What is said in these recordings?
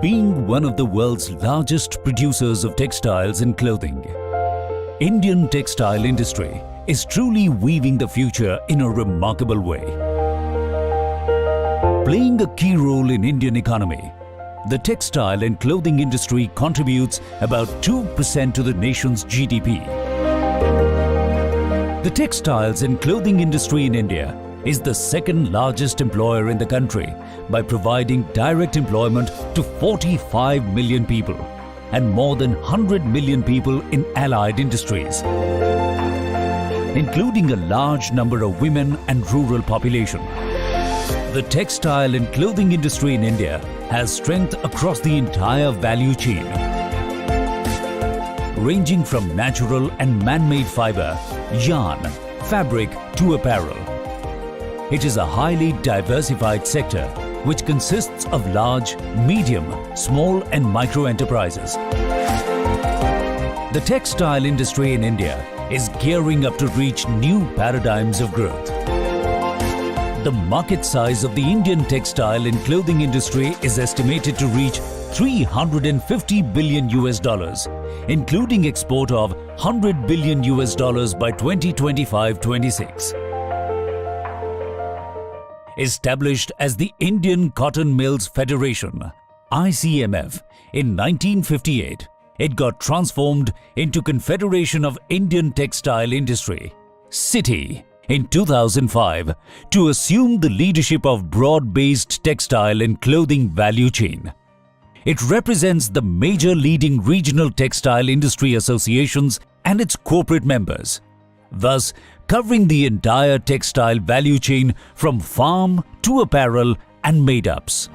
Being one of the world's largest producers of textiles and clothing, Indian textile industry is truly weaving the future in a remarkable way. Playing a key role in Indian economy, the textile and clothing industry contributes about 2% to the nation's GDP. The textiles and clothing industry in India is the second largest employer in the country by providing direct employment to 45 million people and more than 100 million people in allied industries, including a large number of women and rural population. The textile and clothing industry in India has strength across the entire value chain, ranging from natural and man-made fiber, yarn, fabric to apparel. It is a highly diversified sector which consists of large, medium, small and micro enterprises. The textile industry in India is gearing up to reach new paradigms of growth. The market size of the Indian textile and clothing industry is estimated to reach $350 billion, including export of $100 billion by 2025-26. Established as the Indian Cotton Mills Federation, ICMF, in 1958, it got transformed into Confederation of Indian Textile Industry, CITI, in 2005 to assume the leadership of broad-based textile and clothing value chain. It represents the major leading regional textile industry associations and its corporate members, thus covering the entire textile value chain from farm to apparel and made-ups.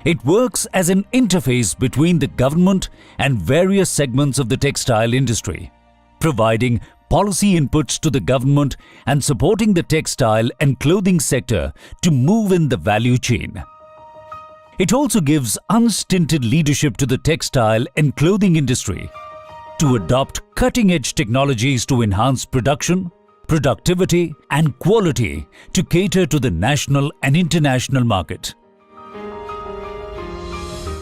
It works as an interface between the government and various segments of the textile industry, providing policy inputs to the government and supporting the textile and clothing sector to move in the value chain. It also gives unstinted leadership to the textile and clothing industry to adopt cutting-edge technologies to enhance production, productivity and quality to cater to the national and international market.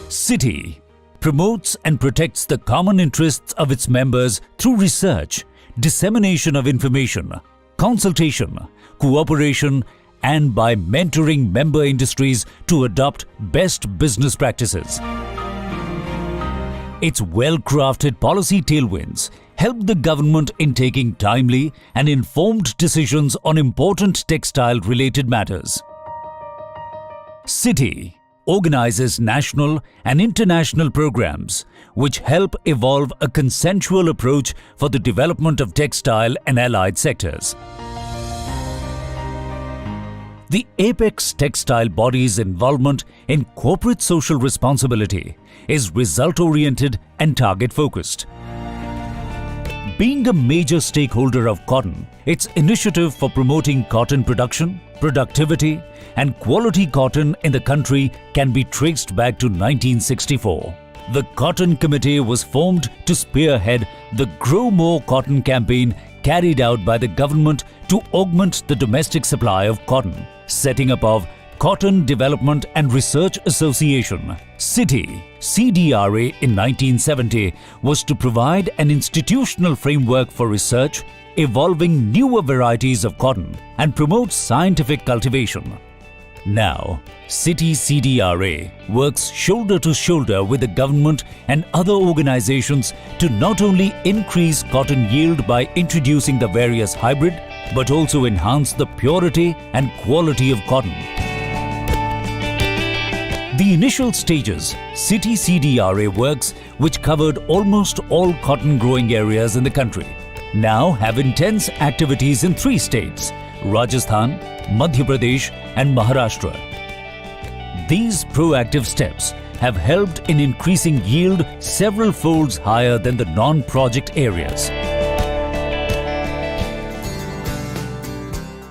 CITI promotes and protects the common interests of its members through research, dissemination of information, consultation, cooperation and by mentoring member industries to adopt best business practices. Its well-crafted policy tailwinds help the government in taking timely and informed decisions on important textile-related matters. CITI organizes national and international programs which help evolve a consensual approach for the development of textile and allied sectors. The apex textile body's involvement in corporate social responsibility is result-oriented and target-focused. Being a major stakeholder of cotton, its initiative for promoting cotton production, productivity and quality cotton in the country can be traced back to 1964. The Cotton Committee was formed to spearhead the Grow More Cotton campaign carried out by the government to augment the domestic supply of cotton, setting up of Cotton Development and Research Association, CITI, CDRA in 1970 was to provide an institutional framework for research, evolving newer varieties of cotton and promote scientific cultivation. Now, CITI CDRA works shoulder to shoulder with the government and other organizations to not only increase cotton yield by introducing the various hybrid, but also enhance the purity and quality of cotton. The initial stages, CITI CDRA works, which covered almost all cotton growing areas in the country, now have intense activities in 3 states, Rajasthan, Madhya Pradesh and Maharashtra. These proactive steps have helped in increasing yield several folds higher than the non-project areas.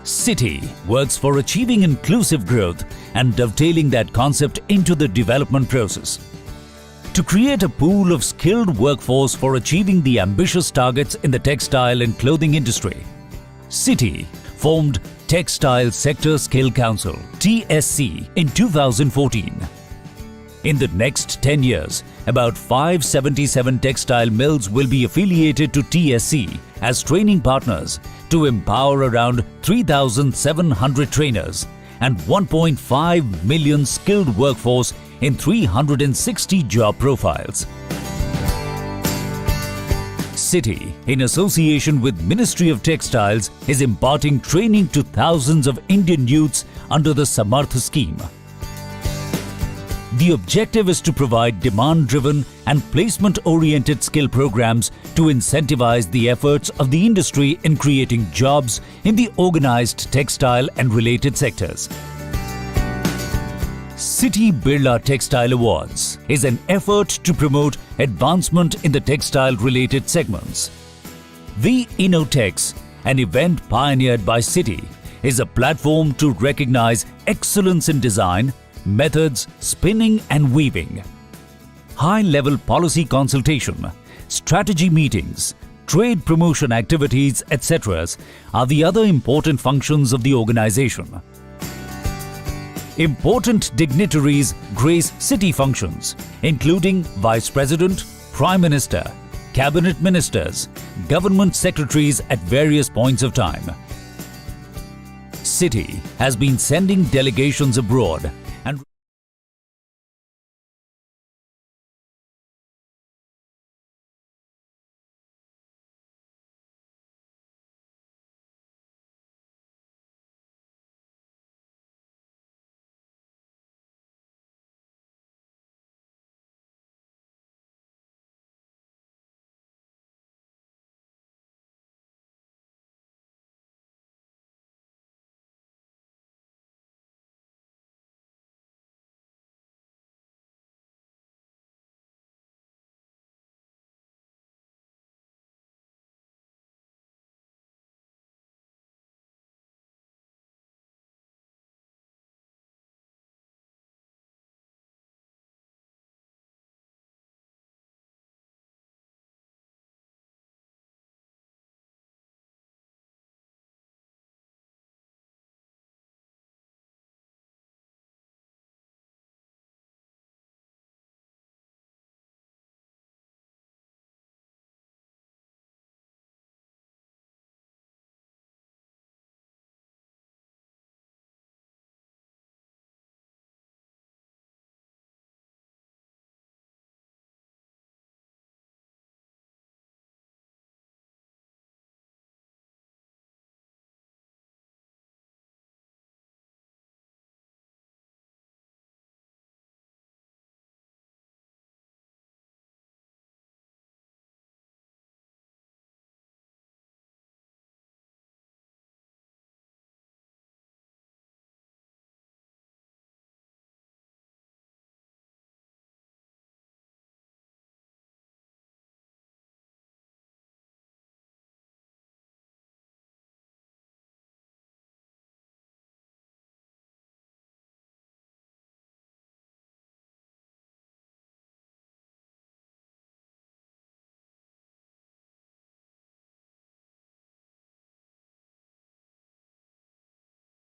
CITI works for achieving inclusive growth and dovetailing that concept into the development process. To create a pool of skilled workforce for achieving the ambitious targets in the textile and clothing industry, CITI formed Textile Sector Skill Council (TSC) in 2014. In the next 10 years, about 577 textile mills will be affiliated to TSC as training partners to empower around 3,700 trainers and 1.5 million skilled workforce in 360 job profiles. CITI, in association with Ministry of Textiles, is imparting training to thousands of Indian youths under the Samarth scheme. The objective is to provide demand-driven and placement-oriented skill programs to incentivize the efforts of the industry in creating jobs in the organized textile and related sectors. CITI Birla Textile Awards is an effort to promote advancement in the textile-related segments. The InnoTex, an event pioneered by CITI, is a platform to recognize excellence in design, methods, spinning and weaving. High-level policy consultation, strategy meetings, trade promotion activities, etc. are the other important functions of the organization. Important dignitaries grace CITI functions, including Vice President, Prime Minister, Cabinet Ministers, Government Secretaries at various points of time. CITI has been sending delegations abroad and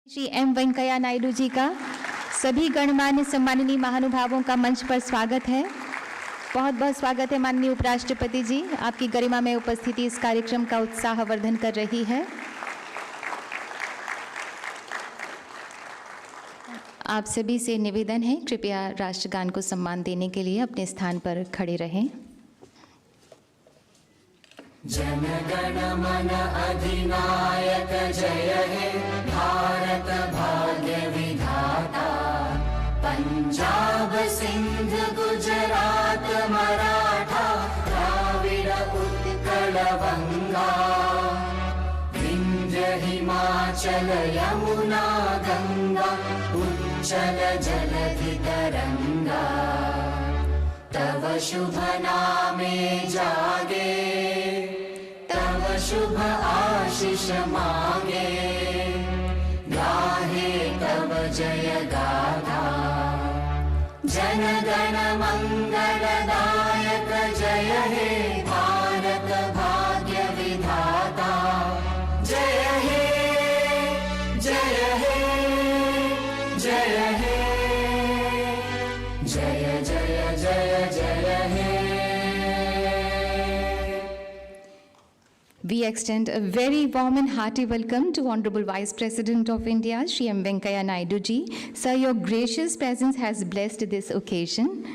Shri M Venkaiah Naidu ji का सभी गणमान्य सम्माननीय महानुभावों का मंच पर स्वागत है। बहुत बहुत स्वागत है माननीय उपराष्ट्रपति जी, आपकी गरिमा में उपस्थिति इस कार्यक्रम का उत्साहवर्धन कर रही है। आप सभी से निवेदन है, कृपया राष्ट्रगान को सम्मान देने के लिए अपने स्थान पर खड़े रहें। जन गण मन अधिनायक जय हे भारत भाग्य विधाता, पंजाब सिंध गुजरात मराठा द्राविड़ उत्कल बंगा, विंध्य हिमाचल यमुना गंगा उच्चल जलधि तरंगा, तव शुभ नामे जागे तव शुभ आशीष मांगे, गाहे तव जय गाथा, जन गण मंगलदायक जय हे भारत भाग्य विधाता, जय हे जय हे जय हे जय We extend a very warm and hearty welcome to Honorable Vice President of India, Shri M. Venkaiah Naidu ji. Sir, your gracious presence has blessed this occasion.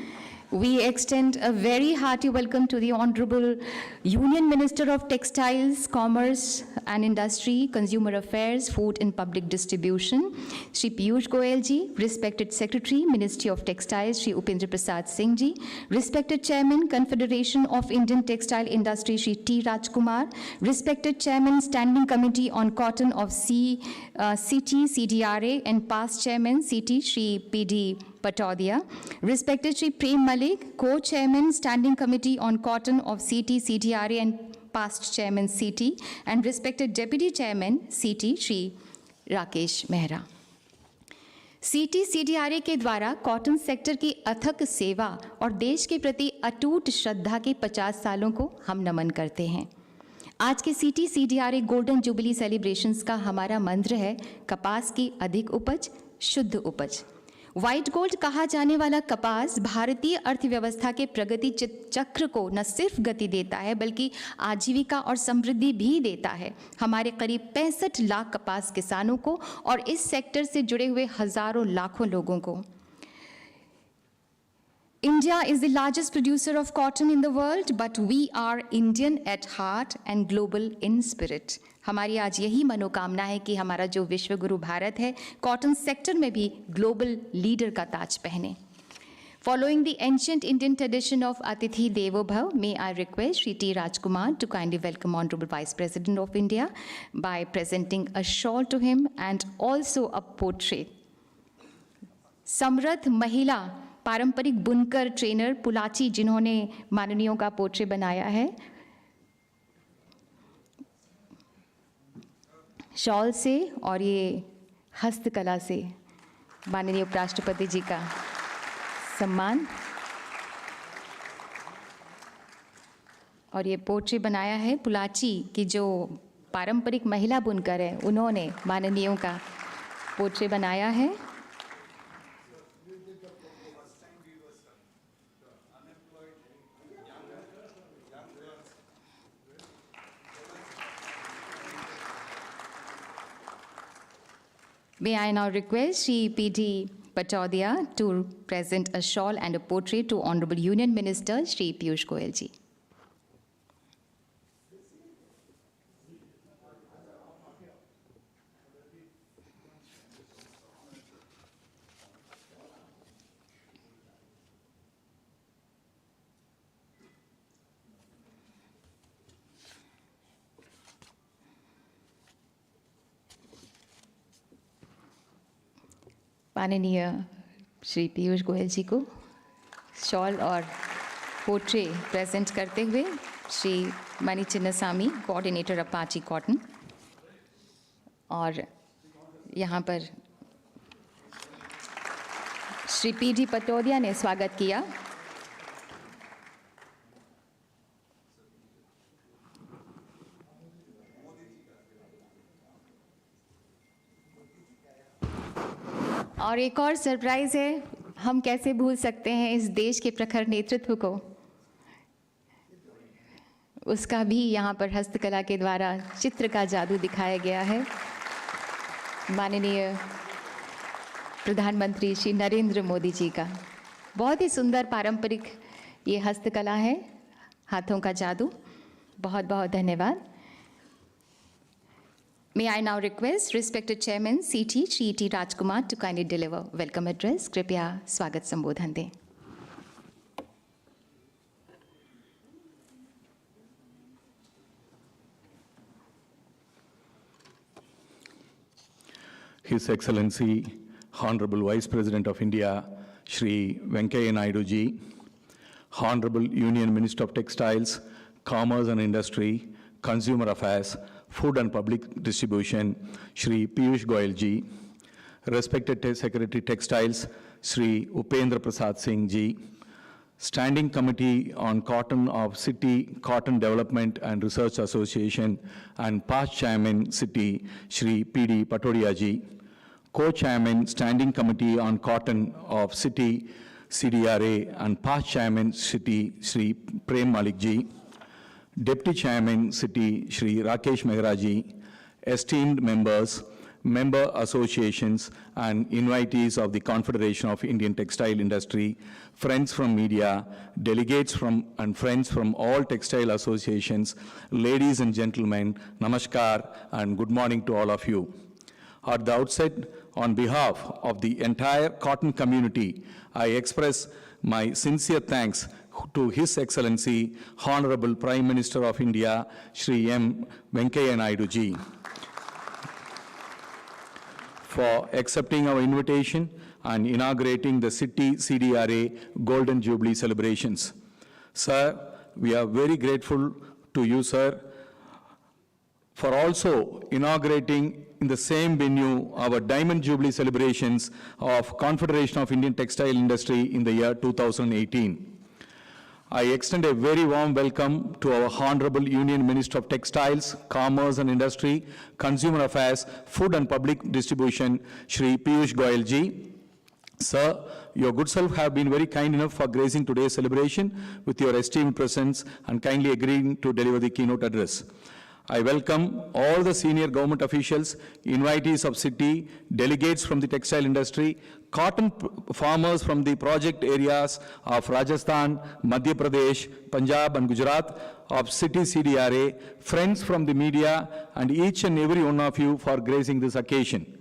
We extend a very hearty welcome to the Honorable Union Minister of Textiles, Commerce and Industry, Consumer Affairs, Food and Public Distribution, Shri Piyush Goyal ji, respected Secretary, Ministry of Textiles, Shri Upendra Prasad Singh ji, respected Chairman, Confederation of Indian Textile Industry, Shri T. Rajkumar, respected Chairman, Standing Committee on Cotton of CITI, CDRA, and past Chairman, CITI, Shri P.D. Patodia, respected Shri Prem Malik, co-chairman Standing Committee on Cotton of CITI, CDRA and past chairman CITI, and respected Deputy Chairman CITI, Shri Rakesh Mehra. CITI, CDRA के द्वारा cotton sector की अथक सेवा और देश के प्रति अटूट श्रद्धा के 50 सालों को हम नमन करते हैं। आज के CITI, CDRA golden jubilee celebrations का हमारा मंत्र है कपास की अधिक उपज, शुद्ध उपज। व्हाइट गोल्ड कहा जाने वाला कपास भारतीय अर्थव्यवस्था के प्रगति चक्र को न सिर्फ गति देता है बल्कि आजीविका और समृद्धि भी देता है। हमारे करीब 65 लाख कपास किसानों को और इस सेक्टर से जुड़े हुए हजारों लाखों लोगों को। India is the largest producer of cotton in the world, but we are Indian at heart and global in spirit. हमारी आज यही मनोकामना है कि हमारा जो विश्व गुरु भारत है, कॉटन सेक्टर में भी ग्लोबल लीडर का ताज पहने। Following the ancient Indian tradition of Atithi Devo Bhav, may I request Shri T. Rajkumar to kindly welcome Honorable Vice President of India by presenting a shawl to him and also a portrait. समृद्ध महिला पारंपरिक बुनकर trainer पुलाची जिन्होंने माननीयों का portrait बनाया है, shawl से और ये हस्तकला से माननीय उपराष्ट्रपति जी का सम्मान। और ये पोर्ट्रेट बनाया है पुलाची की जो पारंपरिक महिला बुनकर है, उन्होंने माननीयों का पोर्ट्रेट बनाया है। May I now request Shri P.D. Patodia to present a shawl and a portrait to Honorable Union Minister Shri Piyush Goyal ji. माननीय श्री पीयूष गोयल जी को शॉल और पोट्रे प्रेजेंट करते हुए श्री मणि चिन्नस्वामी, कोऑर्डिनेटर अपाची कॉटन, और यहाँ पर श्री P.D. पटोदिया ने स्वागत किया। और एक और सरप्राइज़ है, हम कैसे भूल सकते हैं इस देश के प्रखर नेतृत्व को, उसका भी यहाँ पर हस्तकला के द्वारा चित्र का जादू दिखाया गया है। माननीय प्रधानमंत्री श्री नरेंद्र मोदी जी का बहुत ही सुंदर पारंपरिक ये हस्तकला है, हाथों का जादू। बहुत बहुत धन्यवाद। May I now request respected Chairman CT Shri T. Rajkumar to kindly deliver welcome address. कृपया स्वागत संबोधन दें। His Excellency, Honorable Vice President of India, Shri Venkaiah Naidu ji, Honorable Union Minister of Textiles, Commerce and Industry, Consumer Affairs, Food and Public Distribution, Shri Piyush Goyal ji, respected Secretary Textiles, Shri Upendra Prasad Singh ji, Standing Committee on Cotton of CITI Cotton Development and Research Association and past Chairman CITI, Shri P.D. Patodia ji, Co-Chairman Standing Committee on Cotton of CITI, CDRA and past Chairman CITI, Shri Prem Malik ji, Deputy Chairman CITI Shri Rakesh Mehraji, esteemed members, member associations and invitees of the Confederation of Indian Textile Industry, friends from media, delegates from and friends from all textile associations, ladies and gentlemen, namaskar and good morning to all of you. At the outset, on behalf of the entire cotton community, I express my sincere thanks to His Excellency, Honorable Prime Minister of India, Shri M. Venkaiah Naidu ji, for accepting our invitation and inaugurating the CITI CDRA Golden Jubilee celebrations. Sir, we are very grateful to you, sir, for also inaugurating in the same venue our Diamond Jubilee celebrations of Confederation of Indian Textile Industry in the year 2018. I extend a very warm welcome to our Honorable Union Minister of Textiles, Commerce and Industry, Consumer Affairs, Food and Public Distribution, Shri Piyush Goyal ji. Sir, your good self have been very kind enough for gracing today's celebration with your esteemed presence and kindly agreeing to deliver the keynote address. I welcome all the senior government officials, invitees of CITI, delegates from the textile industry, cotton farmers from the project areas of Rajasthan, Madhya Pradesh, Punjab and Gujarat, of CITI CDRA, friends from the media, and each and every one of you for gracing this occasion.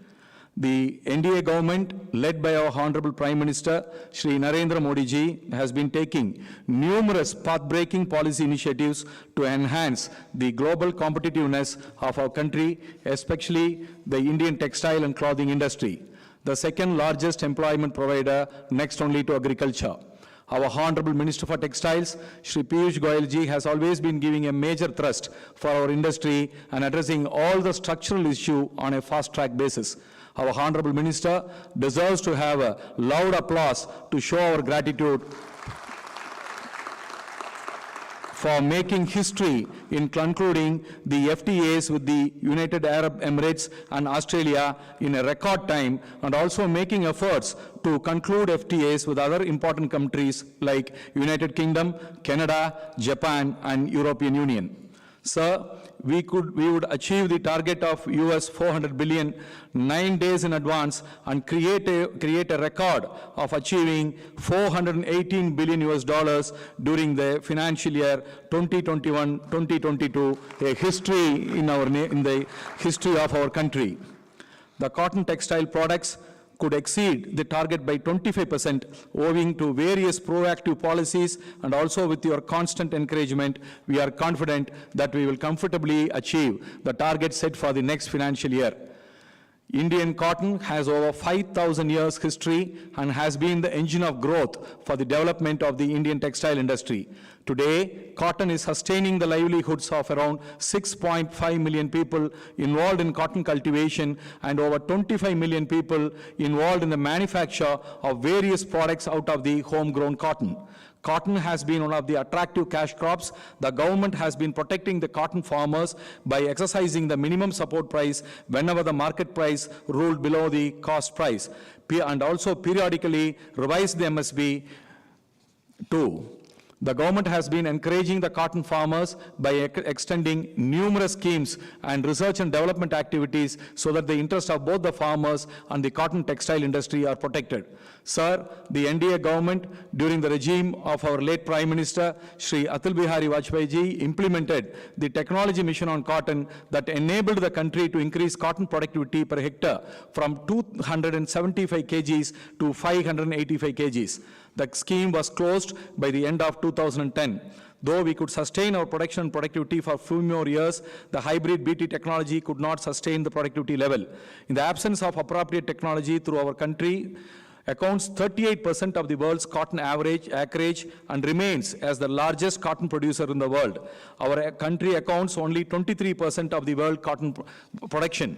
The NDA government, led by our Honorable Prime Minister, Shri Narendra Modi ji, has been taking numerous path-breaking policy initiatives to enhance the global competitiveness of our country, especially the Indian textile and clothing industry, the second largest employment provider next only to agriculture. Our Honorable Minister for Textiles, Shri Piyush Goyal ji, has always been giving a major thrust for our industry and addressing all the structural issues on a fast-track basis. Our Honorable Minister deserves to have a loud applause to show our gratitude for making history in concluding the FTAs with the United Arab Emirates and Australia in a record time, and also making efforts to conclude FTAs with other important countries like United Kingdom, Canada, Japan, and European Union. Sir, we would achieve the target of US 400 billion 9 days in advance and create a record of achieving 418 billion US dollars during the financial year 2021-2022, a history in the history of our country. The cotton textile products could exceed the target by 25% owing to various proactive policies, and also with your constant encouragement, we are confident that we will comfortably achieve the target set for the next financial year. Indian cotton has over 5,000 years history and has been the engine of growth for the development of the Indian textile industry. Today, cotton is sustaining the livelihoods of around 6.5 million people involved in cotton cultivation and over 25 million people involved in the manufacture of various products out of the homegrown cotton. Cotton has been one of the attractive cash crops. The government has been protecting the cotton farmers by exercising the minimum support price whenever the market price ruled below the cost price, and also periodically revised the MSP too. The government has been encouraging the cotton farmers by extending numerous schemes and research and development activities so that the interests of both the farmers and the cotton textile industry are protected. Sir, the NDA government, during the regime of our late Prime Minister, Shri Atal Bihari Vajpayee ji, implemented the technology mission on cotton that enabled the country to increase cotton productivity per hectare from 275 kgs to 585 kgs. The scheme was closed by the end of 2010. Though we could sustain our production and productivity for a few more years, the hybrid BT technology could not sustain the productivity level. In the absence of appropriate technology through our country, accounts 38% of the world's cotton acreage and remains as the largest cotton producer in the world. Our country accounts only 23% of the world cotton production.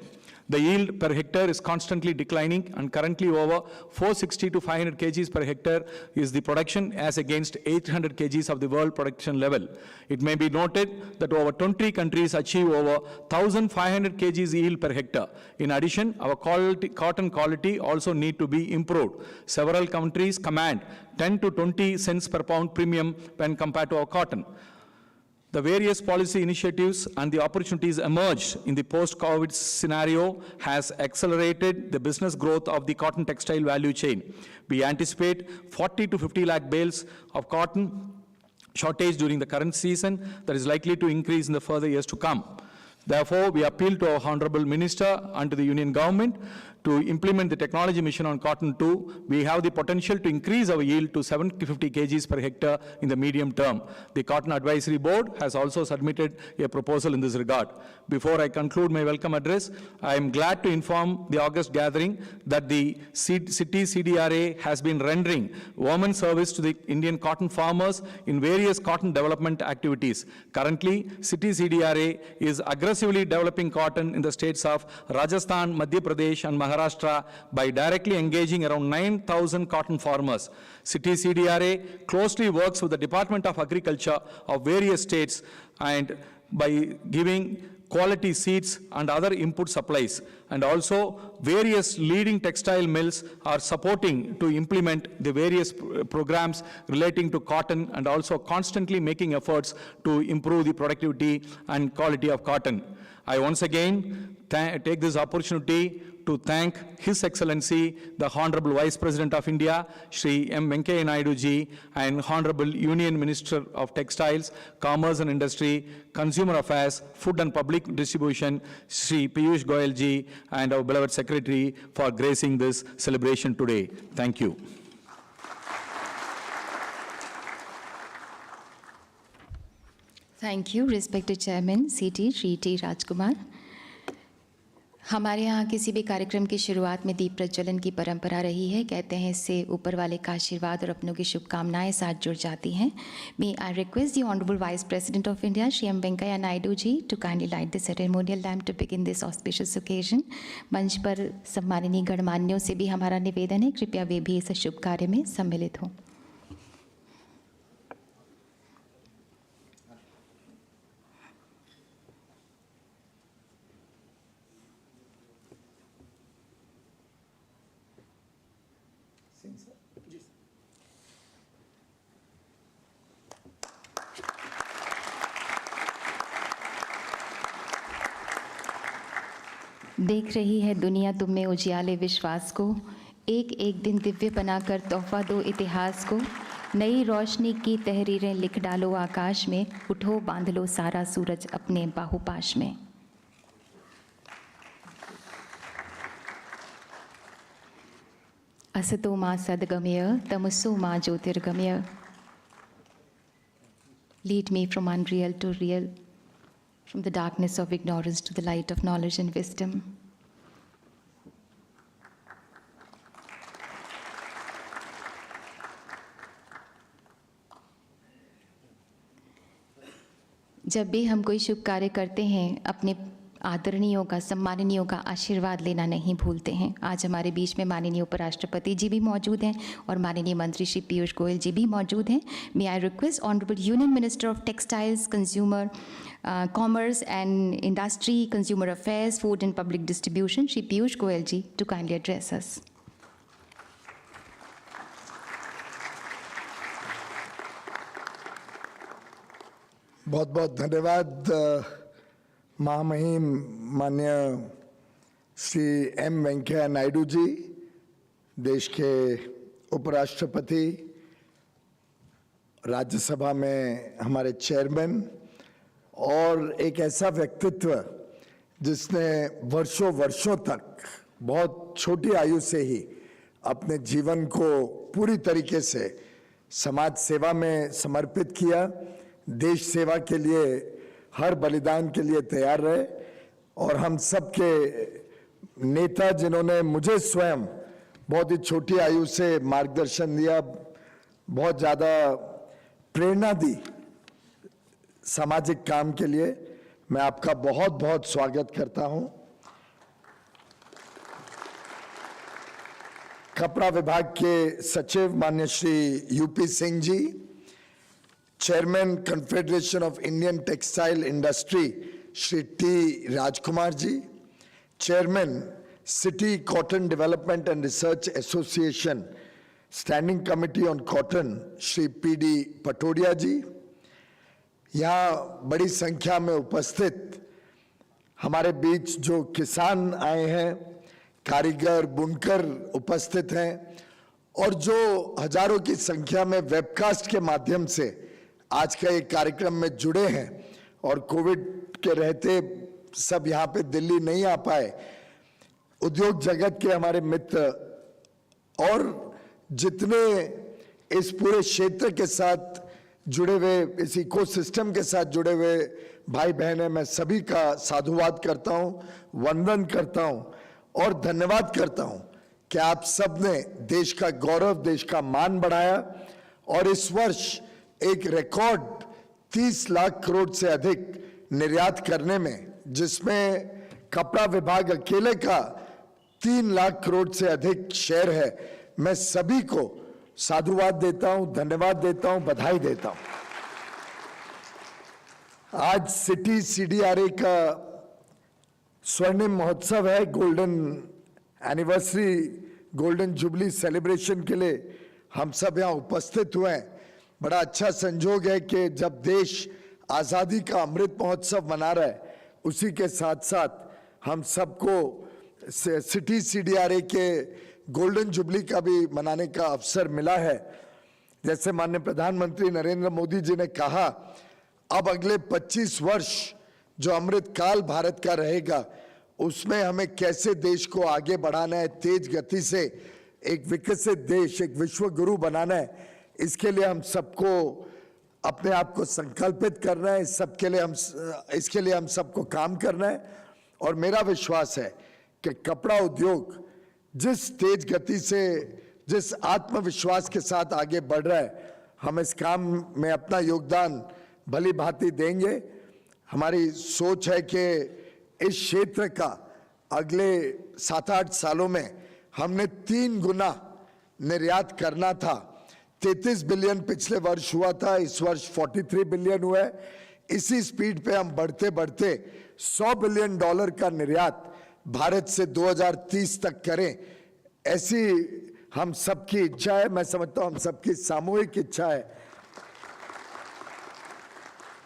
The yield per hectare is constantly declining, and currently over 460 to 500 kgs per hectare is the production as against 800 kgs of the world production level. It may be noted that over 20 countries achieve over 1,500 kgs yield per hectare. In addition, our cotton quality also need to be improved. Several countries command 10 to 20 cents per pound premium when compared to our cotton. The various policy initiatives and the opportunities emerged in the post-COVID scenario has accelerated the business growth of the cotton textile value chain. We anticipate 40 to 50 lakh bales of cotton shortage during the current season that is likely to increase in the further years to come. Therefore, we appeal to our Honorable Minister and to the Union Government to implement the technology mission on cotton too. We have the potential to increase our yield to 750 kgs per hectare in the medium term. The Cotton Advisory Board has also submitted a proposal in this regard. Before I conclude my welcome address, I am glad to inform the August gathering that the CITI CDRA has been rendering women service to the Indian cotton farmers in various cotton development activities. Currently, CITI CDRA is aggressively developing cotton in the states of Rajasthan, Madhya Pradesh and Maharashtra by directly engaging around 9,000 cotton farmers. CITI CDRA closely works with the Department of Agriculture of various states and by giving quality seeds and other input supplies. And also various leading textile mills are supporting to implement the various programs relating to cotton and also constantly making efforts to improve the productivity and quality of cotton. I once again take this opportunity to thank His Excellency, the Honorable Vice President of India, Shri M. Venkaiah Naidu ji, and Honorable Union Minister of Textiles, Commerce and Industry, Consumer Affairs, Food and Public Distribution, Shri Piyush Goyal ji, and our beloved Secretary for gracing this celebration today. Thank you. Thank you respected chairman CITI Shri T. राजकुमार। हमारे यहाँ किसी भी कार्यक्रम की शुरुआत में दीप प्रज्वलन की परंपरा रही है। कहते हैं इससे ऊपर वाले का आशीर्वाद और अपनों की शुभकामनाएं साथ जुड़ जाती हैं। May I request the honourable vice president of India Shri M Venkaiah Naidu ji to kindly light the ceremonial lamp to begin this auspicious occasion. मंच पर सम्माननीय गणमान्यों से भी हमारा निवेदन है, कृपया वे भी इस शुभ कार्य में सम्मिलित हों। देख रही है दुनिया तुम में उजियाले विश्वास को, एक एक दिन दिव्य बनाकर तोहफा दो इतिहास को। नई रोशनी की तहरीरें लिख डालो आकाश में, उठो बांध लो सारा सूरज अपने बाहुपाश में। असतो मा सद्गमय तमसो मा ज्योतिर्गमय। Lead me from unreal to real, from the darkness of ignorance to the light of knowledge and wisdom. जब भी हम कोई शुभ कार्य करते हैं, अपने आदरणीयों का, सम्माननीयों का आशीर्वाद लेना नहीं भूलते हैं। आज हमारे बीच में माननीय उपराष्ट्रपति जी भी मौजूद हैं और माननीय मंत्री श्री पीयूष गोयल जी भी मौजूद हैं। May I request honourable union minister of textiles, consumer commerce and industry, consumer affairs, food and public distribution Shri Piyush Goyal ji to kindly address us. बहुत बहुत धन्यवाद महामहिम माननीय श्री एम वेंकैया नायडू जी, देश के उपराष्ट्रपति, राज्यसभा में हमारे चेयरमैन और एक ऐसा व्यक्तित्व जिसने वर्षों वर्षों तक बहुत छोटी आयु से ही अपने जीवन को पूरी तरीके से समाज सेवा में समर्पित किया, देश सेवा के लिए हर बलिदान के लिए तैयार रहे और हम सब के नेता जिन्होंने मुझे स्वयं बहुत ही छोटी आयु से मार्गदर्शन दिया, बहुत ज़्यादा प्रेरणा दी सामाजिक काम के लिए, मैं आपका बहुत बहुत स्वागत करता हूं। कपड़ा विभाग के सचिव माननीय Shri UP Singh ji, chairman confederation of Indian textile industry Shri T Rajkumar ji, chairman CITI cotton development and research association standing committee on cotton Shri PD Patodia ji, यहाँ बड़ी संख्या में उपस्थित हमारे बीच जो किसान आए हैं, कारीगर, बुनकर उपस्थित हैं और जो हजारों की संख्या में वेबकास्ट के माध्यम से आज का एक कार्यक्रम में जुड़े हैं और कोविड के रहते सब यहाँ पे दिल्ली नहीं आ पाए, उद्योग जगत के हमारे मित्र और जितने इस पूरे क्षेत्र के साथ जुड़े हुए, इस इकोसिस्टम के साथ जुड़े हुए भाई बहन हैं, मैं सभी का साधुवाद करता हूं, वंदन करता हूं और धन्यवाद करता हूं कि आप सब ने देश का गौरव, देश का मान बढ़ाया और इस वर्ष एक रिकॉर्ड 30 लाख करोड़ से अधिक निर्यात करने में, जिसमें कपड़ा विभाग अकेले का 3 लाख करोड़ से अधिक शेयर है। मैं सभी को साधुवाद देता हूं, धन्यवाद देता हूं, बधाई देता हूं। आज सिटी CDRA का स्वर्णिम महोत्सव है, golden anniversary, golden jubilee celebration के लिए हम सब यहाँ उपस्थित हुए हैं। बड़ा अच्छा संजोग है कि जब देश आज़ादी का अमृत महोत्सव मना रहा है, उसी के साथ साथ हम सबको सिटी CDRA के गोल्डन जुबली का भी मनाने का अवसर मिला है। जैसे माननीय प्रधानमंत्री नरेंद्र मोदी जी ने कहा, अब अगले 25 वर्ष जो अमृत काल भारत का रहेगा, उसमें हमें कैसे देश को आगे बढ़ाना है, तेज गति से एक विकसित देश, एक विश्व गुरु बनाना है। इसके लिए हम सबको अपने आप को संकल्पित करना है, इसके लिए हम सबको काम करना है। और मेरा विश्वास है कि कपड़ा उद्योग जिस तेज गति से, जिस आत्मविश्वास के साथ आगे बढ़ रहा है, हम इस काम में अपना योगदान भली भांति देंगे। हमारी सोच है कि इस क्षेत्र का अगले 7-8 सालों में हमने 3 गुना निर्यात करना था। 33 बिलियन पिछले वर्ष हुआ था, इस वर्ष 43 बिलियन हुआ है। इसी स्पीड पे हम बढ़ते बढ़ते $100 बिलियन का निर्यात भारत से 2030 तक करें, ऐसी हम सबकी इच्छा है। मैं समझता हूं हम सबकी सामूहिक इच्छा है।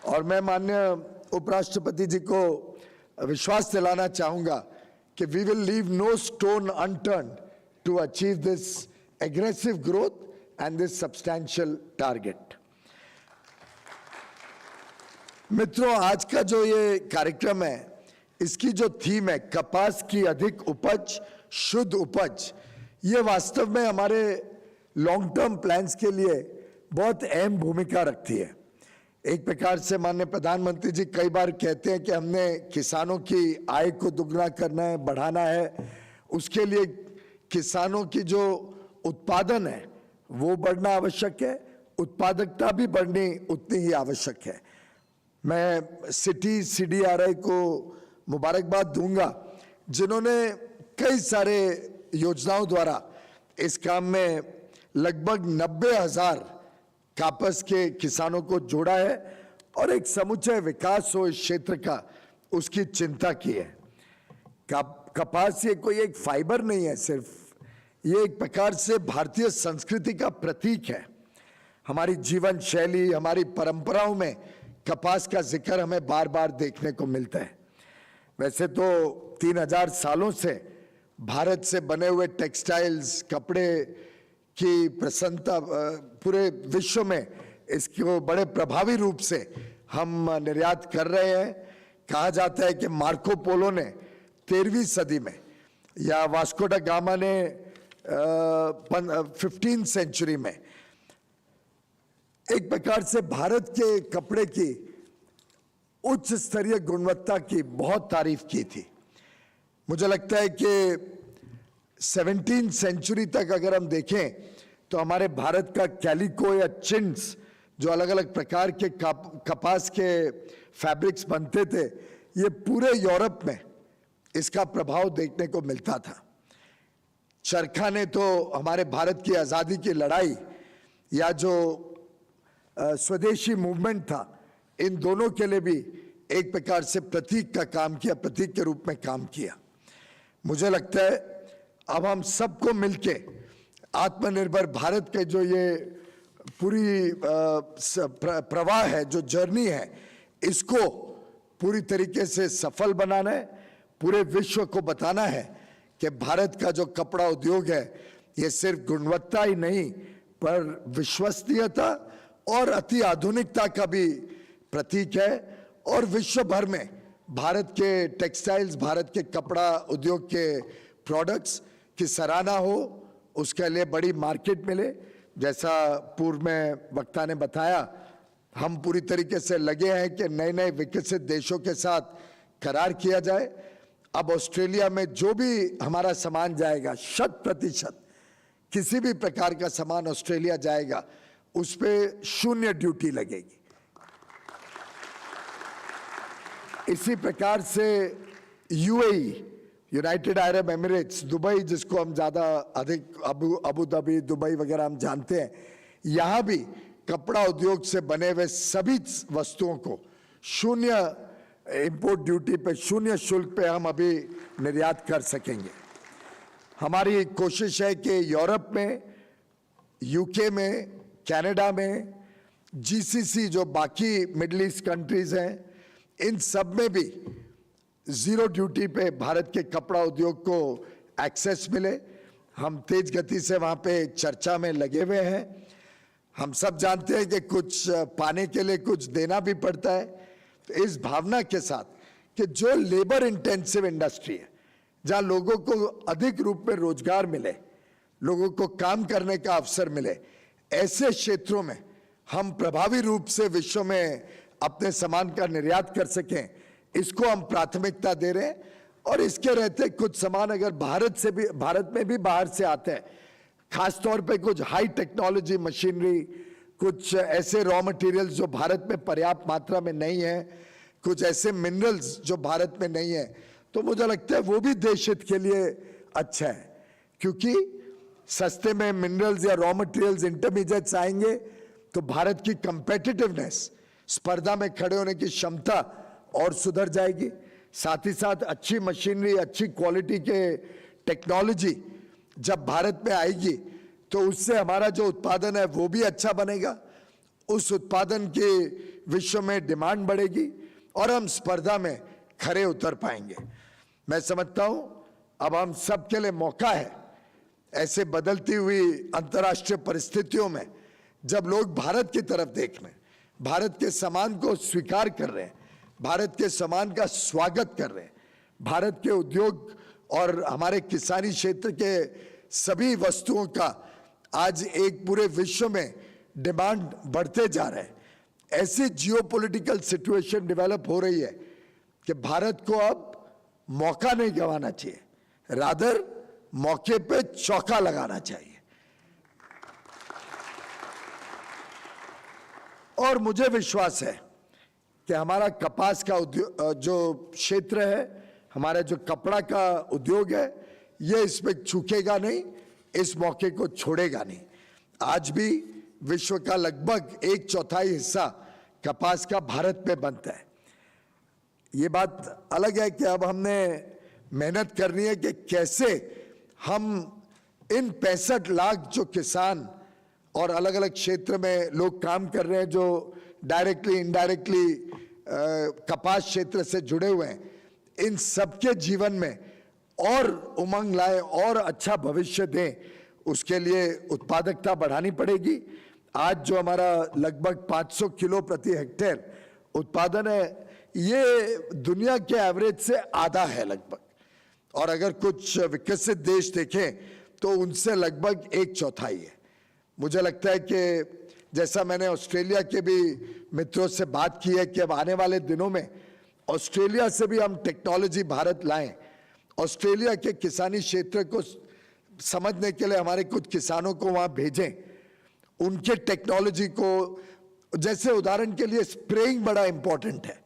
और मैं माननीय उपराष्ट्रपति जी को विश्वास दिलाना चाहूंगा कि we will leave no stone unturned to achieve this aggressive growth and this substantial target. मित्रों, आज का जो ये कार्यक्रम है, इसकी जो थीम है कपास की अधिक उपज, शुद्ध उपज, ये वास्तव में हमारे लॉन्ग टर्म प्लान्स के लिए बहुत अहम भूमिका रखती है। एक प्रकार से माननीय प्रधानमंत्री जी कई बार कहते हैं कि हमने किसानों की आय को दुगना करना है, बढ़ाना है। उसके लिए किसानों की जो उत्पादन है वो बढ़ना आवश्यक है, उत्पादकता भी बढ़नी उतनी ही आवश्यक है। मैं सिटी CDRA को मुबारकबाद दूंगा, जिन्होंने कई सारे योजनाओं द्वारा इस काम में लगभग 90,000 कपास के किसानों को जोड़ा है और एक समुच्चय विकास हो इस क्षेत्र का, उसकी चिंता की है। कपास ये कोई एक फाइबर नहीं है सिर्फ, ये एक प्रकार से भारतीय संस्कृति का प्रतीक है। हमारी जीवन शैली, हमारी परंपराओं में कपास का जिक्र हमें बार बार देखने को मिलता है। वैसे तो 3000 सालों से भारत से बने हुए टेक्सटाइल्स, कपड़े की प्रसन्नता पूरे विश्व में इसको बड़े प्रभावी रूप से हम निर्यात कर रहे हैं। कहा जाता है कि मार्को पोलो ने 13वीं सदी में या वास्को डा गामा ने 15th सेंचुरी में एक प्रकार से भारत के कपड़े की उच्च स्तरीय गुणवत्ता की बहुत तारीफ की थी। मुझे लगता है कि 17th सेंचुरी तक अगर हम देखें तो हमारे भारत का कैलिको या चिन्स, जो अलग अलग प्रकार के कपास के फैब्रिक्स बनते थे, ये पूरे यूरोप में इसका प्रभाव देखने को मिलता था। चरखा ने तो हमारे भारत की आज़ादी की लड़ाई या जो स्वदेशी मूवमेंट था, इन दोनों के लिए भी एक प्रकार से प्रतीक का काम किया, प्रतीक के रूप में काम किया। मुझे लगता है अब हम सबको मिलके आत्मनिर्भर भारत के जो ये पूरी प्रवाह है, जो जर्नी है, इसको पूरी तरीके से सफल बनाना है। पूरे विश्व को बताना है कि भारत का जो कपड़ा उद्योग है ये सिर्फ गुणवत्ता ही नहीं पर विश्वसनीयता और अति आधुनिकता का भी प्रतीक है। और विश्व भर में भारत के टेक्सटाइल्स, भारत के कपड़ा उद्योग के प्रोडक्ट्स की सराहना हो, उसके लिए बड़ी मार्केट मिले। जैसा पूर्व में वक्ता ने बताया, हम पूरी तरीके से लगे हैं कि नए नए विकसित देशों के साथ करार किया जाए। अब ऑस्ट्रेलिया में जो भी हमारा सामान जाएगा, 100% किसी भी प्रकार का सामान ऑस्ट्रेलिया जाएगा उस पे 0 ड्यूटी लगेगी। इसी प्रकार से UAE, United Arab Emirates, Dubai, जिसको हम ज़्यादा अधिक अबू धाबी, दुबई वगैरह हम जानते हैं, यहाँ भी कपड़ा उद्योग से बने हुए सभी वस्तुओं को 0 इंपोर्ट ड्यूटी पे, 0 शुल्क पे हम अभी निर्यात कर सकेंगे। हमारी कोशिश है कि यूरोप में, यूके में, कनाडा में, जीसीसी जो बाकी मिडिल ईस्ट कंट्रीज हैं, इन सब में भी 0 ड्यूटी पे भारत के कपड़ा उद्योग को एक्सेस मिले। हम तेज गति से वहाँ पे चर्चा में लगे हुए हैं। हम सब जानते हैं कि कुछ पाने के लिए कुछ देना भी पड़ता है। तो इस भावना के साथ कि जो लेबर इंटेंसिव इंडस्ट्री है, जहाँ लोगों को अधिक रूप में रोजगार मिले, लोगों को काम करने का अवसर मिले, ऐसे क्षेत्रों में हम प्रभावी रूप से विश्व में अपने सामान का निर्यात कर सकें, इसको हम प्राथमिकता दे रहे हैं। और इसके रहते कुछ सामान अगर भारत में भी बाहर से आते हैं, खासतौर पे कुछ हाई टेक्नोलॉजी मशीनरी, कुछ ऐसे रॉ मटेरियल्स जो भारत में पर्याप्त मात्रा में नहीं है, कुछ ऐसे मिनरल्स जो भारत में नहीं है, तो मुझे लगता है वो भी देश हित के लिए अच्छा है। क्योंकि सस्ते में मिनरल्स या रॉ मटेरियल्स, इंटरमीडिएट्स आएंगे तो भारत की कंपेटिटिवनेस, स्पर्धा में खड़े होने की क्षमता और सुधर जाएगी। साथ ही साथ अच्छी मशीनरी, अच्छी क्वालिटी के टेक्नोलॉजी जब भारत में आएगी तो उससे हमारा जो उत्पादन है वो भी अच्छा बनेगा, उस उत्पादन की विश्व में डिमांड बढ़ेगी और हम स्पर्धा में खरे उतर पाएंगे। मैं समझता हूं अब हम सब के लिए मौका है, ऐसे बदलती हुई अंतर्राष्ट्रीय परिस्थितियों में जब लोग भारत की तरफ देख रहे हैं, भारत के सामान को स्वीकार कर रहे हैं, भारत के सामान का स्वागत कर रहे हैं, भारत के उद्योग और हमारे किसानी क्षेत्र के सभी वस्तुओं का आज एक पूरे विश्व में डिमांड बढ़ते जा रहे हैं, ऐसी जियोपॉलिटिकल सिचुएशन डेवलप हो रही है कि भारत को अब मौका नहीं गंवाना चाहिए, रादर मौके पे चौका लगाना चाहिए। और मुझे विश्वास है कि हमारा कपास का उद्योग जो क्षेत्र है, हमारा जो कपड़ा का उद्योग है, ये इसमें चूकेगा नहीं, इस मौके को छोड़ेगा नहीं। आज भी विश्व का लगभग 1/4 हिस्सा कपास का भारत में बनता है। ये बात अलग है कि अब हमने मेहनत करनी है कि कैसे हम इन 65 लाख जो किसान और अलग अलग क्षेत्र में लोग काम कर रहे हैं, जो डायरेक्टली इनडायरेक्टली कपास क्षेत्र से जुड़े हुए हैं, इन सबके जीवन में और उमंग लाए और अच्छा भविष्य दें, उसके लिए उत्पादकता बढ़ानी पड़ेगी। आज जो हमारा लगभग 500 किलो प्रति हेक्टेयर उत्पादन है, ये दुनिया के एवरेज से आधा है लगभग, और अगर कुछ विकसित देश देखें तो उनसे लगभग 1/4 है। मुझे लगता है कि जैसा मैंने ऑस्ट्रेलिया के भी मित्रों से बात की है कि अब आने वाले दिनों में ऑस्ट्रेलिया से भी हम टेक्नोलॉजी भारत लाएं, ऑस्ट्रेलिया के किसानी क्षेत्र को समझने के लिए हमारे कुछ किसानों को वहां भेजें, उनके टेक्नोलॉजी को, जैसे उदाहरण के लिए स्प्रेइंग बड़ा इंपॉर्टेंट है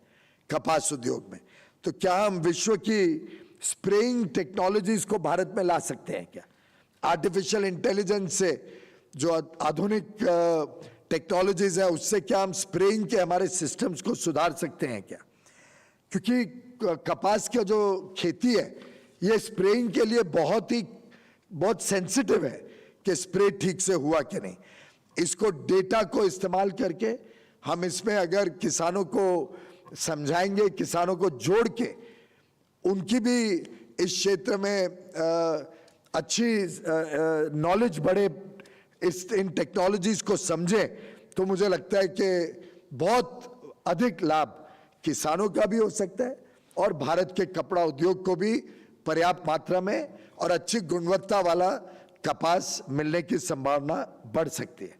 कपास उद्योग में, तो क्या हम विश्व की स्प्रेइंग टेक्नोलॉजीज को भारत में ला सकते हैं क्या? आर्टिफिशियल इंटेलिजेंस से जो आधुनिक टेक्नोलॉजीज है उससे क्या हम स्प्रेइंग के हमारे सिस्टम्स को सुधार सकते हैं क्या? क्योंकि कपास का जो खेती है ये स्प्रेइंग के लिए बहुत सेंसिटिव है कि स्प्रे ठीक से हुआ कि नहीं। इसको डेटा को इस्तेमाल करके हम इसमें अगर किसानों को समझाएंगे, किसानों को जोड़ के उनकी भी इस क्षेत्र में अच्छी नॉलेज बढ़े, इन टेक्नोलॉजीज को समझें, तो मुझे लगता है कि बहुत अधिक लाभ किसानों का भी हो सकता है और भारत के कपड़ा उद्योग को भी पर्याप्त मात्रा में और अच्छी गुणवत्ता वाला कपास मिलने की संभावना बढ़ सकती है।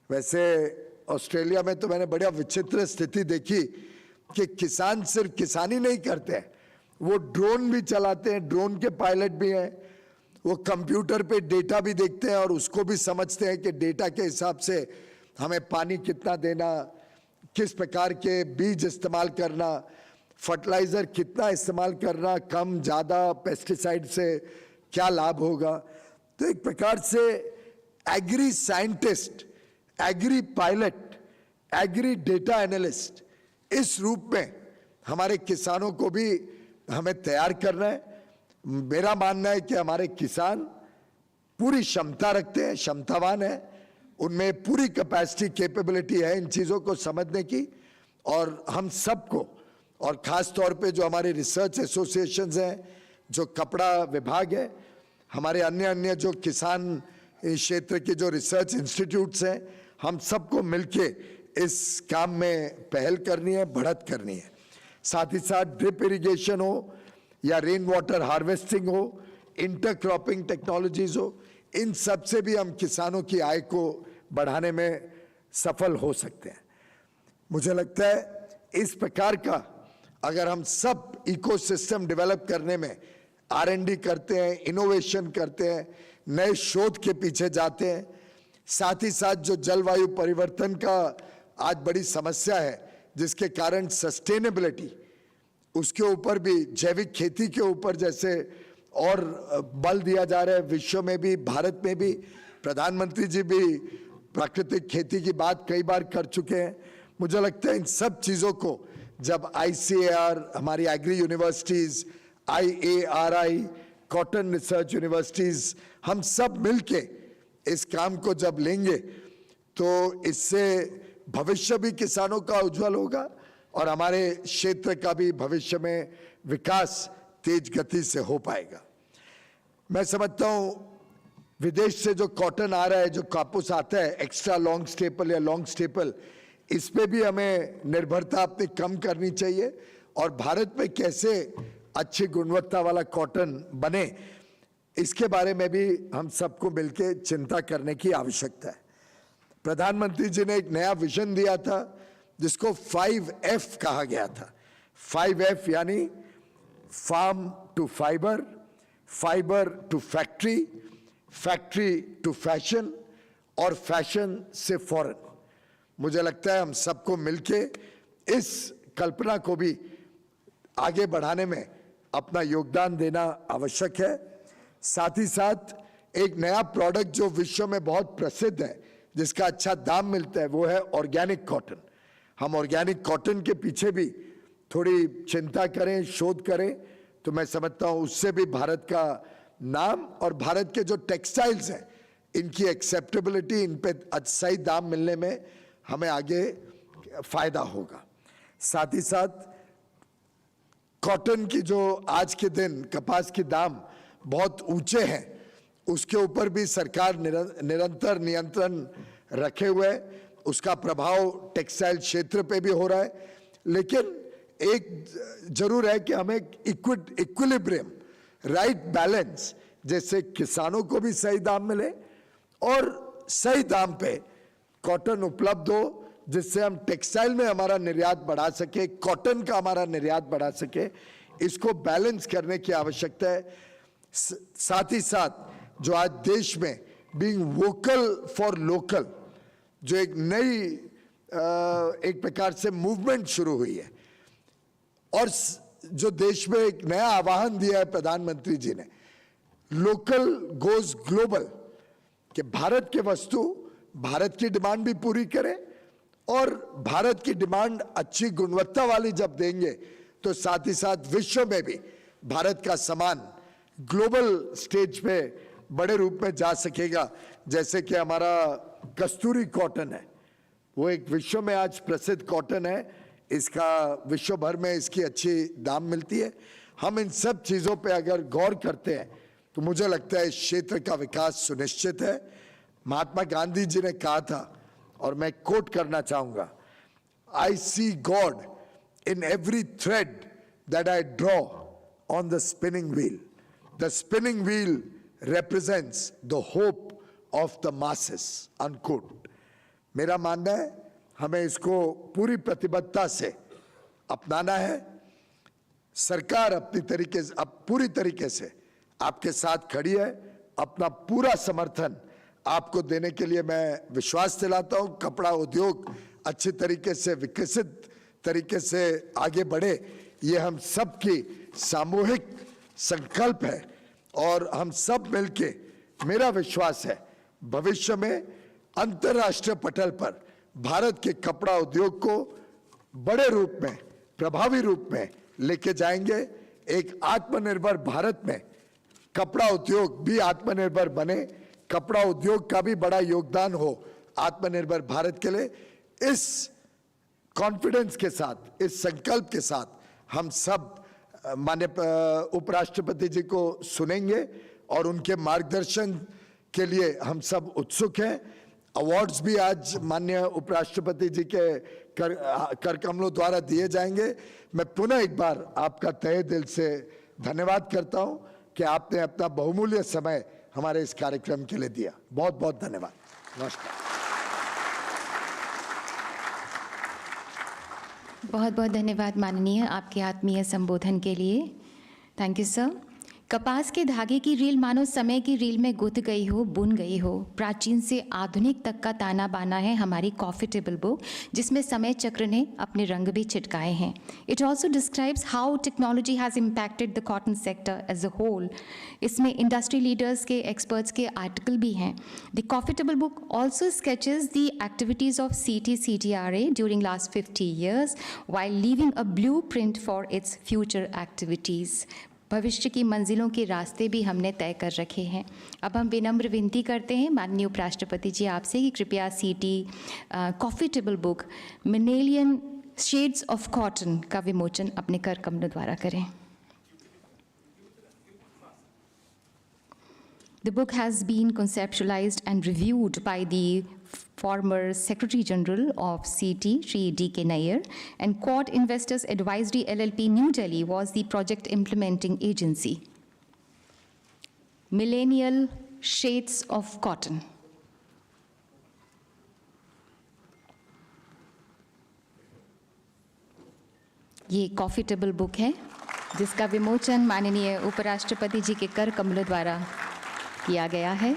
वैसे ऑस्ट्रेलिया में तो मैंने बड़ा विचित्र स्थिति देखी कि किसान सिर्फ किसानी नहीं करते हैं, वो ड्रोन भी चलाते हैं, ड्रोन के पायलट भी हैं, वो कंप्यूटर पे डेटा भी देखते हैं और उसको भी समझते हैं कि डेटा के हिसाब से हमें पानी कितना देना, किस प्रकार के बीज इस्तेमाल करना, फर्टिलाइजर कितना इस्तेमाल करना, कम ज़्यादा पेस्टिसाइड से क्या लाभ होगा। तो एक प्रकार से agri scientist, agri pilot, agri data analyst, इस रूप में हमारे किसानों को भी हमें तैयार करना है। मेरा मानना है कि हमारे किसान पूरी क्षमता रखते हैं, क्षमतावान है, उनमें पूरी कैपेसिटी, कैपेबिलिटी है इन चीज़ों को समझने की। और हम सबको, और ख़ास तौर पे जो हमारे रिसर्च एसोसिएशंस हैं, जो कपड़ा विभाग है, हमारे अन्य जो किसान क्षेत्र के जो रिसर्च इंस्टीट्यूट्स हैं, हम सबको मिलके इस काम में पहल करनी है, बढ़त करनी है। साथ ही साथ ड्रिप इरिगेशन हो या रेन वाटर हार्वेस्टिंग हो, इंटरक्रॉपिंग टेक्नोलॉजीज हो, इन सब से भी हम किसानों की आय को बढ़ाने में सफल हो सकते हैं। मुझे लगता है इस प्रकार का अगर हम सब इकोसिस्टम डेवलप करने में R&D करते हैं, इनोवेशन करते हैं, नए शोध के पीछे जाते हैं, साथ ही साथ जो जलवायु परिवर्तन का आज बड़ी समस्या है जिसके कारण सस्टेनेबिलिटी, उसके ऊपर भी, जैविक खेती के ऊपर जैसे और बल दिया जा रहा है विश्व में भी, भारत में भी। प्रधानमंत्री जी भी प्राकृतिक खेती की बात कई बार कर चुके हैं। मुझे लगता है इन सब चीज़ों को जब ICAR, हमारी agri universities, IARI, cotton research universities, हम सब मिलके इस काम को जब लेंगे तो इससे भविष्य भी किसानों का उज्जवल होगा और हमारे क्षेत्र का भी भविष्य में विकास तेज गति से हो पाएगा। मैं समझता हूँ विदेश से जो कॉटन आ रहा है, जो कापूस आता है, एक्स्ट्रा लॉन्ग स्टेपल या लॉन्ग स्टेपल, इस पे भी हमें निर्भरता अपनी कम करनी चाहिए और भारत में कैसे अच्छी गुणवत्ता वाला कॉटन बने, इसके बारे में भी हम सबको मिलकर चिंता करने की आवश्यकता है। प्रधानमंत्री जी ने एक नया विजन दिया था जिसको 5F कहा गया था। 5F यानी farm to fibre, fibre to factory, factory to fashion और फैशन से फॉरेन। मुझे लगता है हम सबको मिलके इस कल्पना को भी आगे बढ़ाने में अपना योगदान देना आवश्यक है। साथ ही साथ एक नया प्रोडक्ट जो विश्व में बहुत प्रसिद्ध है, जिसका अच्छा दाम मिलता है, वो है ऑर्गेनिक कॉटन। हम ऑर्गेनिक कॉटन के पीछे भी थोड़ी चिंता करें, शोध करें, तो मैं समझता हूँ उससे भी भारत का नाम और भारत के जो टेक्सटाइल्स हैं, इनकी एक्सेप्टेबिलिटी, इन पे सही दाम मिलने में हमें आगे फायदा होगा। साथ ही साथ कॉटन की जो आज के दिन कपास के दाम बहुत ऊंचे हैं, उसके ऊपर भी सरकार निरंतर नियंत्रण रखे हुए है। उसका प्रभाव टेक्सटाइल क्षेत्र पे भी हो रहा है, लेकिन एक जरूर है कि हमें इक्विलिब्रियम, राइट बैलेंस, जैसे किसानों को भी सही दाम मिले और सही दाम पे कॉटन उपलब्ध हो, जिससे हम टेक्सटाइल में हमारा निर्यात बढ़ा सके, कॉटन का हमारा निर्यात बढ़ा सके, इसको बैलेंस करने की आवश्यकता है। साथ ही साथ जो आज देश में बीइंग वोकल फॉर लोकल, जो एक नई एक प्रकार से मूवमेंट शुरू हुई है और जो देश में एक नया आह्वान दिया है प्रधानमंत्री जी ने, लोकल गोज ग्लोबल, कि भारत के वस्तु भारत की डिमांड भी पूरी करे और भारत की डिमांड अच्छी गुणवत्ता वाली जब देंगे तो साथ ही साथ विश्व में भी भारत का सामान ग्लोबल स्टेज पे बड़े रूप में जा सकेगा। जैसे कि हमारा कस्तूरी कॉटन है। वो एक विश्व में आज प्रसिद्ध कॉटन है, इसका विश्व भर में इसकी अच्छी दाम मिलती है। हम इन सब चीज़ों पे अगर गौर करते हैं तो मुझे लगता है इस क्षेत्र का विकास सुनिश्चित है। महात्मा गांधी जी ने कहा था, और मैं कोट करना चाहूँगा, I see God in every thread that I draw on the spinning wheel. The spinning wheel represents the hope of the masses, unquote. मेरा मानना है हमें इसको पूरी प्रतिबद्धता से अपनाना है। सरकार अपनी तरीके से, अब पूरी तरीके से आपके साथ खड़ी है। अपना पूरा समर्थन आपको देने के लिए मैं विश्वास दिलाता हूं। कपड़ा उद्योग अच्छी तरीके से विकसित तरीके से आगे बढ़े, ये हम सबकी सामूहिक संकल्प है। और हम सब मिलके, मेरा विश्वास है, भविष्य में अंतर्राष्ट्रीय पटल पर भारत के कपड़ा उद्योग को बड़े रूप में, प्रभावी रूप में लेके जाएंगे। एक आत्मनिर्भर भारत में कपड़ा उद्योग भी आत्मनिर्भर बने, कपड़ा उद्योग का भी बड़ा योगदान हो आत्मनिर्भर भारत के लिए। इस कॉन्फिडेंस के साथ, इस संकल्प के साथ हम सब माननीय उपराष्ट्रपति जी को सुनेंगे और उनके मार्गदर्शन के लिए हम सब उत्सुक हैं। अवार्ड्स भी आज माननीय उपराष्ट्रपति जी के कर कमलों द्वारा दिए जाएंगे। मैं पुनः एक बार आपका तहे दिल से धन्यवाद करता हूं कि आपने अपना बहुमूल्य समय हमारे इस कार्यक्रम के लिए दिया। बहुत बहुत धन्यवाद। नमस्कार। बहुत बहुत धन्यवाद माननीय, आपके आत्मीय संबोधन के लिए। Thank you sir. कपास के धागे की रील मानो समय की रील में गुथ गई हो, बुन गई हो। प्राचीन से आधुनिक तक का ताना बाना है हमारी कॉफी टेबल बुक, जिसमें समय चक्र ने अपने रंग भी छिटकाए हैं। It also describes how technology has impacted the cotton sector as a whole. इसमें इंडस्ट्री लीडर्स के, एक्सपर्ट्स के आर्टिकल भी हैं। The coffee table book also sketches the activities of CITI CDRA during last 50 years while leaving a blueprint for its future activities। भविष्य की मंजिलों के रास्ते भी हमने तय कर रखे हैं। अब हम विनम्र विनती करते हैं माननीय उपराष्ट्रपति जी आपसे कि कृपया CITI coffee table book millennium shades of cotton का विमोचन अपने कर कमलों द्वारा करें। The book has been conceptualized and reviewed by the former Secretary General of CITI, Shri D.K. Nair, and Quad Investors Advisory LLP, New Delhi was the project implementing agency. Millennial Shades of Cotton. ये coffee table book है जिसका विमोचन माननीय उपराष्ट्रपति जी के कर कमलों द्वारा किया गया है।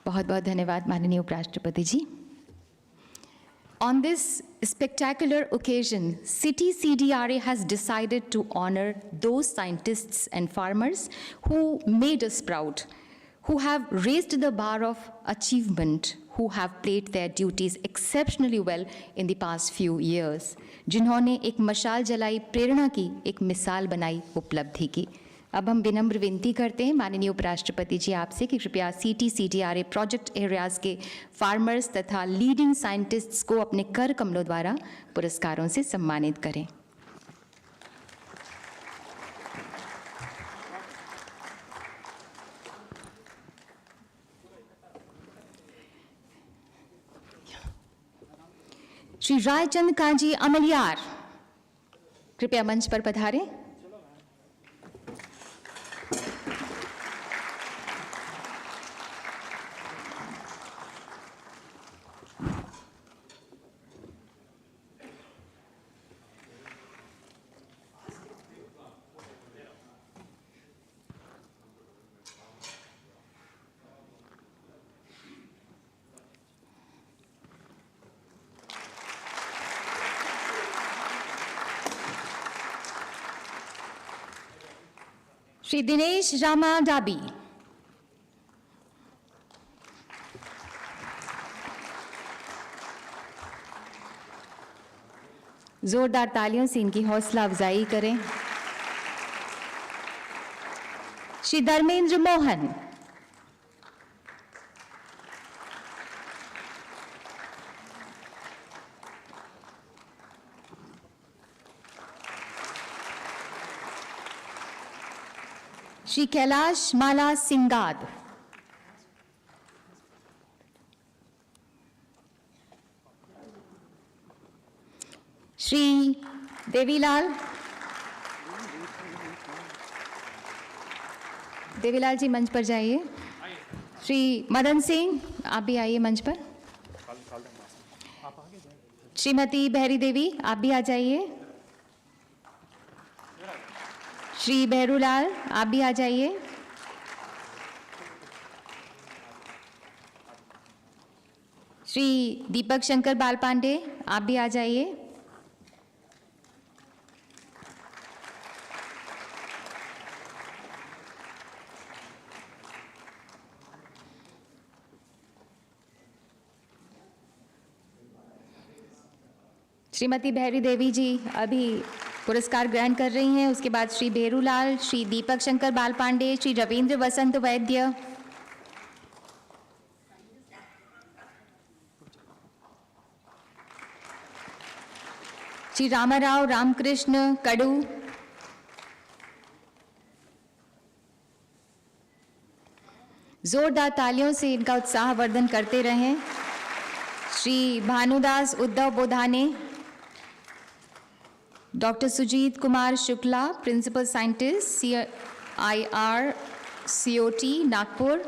बहुत बहुत धन्यवाद माननीय उपराष्ट्रपति जी। On this spectacular occasion, CITI CDRA has decided to honor those scientists and farmers who made us proud, who have raised the bar of achievement, who have played their duties exceptionally well in the past few years, जिन्होंने एक मशाल जलाई, प्रेरणा की, एक मिसाल बनाई, उपलब्धि की। अब हम विनम्र विनती करते हैं माननीय उपराष्ट्रपति जी आपसे कि कृपया CITI CDRA प्रोजेक्ट एरियाज़ के फार्मर्स तथा लीडिंग साइंटिस्ट्स को अपने कर कमलों द्वारा पुरस्कारों से सम्मानित करें। श्री रायचंद कांजी अमलियार कृपया मंच पर पधारें। श्री दिनेश रामा डाबी। जोरदार तालियों से इनकी हौसला अफजाई करें। श्री धर्मेंद्र मोहन, श्री कैलाश माला सिंगाद, श्री देवीलाल जी मंच पर जाइए। श्री मदन सिंह, आप भी आइए मंच पर। श्रीमती बहरी देवी, आप भी आ जाइए। श्री बहरूलाल, आप भी आ जाइए। श्री दीपक शंकर बाल पांडे, आप भी आ जाइए। श्रीमती बहरी देवी जी अभी पुरस्कार ग्रहण कर रही हैं। उसके बाद श्री बहरूलाल, श्री दीपक शंकर बाल पांडे, श्री रविंद्र वसंत वैद्य, श्री रामाराव रामकृष्ण कड़ू, जोरदार तालियों से इनका उत्साहवर्धन करते रहें। Shri Bhanudas Uddhav Bodhane, doctor Sujit Kumar Shukla, principal scientist CIR COT Nagpur,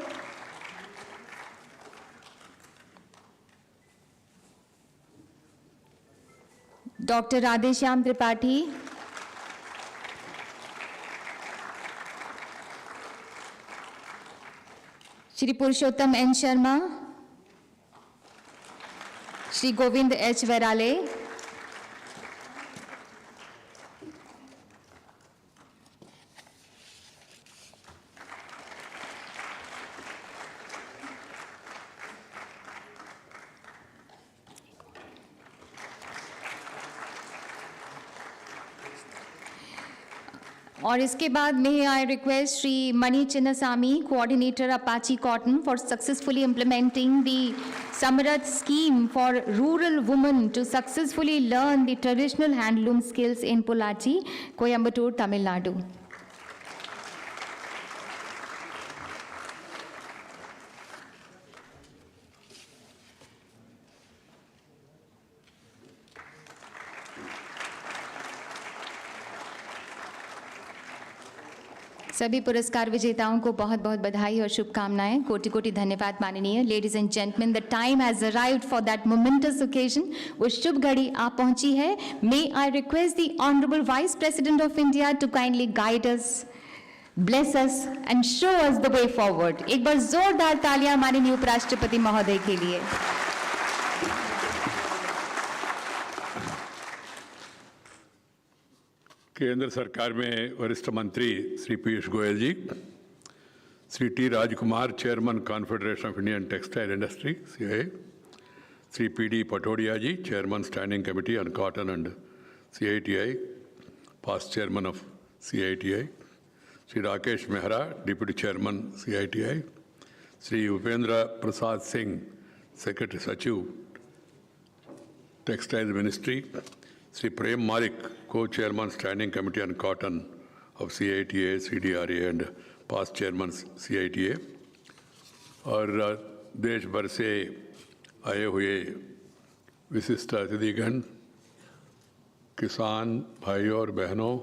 doctor Radheshyam Tripathi, Shri Purushottam N Sharma, Shri Govind H Vairale, और इसके बाद में I request Shri Mani Chinnasamy, coordinator Appachi cotton, for successfully implementing the Samarth scheme for rural women to successfully learn the traditional handloom skills in Pollachi, Coimbatore, Tamil Nadu. सभी पुरस्कार विजेताओं को बहुत बहुत बधाई और शुभकामनाएं। कोटि कोटि धन्यवाद माननीय। Ladies and gentleman, the time has arrived for that momentous occasion. वो शुभ घड़ी आ पहुंची है। May I request the honourable vice president of India to kindly guide us, bless us and show us the way forward. एक बार जोरदार तालियां माननीय उपराष्ट्रपति महोदय के लिए। केंद्र सरकार में वरिष्ठ मंत्री Shri Piyush Goyal ji, Shri T Rajkumar, chairman confederation of Indian textile industry CII, Shri PD Patodia ji, chairman standing committee on cotton and CITI, past chairman of CITI, Shri Rakesh Mehra, deputy chairman CITI, Shri Upendra Prasad Singh, secretary सचिव textile ministry, Shri Prem Malik, co-chairman standing committee on cotton of CITA, CDRA and past chairman CITA, और देश भर से आए हुए विशिष्ट अतिथिगण, किसान भाइयों और बहनों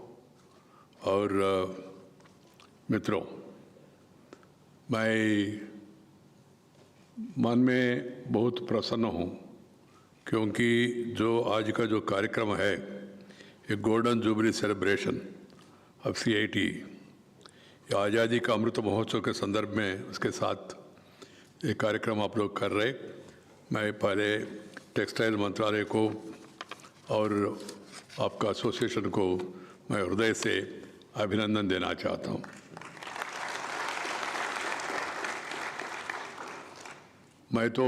और मित्रों, मैं मन में बहुत प्रसन्न हूँ क्योंकि जो आज का जो कार्यक्रम है, ये golden jubilee celebration of CIT, ये आज़ादी का अमृत महोत्सव के संदर्भ में उसके साथ ये कार्यक्रम आप लोग कर रहे। मैं पहले टेक्सटाइल मंत्रालय को और आपका एसोसिएशन को मैं हृदय से अभिनंदन देना चाहता हूँ। मैं तो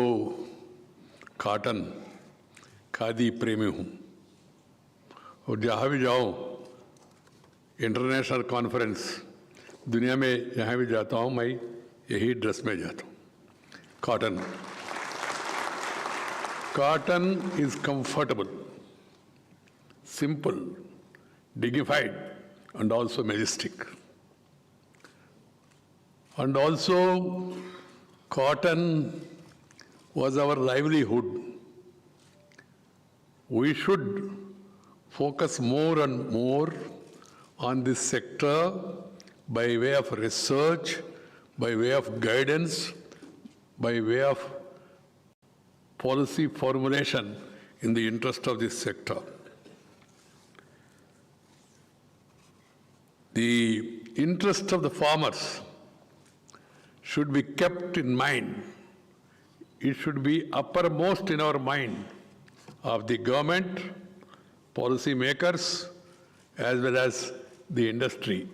कॉटन खादी प्रेमी हूँ और जहाँ भी जाऊँ, इंटरनेशनल कॉन्फ्रेंस, दुनिया में जहाँ भी जाता हूँ मैं यही ड्रेस में जाता हूँ, cotton. Cotton is comfortable, simple, dignified, and also majestic. And also, cotton was our livelihood. We should focus more and more on this sector by way of research, by way of guidance, by way of policy formulation in the interest of this sector. The interest of the farmers should be kept in mind. It should be uppermost in our mind of the government, policy makers, as well as the industry.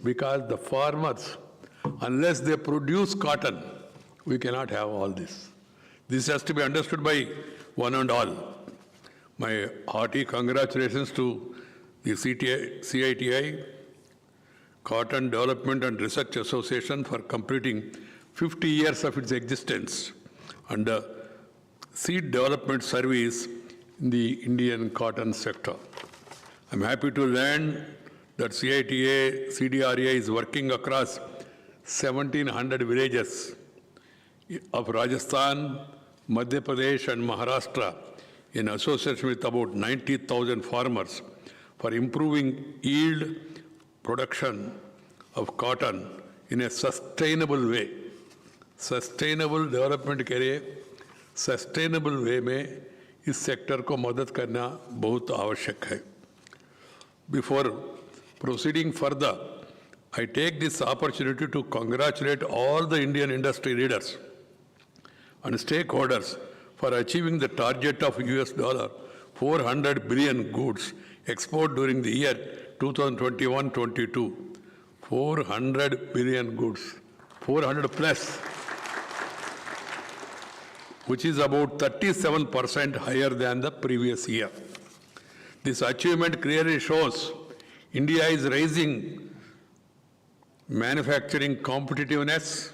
Because the farmers, unless they produce cotton, we cannot have all this. This has to be understood by one and all. My hearty congratulations to the CITI, Cotton Development and Research Association, for completing 50 years of its existence and the seed development service in the Indian cotton sector. I'm happy to learn that CDRA is working across 1,700 villages of Rajasthan, Madhya Pradesh and Maharashtra in association with about 90,000 farmers for improving yield, production of cotton in a sustainable way. Sustainable development के लिए sustainable way में इस sector को मदद करना बहुत आवश्यक है. Before proceeding further, I take this opportunity to congratulate all the Indian industry leaders and stakeholders for achieving the target of $400 billion goods export during the year 2021-22. 400 billion goods, 400 plus, which is about 37% higher than the previous year. This achievement clearly shows India is raising manufacturing competitiveness,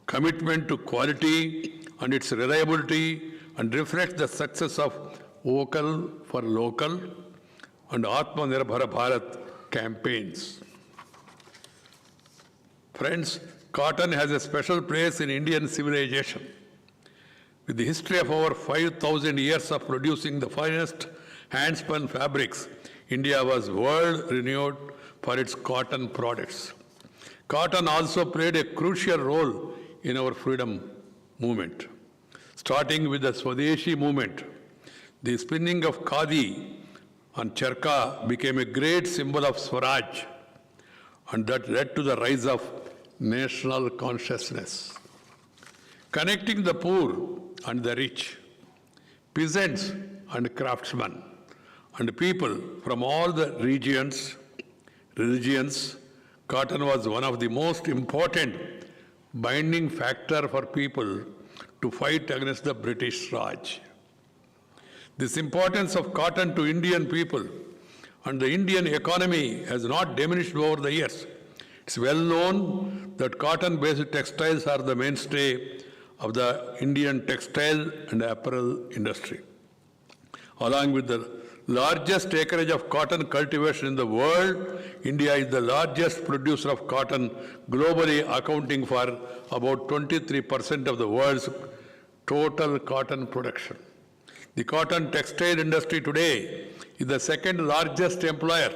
commitment to quality and its reliability, and reflects the success of Vocal for Local and Atmanirbhar Bharat campaigns. Friends, cotton has a special place in Indian civilization. With the history of over 5,000 years of producing the finest hand-spun fabrics, India was world-renowned for its cotton products. Cotton also played a crucial role in our freedom movement. Starting with the Swadeshi movement, the spinning of khadi and charka became a great symbol of Swaraj, and that led to the rise of national consciousness. Connecting the poor and the rich, peasants and craftsmen, and people from all the religions, cotton was one of the most important binding factor for people to fight against the British Raj. This importance of cotton to Indian people and the Indian economy has not diminished over the years. It's well known that cotton-based textiles are the mainstay of the Indian textile and apparel industry. Along with the largest acreage of cotton cultivation in the world, India is the largest producer of cotton globally, accounting for about 23% of the world's total cotton production. The cotton textile industry today is the second largest employer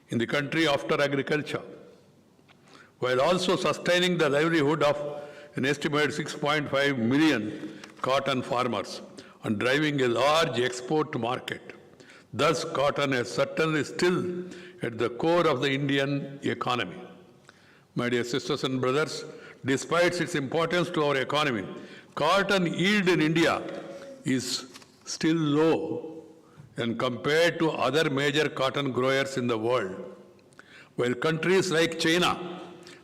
in the country after agriculture, while also sustaining the livelihood of an estimated 6.5 million cotton farmers and driving a large export market. Thus, cotton is certainly still at the core of the Indian economy. My dear sisters and brothers, despite its importance to our economy, cotton yield in India is still low when compared to other major cotton growers in the world. While countries like China,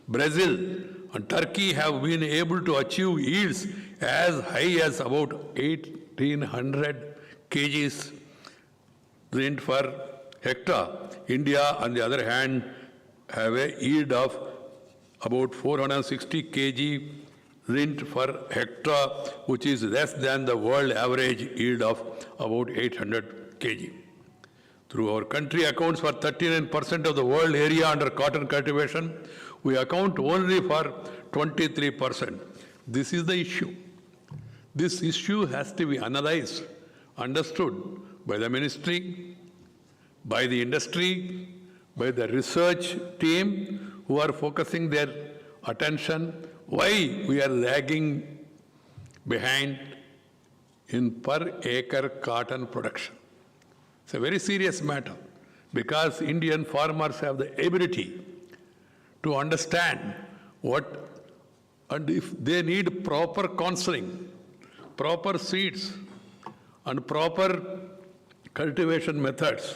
Brazil, and Turkey have been able to achieve yields as high as about 1,800 kgs per hectare, India, on the other hand, have a yield of about 460 kg lint per hectare, which is less than the world average yield of about 800 kg. Through our country accounts for 39% of the world area under cotton cultivation, we account only for 23%. This is the issue. This issue has to be analyzed, understood by the ministry, by the industry, by the research team who are focusing their attention why we are lagging behind in per acre cotton production. It's a very serious matter because Indian farmers have the ability to understand what, and if they need proper counseling, proper seeds and proper cultivation methods,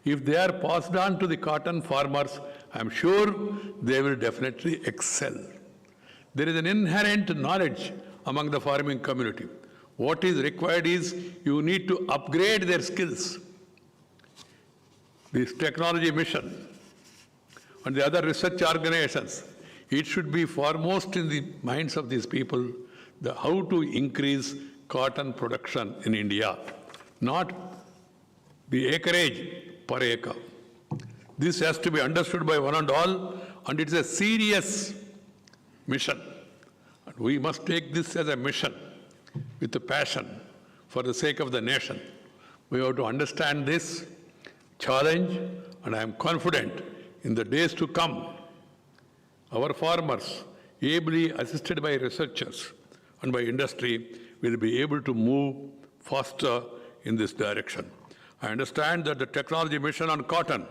if they are passed on to the cotton farmers, I'm sure they will definitely excel. There is an inherent knowledge among the farming community. What is required is you need to upgrade their skills. This technology mission and the other research organizations, it should be foremost in the minds of these people how to increase cotton production in India, not the acreage per acre. This has to be understood by one and all, and it's a serious mission. And we must take this as a mission with a passion for the sake of the nation. We have to understand this challenge, and I am confident in the days to come, our farmers, ably assisted by researchers and by industry, will be able to move faster in this direction. I understand that the technology mission on cotton,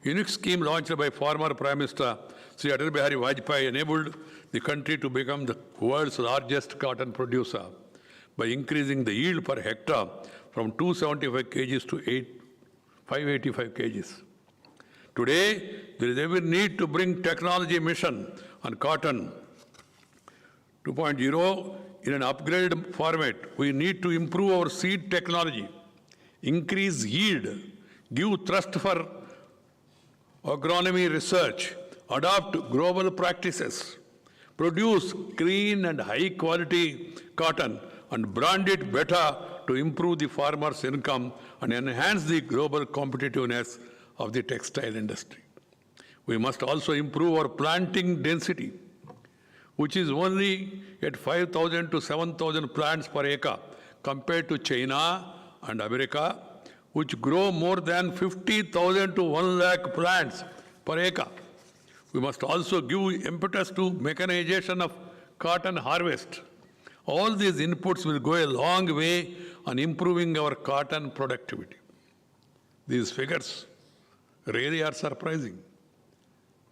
unique scheme launched by former Prime Minister Sri Atal Bihari Vajpayee, enabled the country to become the world's largest cotton producer by increasing the yield per hectare from 275 kgs to 585 kgs. Today, there is every need to bring technology mission on cotton 2.0 in an upgraded format. We need to improve our seed technology, increase yield, give thrust for agronomy research, adopt global practices, produce clean and high quality cotton and brand it better to improve the farmer's income and enhance the global competitiveness of the textile industry. We must also improve our planting density, which is only at 5,000 to 7,000 plants per acre compared to China and America, which grow more than 50,000 to 1 lakh plants per acre. We must also give impetus to mechanization of cotton harvest. All these inputs will go a long way on improving our cotton productivity. These figures really are surprising.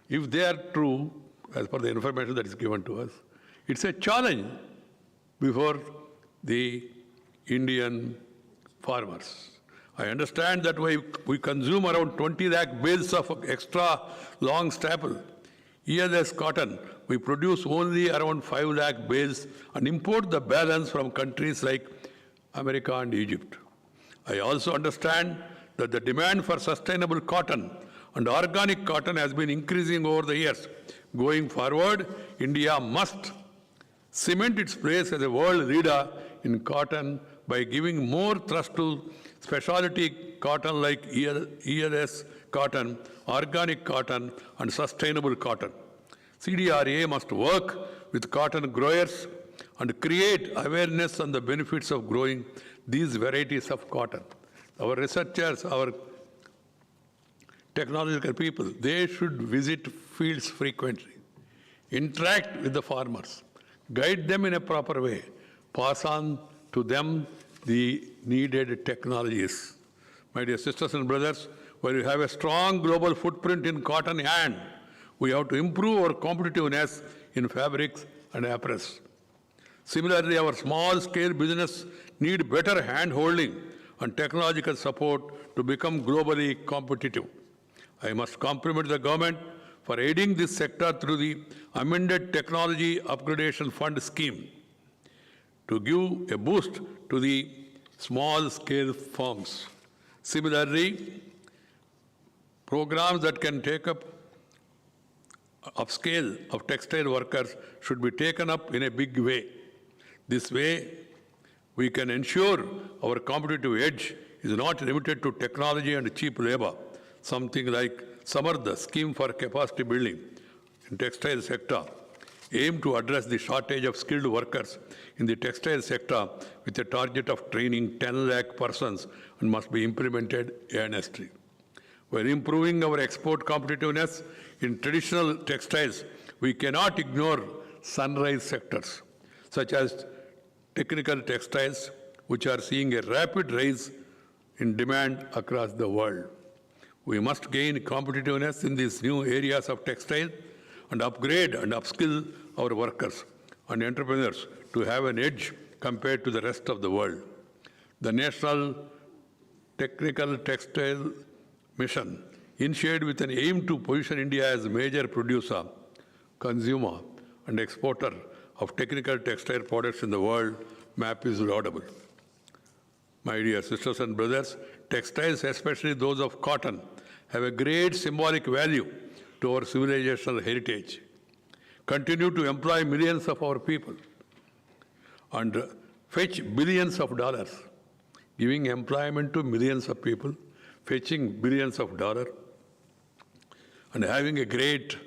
If they are true, as per the information that is given to us, it's a challenge before the Indian farmers. I understand that we consume around 20 lakh bales of extra long staple. Yearless cotton, we produce only around 5 lakh bales and import the balance from countries like America and Egypt. I also understand that the demand for sustainable cotton and organic cotton has been increasing over the years. Going forward, India must cement its place as a world leader in cotton by giving more thrust to specialty cotton like ELS cotton, organic cotton, and sustainable cotton. CDRA must work with cotton growers and create awareness on the benefits of growing these varieties of cotton. Our researchers, our technological people, they should visit fields frequently, interact with the farmers, guide them in a proper way, pass on to them the needed technologies. My dear sisters and brothers, while we have a strong global footprint in cotton yarn, we have to improve our competitiveness in fabrics and apparels. Similarly, our small-scale business need better hand-holding and technological support to become globally competitive. I must compliment the government for aiding this sector through the amended Technology Upgradation Fund scheme to give a boost to the small-scale firms. Similarly, programs that can take up upscale of textile workers should be taken up in a big way. This way, we can ensure our competitive edge is not limited to technology and cheap labor. Something like Samartha scheme for capacity building in textile sector aim to address the shortage of skilled workers in the textile sector with a target of training 10 lakh persons and must be implemented earnestly. While improving our export competitiveness in traditional textiles, we cannot ignore sunrise sectors such as technical textiles, which are seeing a rapid rise in demand across the world. We must gain competitiveness in these new areas of textile and upgrade and upskill our workers and entrepreneurs to have an edge compared to the rest of the world. The National Technical Textile Mission, initiated with an aim to position India as a major producer, consumer, and exporter of technical textile products in the world, map is laudable. My dear sisters and brothers, textiles, especially those of cotton, have a great symbolic value to our civilizational heritage, continue to employ millions of our people, and fetch billions of dollars, giving employment to millions of people, fetching billions of dollars, and having a great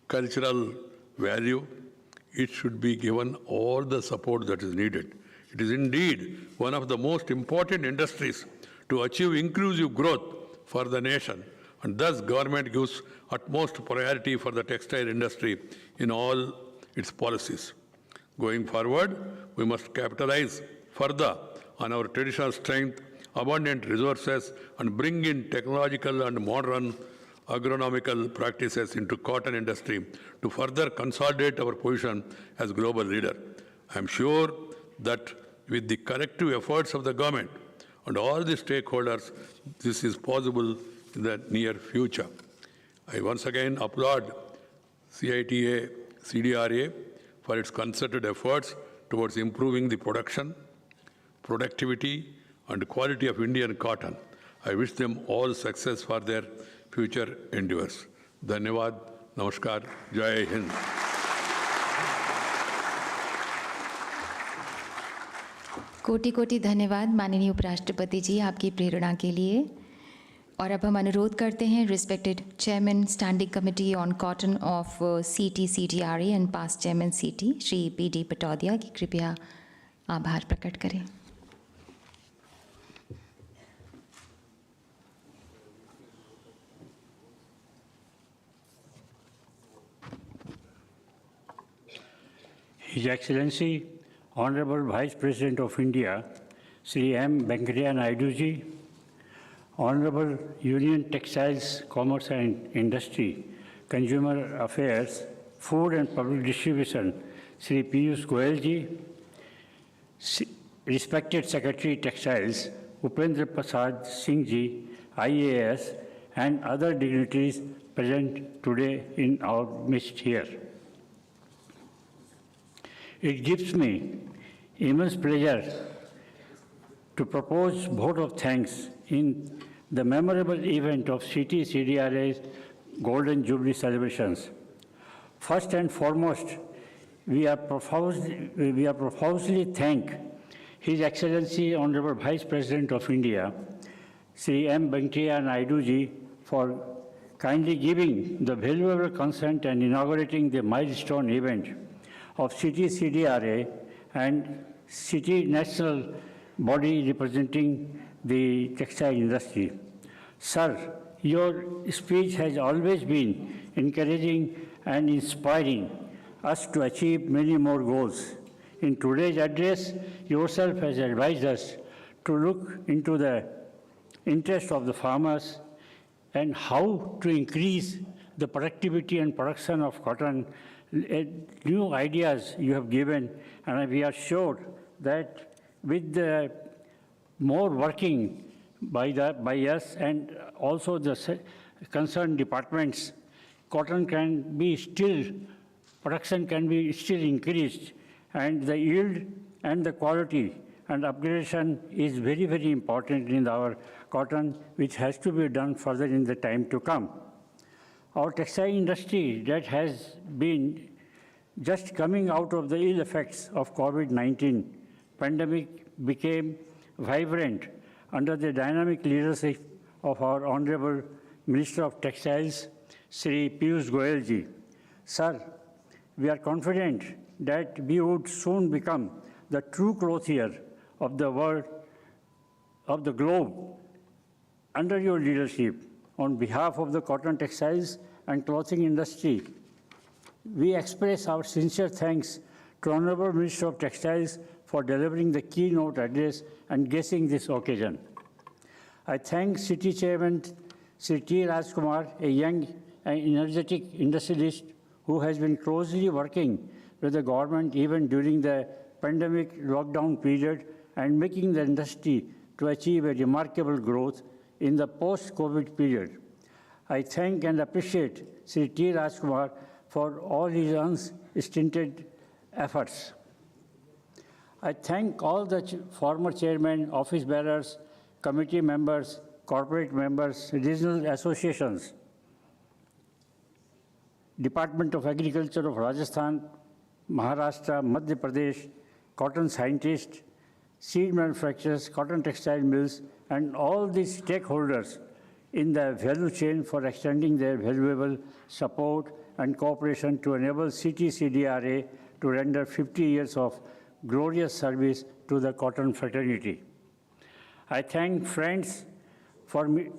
cultural value. It should be given all the support that is needed. It is indeed one of the most important industries to achieve inclusive growth for the nation, and thus government gives utmost priority for the textile industry in all its policies. Going forward, we must capitalize further on our traditional strength, abundant resources, and bring in technological and modern agronomical practices into cotton industry to further consolidate our position as global leader. I am sure that with the collective efforts of the government and all the stakeholders, this is possible in the near future. I once again applaud CITI, CDRA for its concerted efforts towards improving the production, productivity, and quality of Indian cotton. I wish them all success for their future endeavors. Dhanyavad, Namaskar, Jai Hind. कोटि कोटि धन्यवाद माननीय उपराष्ट्रपति जी आपकी प्रेरणा के लिए। और अब हम अनुरोध करते हैं respected chairman standing committee on cotton of CITI CDRA and past chairman CITI Shri PD Patodia की कृपया आभार प्रकट करें। His Excellency, Honorable Vice President of India, Sri M. Venkaiah Naidu ji, Honorable Union Textiles, Commerce and Industry, Consumer Affairs, Food and Public Distribution, Sri Piyush Goyal ji, respected Secretary Textiles, Upendra Prasad Singh ji, IAS, and other dignitaries present today in our midst here. It gives me immense pleasure to propose vote of thanks in the memorable event of CITI CDRA's Golden Jubilee celebrations. First and foremost, we are profusely thank His Excellency Honorable Vice President of India, Sri M. Venkaiah Naidu ji, for kindly giving the valuable consent and inaugurating the milestone event of CITI CDRA and CITI national body representing the textile industry. Sir, your speech has always been encouraging and inspiring us to achieve many more goals. In today's address, yourself has advised us to look into the interest of the farmers and how to increase the productivity and production of cotton. New ideas you have given, and we are sure that with the more working by us and also the concerned departments, cotton can be still, production can be still increased, and the yield and the quality and upgradation is very, very important in our cotton, which has to be done further in the time to come. Our textile industry that has been just coming out of the ill effects of COVID-19 pandemic became vibrant under the dynamic leadership of our Honorable Minister of Textiles, Shri Piyush Goyal ji. Sir, we are confident that we would soon become the true clothier of the world, of the globe, under your leadership. On behalf of the cotton textiles and clothing industry, we express our sincere thanks to Honorable Minister of Textiles for delivering the keynote address and gracing this occasion. I thank CITI Chairman Sri T. Rajkumar, a young and energetic industrialist who has been closely working with the government even during the pandemic lockdown period and making the industry to achieve a remarkable growth in the post-COVID period. I thank and appreciate Sri T. Rajkumar for all his unstinted efforts. I thank all the former chairmen, office bearers, committee members, corporate members, regional associations, Department of Agriculture of Rajasthan, Maharashtra, Madhya Pradesh, cotton scientists, seed manufacturers, cotton textile mills, and all these stakeholders in the value chain for extending their valuable support and cooperation to enable CITI-CDRA to render 50 years of glorious service to the cotton fraternity. I thank friends from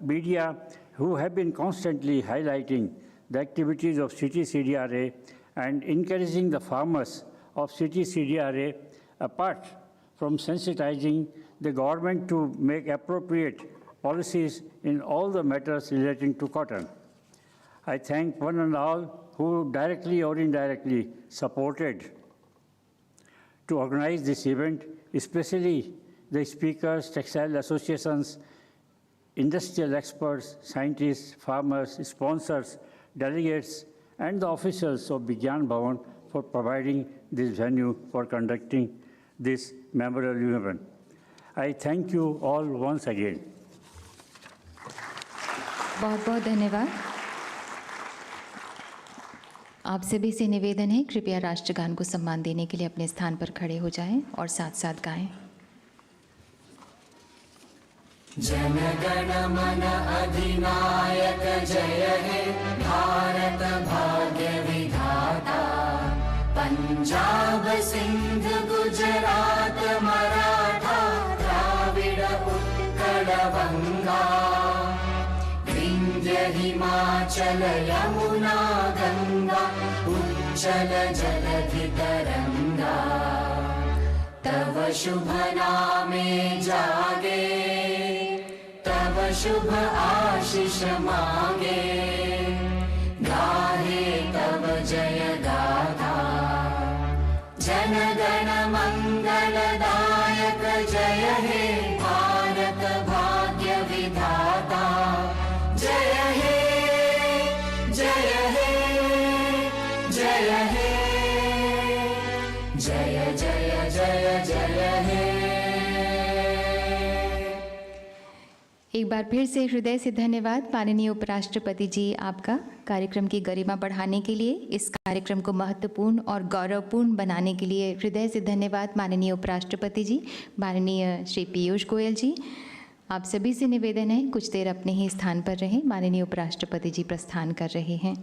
media who have been constantly highlighting the activities of CITI-CDRA and encouraging the farmers of CITI-CDRA, apart from sensitizing the government to make appropriate policies in all the matters relating to cotton. I thank one and all who directly or indirectly supported to organize this event, especially the speakers, textile associations, industrial experts, scientists, farmers, sponsors, delegates, and the officials of Vigyan Bhavan for providing this venue for conducting this memorable event. I thank you all once again. बहुत बहुत धन्यवाद। आप सभी से निवेदन है, कृपया राष्ट्रगान को सम्मान देने के लिए अपने स्थान पर खड़े हो जाएं और साथ साथ गाएं। जन गण मन अधिनायक जय हे भारत भाग्य विधाता, पंजाब सिंध गुजरात मराठा द्राविड़ उत्कल बंगा, विंध्य हिमाचल यमुना गंगा उच्चल जलधि तरंगा, तव शुभ नामे जागे, तव शुभ आशीष मांगे, गाहे तव जय गाथा, जन गण मंगलदायक जय हे भारत भाग्य विधाता, जय हे जय हे जय हे जय जय जय जय हे। एक बार फिर से हृदय से धन्यवाद माननीय उपराष्ट्रपति जी आपका, कार्यक्रम की गरिमा बढ़ाने के लिए, इस कार्यक्रम को महत्वपूर्ण और गौरवपूर्ण बनाने के लिए हृदय से धन्यवाद माननीय उपराष्ट्रपति जी, माननीय श्री पीयूष गोयल जी। आप सभी से निवेदन है कुछ देर अपने ही स्थान पर रहें, माननीय उपराष्ट्रपति जी प्रस्थान कर रहे हैं।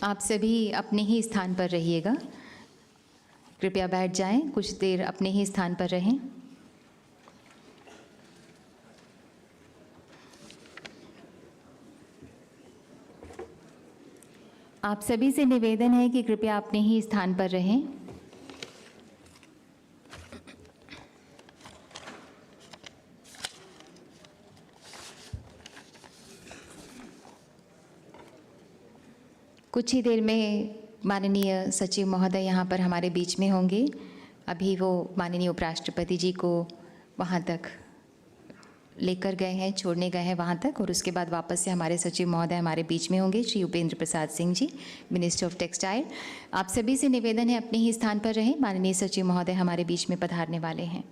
आप सभी अपने ही स्थान पर रहिएगा, कृपया बैठ जाएं, कुछ देर अपने ही स्थान पर रहें। आप सभी से निवेदन है कि कृपया अपने ही स्थान पर रहें। कुछ ही देर में माननीय सचिव महोदय यहाँ पर हमारे बीच में होंगे। अभी वो माननीय उपराष्ट्रपति जी को वहाँ तक लेकर गए हैं, छोड़ने गए हैं वहाँ तक, और उसके बाद वापस से हमारे सचिव महोदय हमारे बीच में होंगे, श्री उपेंद्र प्रसाद सिंह जी, मिनिस्टर ऑफ टेक्सटाइल। आप सभी से निवेदन है अपने ही स्थान पर रहें, माननीय सचिव महोदय हमारे बीच में पधारने वाले हैं।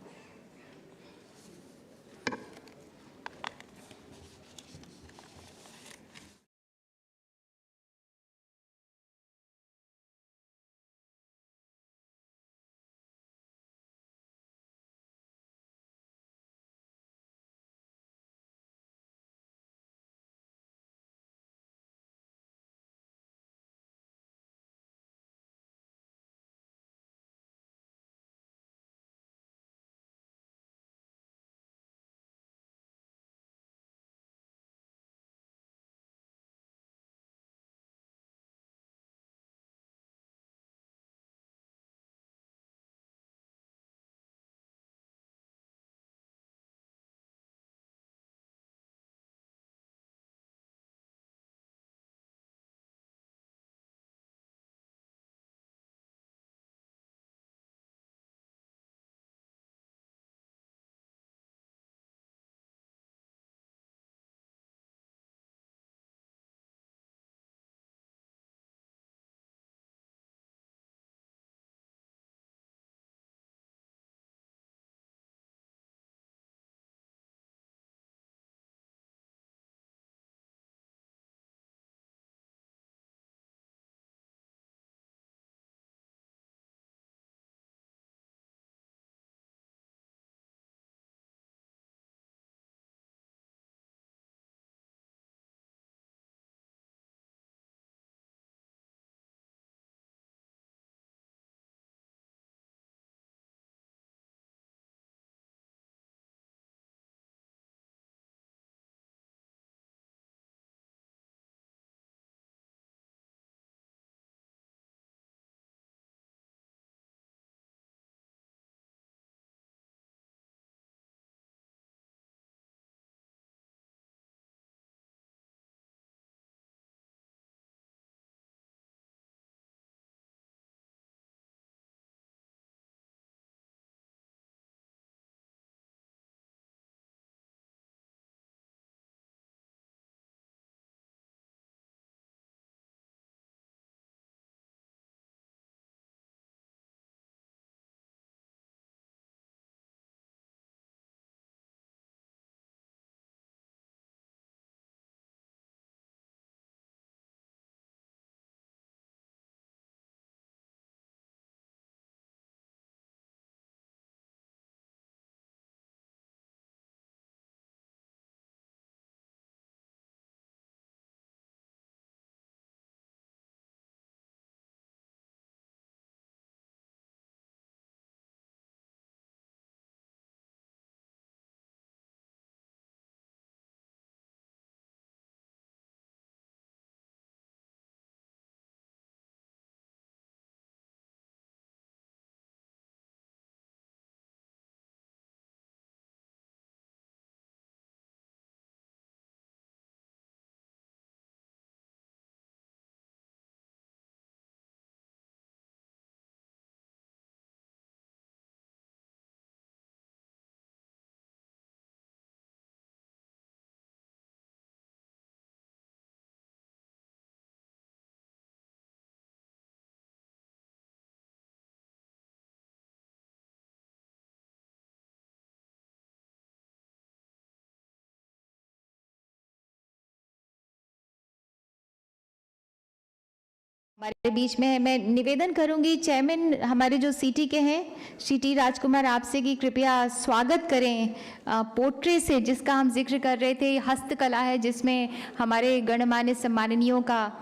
हमारे बीच में है। मैं निवेदन करूंगी चेयरमैन हमारे जो सीटी के हैं श्री टी राजकुमार आपसे कि कृपया स्वागत करें पोर्ट्रे से, जिसका हम जिक्र कर रहे थे। हस्तकला है जिसमें हमारे गणमान्य सम्माननीयों का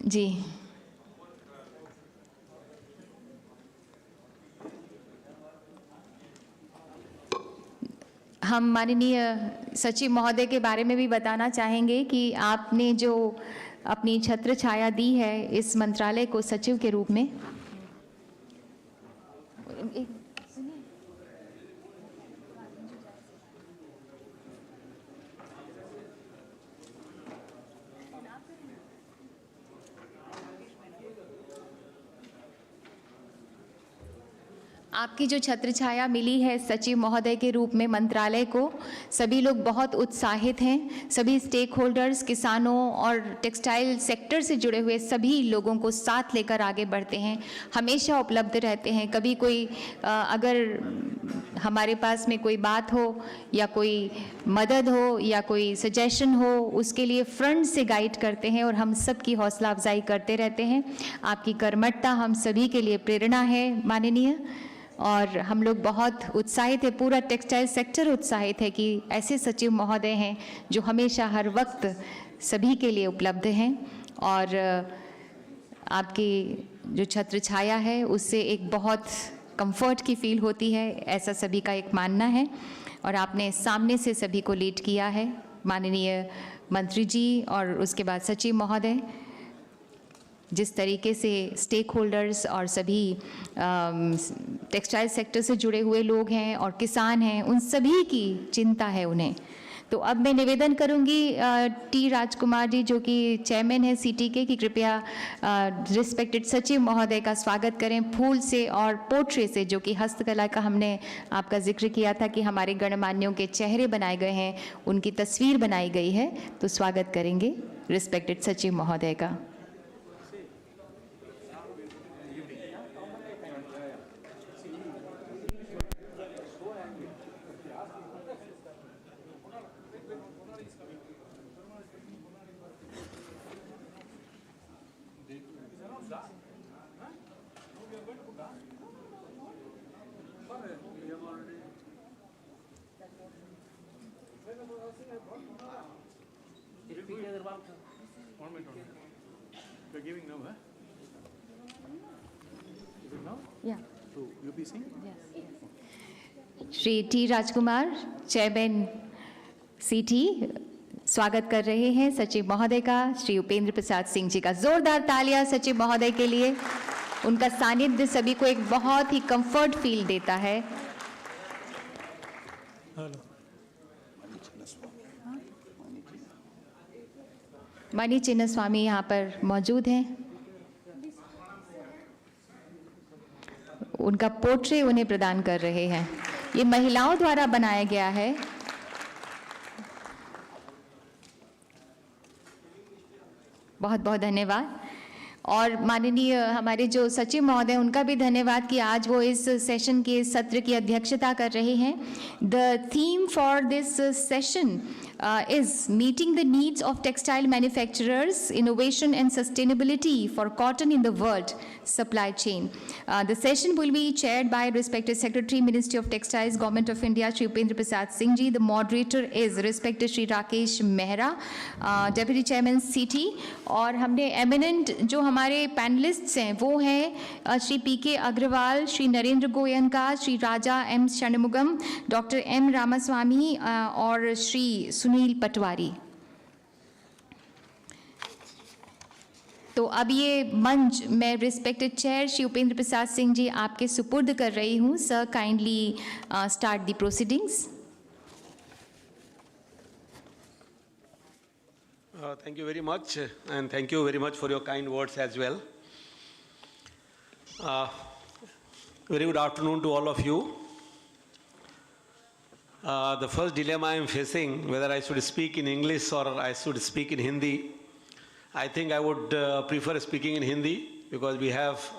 जी हम माननीय सचिव महोदय के बारे में भी बताना चाहेंगे कि आपने जो अपनी छत्र छाया दी है इस मंत्रालय को सचिव के रूप में। आपकी जो छत्र छाया मिली है सचिव महोदय के रूप में मंत्रालय को, सभी लोग बहुत उत्साहित हैं। सभी स्टेक होल्डर्स, किसानों और टेक्सटाइल सेक्टर से जुड़े हुए सभी लोगों को साथ लेकर आगे बढ़ते हैं, हमेशा उपलब्ध रहते हैं। कभी कोई अगर हमारे पास में कोई बात हो या कोई मदद हो या कोई सजेशन हो, उसके लिए फ्रंट से गाइड करते हैं और हम सब की हौसला अफजाई करते रहते हैं। आपकी कर्मठता हम सभी के लिए प्रेरणा है माननीय, और हम लोग बहुत उत्साहित है, पूरा टेक्सटाइल सेक्टर उत्साहित है कि ऐसे सचिव महोदय हैं जो हमेशा हर वक्त सभी के लिए उपलब्ध हैं। और आपकी जो छत्र छाया है उससे एक बहुत कंफर्ट की फील होती है, ऐसा सभी का एक मानना है। और आपने सामने से सभी को लीड किया है माननीय मंत्री जी और उसके बाद सचिव महोदय। जिस तरीके से स्टेक होल्डर्स और सभी टेक्सटाइल सेक्टर से जुड़े हुए लोग हैं और किसान हैं, उन सभी की चिंता है उन्हें। तो अब मैं निवेदन करूंगी टी राजकुमार जी जो कि चेयरमैन है सीटी के, कि कृपया रिस्पेक्टेड सचिव महोदय का स्वागत करें फूल से और पोर्ट्रे से, जो कि हस्तकला का हमने आपका जिक्र किया था कि हमारे गणमान्यों के चेहरे बनाए गए हैं, उनकी तस्वीर बनाई गई है। तो स्वागत करेंगे रिस्पेक्टेड सचिव महोदय का। श्री टी राजकुमार चेयरमैन सीटी स्वागत कर रहे हैं सचिव महोदय का, श्री उपेंद्र प्रसाद सिंह जी का। जोरदार तालियां सचिव महोदय के लिए। उनका सानिध्य सभी को एक बहुत ही कंफर्ट फील देता है। मणि चिन्ह स्वामी यहाँ पर मौजूद हैं, उनका पोर्ट्रे उन्हें प्रदान कर रहे हैं। ये महिलाओं द्वारा बनाया गया है। बहुत बहुत धन्यवाद। और माननीय हमारे जो सचिव महोदय, उनका भी धन्यवाद कि आज वो इस सेशन के सत्र की अध्यक्षता कर रहे हैं। The theme for this session is meeting the needs of textile manufacturers, innovation and sustainability for cotton in the world supply chain. The session will be chaired by respected Secretary, Ministry of Textiles, Government of India, Shri Upendra Prasad Singh ji. The moderator is respected Shri Rakesh Mehra, Deputy Chairman CITI. और हमने eminent जो हमारे panelists हैं वो हैं Shri PK Agarwal, Shri Narendra Goenka, Shri Raja M Shanmugam, doctor M Ramaswamy और श्री सुनील पटवारी। तो अब ये मंच मैं रिस्पेक्टेड चेयर श्री उपेंद्र प्रसाद सिंह जी आपके सुपुर्द कर रही हूँ। Sir kindly start the proceedings. Thank you very much, and thank you very much for your kind words as well. Very good afternoon to all of you. The first dilemma I am facing, whether I should speak in English or I should speak in Hindi. I think I would prefer speaking in Hindi because we have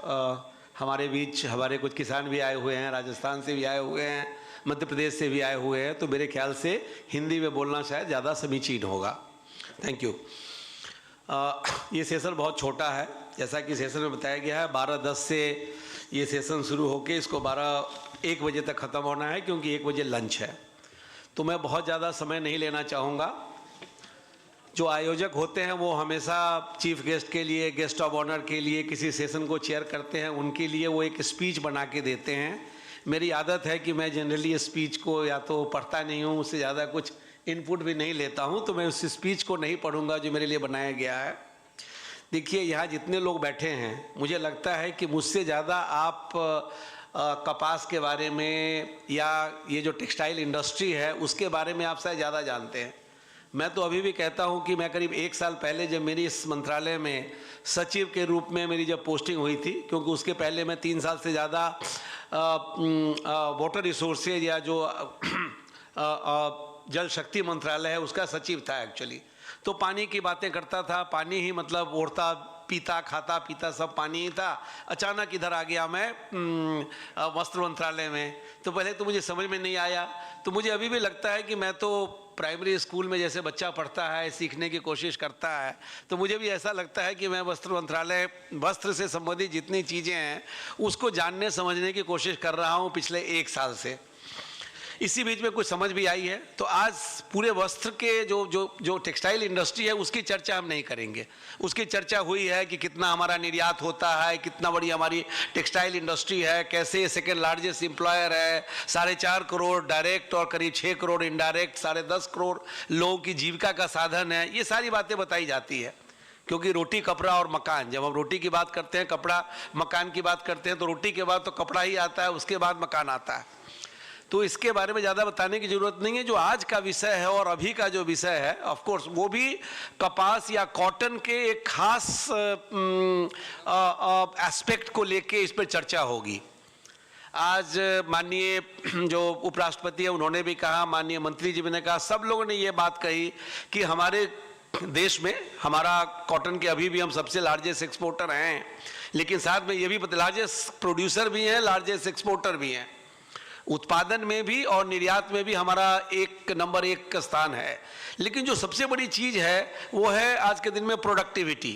हमारे बीच हमारे कुछ किसान भी आए हुए हैं, राजस्थान से भी आए हुए हैं, मध्य प्रदेश से भी आए हुए हैं, तो मेरे ख्याल से हिंदी में बोलना शायद ज़्यादा समीचीन होगा। Thank you. ये सेशन बहुत छोटा है, जैसा कि सेशन में बताया गया है 12:10 से ये सेशन शुरू होके इसको 1 बजे तक ख़त्म होना है, क्योंकि 1 बजे लंच है। तो मैं बहुत ज़्यादा समय नहीं लेना चाहूँगा। जो आयोजक होते हैं वो हमेशा चीफ गेस्ट के लिए, गेस्ट ऑफ ऑनर के लिए किसी सेशन को चेयर करते हैं, उनके लिए वो एक स्पीच बना के देते हैं। मेरी आदत है कि मैं जनरली स्पीच को या तो पढ़ता नहीं हूँ, उससे ज़्यादा कुछ इनपुट भी नहीं लेता हूँ, तो मैं उस स्पीच को नहीं पढ़ूंगा जो मेरे लिए बनाया गया है। देखिए, यहाँ जितने लोग बैठे हैं, मुझे लगता है कि मुझसे ज़्यादा आप कपास के बारे में या ये जो टेक्सटाइल इंडस्ट्री है उसके बारे में आप शायद ज़्यादा जानते हैं। मैं तो अभी भी कहता हूँ कि मैं करीब 1 साल पहले जब मेरी इस मंत्रालय में सचिव के रूप में मेरी जब पोस्टिंग हुई थी, क्योंकि उसके पहले मैं 3 साल से ज़्यादा वाटर रिसोर्सेज या जो जल शक्ति मंत्रालय है उसका सचिव था एक्चुअली। तो पानी की बातें करता था, पानी ही मतलब ओढ़ता पीता खाता पीता सब पानी ही था। अचानक इधर आ गया मैं वस्त्र मंत्रालय में, तो पहले तो मुझे समझ में नहीं आया। तो मुझे अभी भी लगता है कि मैं तो प्राइमरी स्कूल में जैसे बच्चा पढ़ता है, सीखने की कोशिश करता है, तो मुझे भी ऐसा लगता है कि मैं वस्त्र मंत्रालय, वस्त्र से संबंधित जितनी चीज़ें हैं उसको जानने समझने की कोशिश कर रहा हूँ पिछले 1 साल से। इसी बीच में कुछ समझ भी आई है। तो आज पूरे वस्त्र के जो टेक्सटाइल इंडस्ट्री है उसकी चर्चा हम नहीं करेंगे। उसकी चर्चा हुई है कि कितना हमारा निर्यात होता है, कितना बड़ी हमारी टेक्सटाइल इंडस्ट्री है, कैसे सेकेंड लार्जेस्ट एम्प्लॉयर है, 4.5 करोड़ डायरेक्ट और करीब 6 करोड़ इनडायरेक्ट, 10.5 करोड़ लोगों की जीविका का साधन है। ये सारी बातें बताई जाती है, क्योंकि रोटी कपड़ा और मकान, जब हम रोटी की बात करते हैं, कपड़ा मकान की बात करते हैं, तो रोटी के बाद तो कपड़ा ही आता है, उसके बाद मकान आता है। तो इसके बारे में ज़्यादा बताने की ज़रूरत नहीं है। जो आज का विषय है और अभी का जो विषय है, ऑफ कोर्स वो भी कपास या कॉटन के एक खास एस्पेक्ट को लेके इस पर चर्चा होगी। आज माननीय जो उपराष्ट्रपति है उन्होंने भी कहा, माननीय मंत्री जी ने कहा, सब लोगों ने ये बात कही कि हमारे देश में हमारा कॉटन के अभी भी हम सबसे लार्जेस्ट एक्सपोर्टर हैं, लेकिन साथ में ये भी लार्जेस्ट प्रोड्यूसर भी हैं, लार्जेस्ट एक्सपोर्टर भी हैं। उत्पादन में भी और निर्यात में भी हमारा नंबर 1 का स्थान है। लेकिन जो सबसे बड़ी चीज़ है वो है आज के दिन में प्रोडक्टिविटी,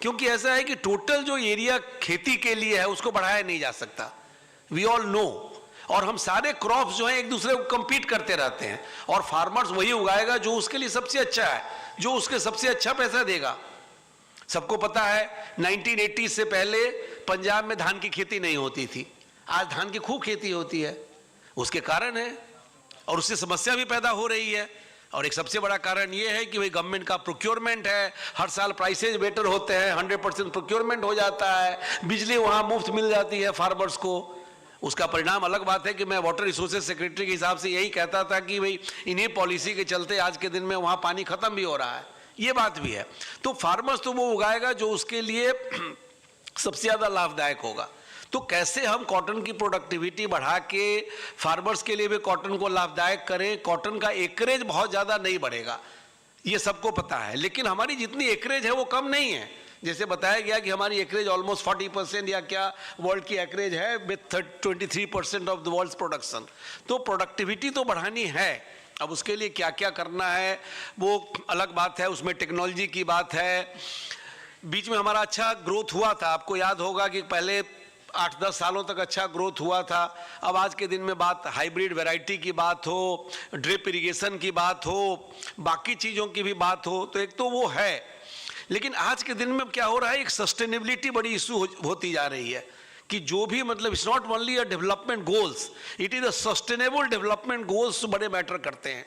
क्योंकि ऐसा है कि टोटल जो एरिया खेती के लिए है उसको बढ़ाया नहीं जा सकता, वी ऑल नो। और हम सारे क्रॉप्स जो हैं एक दूसरे को compete करते रहते हैं, और फार्मर्स वही उगाएगा जो उसके लिए सबसे अच्छा है, जो उसके सबसे अच्छा पैसा देगा। सबको पता है 1980 से पहले पंजाब में धान की खेती नहीं होती थी, आज धान की खूब खेती होती है। उसके कारण है, और उससे समस्या भी पैदा हो रही है। और एक सबसे बड़ा कारण ये है कि भाई गवर्नमेंट का प्रोक्योरमेंट है, हर साल प्राइसेज बेटर होते हैं, 100% प्रोक्योरमेंट हो जाता है, बिजली वहाँ मुफ्त मिल जाती है फार्मर्स को। उसका परिणाम अलग बात है कि मैं वाटर रिसोर्सेज सेक्रेटरी के हिसाब से यही कहता था कि भाई इन्हीं पॉलिसी के चलते आज के दिन में वहाँ पानी खत्म भी हो रहा है, ये बात भी है। तो फार्मर्स तो वो उगाएगा जो उसके लिए सबसे ज़्यादा लाभदायक होगा। तो कैसे हम कॉटन की प्रोडक्टिविटी बढ़ा के फार्मर्स के लिए भी कॉटन को लाभदायक करें। कॉटन का एकरेज बहुत ज़्यादा नहीं बढ़ेगा, ये सबको पता है, लेकिन हमारी जितनी एकरेज है वो कम नहीं है। जैसे बताया गया कि हमारी एकरेज ऑलमोस्ट 40% या क्या वर्ल्ड की एकरेज है, with 23% of the world's production. तो प्रोडक्टिविटी तो बढ़ानी है। अब उसके लिए क्या क्या करना है वो अलग बात है, उसमें टेक्नोलॉजी की बात है। बीच में हमारा अच्छा ग्रोथ हुआ था, आपको याद होगा कि पहले 8-10 सालों तक अच्छा ग्रोथ हुआ था। अब आज के दिन में बात हाइब्रिड वैरायटी की बात हो, ड्रिप इरिगेशन की बात हो, बाकी चीज़ों की भी बात हो, तो एक तो वो है। लेकिन आज के दिन में क्या हो रहा है, एक सस्टेनेबिलिटी बड़ी इशू होती जा रही है कि जो भी मतलब it's not only a development goals, it is a sustainable development goals बड़े मैटर करते हैं।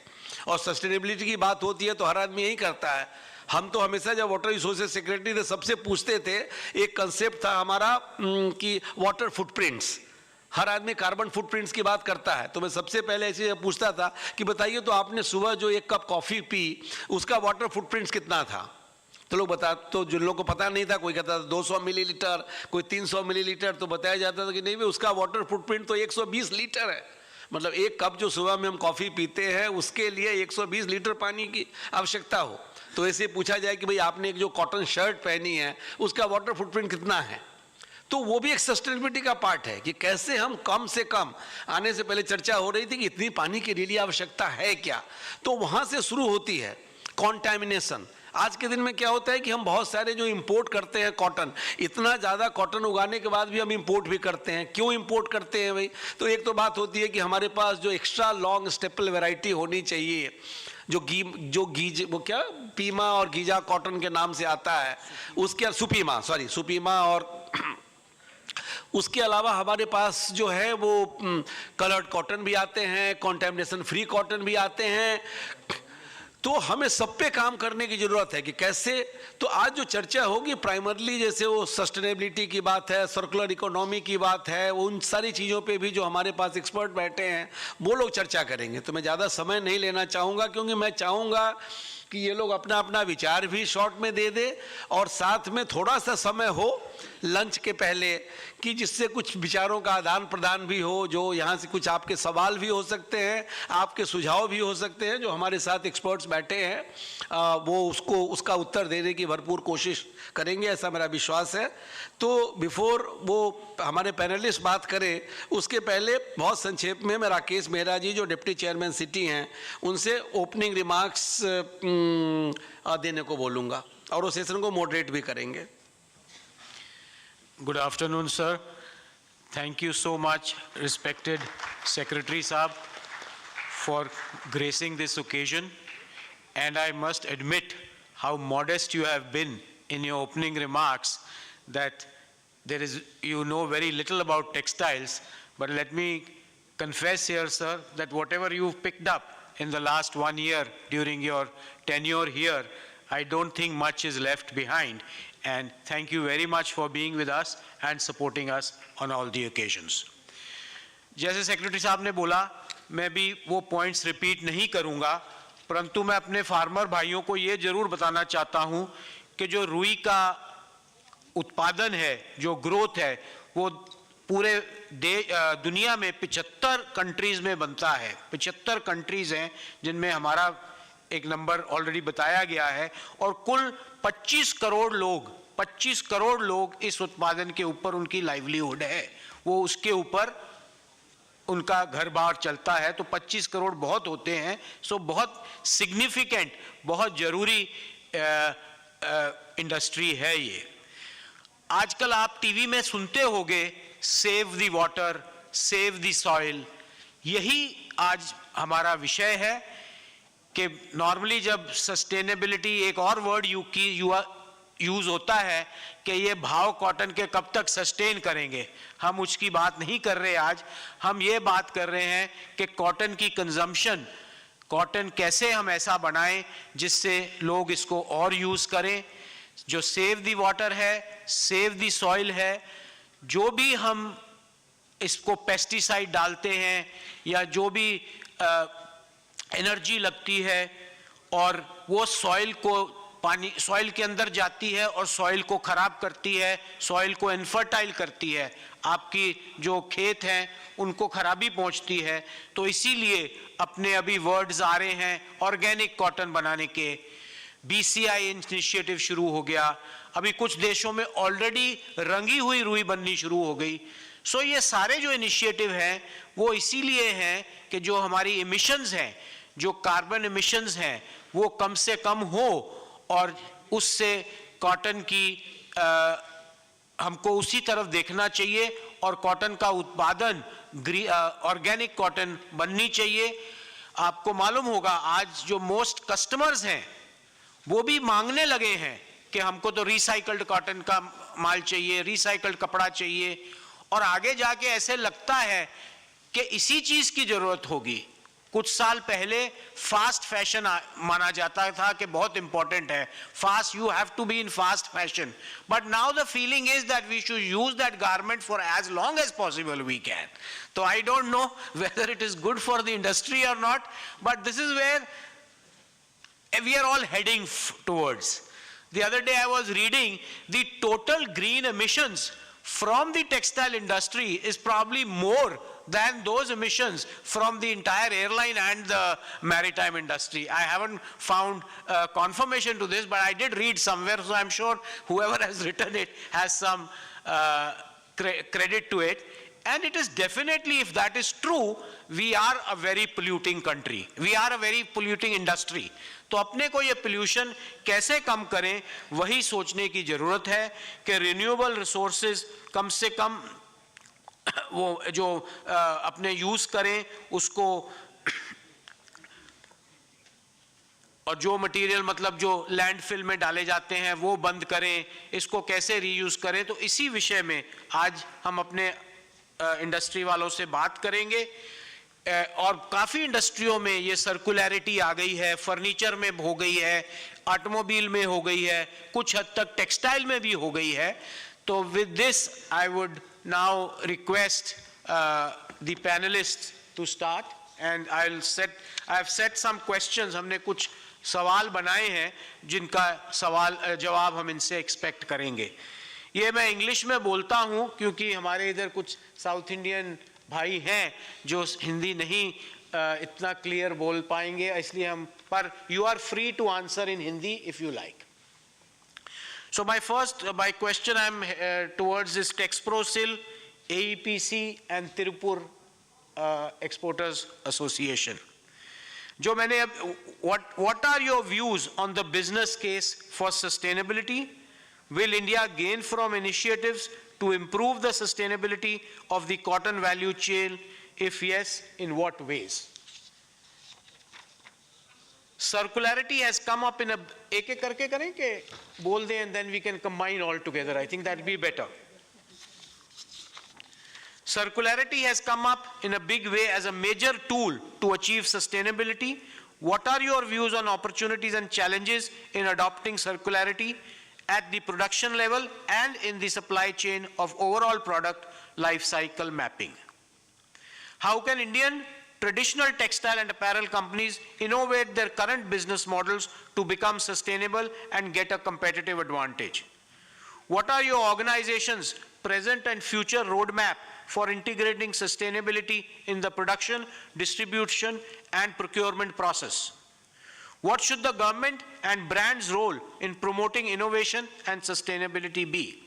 और सस्टेनेबिलिटी की बात होती है तो हर आदमी यही करता है। हम तो हमेशा जब वाटर रिसोर्सेज सेक्रेटरी थे सबसे पूछते थे, एक कंसेप्ट था हमारा कि वाटर फुटप्रिंट्स, हर आदमी कार्बन फुटप्रिंट्स की बात करता है, तो मैं सबसे पहले ऐसे पूछता था कि बताइए तो आपने सुबह जो 1 कप कॉफ़ी पी उसका वाटर फुटप्रिंट्स कितना था। तो लोग बता, तो जिन लोगों को पता नहीं था, कोई कहता था 200 मिलीलीटर, कोई 300 मिलीलीटर, तो बताया जाता था कि नहीं भाई उसका वाटर फुटप्रिंट तो 120 लीटर है। मतलब 1 कप जो सुबह में हम कॉफ़ी पीते हैं उसके लिए 120 लीटर पानी की आवश्यकता हो। तो ऐसे पूछा जाए कि भाई आपने एक जो कॉटन शर्ट पहनी है उसका वाटर फुटप्रिंट कितना है, तो वो भी एक सस्टेनेबिलिटी का पार्ट है कि कैसे हम कम से कम। आने से पहले चर्चा हो रही थी कि इतनी पानी की रियली आवश्यकता है क्या, तो वहाँ से शुरू होती है कॉन्टैमिनेशन। आज के दिन में क्या होता है कि हम बहुत सारे जो इंपोर्ट करते हैं कॉटन, इतना ज़्यादा कॉटन उगाने के बाद भी हम इंपोर्ट भी करते हैं। क्यों इंपोर्ट करते हैं भाई? तो एक तो बात होती है कि हमारे पास जो एक्स्ट्रा लॉन्ग स्टेपल वैरायटी होनी चाहिए, वो क्या पीमा और गीजा कॉटन के नाम से आता है, उसके सुपीमा और उसके अलावा हमारे पास जो है वो कलर्ड कॉटन भी आते हैं, कॉन्टेमिनेशन फ्री कॉटन भी आते हैं। तो हमें सब पे काम करने की ज़रूरत है कि कैसे। तो आज जो चर्चा होगी प्राइमरली जैसे वो सस्टेनेबिलिटी की बात है, सर्कुलर इकोनॉमी की बात है, उन सारी चीज़ों पे भी जो हमारे पास एक्सपर्ट बैठे हैं वो लोग चर्चा करेंगे। तो मैं ज़्यादा समय नहीं लेना चाहूँगा, क्योंकि मैं चाहूँगा कि ये लोग अपना अपना विचार भी शॉर्ट में दे दे और साथ में थोड़ा सा समय हो लंच के पहले कि जिससे कुछ विचारों का आदान प्रदान भी हो, जो यहाँ से कुछ आपके सवाल भी हो सकते हैं, आपके सुझाव भी हो सकते हैं। जो हमारे साथ एक्सपर्ट्स बैठे हैं वो उसका उत्तर देने की भरपूर कोशिश करेंगे, ऐसा मेरा विश्वास है। तो बिफोर वो हमारे पैनलिस्ट बात करें उसके पहले बहुत संक्षेप में मैं राकेश मेहरा जी जो डिप्टी चेयरमैन सिटी हैं उनसे ओपनिंग रिमार्क्स देने को बोलूँगा और वो सेशन को मॉडरेट भी करेंगे। Good afternoon, sir. Thank you so much, respected Secretary Saab, for gracing this occasion. And I must admit how modest you have been in your opening remarks, that you know very little about textiles. But let me confess here, sir, that whatever you've picked up in the last 1 year during your tenure here, I don't think much is left behind. And thank you very much for being with us and supporting us on all the occasions. जैसे secretary साहब ने बोला, मैं भी वो points repeat नहीं करूंगा, परंतु मैं अपने फार्मर भाइयों को ये जरूर बताना चाहता हूं कि जो रुई का उत्पादन है, जो ग्रोथ है, वो पूरे दुनिया में 75 कंट्रीज में बनता है। 75 कंट्रीज हैं जिनमें हमारा एक नंबर ऑलरेडी बताया गया है और कुल 25 करोड़ लोग इस उत्पादन के ऊपर उनकी लाइवलीहुड है, वो उसके ऊपर उनका घर बार चलता है। तो 25 करोड़ बहुत होते हैं। सो बहुत सिग्निफिकेंट, बहुत जरूरी इंडस्ट्री है ये। आजकल आप टीवी में सुनते होंगे save the water, save the soil. यही आज हमारा विषय है कि नॉर्मली जब सस्टेनेबिलिटी एक और वर्ड यूज होता है कि ये भाव कॉटन के कब तक सस्टेन करेंगे, हम उसकी बात नहीं कर रहे आज। हम ये बात कर रहे हैं कि कॉटन की कंजम्पशन, कॉटन कैसे हम ऐसा बनाएं जिससे लोग इसको और यूज करें। जो सेव द वाटर है, सेव द सॉइल है, जो भी हम इसको पेस्टिसाइड डालते हैं या जो भी एनर्जी लगती है और वो सॉइल के अंदर जाती है और सॉइल को खराब करती है, सॉइल को इनफर्टाइल करती है, आपकी जो खेत हैं उनको खराबी पहुंचती है। तो इसीलिए अपने अभी वर्ड्स आ रहे हैं ऑर्गेनिक कॉटन बनाने के। BCI इनिशिएटिव शुरू हो गया, अभी कुछ देशों में ऑलरेडी रंगी हुई रुई बननी शुरू हो गई। सो ये सारे जो इनिशिएटिव हैं वो इसीलिए हैं कि जो हमारी इमिशंस हैं, जो कार्बन इमिशंस हैं, वो कम से कम हो और उससे कॉटन की हमको उसी तरफ देखना चाहिए और कॉटन का उत्पादन ऑर्गेनिक कॉटन बननी चाहिए। आपको मालूम होगा आज जो मोस्ट कस्टमर्स हैं वो भी मांगने लगे हैं कि हमको तो रिसाइकल्ड कॉटन का माल चाहिए, रिसाइकल्ड कपड़ा चाहिए। और आगे जाके ऐसे लगता है कि इसी चीज की जरूरत होगी। कुछ साल पहले फास्ट फैशन माना जाता था कि बहुत इंपॉर्टेंट है, fast, you have to be in fast fashion, but now the feeling is that we should use that garment for as long as possible we can. तो I don't know whether it is good for the industry और not, but this is where we are all heading towards. The other day I was reading the total green emissions from the textile industry is probably more than those emissions from the entire airline and the maritime industry. I haven't found confirmation to this, but I did read somewhere, so I'm sure whoever has written it has some credit to it. And it is definitely, if that is true, we are a very polluting country. We are a very polluting industry. तो अपने को ये pollution कैसे कम करें, वही सोचने की ज़रूरत है कि रिन्यूएबल रिसोर्सेज कम से कम वो जो अपने यूज़ करें उसको, और जो मटेरियल मतलब जो लैंडफिल में डाले जाते हैं वो बंद करें, इसको कैसे रीयूज़ करें। तो इसी विषय में आज हम अपने इंडस्ट्री वालों से बात करेंगे। और काफ़ी इंडस्ट्रियों में ये सर्कुलैरिटी आ गई है, फर्नीचर में हो गई है, ऑटोमोबाइल में हो गई है, कुछ हद तक टेक्सटाइल में भी हो गई है। तो with this I would now request the panelist to start and I have set some questions. हमने कुछ सवाल बनाए हैं जिनका जवाब हम इनसे एक्सपेक्ट करेंगे। ये मैं इंग्लिश में बोलता हूँ क्योंकि हमारे इधर कुछ साउथ इंडियन भाई हैं जो हिंदी नहीं इतना क्लियर बोल पाएंगे, इसलिए हम, पर you are free to answer in Hindi if you like. So my question towards is Texprosil, AEPC and Tirupur Exporters Association. जो मैंने अब, what are your views on the business case for sustainability? Will India gain from initiatives to improve the sustainability of the cotton value chain? If yes, in what ways? Circularity has come up in a, एक एक करके करें कि बोल दें and then we can combine all together. I think that will be better. Circularity has come up in a big way as a major tool to achieve sustainability. What are your views on opportunities and challenges in adopting circularity at the production level and in the supply chain of overall product life cycle mapping? How can Indian traditional textile and apparel companies innovate their current business models to become sustainable and get a competitive advantage? What are your organization's present and future roadmap for integrating sustainability in the production, distribution, and procurement process? What should the government and brands' role in promoting innovation and sustainability be?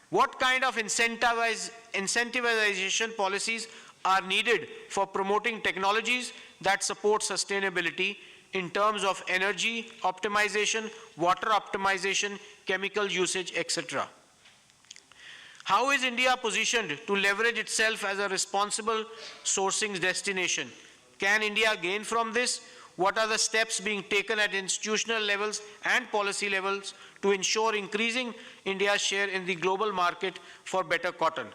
What kind of incentivization policies are needed for promoting technologies that support sustainability in terms of energy optimization, water optimization, chemical usage, etc.? How is India positioned to leverage itself as a responsible sourcing destination? Can India gain from this? What are the steps being taken at institutional levels and policy levels to ensure increasing India's share in the global market for better cotton?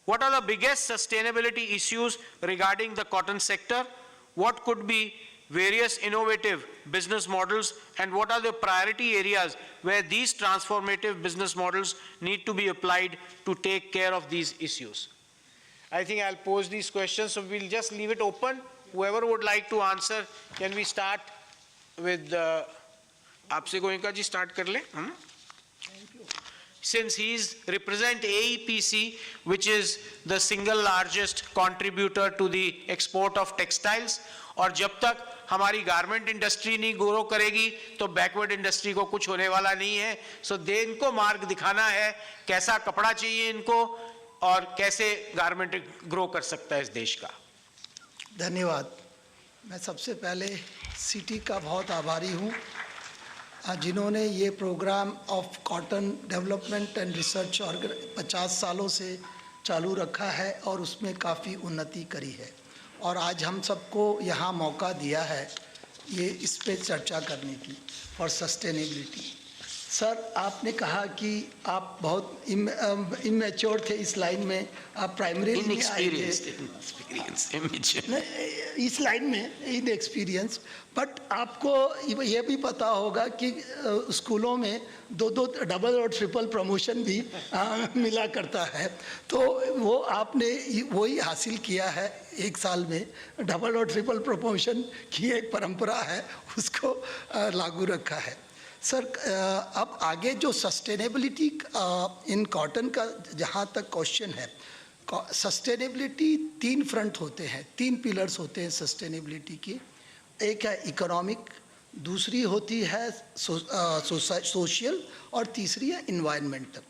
What are the biggest sustainability issues regarding the cotton sector? What could be various innovative business models, and what are the priority areas where these transformative business models need to be applied to take care of these issues? I think I'll pose these questions, so we'll just leave it open. Whoever would like to answer, can we start with Aapse Goenka ji, start kar le? Since he's represent AEPC, which is the single largest contributor to the export of textiles, और जब तक हमारी garment industry नहीं grow करेगी तो backward industry को कुछ होने वाला नहीं है। सो इनको मार्ग दिखाना है कैसा कपड़ा चाहिए इनको और कैसे गारमेंट ग्रो कर सकता है इस देश का। धन्यवाद। मैं सबसे पहले सिटी का बहुत आभारी हूँ जिन्होंने ये programme of cotton development and research और 50 सालों से चालू रखा है और उसमें काफ़ी उन्नति करी है, और आज हम सबको यहाँ मौका दिया है ये इस पे चर्चा करने की फॉर सस्टेनेबिलिटी। सर, आपने कहा कि आप बहुत इमेच्योर थे इस लाइन में, आप प्राइमरी इस लाइन में इन एक्सपीरियंस, बट आपको ये भी पता होगा कि स्कूलों में दो डबल और ट्रिपल प्रमोशन भी मिला करता है, तो वो आपने वही हासिल किया है एक साल में। डबल और ट्रिपल प्रमोशन की एक परंपरा है, उसको लागू रखा है। सर, अब आगे जो सस्टेनेबिलिटी इन कॉटन का जहाँ तक क्वेश्चन है, सस्टेनेबिलिटी 3 फ्रंट होते हैं, 3 पिलर्स होते हैं सस्टेनेबिलिटी की। एक है इकोनॉमिक, दूसरी होती है सोशल और तीसरी है इन्वायरमेंटल।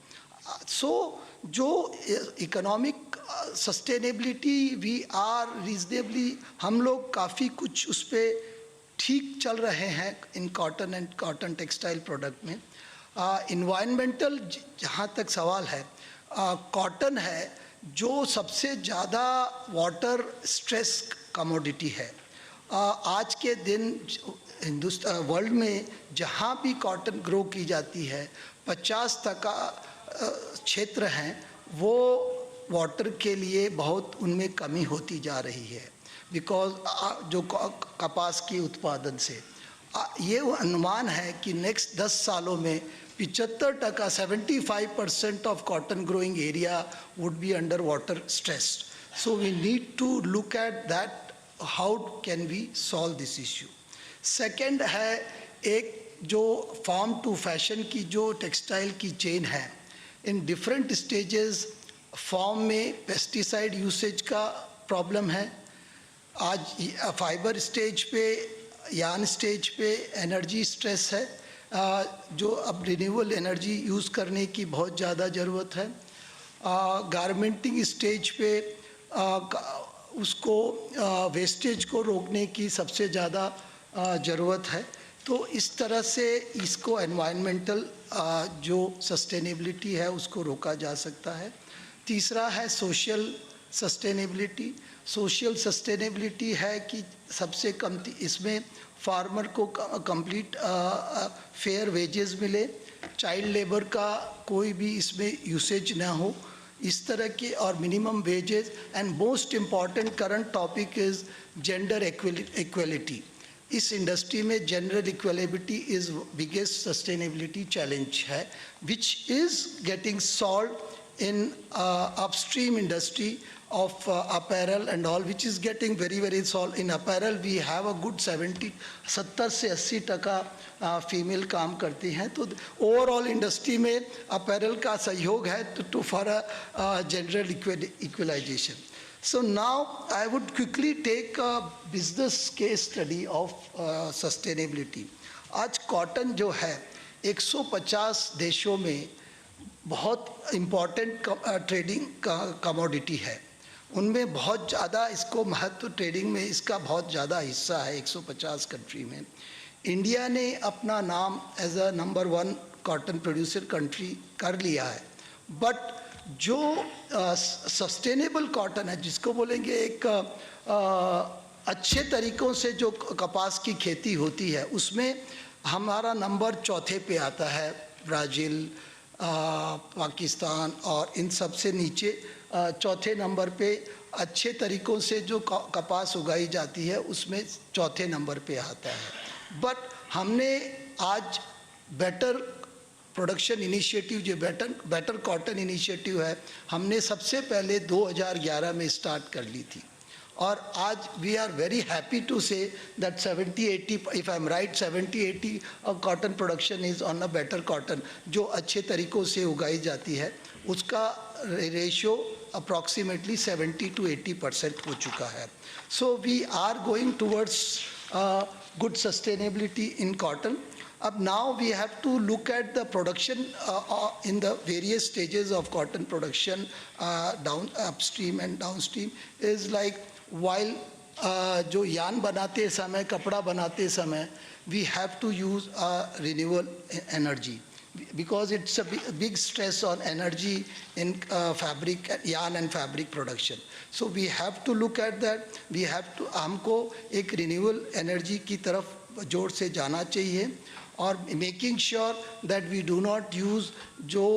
जो economic sustainability we are reasonably, हम लोग काफ़ी कुछ उस पर ठीक चल रहे हैं in cotton and cotton textile product में। इन्वायरमेंटल जहाँ तक सवाल है, कॉटन है जो सबसे ज़्यादा वाटर स्ट्रेस कमोडिटी है। आज के दिन वर्ल्ड में जहाँ भी कॉटन ग्रो की जाती है 50% क्षेत्र हैं वो वाटर के लिए बहुत उनमें कमी होती जा रही है, बिकॉज जो कपास की उत्पादन से ये अनुमान है कि नेक्स्ट 10 सालों में 75% 75% of cotton growing area would be under water stress. So we need to look at that, how can we solve this issue. Second है, एक जो फार्म टू फैशन की जो टेक्सटाइल की चेन है, इन डिफरेंट स्टेजेस फार्म में pesticide usage का problem है। आज फाइबर स्टेज पे, यार्न स्टेज पे एनर्जी स्ट्रेस है, जो अब रिन्यूएबल एनर्जी यूज़ करने की बहुत ज़्यादा ज़रूरत है। गारमेंटिंग स्टेज पे उसको वेस्टेज को रोकने की सबसे ज़्यादा ज़रूरत है। तो इस तरह से इसको एनवायरमेंटल जो सस्टेनेबिलिटी है उसको रोका जा सकता है। तीसरा है सोशल सस्टेनेबिलिटी। सोशल सस्टेनेबिलिटी है कि सबसे कम इसमें फार्मर को कंप्लीट फेयर वेजेस मिले, चाइल्ड लेबर का कोई भी इसमें यूसेज ना हो, इस तरह के, और minimum wages. And most important current topic is gender equality. इस इंडस्ट्री में gender equality is biggest sustainability challenge है, which is getting solve in upstream industry of apparel and all, which is getting very solved. In apparel we have a good 70 से 80% female काम करती हैं। तो overall industry में apparel का सहयोग है to for a general equalization. So now I would quickly take a business case study of sustainability. आज कॉटन जो है 150 देशों में बहुत इम्पॉर्टेंट ट्रेडिंग कमोडिटी है, उनमें बहुत ज़्यादा इसको महत्व, ट्रेडिंग में इसका बहुत ज़्यादा हिस्सा है 150 कंट्री में। इंडिया ने अपना नाम as a number 1 cotton producer country कर लिया है, बट जो सस्टेनेबल कॉटन है, जिसको बोलेंगे एक अच्छे तरीक़ों से जो कपास की खेती होती है, उसमें हमारा नंबर 4थे पे आता है। ब्राज़ील, पाकिस्तान और इन सब से नीचे 4थे नंबर पे अच्छे तरीक़ों से जो कपास उगाई जाती है उसमें 4थे नंबर पे आता है। बट हमने आज बेटर प्रोडक्शन इनिशिएटिव, जो बेटर कॉटन इनिशिएटिव है, हमने सबसे पहले 2011 में स्टार्ट कर ली थी, और आज we are very happy to say that 70-80, if I am right, 70-80 cotton production is on a better cotton, जो अच्छे तरीक़ों से उगाई जाती है, उसका रेशियो अप्रॉक्सीमेटली 70-80% हो चुका है। So we are going towards good sustainability in cotton. अब now we have to look at the production in the various stages of cotton production, down upstream and downstream is like while जो yarn बनाते समय, कपड़ा बनाते समय, we have to use renewable energy, because it's a big stress on energy in fabric, yarn and fabric production. So we have to look at that. We have to, हमको एक renewable energy की तरफ जोर से जाना चाहिए, और making sure that we do not use जो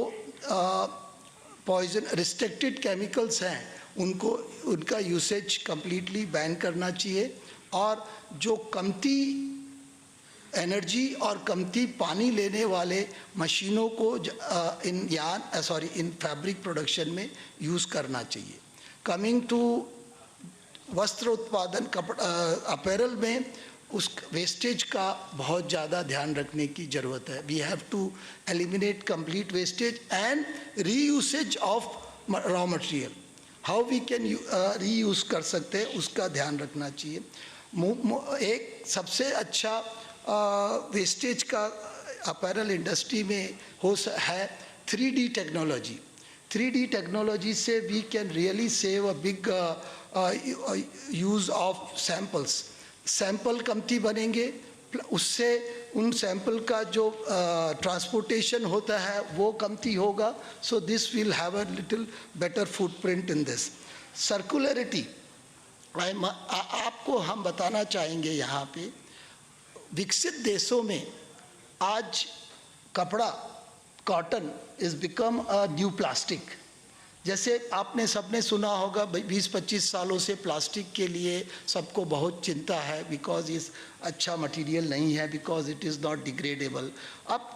poison restricted chemicals हैं उनको, उनका यूसेज कम्प्लीटली बैन करना चाहिए, और जो कमती एनर्जी और कमती पानी लेने वाले मशीनों को इन फैब्रिक प्रोडक्शन में यूज़ करना चाहिए। कमिंग टू वस्त्र उत्पादन, अपैरल में उस वेस्टेज का बहुत ज़्यादा ध्यान रखने की ज़रूरत है। We have to eliminate complete wastage and reusage of raw material, how we can reuse कर सकते हैं उसका ध्यान रखना चाहिए। एक सबसे अच्छा वेस्टेज का अपैरल इंडस्ट्री में है 3D टेक्नोलॉजी। 3D टेक्नोलॉजी से we can really save a big use of samples. Sample कमती बनेंगे, उससे उन सैंपल का जो ट्रांसपोर्टेशन होता है वो कमती होगा. So this will have a little better footprint in this. Circularity आपको हम बताना चाहेंगे यहाँ पे, विकसित देशों में आज कपड़ा cotton is become a new plastic. जैसे आपने सबने सुना होगा 20-25 सालों से प्लास्टिक के लिए सबको बहुत चिंता है, बिकॉज इस अच्छा मटेरियल नहीं है, because it is not degradable. अब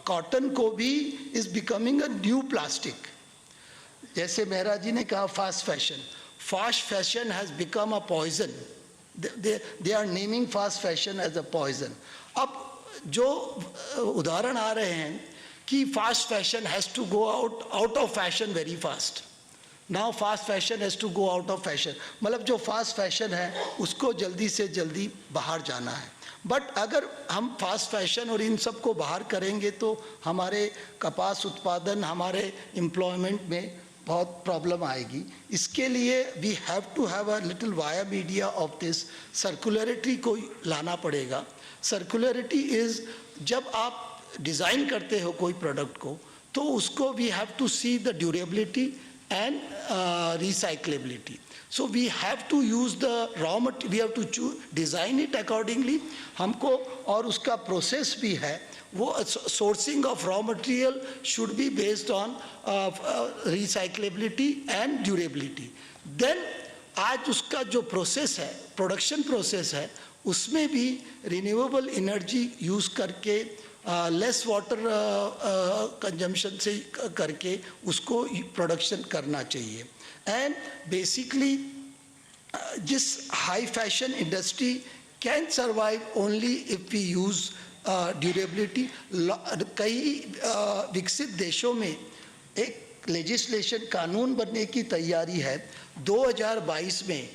कॉटन को भी is becoming a new plastic. जैसे मेहरा जी ने कहा fast fashion has become a poison. They are naming fast fashion as a poison. अब जो उदाहरण आ रहे हैं कि fast fashion has to go out of fashion very fast. Now fast fashion has to go out of fashion, मतलब जो fast fashion है उसको जल्दी से जल्दी बाहर जाना है. बट अगर हम फास्ट फैशन और इन सब को बाहर करेंगे तो हमारे कपास उत्पादन, हमारे एम्प्लॉयमेंट में बहुत प्रॉब्लम आएगी. इसके लिए we have to have a little via media of this. Circularity को लाना पड़ेगा. सर्कुलरिटी इज़, जब आप डिज़ाइन करते हो कोई प्रोडक्ट को तो उसको we have to see the durability and recyclability. So we have to use the raw material, we have to design it accordingly. हमको और उसका प्रोसेस भी है, वो sourcing of raw material should be based on recyclability and durability. Then आज उसका जो process है, प्रोडक्शन प्रोसेस है, उसमें भी रिन्यूएबल एनर्जी यूज़ करके लेस वाटर कंजम्पशन से करके उसको प्रोडक्शन करना चाहिए. एंड बेसिकली जिस high fashion industry can survive only if we use durability. कई विकसित देशों में एक लेजिस्लेशन, कानून बनने की तैयारी है. 2022 में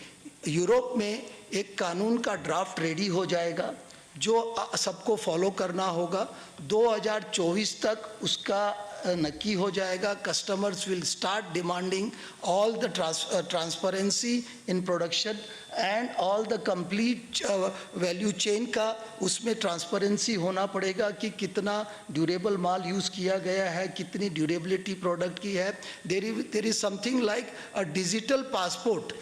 यूरोप में एक कानून का ड्राफ्ट रेडी हो जाएगा जो सबको फॉलो करना होगा. 2024 तक उसका नक्की हो जाएगा. Customers will start demanding all the transparency in production and all the complete value chain का उसमें ट्रांसपेरेंसी होना पड़ेगा कि कितना ड्यूरेबल माल यूज़ किया गया है, कितनी ड्यूरेबिलिटी प्रोडक्ट की है. There is something like a digital passport.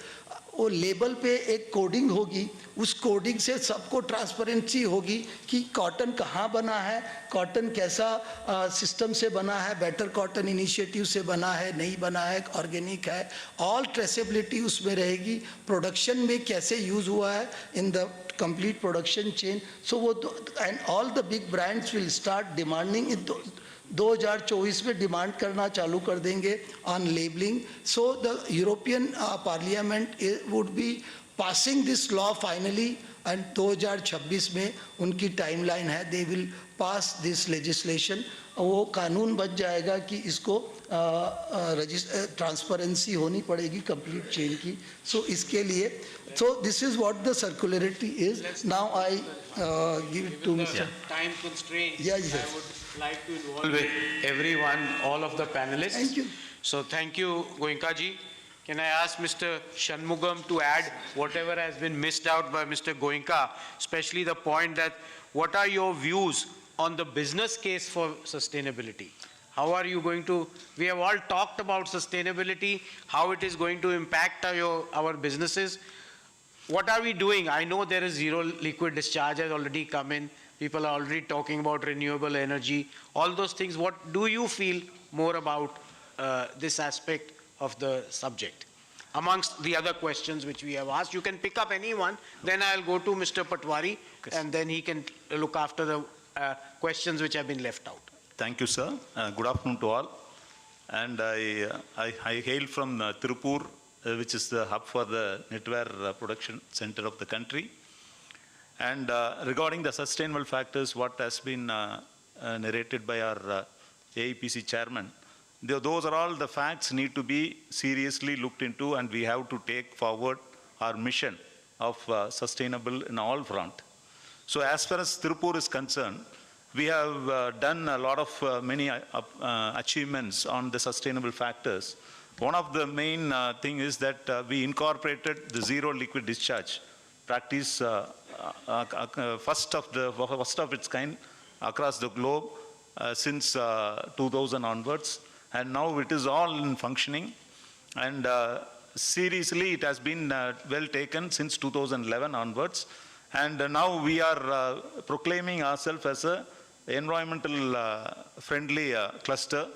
वो लेबल पे एक कोडिंग होगी, उस कोडिंग से सबको ट्रांसपेरेंसी होगी कि कॉटन कहाँ बना है, कॉटन कैसा सिस्टम से बना है, बेटर कॉटन इनिशिएटिव से बना है, नहीं बना है, ऑर्गेनिक है. ऑल ट्रेसेबिलिटी उसमें रहेगी. प्रोडक्शन में कैसे यूज़ हुआ है in the complete production chain. So वो and all the big brands will start demanding in 2024 में डिमांड करना चालू कर देंगे on labelling. So the European parliament would be passing this law finally and 2026 में उनकी टाइमलाइन है. They will pass this legislation. वो कानून बन जाएगा कि इसको ट्रांसपेरेंसी होनी पड़ेगी कंप्लीट चेन की. सो इसके लिए so this is what the circularity is. Now I give it to Mr. Time constraints. Yes. I would like to involve everyone, all of the panelists. Thank you. So thank you, Goenka ji. Can I ask Mr. Shanmugam to add whatever has been missed out by Mr. Goenka, especially the point that what are your views on the business case for sustainability? How are you going to, we have all talked about sustainability, how it is going to impact our businesses. What are we doing? I know there is zero liquid discharge has already come in. People are already talking about renewable energy. All those things, what do you feel more about this aspect of the subject? Amongst the other questions which we have asked, you can pick up any one, then I'll go to Mr. Patwari, and then he can look after the questions which have been left out. Thank you, sir. Good afternoon to all. And I hail from Tirupur, which is the hub for the knitwear production center of the country. And regarding the sustainable factors, what has been narrated by our AEPC chairman, those are all the facts need to be seriously looked into, and we have to take forward our mission of sustainable in all front. So as far as Tirupur is concerned, we have done a lot of many achievements on the sustainable factors. One of the main thing is that we incorporated the zero liquid discharge practice first of its kind across the globe since 2000 onwards, and now it is all in functioning. And seriously, it has been well taken since 2011 onwards. And now we are proclaiming ourselves as a environmental friendly cluster,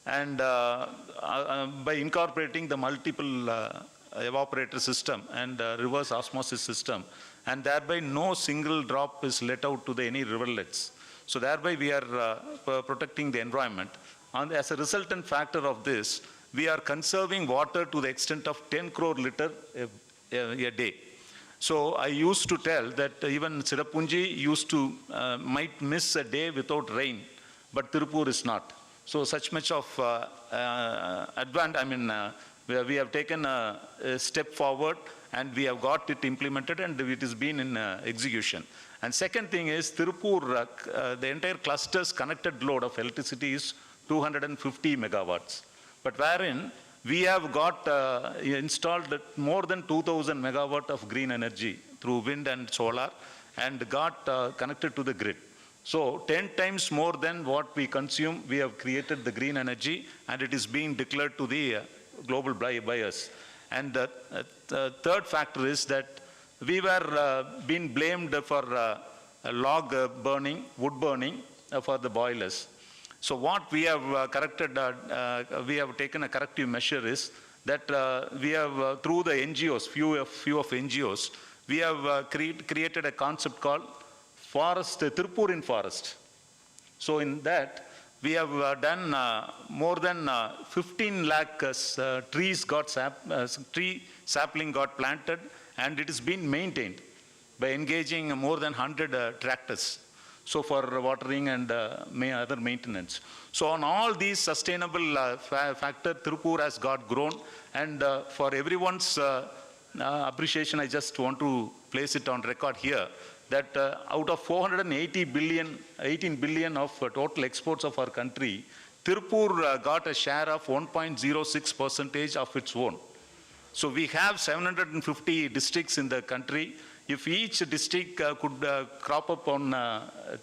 and by incorporating the multiple evaporator system and reverse osmosis system, and thereby no single drop is let out to any riverlets. So thereby we are protecting the environment. And as a resultant factor of this, we are conserving water to the extent of 10 crore liter a day. So I used to tell that even Sirapunji used to might miss a day without rain, but Tirupur is not. So such much of we have taken a step forward, and we have got it implemented, and it has been in execution. And second thing is Tirupur, the entire cluster's connected load of electricity is 250 megawatts, but wherein we have got installed more than 2,000 megawatt of green energy through wind and solar, and got connected to the grid. So 10 times more than what we consume, we have created the green energy, and it is being declared to the global buyers. And the third factor is that we were being blamed for log burning, wood burning for the boilers. So what we have corrected, we have taken a corrective measure is that we have, through the NGOs, few of NGOs, we have created a concept called forest, Tirupur in forest. So in that, we have done more than 15 lakh trees tree sapling got planted, and it is being maintained by engaging more than 100 tractors. So for watering and other maintenance. So on all these sustainable factor, Tirupur has got grown, and for everyone's appreciation, I just want to place it on record here, that out of 18 billion of total exports of our country, Tirupur got a share of 1.06% of its own. So we have 750 districts in the country. If each district could crop up on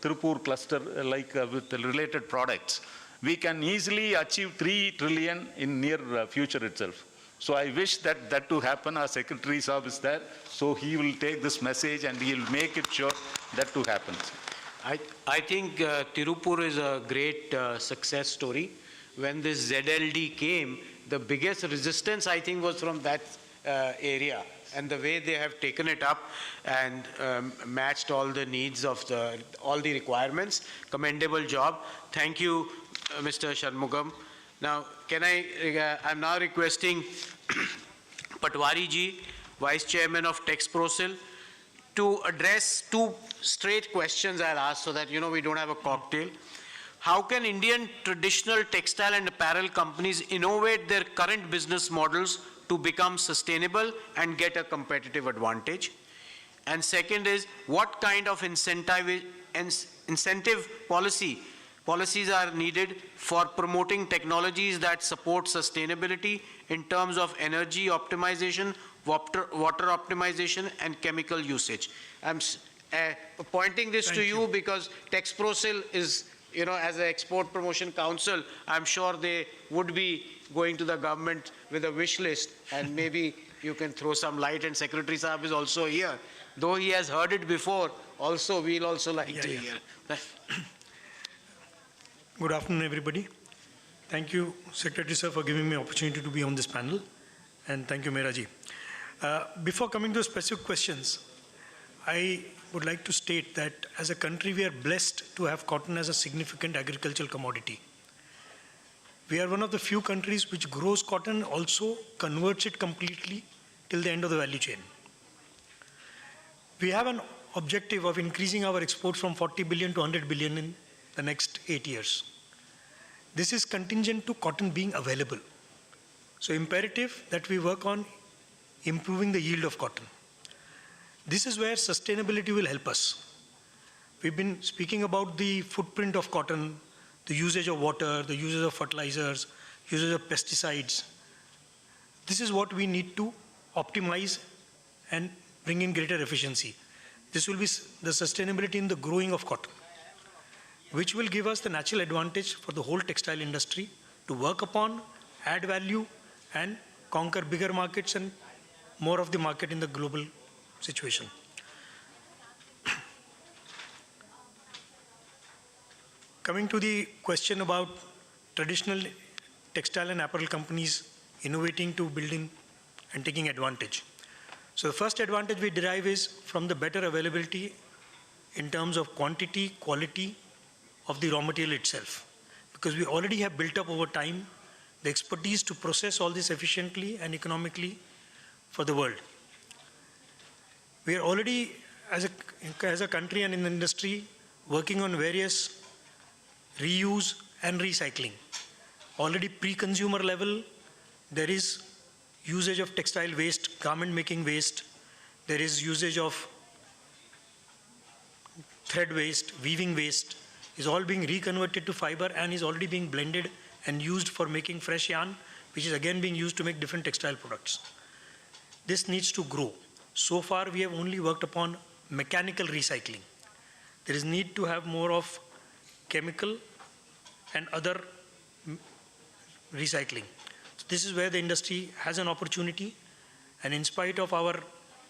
Tirupur cluster with the related products, we can easily achieve 3 trillion in near future itself. So I wish that to happen. Our Secretary Saab is there, so he will take this message and he will make it sure that to happen. I think Tirupur is a great success story. When this ZLD came, the biggest resistance, I think, was from that area. And the way they have taken it up and matched all the needs of all the requirements, commendable job. Thank you, Mr. Shanmugam. Now, I'm now requesting Patwari ji, Vice Chairman of TexProsil, to address 2 straight questions I'll ask so that, we don't have a cocktail. How can Indian traditional textile and apparel companies innovate their current business models to become sustainable and get a competitive advantage? And second is, what kind of incentive policies are needed for promoting technologies that support sustainability in terms of energy optimization, water optimization, and chemical usage? I'm pointing this to you because TexProsil is, as an Export Promotion Council, I'm sure they would be going to the government with a wish list, and maybe you can throw some light, and Secretary Saab is also here. Though he has heard it before, also we'll also like to hear. Good afternoon, everybody. Thank you, Secretary Sir, for giving me the opportunity to be on this panel, and thank you, Meera ji. Before coming to specific questions, I would like to state that as a country, we are blessed to have cotton as a significant agricultural commodity. We are one of the few countries which grows cotton, also converts it completely till the end of the value chain. We have an objective of increasing our exports from 40 billion to 100 billion in the next 8 years. This is contingent to cotton being available. So imperative that we work on improving the yield of cotton. This is where sustainability will help us. We've been speaking about the footprint of cotton, the usage of water, the usage of fertilizers, usage of pesticides. This is what we need to optimize and bring in greater efficiency. This will be the sustainability in the growing of cotton, which will give us the natural advantage for the whole textile industry to work upon, add value, and conquer bigger markets and more of the market in the global situation. Coming to the question about traditional textile and apparel companies innovating to building and taking advantage. So the first advantage we derive is from the better availability in terms of quantity, quality of the raw material itself. Because we already have built up over time the expertise to process all this efficiently and economically for the world. We are already, as a country and in the industry, working on various reuse and recycling. Already pre-consumer level, there is usage of textile waste, garment making waste, there is usage of thread waste, weaving waste, is all being reconverted to fiber and is already being blended and used for making fresh yarn, which is again being used to make different textile products. This needs to grow. So far, we have only worked upon mechanical recycling. There is need to have more of chemical and other recycling. So this is where the industry has an opportunity, and in spite of our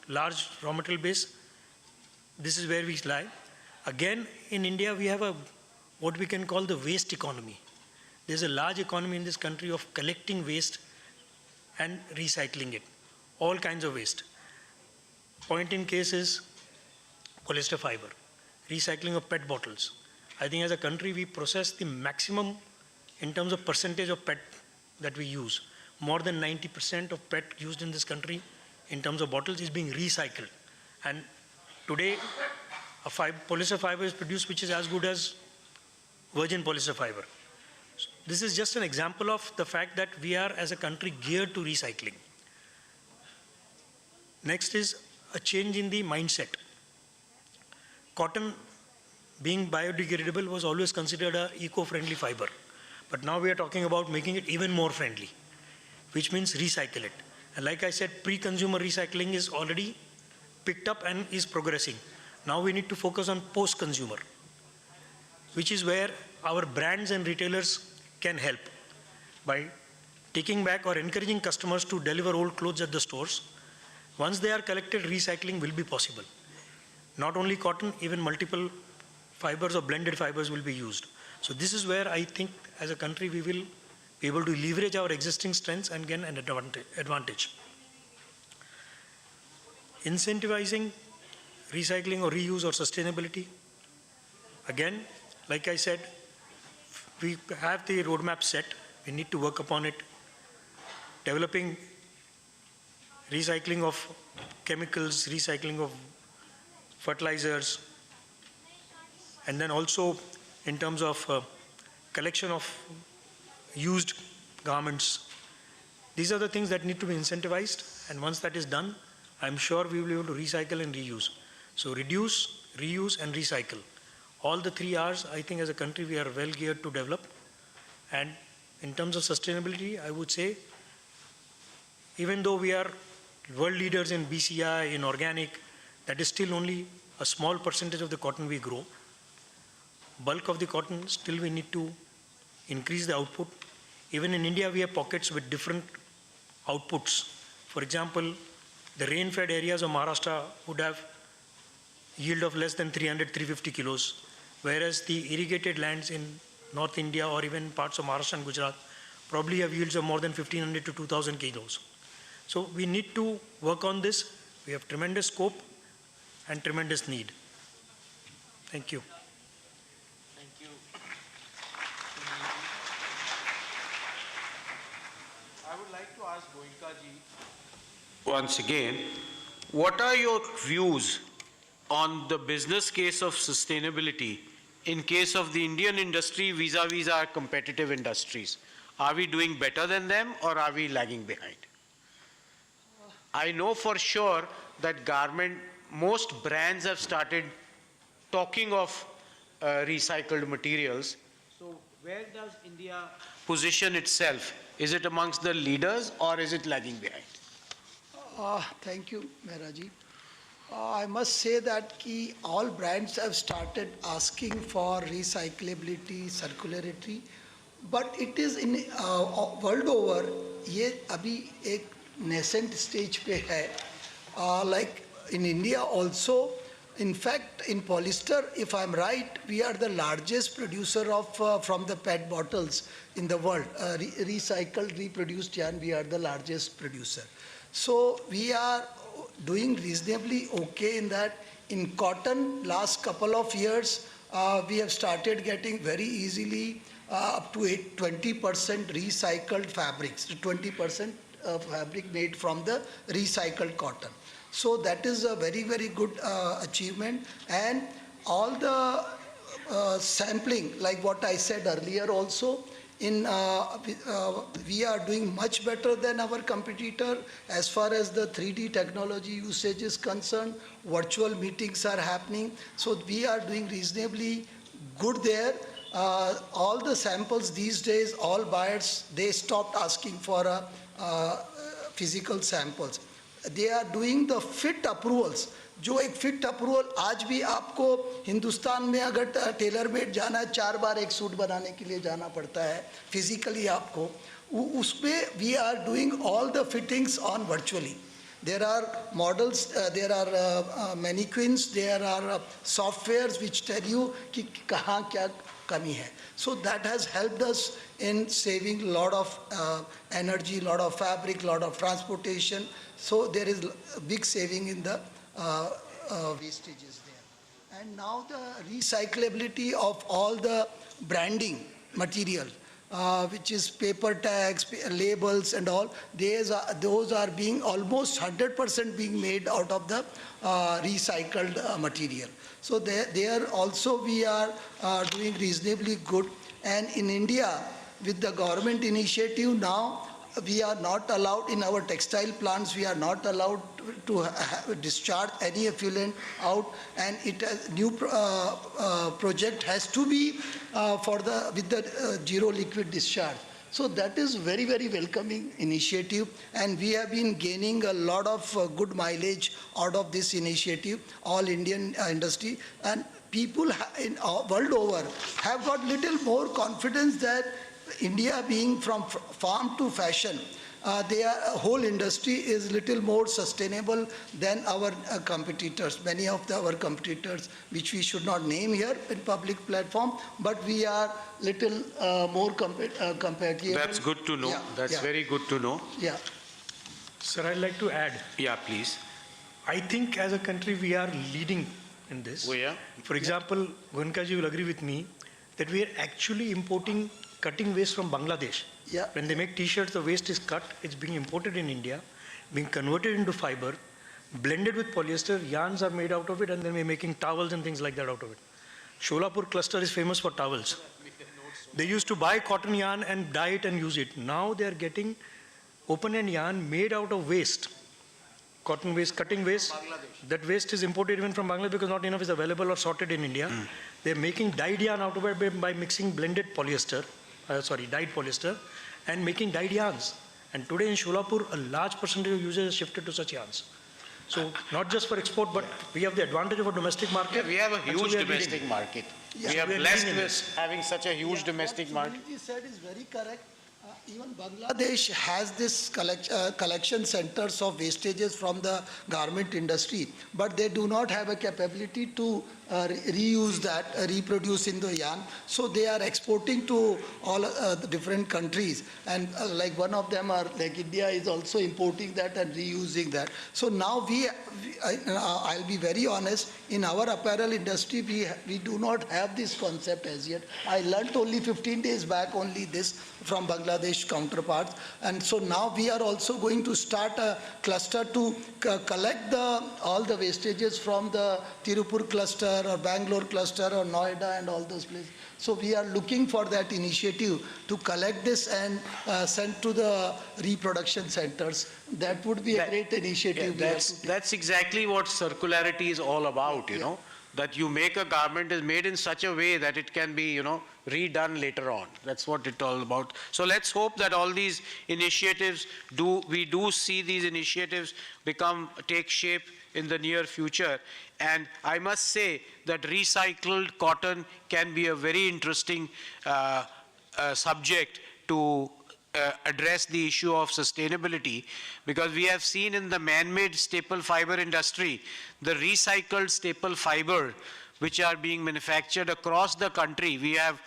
large raw material base, this is where we lie. Again, in India, we have what we can call the waste economy. There's a large economy in this country of collecting waste and recycling it, all kinds of waste. Point in case is polyester fiber, recycling of PET bottles. I think as a country, we process the maximum in terms of percentage of PET that we use. More than 90% of PET used in this country in terms of bottles is being recycled. And today, a polyester fiber is produced which is as good as virgin polyester fiber. So this is just an example of the fact that we are as a country geared to recycling. Next is a change in the mindset. Cotton being biodegradable was always considered an eco-friendly fiber. But now we are talking about making it even more friendly, which means recycle it. And like I said, pre-consumer recycling is already picked up and is progressing. Now we need to focus on post-consumer, which is where our brands and retailers can help by taking back or encouraging customers to deliver old clothes at the stores. Once they are collected, recycling will be possible. Not only cotton, even multiple fibers or blended fibers will be used. So this is where I think as a country we will be able to leverage our existing strengths and gain an advantage. Incentivizing recycling or reuse or sustainability. Again, like I said, we have the roadmap set. We need to work upon it. Developing recycling of chemicals, recycling of fertilizers, and then also in terms of collection of used garments. These are the things that need to be incentivized, and once that is done, I'm sure we will be able to recycle and reuse. So reduce, reuse, and recycle. All the 3 R's, I think as a country we are well geared to develop. And in terms of sustainability, I would say, even though we are world leaders in BCI, in organic, that is still only a small percentage of the cotton we grow. Bulk of the cotton, still we need to increase the output. Even in India, we have pockets with different outputs. For example, the rain-fed areas of Maharashtra would have yield of less than 300, 350 kilos, whereas the irrigated lands in North India or even parts of Maharashtra and Gujarat probably have yields of more than 1500 to 2000 kilos. So we need to work on this. We have tremendous scope and tremendous need. Thank you. Thank you. I would like to ask Goenka ji once again, what are your views on the business case of sustainability in case of the Indian industry vis-a-vis our competitive industries? Are we doing better than them or are we lagging behind? I know for sure that most brands have started talking of recycled materials. So where does India position itself? Is it amongst the leaders or is it lagging behind? Thank you, Mehraji. I must say that all brands have started asking for recyclability, circularity, but it is in world over, ये अभी एक nascent stage पे है. Like in India also, in fact, in polyester, if I'm right, we are the largest producer of from the PET bottles in the world. Recycled, reproduced yarn, we are the largest producer. So we are doing reasonably okay in that. In cotton, last couple of years, we have started getting very easily up to 20% recycled fabrics, 20% fabric made from the recycled cotton. So that is a very, very good achievement. And all the sampling, like what I said earlier also, we are doing much better than our competitor as far as the 3D technology usage is concerned. Virtual meetings are happening. So we are doing reasonably good there. All the samples these days, all buyers, they stopped asking for physical samples. They are doing the fit approvals. जो एक fit approval आज भी आपको हिंदुस्तान में अगर tailor made जाना है 4 बार एक सूट बनाने के लिए जाना पड़ता है फिजिकली आपको उसमें we are doing all the fittings on virtually. There are models, there are mannequins, there are softwares which tell you कि कहाँ क्या कमी है. So that has helped us in saving a lot of energy, lot of fabric, lot of transportation. So there is a big saving in the wastages there. And now the recyclability of all the branding material, which is paper tags, labels and all, those are being almost 100% being made out of the recycled material. So there also we are doing reasonably good. And in India, with the government initiative now, we are not allowed in our textile plants, we are not allowed to discharge any effluent out, and new project has to be with the zero liquid discharge. So that is very, very welcoming initiative, and we have been gaining a lot of good mileage out of this initiative, all Indian industry, and people in world over have got little more confidence that India being from farm to fashion, their whole industry is little more sustainable than our competitors. Many of our competitors, which we should not name here in public platform, but we are little more competitive. That's good to know. Yeah, That's very good to know. Yeah. Sir, I'd like to add. Yeah, please. I think as a country we are leading in this. We are. For example, Goenka ji will agree with me that we are actually importing cutting waste from Bangladesh. Yeah. When they make t-shirts, the waste is cut, it's being imported in India, being converted into fiber, blended with polyester, yarns are made out of it, and then we're making towels and things like that out of it. Sholapur cluster is famous for towels. They used to buy cotton yarn and dye it and use it. Now they are getting open-end yarn made out of waste. Cotton waste, cutting waste, that waste is imported even from Bangladesh because not enough is available or sorted in India. They're making dyed yarn out of it by mixing blended polyester, dyed polyester, and making dyed yarns. And today in Sholapur, a large percentage of users have shifted to such yarns. So not just for export, but we have the advantage of a domestic market. Yeah, we have a huge domestic market. Yeah. We are blessed with having such a huge domestic market. What Sumanji said is very correct. Even Bangladesh has this collection centers of wastages from the garment industry, but they do not have a capability to reuse that, reproduce in the yarn. So they are exporting to all the different countries, and like one of them are like India is also importing that and reusing that. So now I'll be very honest, in our apparel industry we do not have this concept as yet. I learnt only 15 days back only this from Bangladesh counterparts, and so now we are also going to start a cluster to collect all the wastages from the Tirupur cluster or Bangalore cluster or Noida and all those places. So we are looking for that initiative to collect this and send to the reproduction centers. That would be a great initiative. Yeah, that's exactly what circularity is all about, you know, that you make a garment is made in such a way that it can be, redone later on. That's what it's all about. So let's hope that all these initiatives we do see these initiatives take shape in the near future. And I must say that recycled cotton can be a very interesting subject to address the issue of sustainability, because we have seen in the man-made staple fiber industry, the recycled staple fiber which are being manufactured across the country. We have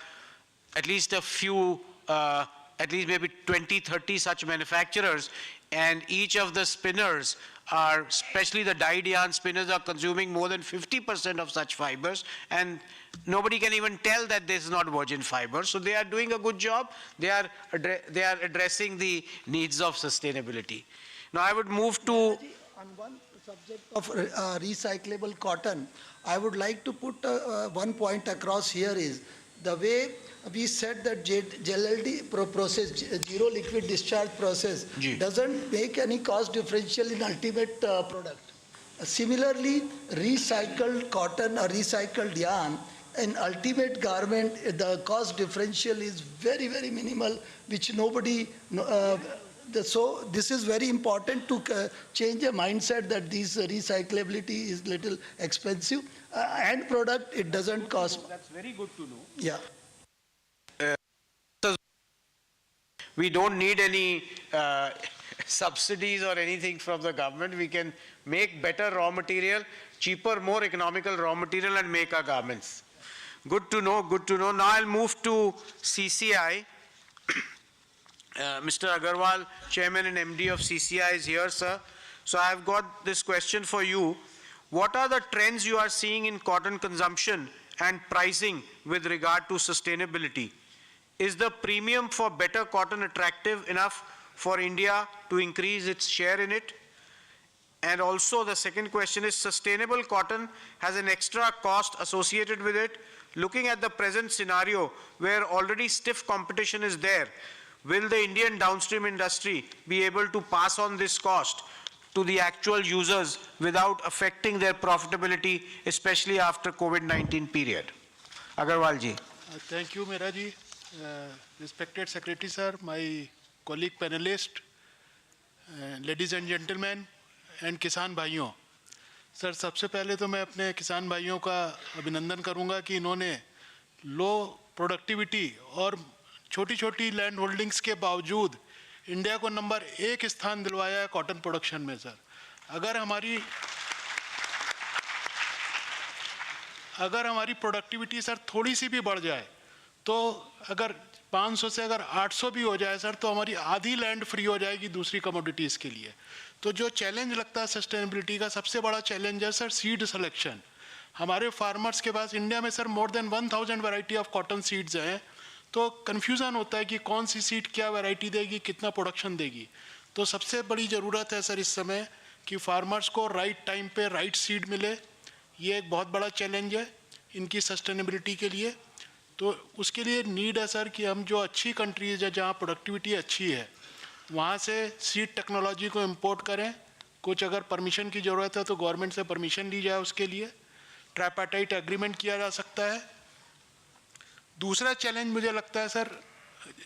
at least a few, at least maybe 20, 30 such manufacturers, and each of the spinners are, especially the dyed yarn spinners, are consuming more than 50% of such fibers, and nobody can even tell that this is not virgin fiber. So they are doing a good job. They are addressing the needs of sustainability. Now I would move to... On one subject of recyclable cotton, I would like to put one point across here is the way we said that JLD process, zero liquid discharge process, doesn't make any cost differential in ultimate product. Similarly, recycled cotton or recycled yarn, in ultimate garment, the cost differential is very, very minimal, which nobody... so this is very important to change a mindset that this recyclability is little expensive. End product, it doesn't cost. That's very good to know. Yeah. We don't need any subsidies or anything from the government. We can make better raw material, cheaper, more economical raw material, and make our garments. Good to know, good to know. Now I'll move to CCI. Mr. Agarwal, Chairman and MD of CCI is here, sir. So I've got this question for you. What are the trends you are seeing in cotton consumption and pricing with regard to sustainability? Is the premium for better cotton attractive enough for India to increase its share in it? And also the second question is, sustainable cotton has an extra cost associated with it. Looking at the present scenario where already stiff competition is there, will the Indian downstream industry be able to pass on this cost to the actual users without affecting their profitability, especially after COVID-19 period? Agarwal ji. Thank you, Mera ji. Respected Secretary Sir, my colleague panelist, ladies and gentlemen, and किसान भाइयों. Sir सबसे पहले तो मैं अपने किसान भाइयों का अभिनंदन करूंगा कि इन्होंने लो प्रोडक्टिविटी और छोटी छोटी लैंड होल्डिंग्स के बावजूद इंडिया को नंबर 1 स्थान दिलवाया है कॉटन प्रोडक्शन में. सर अगर हमारी प्रोडक्टिविटी सर थोड़ी सी भी बढ़ जाए, तो अगर 500 से अगर 800 भी हो जाए सर, तो हमारी आधी लैंड फ्री हो जाएगी दूसरी कमोडिटीज़ के लिए. तो जो चैलेंज लगता है सस्टेनेबिलिटी का, सबसे बड़ा चैलेंज है सर सीड सिलेक्शन. हमारे फार्मर्स के पास इंडिया में sir more than 1000 variety of cotton seeds हैं. तो कन्फ्यूज़न होता है कि कौन सी सीड क्या वैरायटी देगी, कितना प्रोडक्शन देगी. तो सबसे बड़ी ज़रूरत है सर इस समय कि फार्मर्स को राइट टाइम पे राइट सीड मिले. ये एक बहुत बड़ा चैलेंज है इनकी सस्टेनेबिलिटी के लिए. तो उसके लिए नीड है सर कि हम जो अच्छी कंट्रीज़ है जहाँ प्रोडक्टिविटी अच्छी है, वहाँ से सीड टेक्नोलॉजी को इंपोर्ट करें. कुछ अगर परमिशन की ज़रूरत है तो गवर्नमेंट से परमिशन ली जाए. उसके लिए ट्राइपार्टाइट एग्रीमेंट किया जा सकता है. दूसरा चैलेंज मुझे लगता है सर,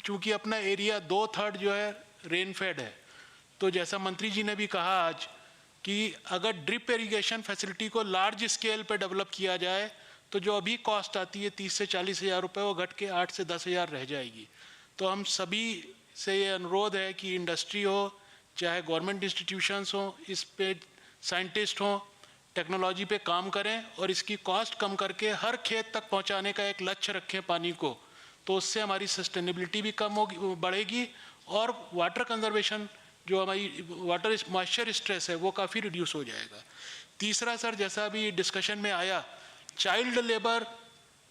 चूँकि अपना एरिया 2/3 जो है रेन फेड है, तो जैसा मंत्री जी ने भी कहा आज कि अगर ड्रिप इरिगेशन फैसिलिटी को लार्ज स्केल पे डेवलप किया जाए, तो जो अभी कॉस्ट आती है 30 से 40 हज़ार रुपये, वो घट के 8 से 10 हज़ार रह जाएगी. तो हम सभी से ये अनुरोध है कि इंडस्ट्री हो, चाहे गवर्नमेंट इंस्टीट्यूशंस हो, इस पे साइंटिस्ट हो, टेक्नोलॉजी पे काम करें और इसकी कॉस्ट कम करके हर खेत तक पहुंचाने का एक लक्ष्य रखें पानी को. तो उससे हमारी सस्टेनेबिलिटी भी कम होगी, बढ़ेगी, और वाटर कंजर्वेशन जो हमारी वाटर मॉइस्चर स्ट्रेस है वो काफ़ी रिड्यूस हो जाएगा. तीसरा सर, जैसा अभी डिस्कशन में आया, child labour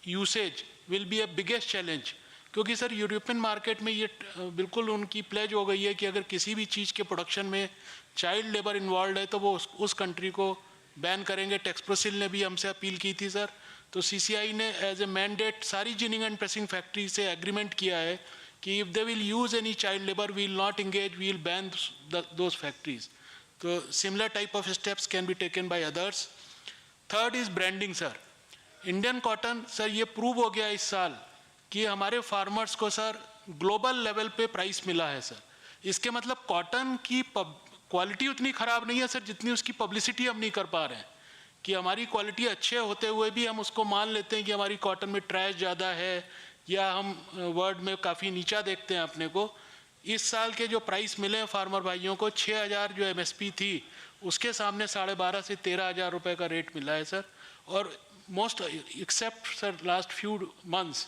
usage will be a biggest challenge. क्योंकि सर यूरोपियन मार्केट में ये बिल्कुल उनकी प्लेज हो गई है कि अगर किसी भी चीज़ के प्रोडक्शन में चाइल्ड लेबर इन्वॉल्व है तो वो उस कंट्री को बैन करेंगे. टेक्सप्रोसिल ने भी हमसे अपील की थी सर. तो CCI ने एज ए मैंडेट सारी जिनिंग एंड प्रेसिंग फैक्ट्री से एग्रीमेंट किया है कि if they will use any child labour we will not engage, we will ban those factories. तो similar type of steps can be taken by others. Third is branding sir. Indian cotton sir ये prove हो गया इस साल कि हमारे farmers को sir global level पे प्राइस मिला है सर. इसके मतलब कॉटन की क्वालिटी उतनी ख़राब नहीं है सर जितनी उसकी पब्लिसिटी हम नहीं कर पा रहे हैं, कि हमारी क्वालिटी अच्छे होते हुए भी हम उसको मान लेते हैं कि हमारी कॉटन में ट्रैश ज़्यादा है, या हम वर्ल्ड में काफ़ी नीचा देखते हैं अपने को। इस साल के जो प्राइस मिले हैं फार्मर भाइयों को, 6,000 जो MSP थी उसके सामने 12,500 से 13,000 रुपये का रेट मिला है सर। और most except sir last few months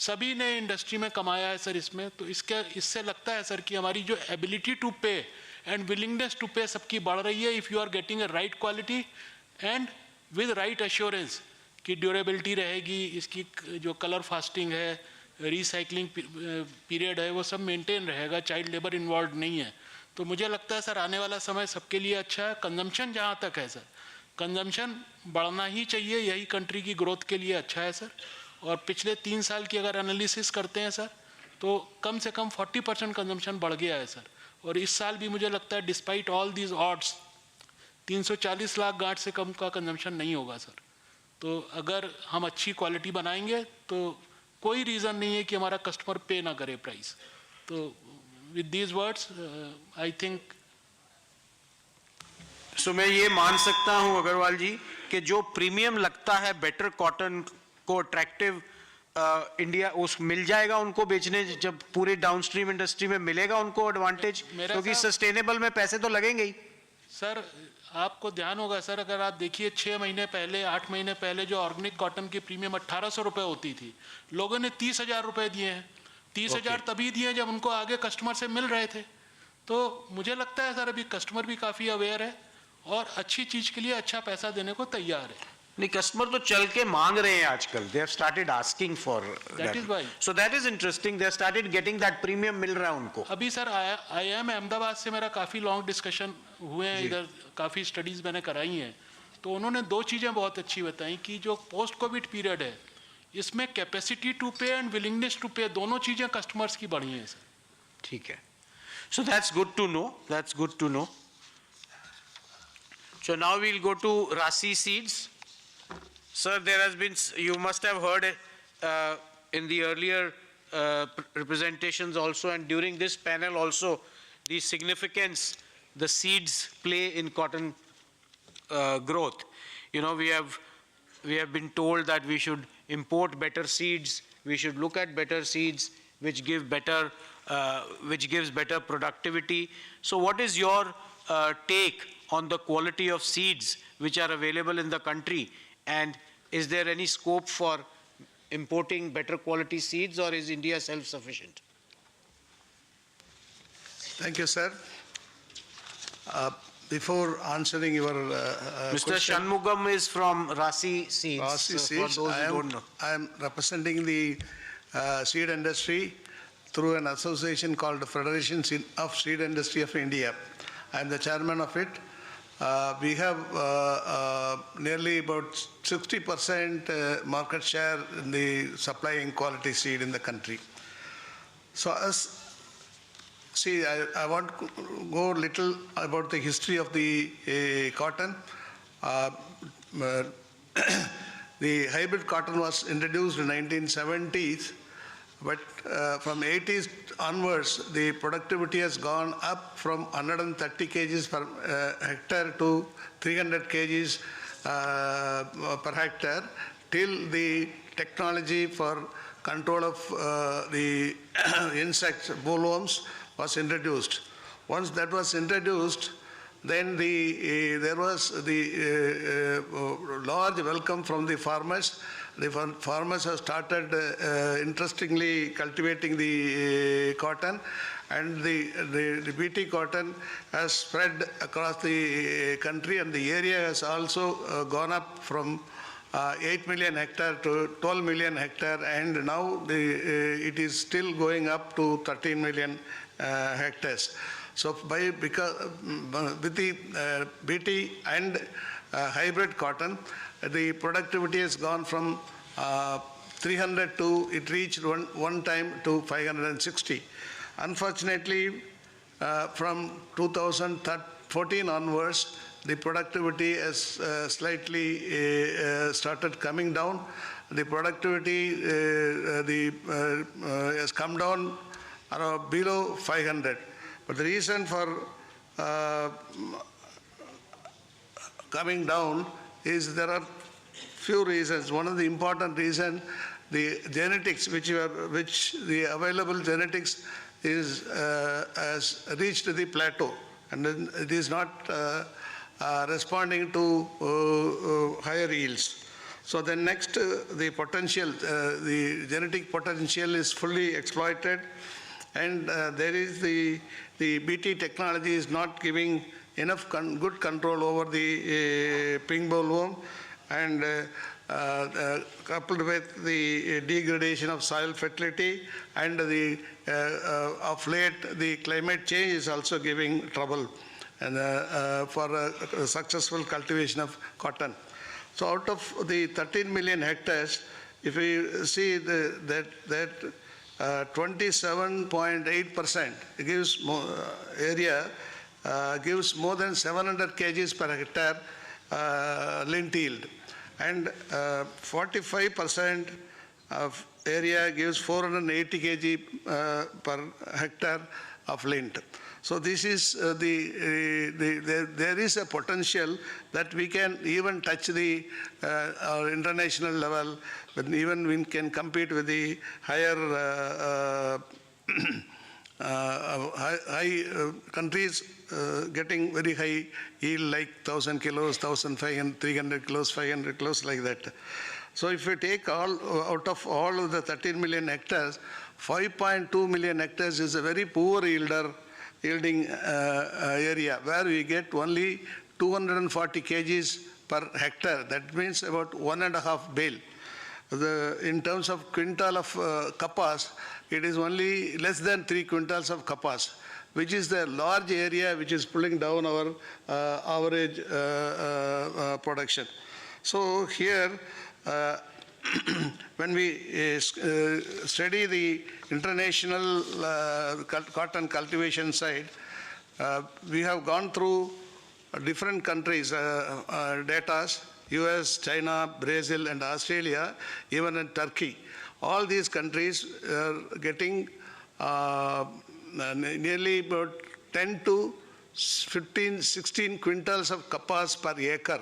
सभी ने इंडस्ट्री में कमाया है सर इसमें। तो इससे लगता है सर कि हमारी जो ability to pay and willingness to pay सबकी बढ़ रही है, if you are getting a right quality and with right assurance कि ड्यूरेबिलिटी रहेगी, इसकी जो कलर फास्टिंग है, रिसाइकलिंग पीरियड है, वो सब मेंटेन रहेगा, चाइल्ड लेबर इन्वॉल्व नहीं है। तो मुझे लगता है सर आने वाला समय सबके लिए अच्छा है। कंजम्पशन जहाँ तक है सर, कंजम्पशन बढ़ना ही चाहिए, यही कंट्री की ग्रोथ के लिए अच्छा है सर। और पिछले 3 साल की अगर एनालिसिस करते हैं सर, तो कम से कम 40% कंजम्पशन बढ़ गया है सर। और इस साल भी मुझे लगता है despite all these odds 340 lakh गांठ से कम का कंजम्पशन नहीं होगा सर। तो अगर हम अच्छी क्वालिटी बनाएंगे तो कोई रीज़न नहीं है कि हमारा कस्टमर पे ना करे प्राइस। तो with these words I think so मैं ये मान सकता हूं अग्रवाल जी कि जो प्रीमियम लगता है बेटर कॉटन को अट्रैक्टिव इंडिया उस मिल जाएगा उनको बेचने, जब पूरे डाउनस्ट्रीम इंडस्ट्री में मिलेगा उनको एडवांटेज, क्योंकि सस्टेनेबल में पैसे तो लगेंगे ही सर। आपको ध्यान होगा सर, अगर आप देखिए 6 महीने पहले 8 महीने पहले जो ऑर्गेनिक कॉटन की प्रीमियम 1800 रुपये होती थी, लोगों ने 30,000 रुपये दिए हैं। 30,000 तभी दिए जब उनको आगे कस्टमर से मिल रहे थे। तो मुझे लगता है सर अभी कस्टमर भी काफ़ी अवेयर है और अच्छी चीज़ के लिए अच्छा पैसा देने को तैयार है। नहीं, कस्टमर तो चल के मांग रहे हैं आजकल, they have started asking for that is why. So that is interesting, they have started getting that premium मिल रहा है उनको। अभी सर IIM अहमदाबाद से मेरा काफ़ी लॉन्ग डिस्कशन हुए हैं, इधर काफ़ी स्टडीज़ मैंने कराई हैं। तो उन्होंने 2 चीज़ें बहुत अच्छी बताई कि जो पोस्ट कोविड पीरियड है इसमें capacity to pay and willingness to पे दोनों चीज़ें कस्टमर्स की बढ़ी हैं सर। ठीक है, so that's good to know, that's good to know. So now we'll go to Rasi Seeds. Sir, there has been, you must have heard in the earlier representations also and during this panel also, the significance the seeds play in cotton growth. You know, we have been told that we should import better seeds, we should look at better seeds which give better, which gives better productivity. So what is your take on the quality of seeds which are available in the country, and is there any scope for importing better quality seeds, or is India self-sufficient? Thank you, sir. Before answering your Mr. question, Shanmugam is from Rasi Seeds. Rasi So Seeds, for those who don't know. I am representing the seed industry through an association called the Federation of Seed Industry of India. I am the chairman of it. We have nearly about 60% market share in the supplying quality seed in the country. So see, I want to go a little about the history of the cotton. The hybrid cotton was introduced in 1970s, but from 80s onwards, the productivity has gone up from 130 kgs per hectare to 300 kgs per hectare, till the technology for control of the insects, bollworms, was introduced. Once that was introduced, then there was the large welcome from the farmers. The farmers have started interestingly cultivating the cotton, and the BT cotton has spread across the country, and the area has also gone up from 8 million hectare to 12 million hectare, and now it is still going up to 13 million hectares. So with the BT and hybrid cotton, the productivity has gone from 300 to, it reached one time to 560. Unfortunately, from 2014 onwards, the productivity has slightly started coming down. The productivity has come down below 500. But the reason for coming down is there are few reasons. One of the important reason, the genetics, which the available genetics is has reached the plateau, and then it is not responding to higher yields. So then next, the potential, the genetic potential is fully exploited, and there is the BT technology is not giving enough good control over the pink bollworm, and coupled with the degradation of soil fertility, and the of late the climate change is also giving trouble, and for a successful cultivation of cotton. So out of the 13 million hectares, if we see that 27.8% gives more area, gives more than 700 kgs per hectare lint yield, and 45% of area gives 480 kg per hectare of lint. So this is there is a potential that we can even touch the our international level, but even we can compete with the higher high countries getting very high yield like 1,000 kilos, 1,500, 300 kilos, 500 kilos, like that. So if we take out of all of the 13 million hectares, 5.2 million hectares is a very poor yielding area, where we get only 240 kgs per hectare. That means about 1.5 bale. In terms of quintal of kapas, it is only less than 3 quintals of kapas, which is the large area which is pulling down our average production. So here, when we study the international cotton cultivation side, we have gone through different countries' data, US, China, Brazil, and Australia, even in Turkey. All these countries are getting nearly about 10 to 15, 16 quintals of kapas per acre.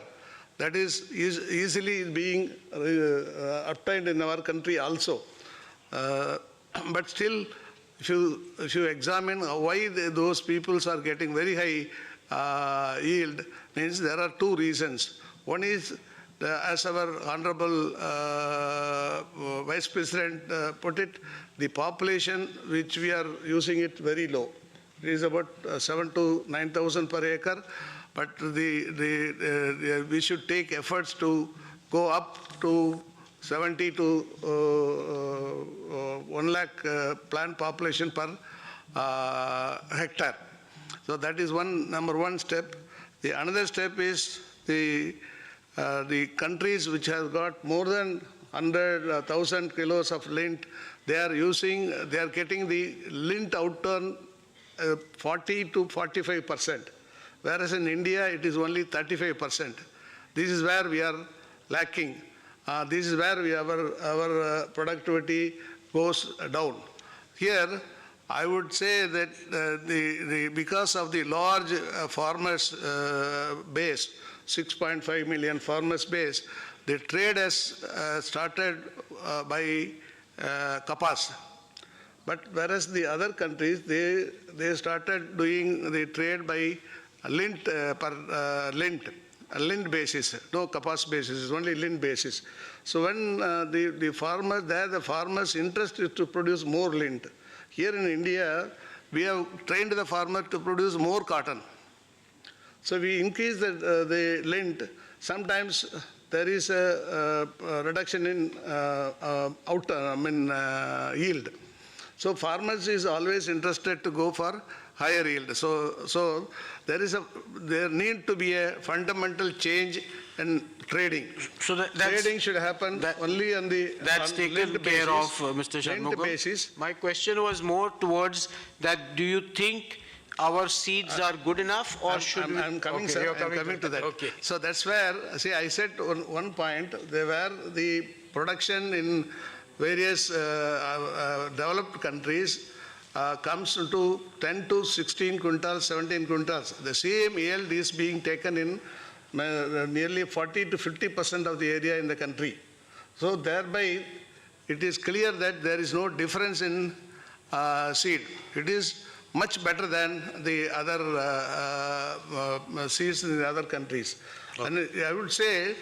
That is easily being obtained in our country also. But still, if you examine why those peoples are getting very high yield, means there are two reasons. One is, as our Honorable Vice President put it, the population which we are using it very low. It is about 7,000 to 9,000 per acre. But we should take efforts to go up to 70 to 1 lakh plant population per hectare. So that is number one step. The another step is the countries which have got more than 100,000 kilos of lint, they are getting the lint outturn 40 to 45%. Whereas in India, it is only 35%. This is where we are lacking. This is where our productivity goes down. Here, I would say that because of the large farmers base, 6.5 million farmers base, the trade has started by kapas. But whereas the other countries, they started doing the trade by lint lint basis, no kapas basis, it's only lint basis. So when the farmer's interest is to produce more lint. Here in India, we have trained the farmer to produce more cotton. So we increase the lint. Sometimes there is a reduction in yield. So farmers is always interested to go for higher yield. So there need to be a fundamental change in trading. So trading should happen only on the taken care of, Mr. Shanmugam. My question was more towards that. Do you think our seeds are good enough, or should we? I'm coming, sir. I'm coming to that. Okay. So that's where, see, I said one point, there were the production in various developed countries comes into 10 to 16 quintals, 17 quintals. The same yield is being taken in nearly 40 to 50% of the area in the country. So thereby, it is clear that there is no difference in seed. It is much better than the other seeds in the other countries. Okay. And I would say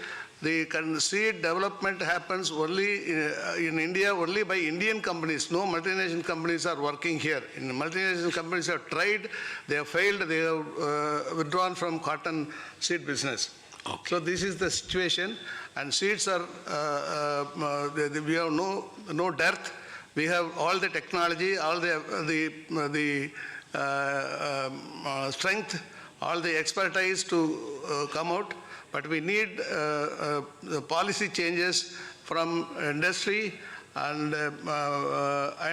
the seed development happens only in India only by Indian companies. No multinational companies are working here. In multinational companies have tried, they have failed, they have withdrawn from cotton seed business. Okay. So this is the situation, and seeds are, we have no dearth. We have all the technology, all the strength, all the expertise to come out. But we need policy changes from industry and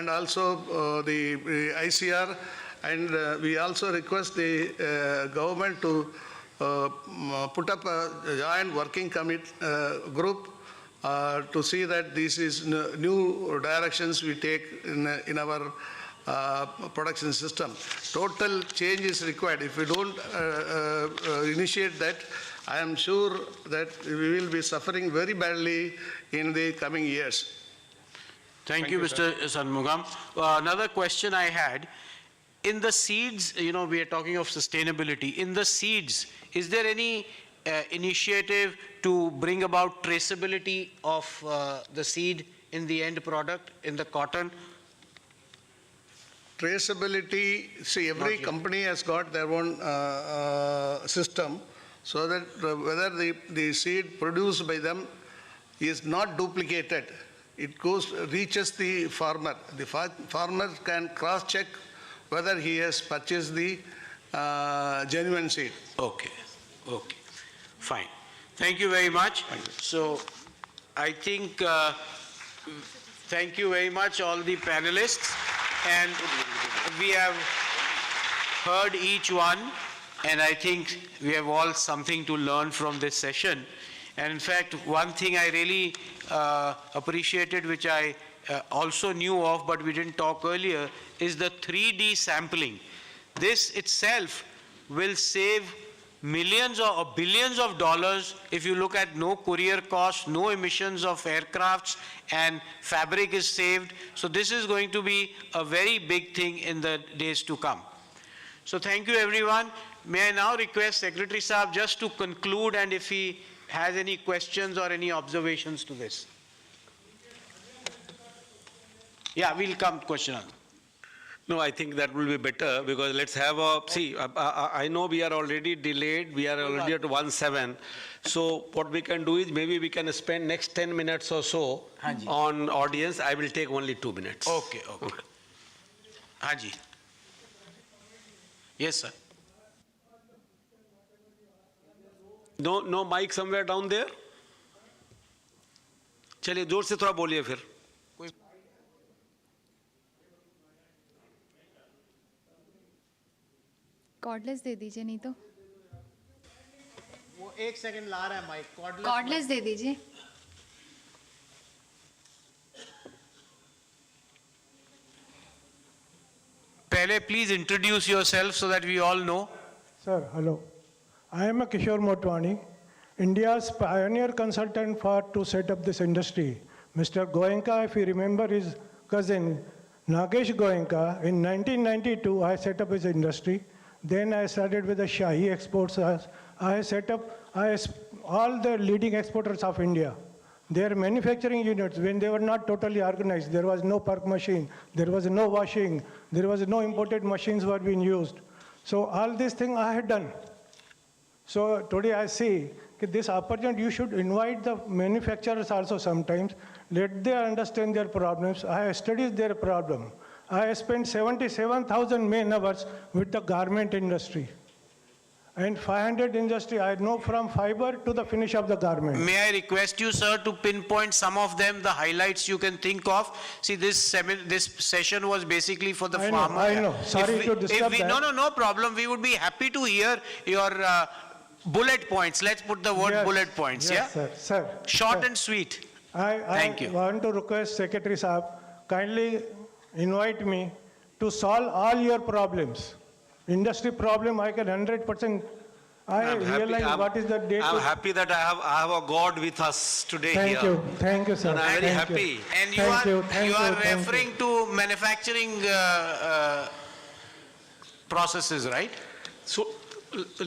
also the ICR, and we also request the government to put up a joint working group to see that this is new directions we take in our production system. Total change is required. If we don't initiate that, I am sure that we will be suffering very badly in the coming years. Thank you, Mr. Shanmugam. Another question I had, in the seeds, we are talking of sustainability. In the seeds, is there any initiative to bring about traceability of the seed in the end product, in the cotton? Traceability, see, every company has got their own system, so that whether the seed produced by them is not duplicated, it reaches the farmer. The farmer can cross-check whether he has purchased the genuine seed. Okay, okay, fine. Thank you very much. So, I think, thank you very much all the panelists, and we have heard each one, and I think we have all something to learn from this session. And in fact, one thing I really appreciated, which I also knew of, but we didn't talk earlier, is the 3D sampling. This itself will save millions or billions of dollars if you look at no courier costs, no emissions of aircrafts, and fabric is saved. So this is going to be a very big thing in the days to come. So thank you, everyone. May I now request Secretary Saab just to conclude, and if he has any questions or any observations to this. Yeah, we'll come to question answer. No, I think that will be better, because let's have a, see, I know we are already delayed, we are already at 1:07. So what we can do is maybe we can spend next 10 minutes or so on audience. I will take only 2 minutes. Okay, okay. Haji. Yes, sir. No mic somewhere down there? चलिए जोर से थोड़ा बोलिए फिर. Cordless दे दीजिए, नहीं तो वो 1 सेकंड ला रहा है माइक. कॉर्डलेस दे दीजिए. पहले please introduce yourself so that we all know. Sir, hello. I am a Kishore Motwani, India's pioneer consultant to set up this industry. Mr. Goenka, if you remember his cousin, Nagesh Goenka, in 1992, I set up his industry. Then I started with the Shahi Exports. I set up all the leading exporters of India. Their manufacturing units, when they were not totally organized, there was no perk machine, there was no washing, there was no imported machines were being used. So all these things I had done. So today I see that this opportunity, you should invite the manufacturers also sometimes, let them understand their problems. I have studied their problem. I spent 77,000 man hours with the garment industry. And 500 industry, I know from fiber to the finish of the garment. May I request you, sir, to pinpoint some of them, the highlights you can think of? See, this session was basically for the farmer. I know. Sorry to disturb that. No problem. We would be happy to hear your bullet points. Let's put the word bullet points, yes, yeah? Sir. Short and sweet. Thank you. I want to request Secretary Saab, kindly invite me to solve all your problems. Industry problem, I can 100%. I realize what is the date. I'm happy that I have a God with us today Thank here. you, sir. And I'm very Thank you. happy. And Thank you, you are thank you. referring to manufacturing processes, right? So,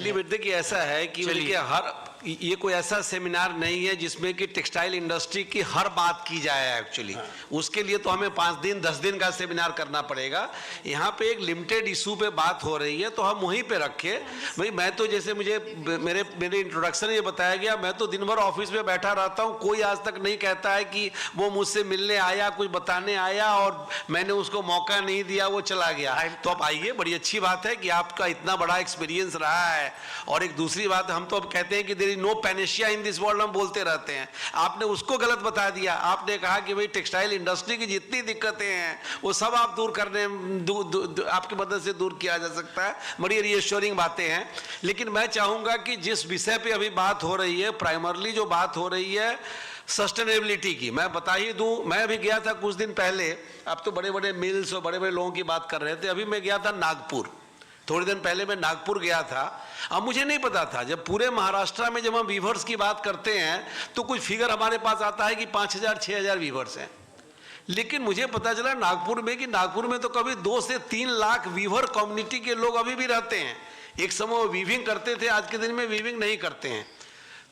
leave it देखिए ऐसा है कि बल्कि हर ये कोई ऐसा seminar नहीं है जिसमें कि टेक्सटाइल इंडस्ट्री की हर बात की जाए एक्चुअली। उसके लिए तो हमें 5 दिन 10 दिन का सेमिनार करना पड़ेगा। यहाँ पे एक लिमिटेड इशू पे बात हो रही है तो हम वहीं पे रखें। भाई मैं तो जैसे मुझे मेरे इंट्रोडक्शन ये बताया गया, मैं तो दिन भर ऑफिस में बैठा रहता हूँ, कोई आज तक नहीं कहता है कि वो मुझसे मिलने आया, कुछ बताने आया और मैंने उसको मौका नहीं दिया, वो चला गया। तो आप आइए, बड़ी अच्छी बात है कि आपका इतना बड़ा एक्सपीरियंस रहा है। और एक दूसरी बात, हम तो अब कहते हैं कि there is no panacea in this world, हम बोलते रहते हैं। आपने उसको गलत बता दिया। आपने कहा कि भाई टेक्सटाइल इंडस्ट्री की जितनी दिक्कतें हैं वो सब आप दूर करने आपकी मदद से दूर किया जा सकता है। बड़ी रीअश्योरिंग बातें हैं। लेकिन मैं चाहूंगा कि जिस विषय पे अभी बात हो रही है, प्राइमरली जो बात हो रही है सस्टेनेबिलिटी की, मैं बता ही दूं, मैं अभी गया था कुछ दिन पहले। अब तो बड़े बड़े मिल्स और बड़े बड़े लोगों की बात कर रहे थे। अभी मैं गया था नागपुर, थोड़े दिन पहले मैं नागपुर गया था। अब मुझे नहीं पता था, जब पूरे महाराष्ट्र में जब हम वीवर्स की बात करते हैं तो कुछ फिगर हमारे पास आता है कि 5000 6000 वीवर्स हैं। लेकिन मुझे पता चला नागपुर में कि नागपुर में तो कभी 2 से 3 लाख वीवर कम्युनिटी के लोग अभी भी रहते हैं। एक समय वो वीविंग करते थे, आज के दिन में वीविंग नहीं करते हैं।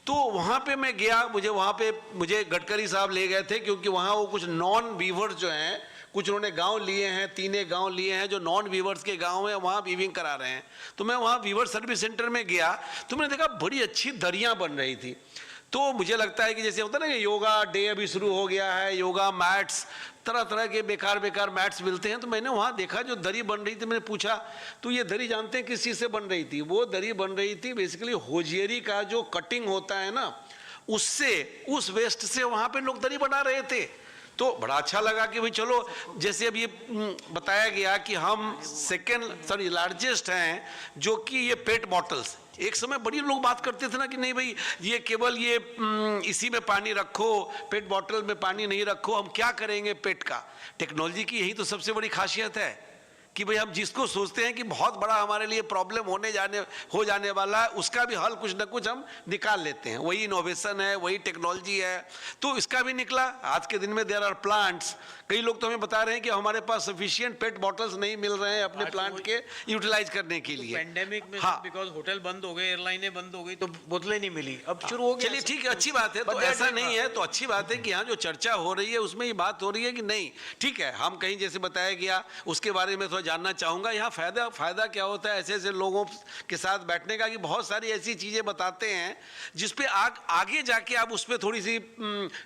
तो वहाँ पे मैं गया, मुझे गडकरी साहब ले गए थे, क्योंकि वहाँ वो कुछ नॉन वीवर्स जो हैं, कुछ उन्होंने गांव लिए हैं, 3 गांव लिए हैं जो नॉन वीवर्स के गांव हैं, वहाँ वीविंग करा रहे हैं। तो मैं वहाँ वीवर सर्विस सेंटर में गया तो मैंने देखा बड़ी अच्छी दरियाँ बन रही थी। तो मुझे लगता है कि जैसे होता है ना कि योगा डे अभी शुरू हो गया है, योगा मैट्स, तरह तरह के बेकार मैट्स मिलते हैं। तो मैंने वहाँ देखा जो दरी बन रही थी, मैंने पूछा तो ये दरी जानते हैं किस चीज़ से बन रही थी? वो दरी बन रही थी बेसिकली होजियरी का जो कटिंग होता है ना, उससे, उस वेस्ट से वहाँ पे लोग दरी बना रहे थे। तो बड़ा अच्छा लगा कि भाई चलो, जैसे अब ये बताया गया कि हम लार्जेस्ट हैं जो कि ये पेट बॉटल्स। एक समय बड़ी लोग बात करते थे ना कि नहीं भाई ये केवल ये इसी में पानी रखो, पेट बॉटल में पानी नहीं रखो, हम क्या करेंगे पेट का। टेक्नोलॉजी की यही तो सबसे बड़ी खासियत है कि भाई हम जिसको सोचते हैं कि बहुत बड़ा हमारे लिए प्रॉब्लम हो जाने वाला है, उसका भी हल कुछ ना कुछ हम निकाल लेते हैं। वही इनोवेशन है, वही टेक्नोलॉजी है। तो इसका भी निकला। आज के दिन में देयर आर प्लांट्स। कई लोग तो हमें बता रहे हैं कि हमारे पास सफिशिएंट पेट बॉटल्स नहीं मिल रहे हैं अपने प्लांट के यूटिलाइज करने के लिए। पैंडेमिक में बिकॉज होटल बंद हो गए, एयरलाइनें बंद हो गई, तो बोतलें नहीं मिली, अब शुरू हो गया। चलिए ठीक है, अच्छी बात है। तो ऐसा नहीं है तो अच्छी बात है कि यहाँ जो चर्चा हो रही है उसमें ये बात हो रही है कि नहीं ठीक है, हम कहीं जैसे बताया गया उसके बारे में थोड़ा जानना चाहूँगा। यहाँ फ़ायदा क्या होता है ऐसे लोगों के साथ बैठने का कि बहुत सारी ऐसी चीज़ें बताते हैं जिस पे आगे जाके आप उस पर थोड़ी सी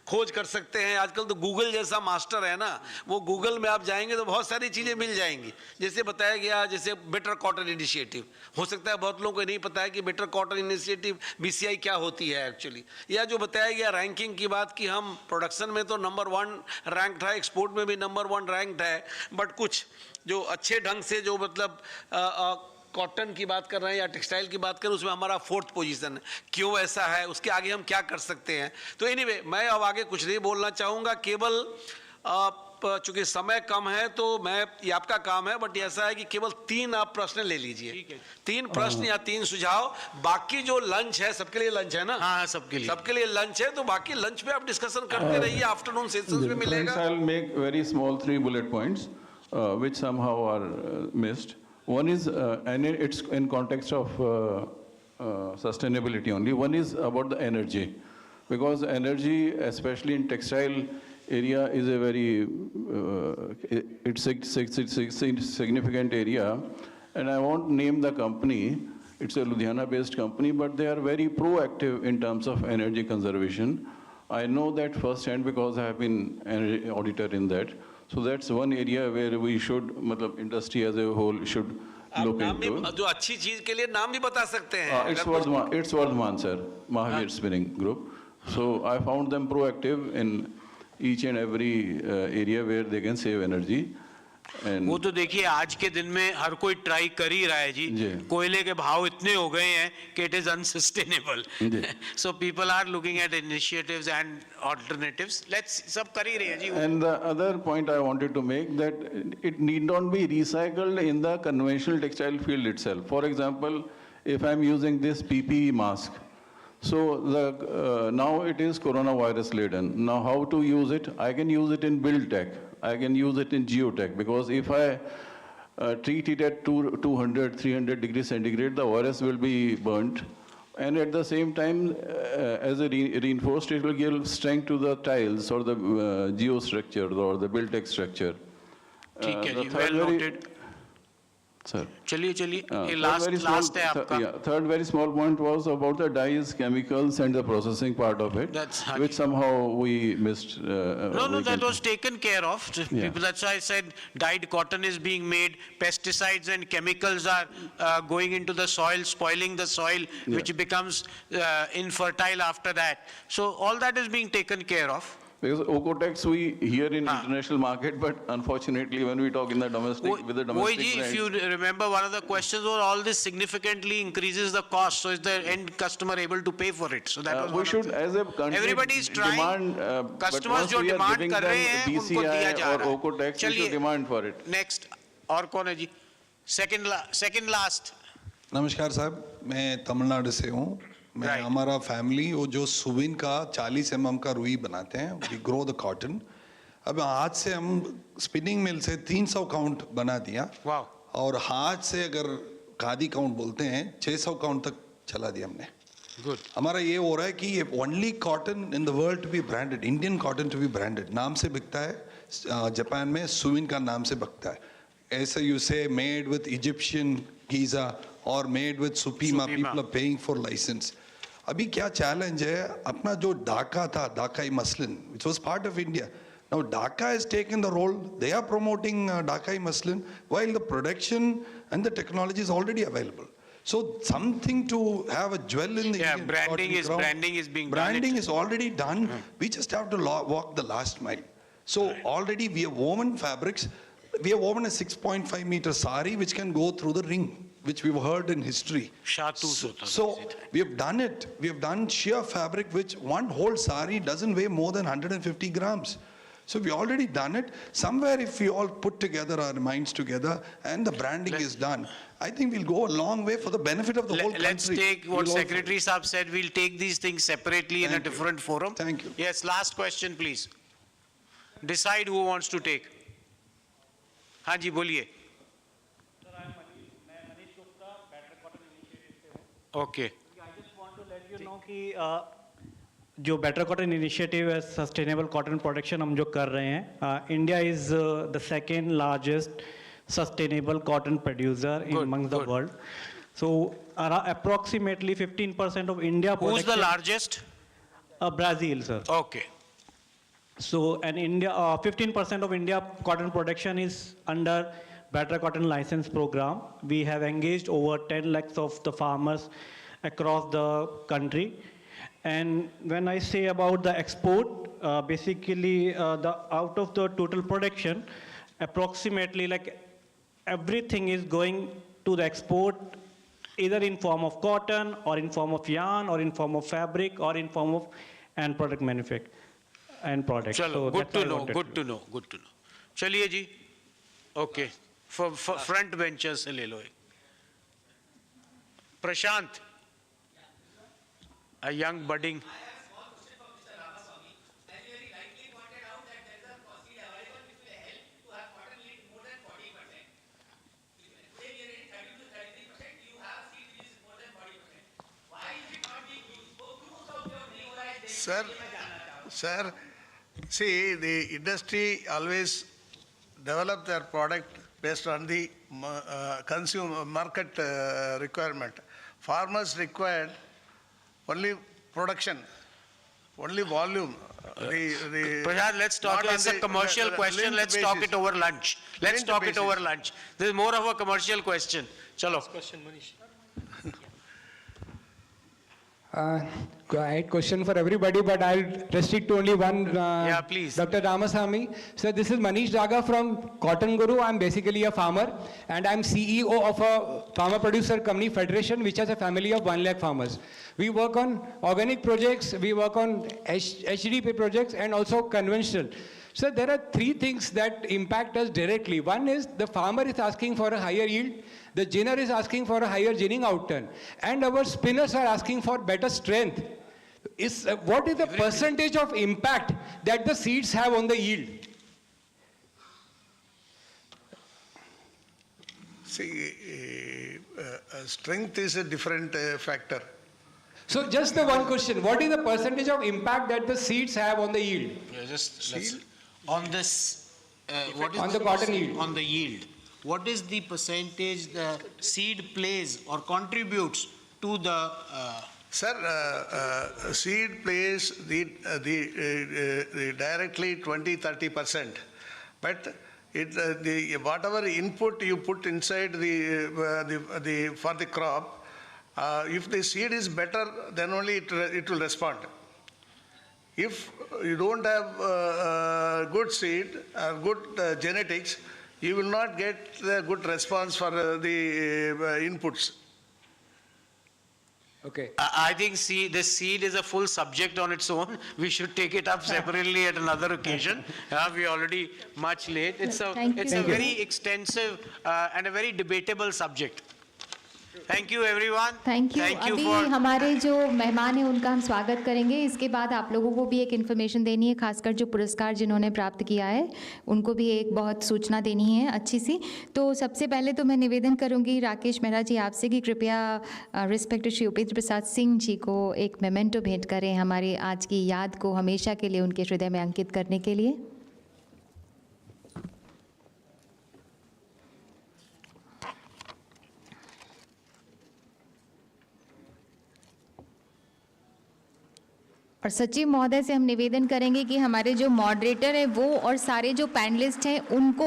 खोज कर सकते हैं। आजकल तो गूगल जैसा मास्टर है ना, वो गूगल में आप जाएंगे तो बहुत सारी चीज़ें मिल जाएंगी। जैसे बताया गया, जैसे बेटर कॉटन इनिशिएटिव, हो सकता है बहुत लोगों को नहीं पता है कि बेटर कॉटन इनिशिएटिव BCI क्या होती है एक्चुअली। या जो बताया गया रैंकिंग की बात कि हम प्रोडक्शन में तो नंबर 1 रैंक्ड है, एक्सपोर्ट में भी नंबर 1 रैंक्ड है, बट कुछ जो अच्छे ढंग से जो मतलब कॉटन की बात कर रहे हैं या टेक्सटाइल की बात करें उसमें हमारा 4th पोजीशन है। क्यों ऐसा है, उसके आगे हम क्या कर सकते हैं। तो एनीवे मैं अब आगे कुछ नहीं बोलना चाहूँगा, केवल चूंकि समय कम है तो ये आपका काम है, बट ऐसा है कि केवल 3 आप प्रश्न ले लीजिए। 3 प्रश्न या 3 सुझाव। बाकी जो लंच है, सबके लिए लंच है ना? हाँ, सबके लिए लंच है, तो बाकी लंच पे आप डिस्कशन करते रहिए, आफ्टरनून सेशंस में मिलेगा। I'll make very small 3 bullet points which somehow are missed. One is, and it's in context of sustainability only. One is about the energy, because energy, especially in textile area, is a very it's a significant area. And I won't name the company. It's a Ludhiana-based company, but they are very proactive in terms of energy conservation. I know that firsthand because I have been an auditor in that. So that's one area where we should, मतलब industry as a whole should look into. जो अच्छी चीज के लिए नाम भी बता सकते हैं। It's Vardhman, sir, Mahavir Spinning Group. So I found them proactive in each and every area where they can save energy. वो तो देखिए आज के दिन में हर कोई ट्राई कर ही रहा है जी, कोयले के भाव इतने हो गए हैं कि it is unsustainable, so people are looking at initiatives and alternatives, let's सब कर ही रहे हैं जी। And the other point I wanted to make that it need not be recycled in the conventional textile field itself. For example, if I'm using this PPE mask, so now it is coronavirus laden. Now how to use it? I can use it in build tech. I can use it in geotech, because if I treat it at 200, 300 degrees centigrade, the virus will be burnt. And at the same time, as a reinforced, it will give strength to the tiles or the geostructure or the build tech structure. ठीक है जी, well noted. Sir. चलिए ये last है आपका. Third very small point was about the dyes, chemicals, and the processing part of it, which somehow we missed. No, that was taken care of. People, that's why I said dyed cotton is being made, pesticides and chemicals are going into the soil, spoiling the soil, which becomes infertile after that. So all that is being taken care of. Because Ocotex we hear in international market, but unfortunately when we talk in the domestic, with the domestic if you remember, one of the questions was all this significantly increases the cost, so is the end customer able to pay for it? So that was we should, as a country, everybody is trying, customers जो demand कर रहे हैं उनको दिया जा रहा है. Ocotex, we should demand for it. Next, और कौन है जी? Second last. नमस्कार साहब, मैं तमिलनाडु से हूँ. मैं हमारा फैमिली वो जो सुविन का 40 mm का रुई बनाते हैं, वी ग्रो द कॉटन. अब आज से हम स्पिनिंग मिल से 300 काउंट बना दिया, और हाथ से अगर खादी काउंट बोलते हैं 600 काउंट तक चला दिया हमने. गुड. हमारा ये हो रहा है कि ये only cotton in the world to be branded, Indian cotton to be branded. नाम से बिकता है, जापान में सुविन का नाम से बिकता है. ऐसे you say made with Egyptian Giza और made with Supima, people are paying for licence. अभी क्या चैलेंज है, अपना जो ढाका था, ढाकाई muslin, which was part of India. Now Dhaka has taken the role, they are promoting Dhakai muslin, while the production and the technology is already available. So something to have a jewel in the Indian branding is being done. Branding is already done. We just have to walk the last mile. So already we have woven fabrics. We have woven a 6.5 meter sari which can go through the ring, which we've heard in history. So we have done it. We have done sheer fabric, which one whole sari doesn't weigh more than 150 grams. So we already done it. Somewhere if we all put together our minds together and the branding is done, I think we'll go a long way for the benefit of the whole country. Let's take what Secretary Saab said. We'll take these things separately in a different forum. Thank you. Yes, last question, please. Decide who wants to take. हाँ जी बोलिए. Okay. I just want to let you know कि जो better cotton initiative है, sustainable cotton production हम जो कर रहे हैं, India is the second largest sustainable cotton producer in among the world. So approximately 15% of India production. Who's the largest? Brazil, sir. Okay. So, and India, 15% of India cotton production is under Better Cotton License Program. We have engaged over 10 lakhs of the farmers across the country. And when I say about the export, basically the out of the total production, approximately like everything is going to the export, either in form of cotton or in form of yarn or in form of fabric or in form of end product manufacture. And products. चलो, so good to know, good to know, good to know. चलिए जी, okay. For front benchers से ले लो एक. प्रशांत, a young budding. Sir, see, the industry always develop their product based on the consumer market requirement. Farmers required only production, only volume. Prashad, let's talk. It's a commercial question. Let's talk it over lunch. Let's talk it over lunch. This is more of a commercial question. Chalo. Question, Manish. I had question for everybody, but I'll restrict to only one. Yeah, please. Dr. Ramasamy. So this is Manish Daga from Cotton Guru. I'm basically a farmer, and I'm CEO of a farmer producer company federation, which has a family of 1 lakh farmers. We work on organic projects, we work on HDP projects, and also conventional. So there are 3 things that impact us directly. One is the farmer is asking for a higher yield, the ginner is asking for a higher ginning outturn, and our spinners are asking for better strength. What is the percentage of impact that the seeds have on the yield? See, strength is a different factor. So just the one question, what is the percentage of impact that the seeds have on the yield? Yeah, just on this, what is on the cotton yield? On the yield, what is the percentage the seed plays or contributes to the? Sir, seed plays the directly 20-30%, but whatever input you put inside for the crop, if the seed is better, then only it will respond. If you don't have good seed, good genetics, you will not get the good response for the inputs. Okay. I think this seed is a full subject on its own. We should take it up separately at another occasion. We're already much late. It's a very extensive and a very debatable subject. Thank you everyone. Thank you. अभी हमारे जो मेहमान हैं उनका हम स्वागत करेंगे. इसके बाद आप लोगों को भी एक इन्फॉर्मेशन देनी है, खासकर जो पुरस्कार जिन्होंने प्राप्त किया है उनको भी एक बहुत सूचना देनी है अच्छी सी. तो सबसे पहले तो मैं निवेदन करूंगी राकेश मेहरा जी आपसे कि कृपया रिस्पेक्टेड श्री उपेंद्र प्रसाद सिंह जी को एक मेमेंटो भेंट करें हमारी आज की याद को हमेशा के लिए उनके हृदय में अंकित करने के लिए. और सचिव महोदय से हम निवेदन करेंगे कि हमारे जो मॉडरेटर है वो और सारे जो पैनलिस्ट हैं उनको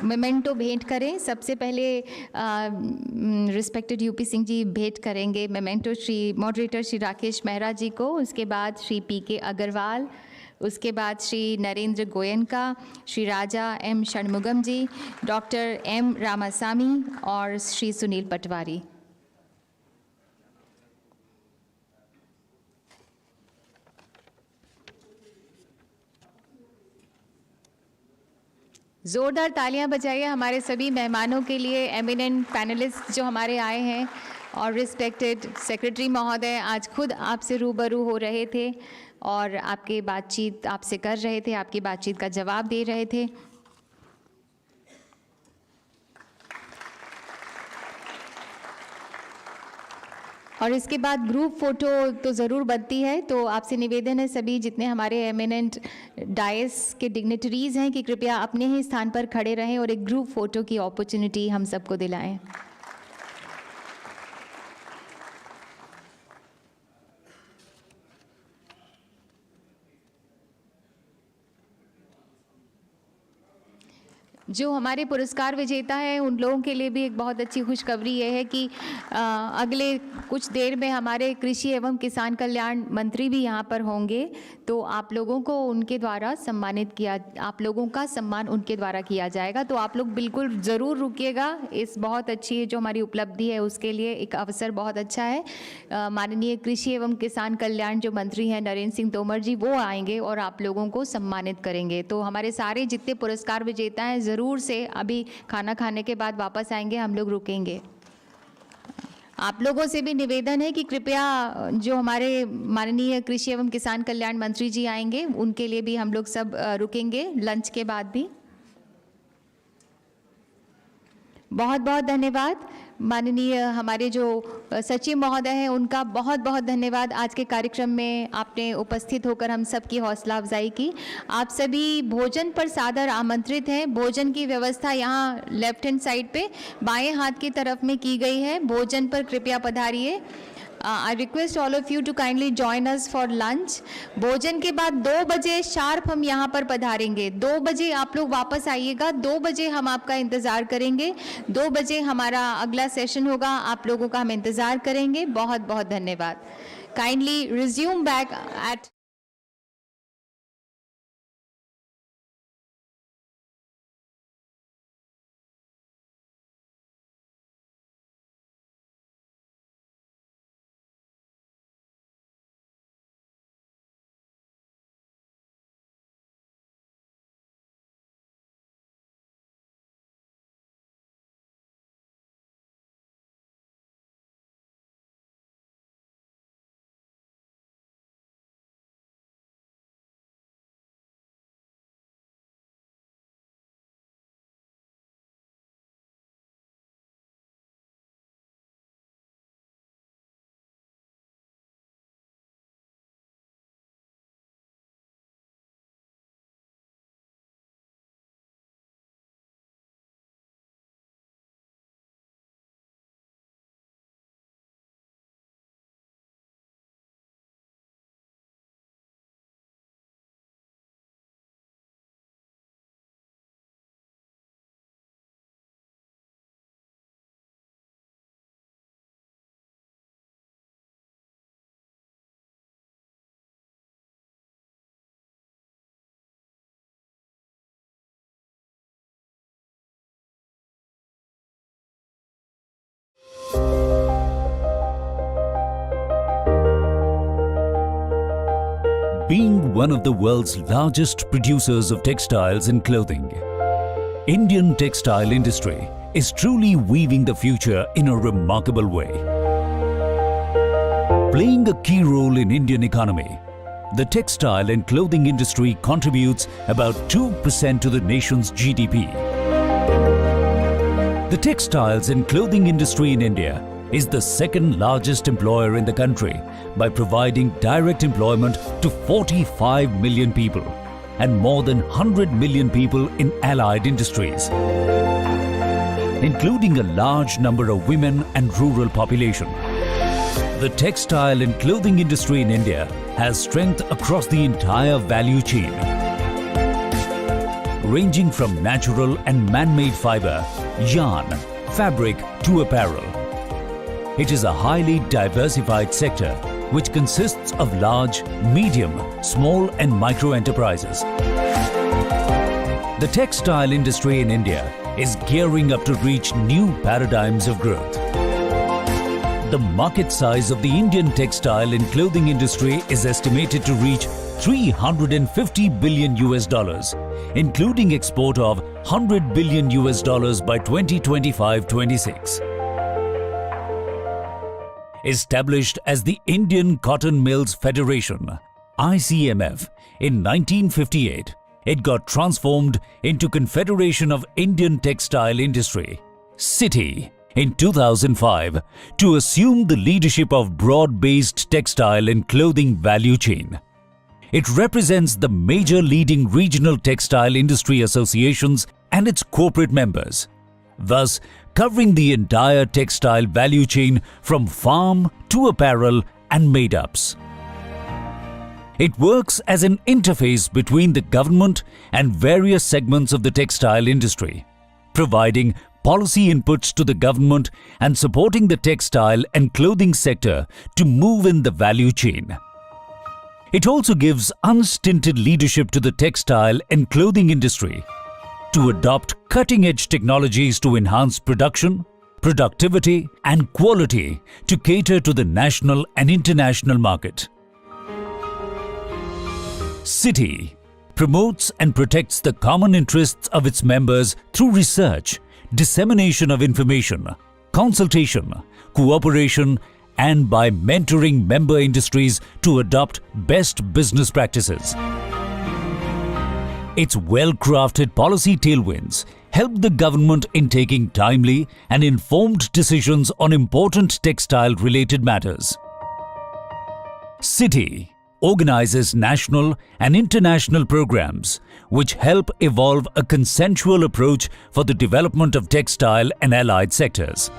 मेमेंटो भेंट करें. सबसे पहले रिस्पेक्टेड यूपी सिंह जी भेंट करेंगे मेमेंटो श्री मॉडरेटर श्री राकेश मेहरा जी को, उसके बाद श्री पीके अग्रवाल, उसके बाद श्री नरेंद्र गोयनका, श्री राजा एम षणमुगम जी, डॉक्टर एम रामासामी और श्री सुनील पटवारी. ज़ोरदार तालियां बजाइए हमारे सभी मेहमानों के लिए, एमिनेंट पैनलिस्ट जो हमारे आए हैं. और रिस्पेक्टेड सेक्रेटरी महोदय आज खुद आपसे रूबरू हो रहे थे और आपके बातचीत आपसे कर रहे थे, आपकी बातचीत का जवाब दे रहे थे. और इसके बाद ग्रुप फ़ोटो तो ज़रूर बनती है. तो आपसे निवेदन है सभी जितने हमारे एमिनेंट डायस के डिग्नेटरीज़ हैं कि कृपया अपने ही स्थान पर खड़े रहें और एक ग्रुप फ़ोटो की अपॉर्चुनिटी हम सबको दिलाएं. जो हमारे पुरस्कार विजेता हैं उन लोगों के लिए भी एक बहुत अच्छी खुशखबरी ये है कि अगले कुछ देर में हमारे कृषि एवं किसान कल्याण मंत्री भी यहाँ पर होंगे. तो आप लोगों को उनके द्वारा सम्मानित किया, आप लोगों का सम्मान उनके द्वारा किया जाएगा. तो आप लोग बिल्कुल ज़रूर रुकिएगा. इस बहुत अच्छी जो हमारी उपलब्धि है उसके लिए एक अवसर बहुत अच्छा है. माननीय कृषि एवं किसान कल्याण जो मंत्री हैं नरेंद्र सिंह तोमर जी वो आएंगे और आप लोगों को सम्मानित करेंगे. तो हमारे सारे जितने पुरस्कार विजेता हैं ज़रूर से अभी खाना खाने के बाद वापस आएंगे, हम लोग रुकेंगे. आप लोगों से भी निवेदन है कि कृपया जो हमारे माननीय कृषि एवं किसान कल्याण मंत्री जी आएंगे उनके लिए भी हम लोग सब रुकेंगे लंच के बाद भी. बहुत बहुत धन्यवाद. माननीय हमारे जो सचिव महोदय हैं उनका बहुत बहुत धन्यवाद. आज के कार्यक्रम में आपने उपस्थित होकर हम सब की हौसला अफजाई की. आप सभी भोजन पर सादर आमंत्रित हैं. भोजन की व्यवस्था यहाँ लेफ्ट हैंड साइड पे बाएं हाथ की तरफ में की गई है. भोजन पर कृपया पधारिए. I request all of you to kindly join us for lunch. भोजन के बाद 2 बजे शार्प हम यहाँ पर पधारेंगे. 2 बजे आप लोग वापस आइएगा. 2 बजे हम आपका इंतज़ार करेंगे. 2 बजे हमारा अगला सेशन होगा. आप लोगों का हम इंतज़ार करेंगे. बहुत बहुत धन्यवाद. kindly resume back at Being one of the world's largest producers of textiles and clothing, Indian textile industry is truly weaving the future in a remarkable way. Playing a key role in Indian economy, the textile and clothing industry contributes about 2% to the nation's GDP. The textiles and clothing industry in India is the second largest employer in the country by providing direct employment to 45 million people and more than 100 million people in allied industries, including a large number of women and rural population. The textile and clothing industry in India has strength across the entire value chain, ranging from natural and man-made fiber, yarn, fabric to apparel. It is a highly diversified sector which consists of large, medium, small and micro enterprises. The textile industry in India is gearing up to reach new paradigms of growth. The market size of the Indian textile and clothing industry is estimated to reach $350 billion, including export of $100 billion by 2025-26. Established as the Indian Cotton Mills Federation, ICMF, in 1958, it got transformed into Confederation of Indian Textile Industry, CITI, in 2005 to assume the leadership of broad-based textile and clothing value chain. It represents the major leading regional textile industry associations and its corporate members, thus covering the entire textile value chain from farm to apparel and made-ups. It works as an interface between the government and various segments of the textile industry, providing policy inputs to the government and supporting the textile and clothing sector to move in the value chain. It also gives unstinted leadership to the textile and clothing industry to adopt cutting-edge technologies to enhance production, productivity and quality to cater to the national and international market. CITI promotes and protects the common interests of its members through research, dissemination of information, consultation, cooperation and by mentoring member industries to adopt best business practices. Its well-crafted policy tailwinds help the government in taking timely and informed decisions on important textile-related matters. CITI organizes national and international programs which help evolve a consensual approach for the development of textile and allied sectors.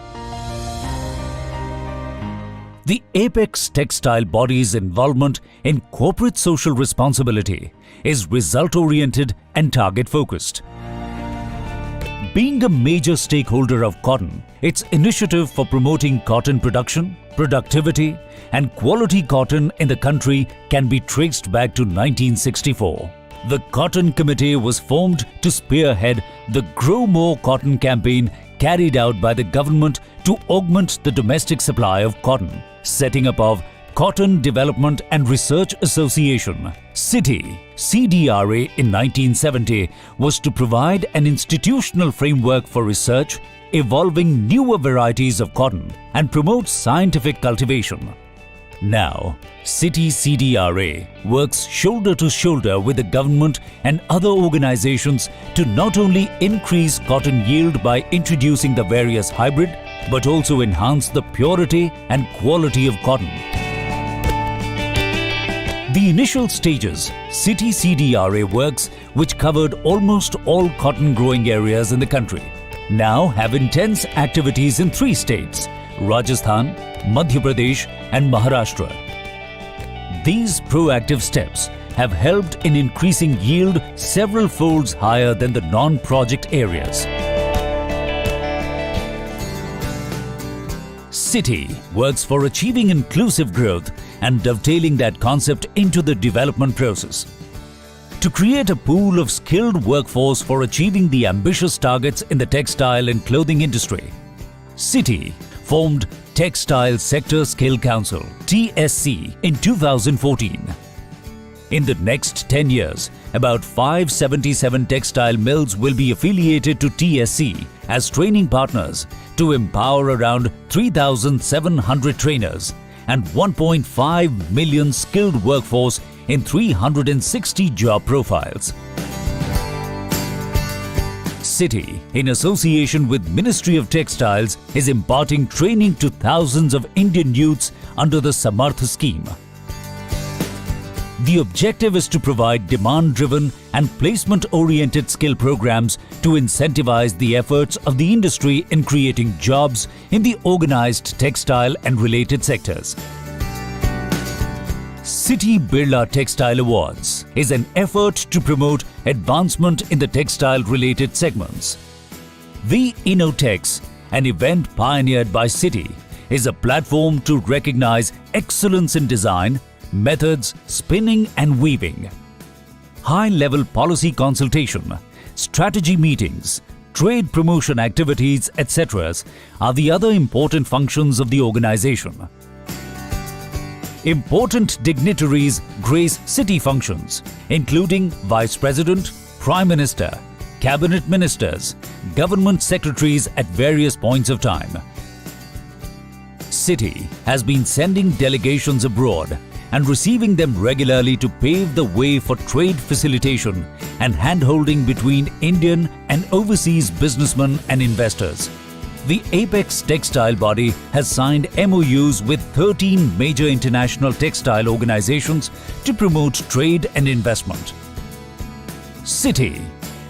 The apex textile body's involvement in corporate social responsibility is result-oriented and target-focused. Being a major stakeholder of cotton, its initiative for promoting cotton production, productivity and quality cotton in the country can be traced back to 1964. The Cotton Committee was formed to spearhead the Grow More Cotton campaign carried out by the government to augment the domestic supply of cotton, setting up of Cotton Development and Research Association, CITI, CDRA in 1970 was to provide an institutional framework for research, evolving newer varieties of cotton and promote scientific cultivation. Now, CITI CDRA works shoulder to shoulder with the government and other organizations to not only increase cotton yield by introducing the various hybrid, but also enhance the purity and quality of cotton. The initial stages, CITI CDRA works, which covered almost all cotton growing areas in the country, now have intense activities in 3 states, Rajasthan, Madhya Pradesh and Maharashtra. These proactive steps have helped in increasing yield several folds higher than the non-project areas. CITI works for achieving inclusive growth and dovetailing that concept into the development process. To create a pool of skilled workforce for achieving the ambitious targets in the textile and clothing industry, CITI formed Textile Sector Skill Council (TSC) in 2014. In the next 10 years, about 577 textile mills will be affiliated to TSC as training partners to empower around 3,700 trainers and 1.5 million skilled workforce in 360 job profiles. CITI, in association with Ministry of Textiles, is imparting training to thousands of Indian youths under the Samarth scheme. The objective is to provide demand-driven and placement-oriented skill programs to incentivize the efforts of the industry in creating jobs in the organized textile and related sectors. CITI Birla Textile Awards is an effort to promote advancement in the textile-related segments. The InnoTex, an event pioneered by CITI, is a platform to recognize excellence in design, methods, spinning and weaving. High-level policy consultation, strategy meetings, trade promotion activities, etc. are the other important functions of the organization. Important dignitaries grace CITI functions, including Vice President, Prime Minister, Cabinet Ministers, Government Secretaries at various points of time. CITI has been sending delegations abroad and receiving them regularly to pave the way for trade facilitation and hand-holding between Indian and overseas businessmen and investors. The Apex Textile Body has signed MOUs with 13 major international textile organizations to promote trade and investment. CITI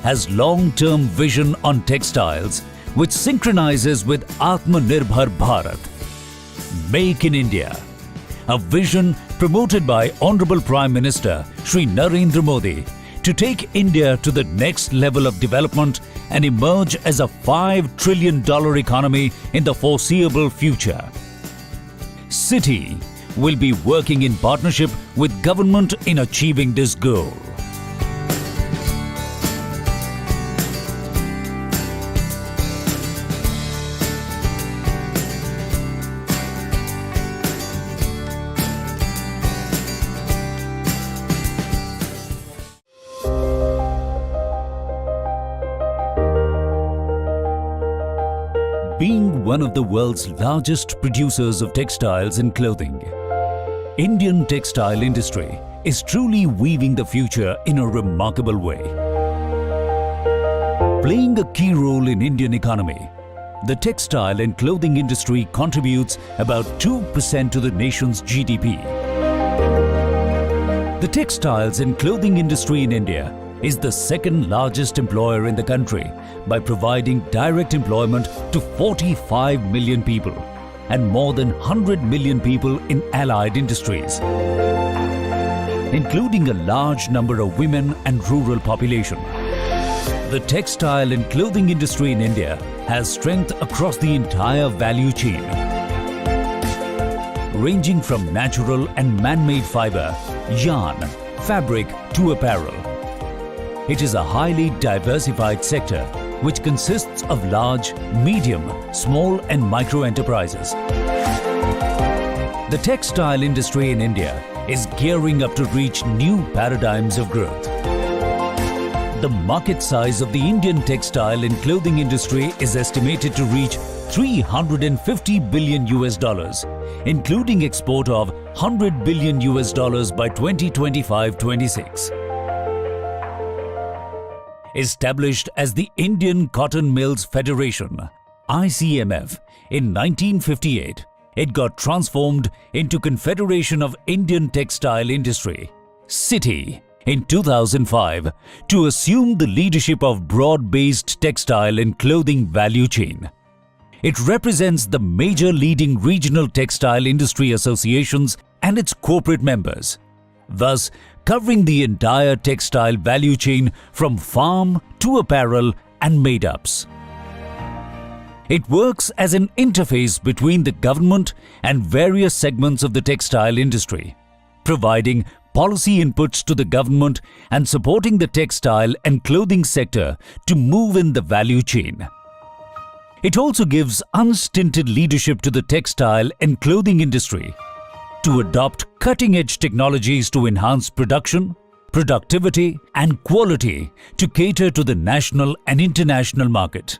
has long-term vision on textiles which synchronizes with Atmanirbhar Bharat. Make in India, a vision promoted by Honorable Prime Minister Shri Narendra Modi to take India to the next level of development and emerge as a $5 trillion economy in the foreseeable future. CITI will be working in partnership with government in achieving this goal. Being one of the world's largest producers of textiles and clothing, Indian textile industry is truly weaving the future in a remarkable way. Playing a key role in Indian economy, the textile and clothing industry contributes about 2% to the nation's GDP. The textiles and clothing industry in India is the second largest employer in the country by providing direct employment to 45 million people and more than 100 million people in allied industries, including a large number of women and rural population. The textile and clothing industry in India has strength across the entire value chain, ranging from natural and man-made fiber, yarn, fabric to apparel. It is a highly diversified sector which consists of large, medium, small and micro enterprises. The textile industry in India is gearing up to reach new paradigms of growth. The market size of the Indian textile and clothing industry is estimated to reach $350 billion, including export of $100 billion by 2025-26. Established as the Indian Cotton Mills Federation, ICMF, in 1958, it got transformed into Confederation of Indian Textile Industry, CITI, in 2005 to assume the leadership of broad-based textile and clothing value chain. It represents the major leading regional textile industry associations and its corporate members, thus covering the entire textile value chain from farm to apparel and made-ups. It works as an interface between the government and various segments of the textile industry, providing policy inputs to the government and supporting the textile and clothing sector to move in the value chain. It also gives unstinted leadership to the textile and clothing industry to adopt cutting-edge technologies to enhance production, productivity and quality to cater to the national and international market.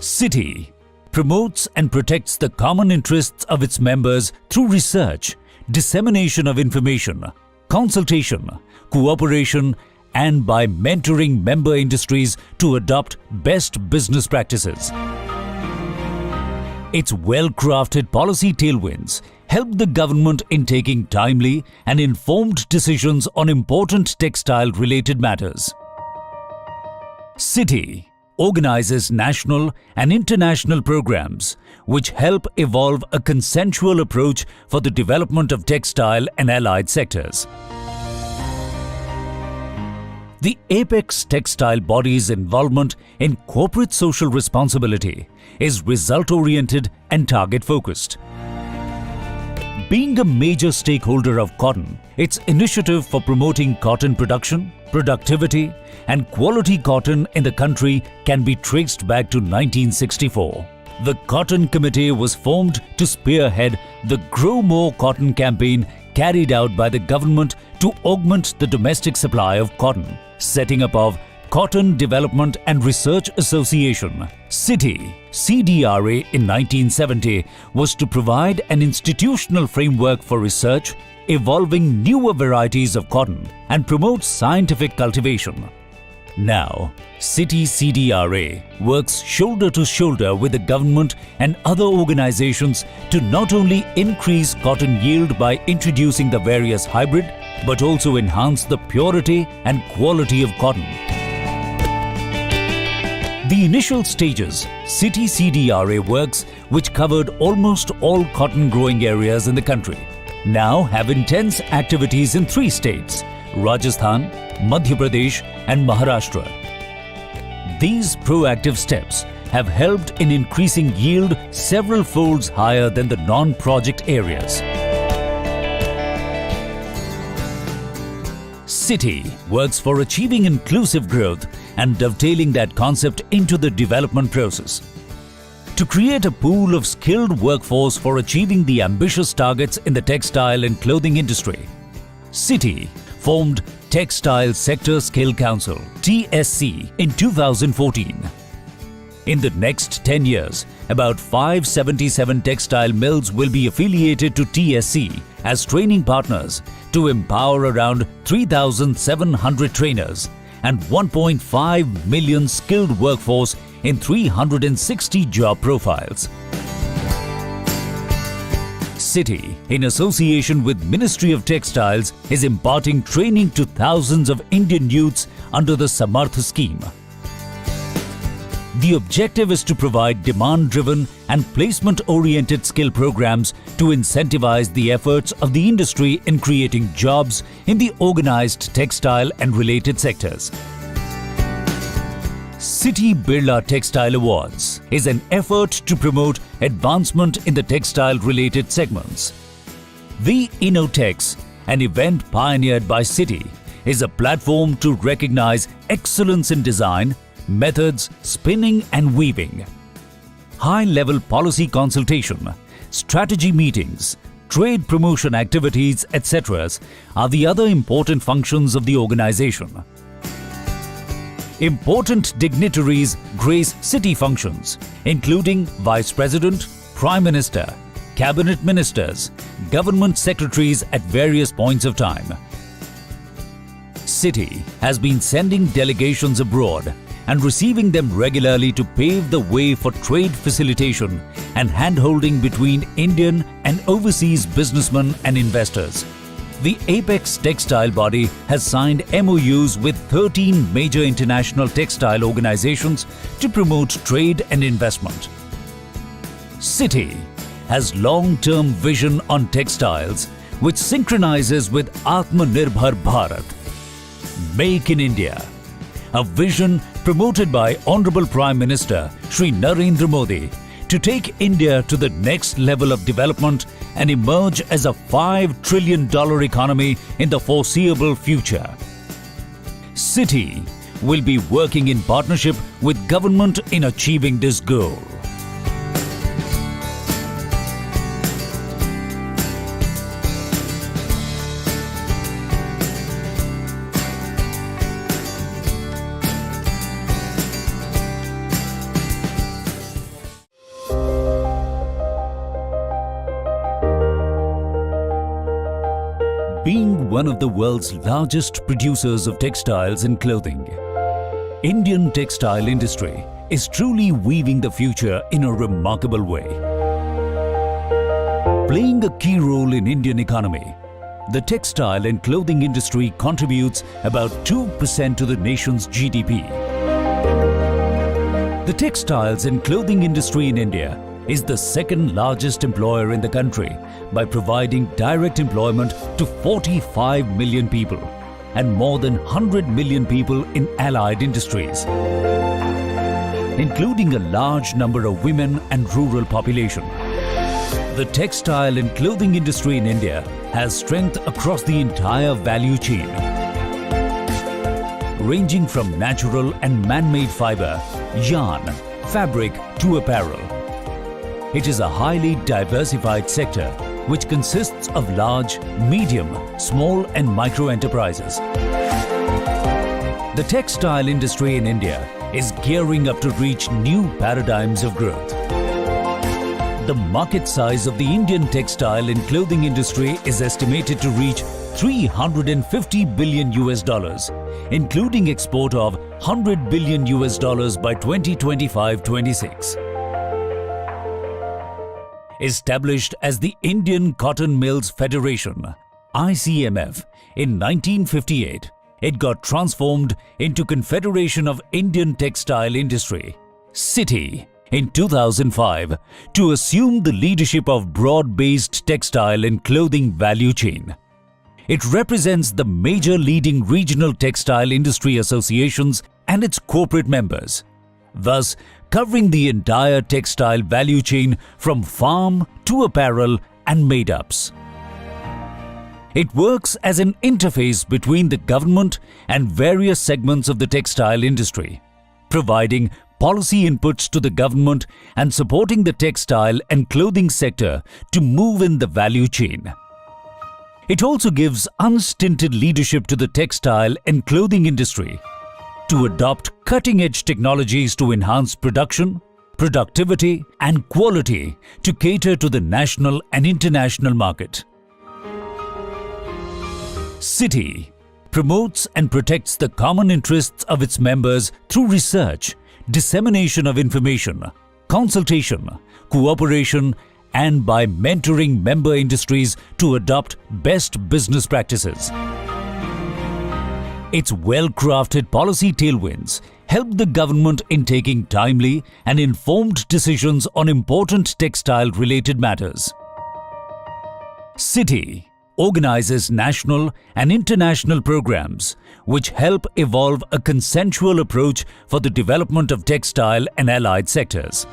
CITI promotes and protects the common interests of its members through research, dissemination of information, consultation, cooperation, and by mentoring member industries to adopt best business practices. Its well-crafted policy tailwinds help the government in taking timely and informed decisions on important textile-related matters. CITI organizes national and international programs which help evolve a consensual approach for the development of textile and allied sectors. The apex textile body's involvement in corporate social responsibility is result-oriented and target-focused. Being a major stakeholder of cotton, its initiative for promoting cotton production, productivity, and quality cotton in the country can be traced back to 1964. The Cotton Committee was formed to spearhead the Grow More Cotton campaign carried out by the government to augment the domestic supply of cotton, setting up of Cotton Development and Research Association, CITI, CDRA in 1970 was to provide an institutional framework for research, evolving newer varieties of cotton and promote scientific cultivation. Now, CITI CDRA works shoulder to shoulder with the government and other organizations to not only increase cotton yield by introducing the various hybrid, but also enhance the purity and quality of cotton. The initial stages, CITI CDRA works, which covered almost all cotton growing areas in the country, now have intense activities in 3 states, Rajasthan, Madhya Pradesh and Maharashtra. These proactive steps have helped in increasing yield several folds higher than the non-project areas. CITI works for achieving inclusive growth and dovetailing that concept into the development process. To create a pool of skilled workforce for achieving the ambitious targets in the textile and clothing industry, CITI formed Textile Sector Skill Council (TSC) in 2014. In the next 10 years, about 577 textile mills will be affiliated to TSC as training partners to empower around 3,700 trainers and 1.5 million skilled workforce in 360 job profiles. CITI, in association with Ministry of Textiles, is imparting training to thousands of Indian youths under the Samarth scheme. The objective is to provide demand-driven and placement-oriented skill programs to incentivize the efforts of the industry in creating jobs in the organized textile and related sectors. CITI Birla Textile Awards is an effort to promote advancement in the textile-related segments. The InnoTex, an event pioneered by CITI, is a platform to recognize excellence in design, methods, spinning and weaving. High-level policy consultation, strategy meetings, trade promotion activities, etc. are the other important functions of the organization. Important dignitaries grace CITI functions, including Vice President, Prime Minister, Cabinet Ministers, Government Secretaries at various points of time. CITI has been sending delegations abroad and receiving them regularly to pave the way for trade facilitation and hand-holding between Indian and overseas businessmen and investors. The Apex Textile Body has signed MOUs with 13 major international textile organizations to promote trade and investment. CITI has long-term vision on textiles which synchronizes with Atmanirbhar Bharat. Make in India, a vision promoted by Honorable Prime Minister Shri Narendra Modi to take India to the next level of development and emerge as a $5 trillion economy in the foreseeable future. CITI will be working in partnership with government in achieving this goal. Being one of the world's largest producers of textiles and clothing, Indian textile industry is truly weaving the future in a remarkable way. Playing a key role in Indian economy, the textile and clothing industry contributes about 2% to the nation's GDP. The textiles and clothing industry in India is the second largest employer in the country by providing direct employment to 45 million people and more than 100 million people in allied industries, including a large number of women and rural population. The textile and clothing industry in India has strength across the entire value chain, ranging from natural and man-made fiber, yarn, fabric to apparel. It is a highly diversified sector which consists of large, medium, small and micro enterprises. The textile industry in India is gearing up to reach new paradigms of growth. The market size of the Indian textile and clothing industry is estimated to reach $350 billion, including export of $100 billion by 2025-26. Established as the Indian Cotton Mills Federation, ICMF, in 1958, it got transformed into Confederation of Indian Textile Industry, CITI, in 2005 to assume the leadership of broad-based textile and clothing value chain. It represents the major leading regional textile industry associations and its corporate members, thus covering the entire textile value chain from farm to apparel and made-ups. It works as an interface between the government and various segments of the textile industry, providing policy inputs to the government and supporting the textile and clothing sector to move in the value chain. It also gives unstinted leadership to the textile and clothing industry to adopt cutting-edge technologies to enhance production, productivity and quality to cater to the national and international market. CITI promotes and protects the common interests of its members through research, dissemination of information, consultation, cooperation and by mentoring member industries to adopt best business practices. Its well-crafted policy tailwinds help the government in taking timely and informed decisions on important textile-related matters. CITI organizes national and international programs which help evolve a consensual approach for the development of textile and allied sectors.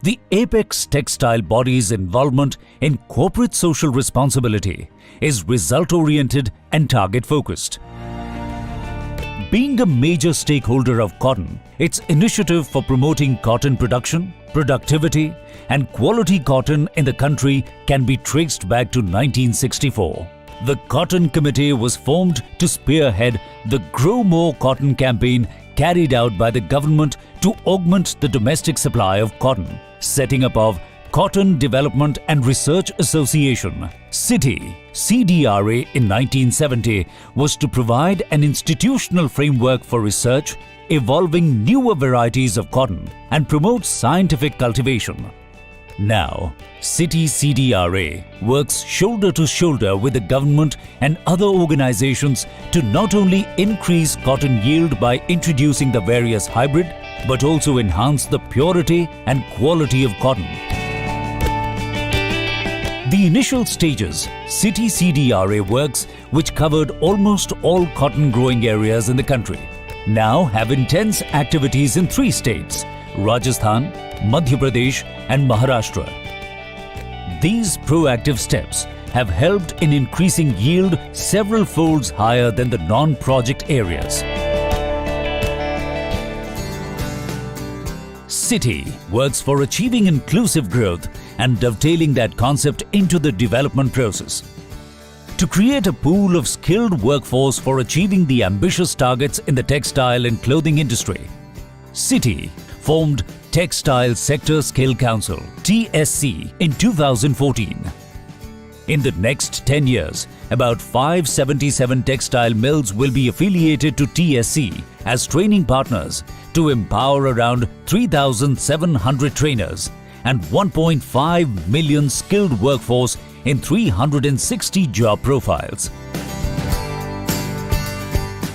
The apex textile body's involvement in corporate social responsibility is result-oriented and target-focused. Being a major stakeholder of cotton, its initiative for promoting cotton production, productivity, and quality cotton in the country can be traced back to 1964. The Cotton Committee was formed to spearhead the Grow More Cotton campaign carried out by the government to augment the domestic supply of cotton. Setting up of Cotton Development and Research Association, CITI, CDRA in 1970 was to provide an institutional framework for research, evolving newer varieties of cotton and promote scientific cultivation. Now, CITI CDRA works shoulder to shoulder with the government and other organizations to not only increase cotton yield by introducing the various hybrid, but also enhance the purity and quality of cotton. The initial stages, CITI CDRA works, which covered almost all cotton growing areas in the country, now have intense activities in 3 states, Rajasthan, Madhya Pradesh and Maharashtra. These proactive steps have helped in increasing yield several folds higher than the non-project areas. CITI works for achieving inclusive growth and dovetailing that concept into the development process. To create a pool of skilled workforce for achieving the ambitious targets in the textile and clothing industry, CITI formed Textile Sector Skill Council (TSC) in 2014. In the next 10 years, about 577 textile mills will be affiliated to TSC as training partners to empower around 3,700 trainers and 1.5 million skilled workforce in 360 job profiles.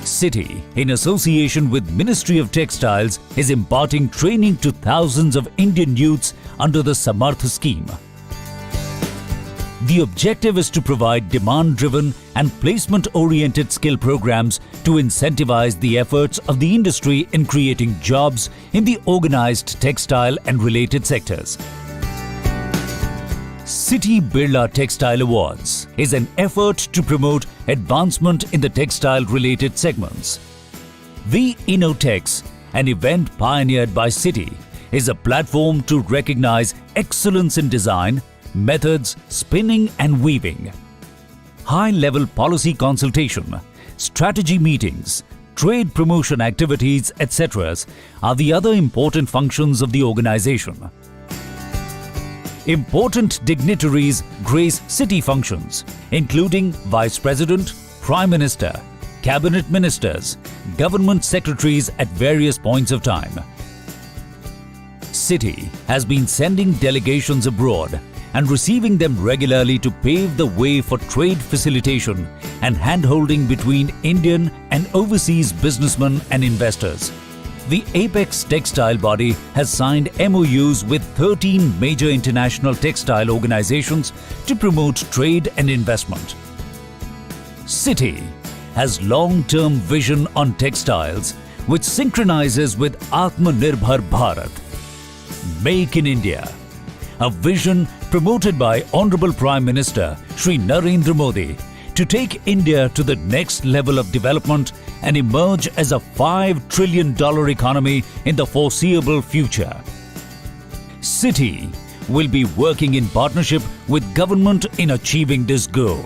CITI, in association with Ministry of Textiles, is imparting training to thousands of Indian youths under the Samarth scheme. The objective is to provide demand-driven and placement-oriented skill programs to incentivize the efforts of the industry in creating jobs in the organized textile and related sectors. CITI Birla Textile Awards is an effort to promote advancement in the textile-related segments. The InnoTex, an event pioneered by CITI, is a platform to recognize excellence in design, methods, spinning and weaving. High-level policy consultation, strategy meetings, trade promotion activities, etc. are the other important functions of the organization. Important dignitaries grace CITI functions, including Vice President, Prime Minister, Cabinet Ministers, Government Secretaries at various points of time. CITI has been sending delegations abroad and receiving them regularly to pave the way for trade facilitation and hand-holding between Indian and overseas businessmen and investors. The Apex Textile Body has signed MOUs with 13 major international textile organizations to promote trade and investment. CITI has long-term vision on textiles which synchronizes with Atmanirbhar Bharat. Make in India, a vision promoted by Honorable Prime Minister Shri Narendra Modi to take India to the next level of development and emerge as a $5 trillion economy in the foreseeable future. CITI will be working in partnership with government in achieving this goal.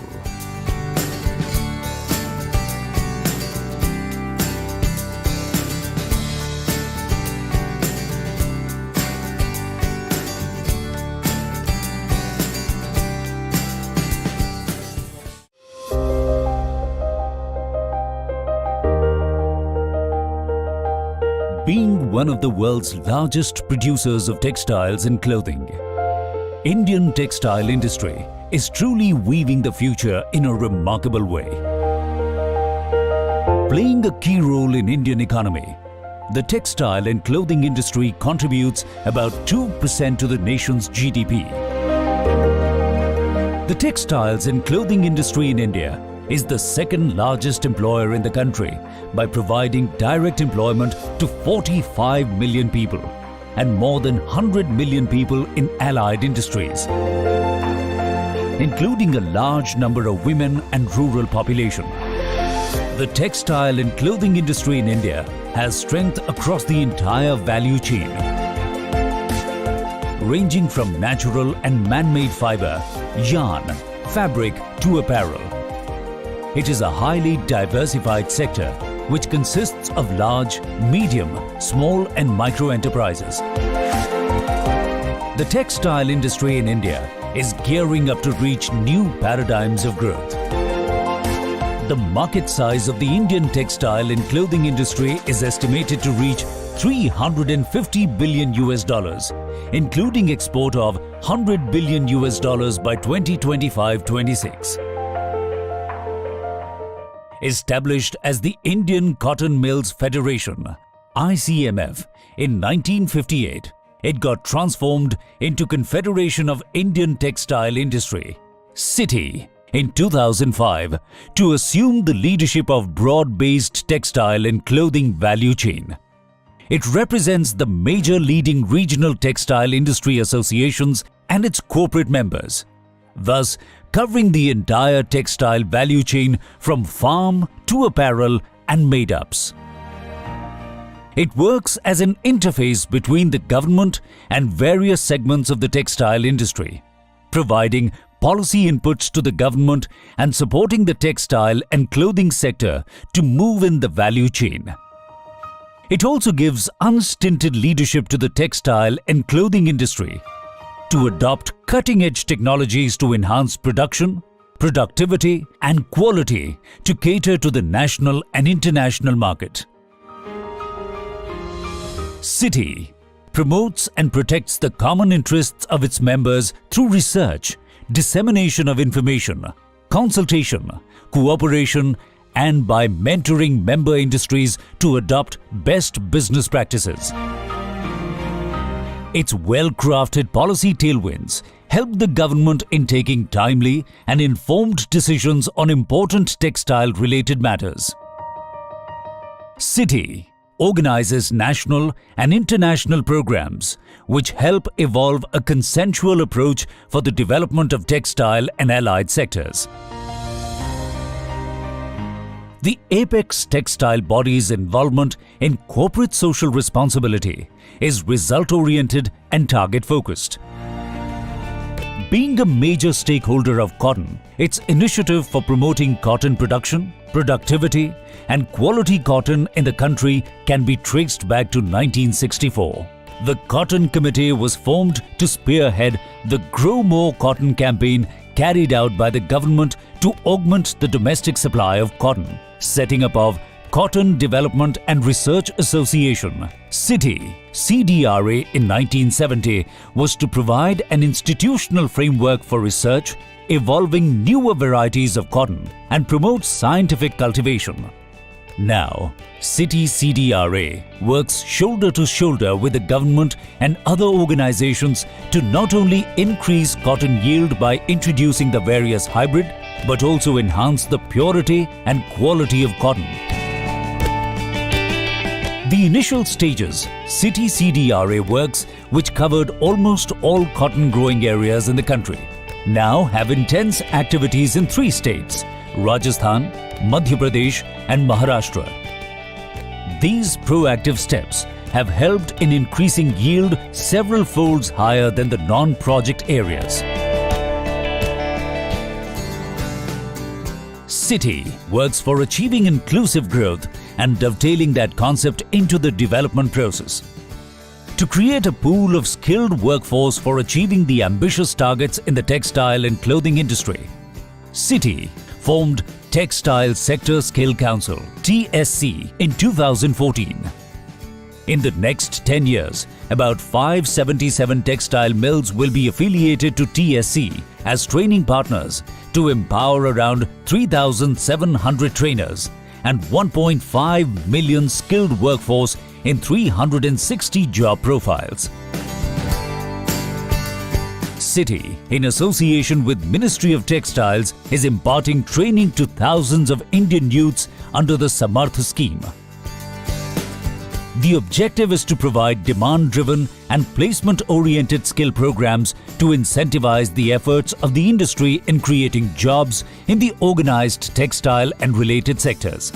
Being one of the world's largest producers of textiles and clothing, Indian textile industry is truly weaving the future in a remarkable way. Playing a key role in Indian economy, the textile and clothing industry contributes about 2% to the nation's GDP. The textiles and clothing industry in India is the second largest employer in the country by providing direct employment to 45 million people and more than 100 million people in allied industries, including a large number of women and rural population. The textile and clothing industry in India has strength across the entire value chain, ranging from natural and man-made fiber, yarn, fabric to apparel. It is a highly diversified sector which consists of large, medium, small and micro enterprises. The textile industry in India is gearing up to reach new paradigms of growth. The market size of the Indian textile and clothing industry is estimated to reach $350 billion, including export of $100 billion by 2025-26. Established as the Indian Cotton Mills Federation, ICMF, in 1958, it got transformed into Confederation of Indian Textile Industry, CITI, in 2005 to assume the leadership of broad-based textile and clothing value chain. It represents the major leading regional textile industry associations and its corporate members, thus covering the entire textile value chain from farm to apparel and made-ups. It works as an interface between the government and various segments of the textile industry, providing policy inputs to the government and supporting the textile and clothing sector to move in the value chain. It also gives unstinted leadership to the textile and clothing industry to adopt cutting-edge technologies to enhance production, productivity and quality to cater to the national and international market. CITI promotes and protects the common interests of its members through research, dissemination of information, consultation, cooperation, and by mentoring member industries to adopt best business practices. Its well-crafted policy tailwinds help the government in taking timely and informed decisions on important textile-related matters. CITI organizes national and international programs which help evolve a consensual approach for the development of textile and allied sectors. The apex textile body's involvement in corporate social responsibility is result-oriented and target-focused. Being a major stakeholder of cotton, its initiative for promoting cotton production, productivity, and quality cotton in the country can be traced back to 1964. The Cotton Committee was formed to spearhead the Grow More Cotton campaign carried out by the government to augment the domestic supply of cotton. Setting up of Cotton Development and Research Association, CITI, CDRA in 1970 was to provide an institutional framework for research, evolving newer varieties of cotton and promote scientific cultivation. Now, CITI CDRA works shoulder to shoulder with the government and other organizations to not only increase cotton yield by introducing the various hybrid, but also enhance the purity and quality of cotton. The initial stages, CITI CDRA works, which covered almost all cotton growing areas in the country, now have intense activities in 3 states, Rajasthan, Madhya Pradesh and Maharashtra. These proactive steps have helped in increasing yield several folds higher than the non-project areas. CITI works for achieving inclusive growth and dovetailing that concept into the development process. To create a pool of skilled workforce for achieving the ambitious targets in the textile and clothing industry, CITI formed Textile Sector Skill Council (TSC) in 2014. In the next 10 years, about 577 textile mills will be affiliated to TSC as training partners to empower around 3,700 trainers and 1.5 million skilled workforce in 360 job profiles. CITI, in association with Ministry of Textiles, is imparting training to thousands of Indian youths under the Samarth scheme. The objective is to provide demand-driven and placement-oriented skill programs to incentivize the efforts of the industry in creating jobs in the organized textile and related sectors.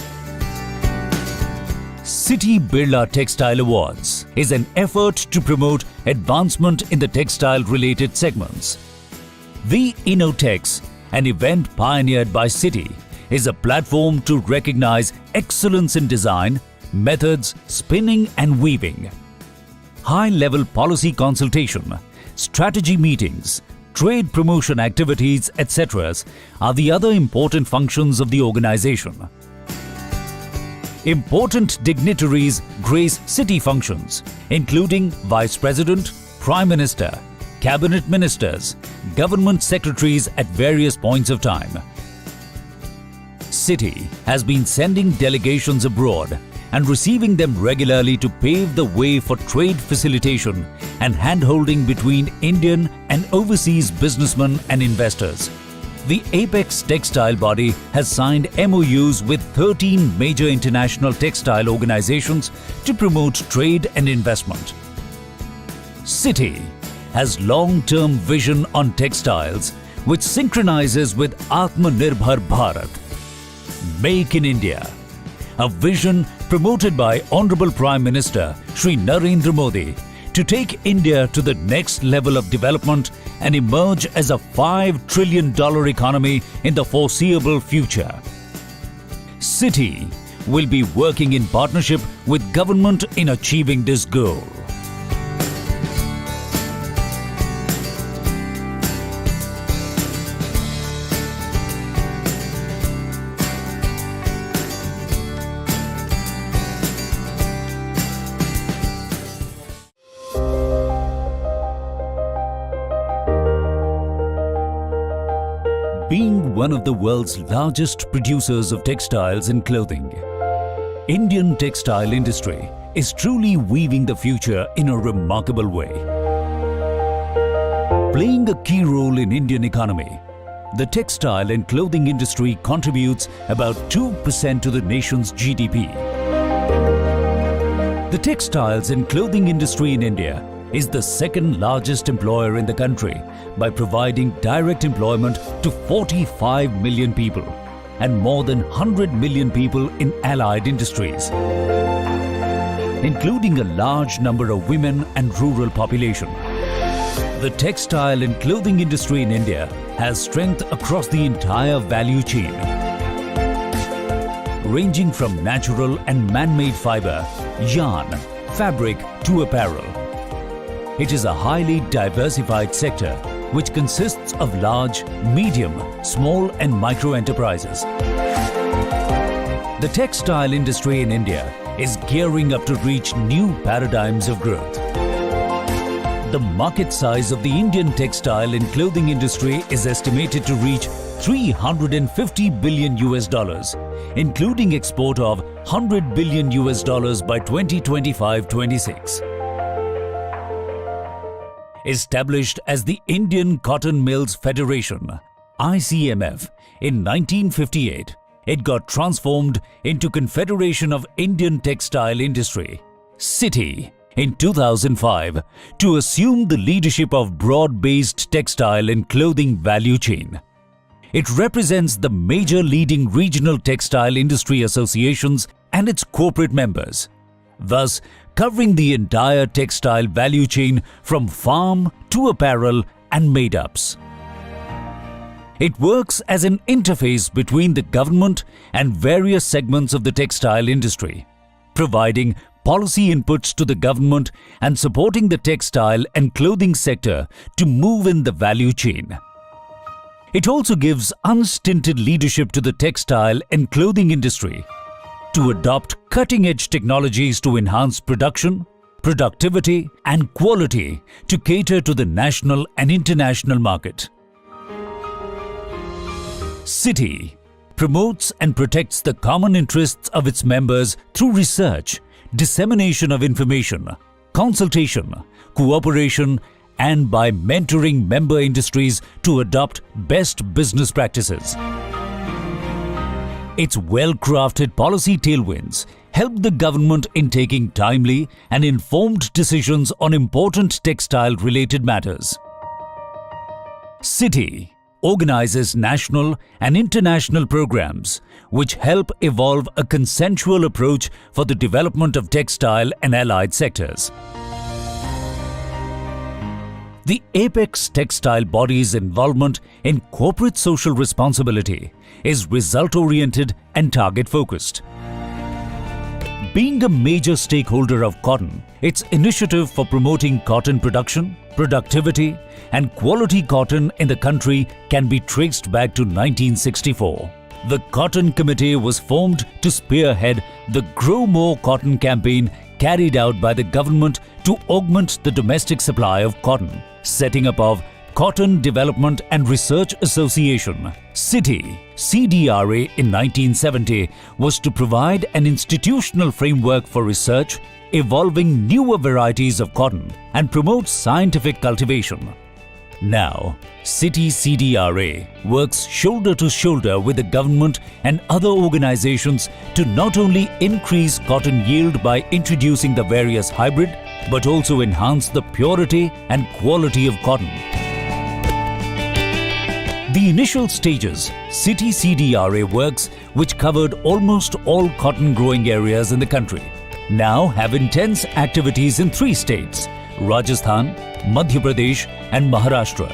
CITI Birla Textile Awards is an effort to promote advancement in the textile-related segments. The InnoTex, an event pioneered by CITI, is a platform to recognize excellence in design, methods, spinning and weaving. High-level policy consultation, strategy meetings, trade promotion activities, etc. are the other important functions of the organization. Important dignitaries grace CITI functions, including Vice President, Prime Minister, Cabinet Ministers, Government Secretaries at various points of time. CITI has been sending delegations abroad and receiving them regularly to pave the way for trade facilitation and hand-holding between Indian and overseas businessmen and investors. The Apex Textile Body has signed MOUs with 13 major international textile organizations to promote trade and investment. CITI has long-term vision on textiles which synchronizes with Atmanirbhar Bharat. Make in India, a vision promoted by Honorable Prime Minister Shri Narendra Modi to take India to the next level of development and emerge as a $5 trillion economy in the foreseeable future. CITI will be working in partnership with government in achieving this goal. Being one of the world's largest producers of textiles and clothing, Indian textile industry is truly weaving the future in a remarkable way. Playing a key role in Indian economy, the textile and clothing industry contributes about 2% to the nation's GDP. The textiles and clothing industry in India is the second largest employer in the country by providing direct employment to 45 million people and more than 100 million people in allied industries, including a large number of women and rural population. The textile and clothing industry in India has strength across the entire value chain, ranging from natural and man-made fiber, yarn, fabric to apparel. It is a highly diversified sector which consists of large, medium, small and micro enterprises. The textile industry in India is gearing up to reach new paradigms of growth. The market size of the Indian textile and clothing industry is estimated to reach $350 billion, including export of $100 billion by 2025-26. Established as the Indian Cotton Mills Federation, ICMF, in 1958, it got transformed into Confederation of Indian Textile Industry, CITI, in 2005 to assume the leadership of broad-based textile and clothing value chain. It represents the major leading regional textile industry associations and its corporate members, thus covering the entire textile value chain from farm to apparel and made-ups. It works as an interface between the government and various segments of the textile industry, providing policy inputs to the government and supporting the textile and clothing sector to move in the value chain. It also gives unstinted leadership to the textile and clothing industry to adopt cutting-edge technologies to enhance production, productivity and quality to cater to the national and international market. CITI promotes and protects the common interests of its members through research, dissemination of information, consultation, cooperation, and by mentoring member industries to adopt best business practices. Its well-crafted policy tailwinds help the government in taking timely and informed decisions on important textile-related matters. CITI organizes national and international programs which help evolve a consensual approach for the development of textile and allied sectors. The apex textile body's involvement in corporate social responsibility is result-oriented and target-focused. Being a major stakeholder of cotton, its initiative for promoting cotton production, productivity, and quality cotton in the country can be traced back to 1964. The Cotton Committee was formed to spearhead the Grow More Cotton campaign carried out by the government to augment the domestic supply of cotton. Setting up of Cotton Development and Research Association, CITI, CDRA in 1970 was to provide an institutional framework for research, evolving newer varieties of cotton and promote scientific cultivation. Now, CITI CDRA works shoulder to shoulder with the government and other organizations to not only increase cotton yield by introducing the various hybrid, but also enhance the purity and quality of cotton. The initial stages, CITI CDRA works, which covered almost all cotton growing areas in the country, now have intense activities in 3 states, Rajasthan, Madhya Pradesh and Maharashtra.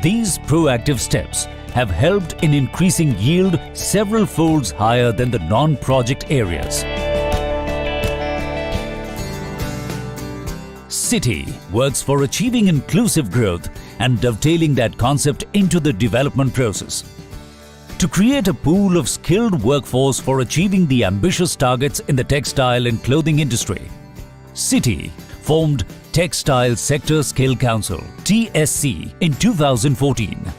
These proactive steps have helped in increasing yield several folds higher than the non-project areas. CITI works for achieving inclusive growth and dovetailing that concept into the development process. To create a pool of skilled workforce for achieving the ambitious targets in the textile and clothing industry, CITI formed Textile Sector Skill Council (TSC) in 2014.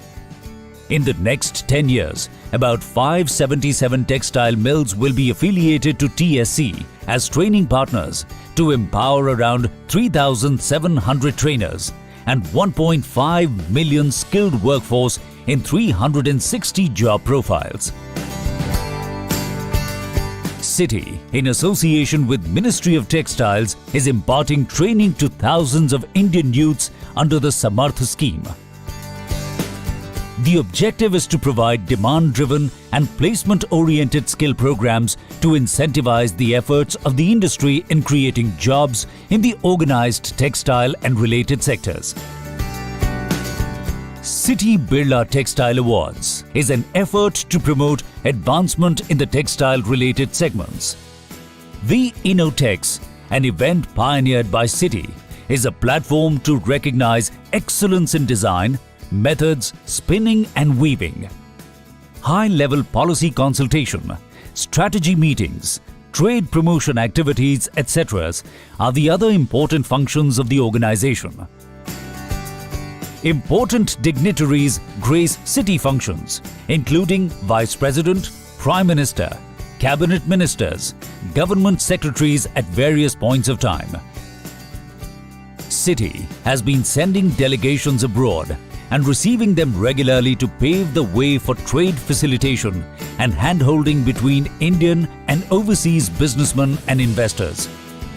In the next 10 years, about 577 textile mills will be affiliated to TSC as training partners to empower around 3,700 trainers and 1.5 million skilled workforce in 360 job profiles. CITI, in association with Ministry of Textiles, is imparting training to thousands of Indian youths under the Samarth scheme. The objective is to provide demand-driven and placement-oriented skill programs to incentivize the efforts of the industry in creating jobs in the organized textile and related sectors. CITI Birla Textile Awards is an effort to promote advancement in the textile-related segments. The InnoTex, an event pioneered by CITI, is a platform to recognize excellence in design, methods, spinning and weaving. High-level policy consultation, strategy meetings, trade promotion activities, etc. are the other important functions of the organization. Important dignitaries grace CITI functions, including Vice President, Prime Minister, Cabinet Ministers, Government Secretaries at various points of time. CITI has been sending delegations abroad and receiving them regularly to pave the way for trade facilitation and hand-holding between Indian and overseas businessmen and investors.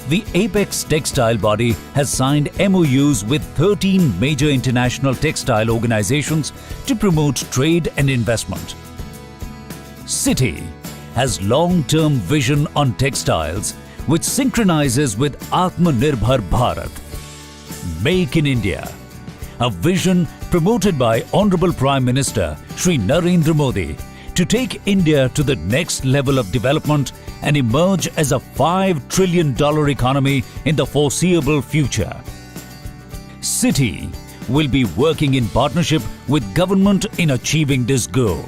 The Apex Textile Body has signed MOUs with 13 major international textile organizations to promote trade and investment. CITI has long-term vision on textiles which synchronizes with Atmanirbhar Bharat. Make in India, a vision promoted by Honorable Prime Minister Shri Narendra Modi to take India to the next level of development and emerge as a $5 trillion economy in the foreseeable future. CITI will be working in partnership with government in achieving this goal.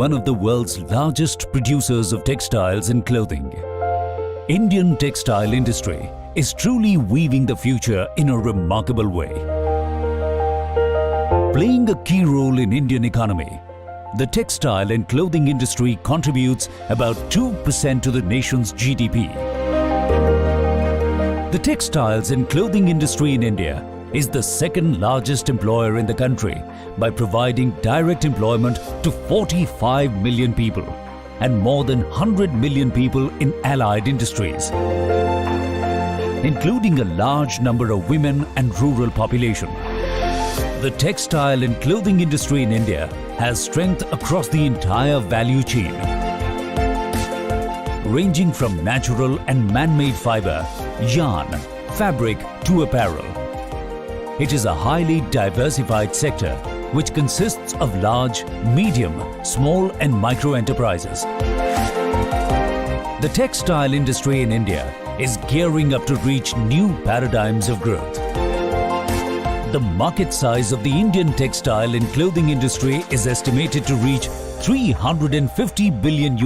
one of the world's largest producers of textiles and clothing. Indian textile industry is truly weaving the future in a remarkable way. Playing a key role in Indian economy, the textile and clothing industry contributes about 2% to the nation's GDP. The textiles and clothing industry in India is the second largest employer in the country by providing direct employment to 45 million people and more than 100 million people in allied industries, including a large number of women and rural population. The textile and clothing industry in India has strength across the entire value chain, ranging from natural and man-made fiber, yarn, fabric to apparel. It is a highly diversified sector which consists of large, medium, small and micro enterprises. The textile industry in India is gearing up to reach new paradigms of growth. The market size of the Indian textile and clothing industry is estimated to reach $350 billion,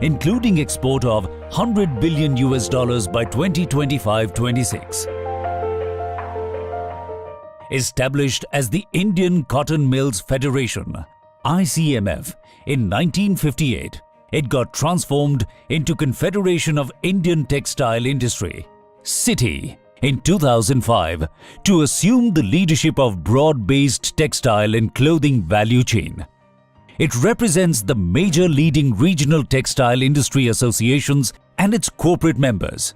including export of $100 billion by 2025-26. Established as the Indian Cotton Mills Federation, ICMF, in 1958, it got transformed into Confederation of Indian Textile Industry, CITI, in 2005 to assume the leadership of broad-based textile and clothing value chain. It represents the major leading regional textile industry associations and its corporate members.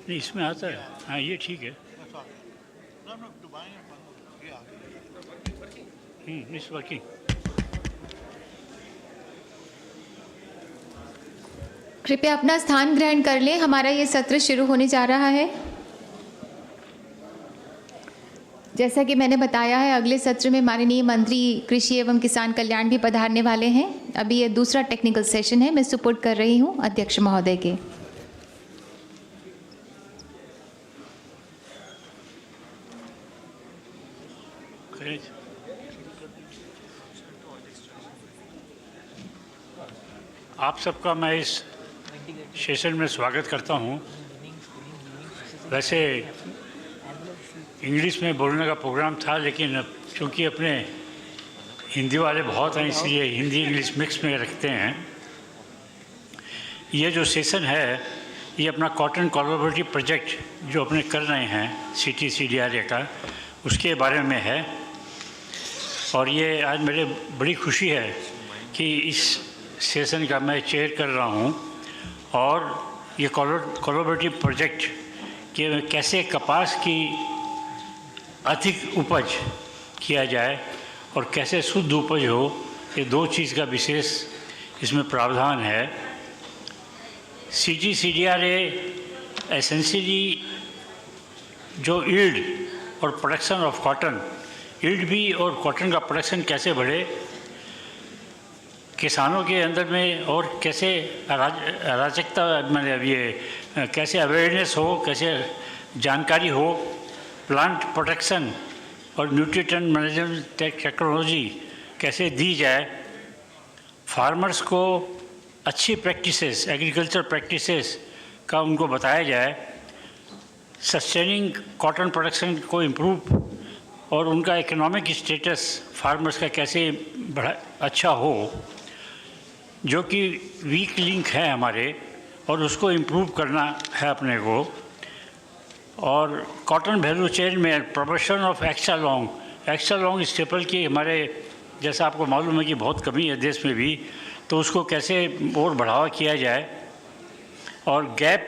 नहीं इसमें आता है हाँ ये ठीक है it's working कृपया अपना स्थान ग्रहण कर लें, हमारा ये सत्र शुरू होने जा रहा है। जैसा कि मैंने बताया है, अगले सत्र में माननीय मंत्री कृषि एवं किसान कल्याण भी पधारने वाले हैं। अभी ये दूसरा टेक्निकल सेशन है, मैं सुपुर्द कर रही हूँ अध्यक्ष महोदय के। आप सबका मैं इस सेशन में स्वागत करता हूं। वैसे इंग्लिश में बोलने का प्रोग्राम था, लेकिन चूंकि अपने हिंदी वाले बहुत हैं इसलिए हिंदी इंग्लिश मिक्स में रखते हैं। ये जो सेशन है ये अपना कॉटन कोलैबोरेटिव प्रोजेक्ट जो अपने कर रहे हैं CITI CDRA का, उसके बारे में है। और ये आज मेरे बड़ी खुशी है कि इस सेशन का मैं चेयर कर रहा हूँ और ये कोलैबोरेटिव प्रोजेक्ट कि कैसे कपास की अधिक उपज किया जाए और कैसे शुद्ध उपज हो, ये दो चीज़ का विशेष इसमें प्रावधान है। CITI CDRA एसेंशियली जो यील्ड और प्रोडक्शन ऑफ कॉटन, यील्ड भी और कॉटन का प्रोडक्शन कैसे बढ़े किसानों के अंदर में, और कैसे अराजकता मतलब ये कैसे अवेयरनेस हो, कैसे जानकारी हो, प्लांट प्रोटेक्शन और न्यूट्रिशन मैनेजमेंट टेक्नोलॉजी कैसे दी जाए, फार्मर्स को अच्छी प्रैक्टिसेस एग्रीकल्चर प्रैक्टिसेस का उनको बताया जाए, सस्टेनिंग कॉटन प्रोडक्शन को इम्प्रूव और उनका इकोनॉमिक स्टेटस फार्मर्स का कैसे अच्छा हो, जो कि वीक लिंक है हमारे, और उसको इम्प्रूव करना है अपने को। और कॉटन वैल्यू चेन में production of extra long staple की हमारे जैसा आपको मालूम है कि बहुत कमी है देश में भी, तो उसको कैसे और बढ़ावा किया जाए। और गैप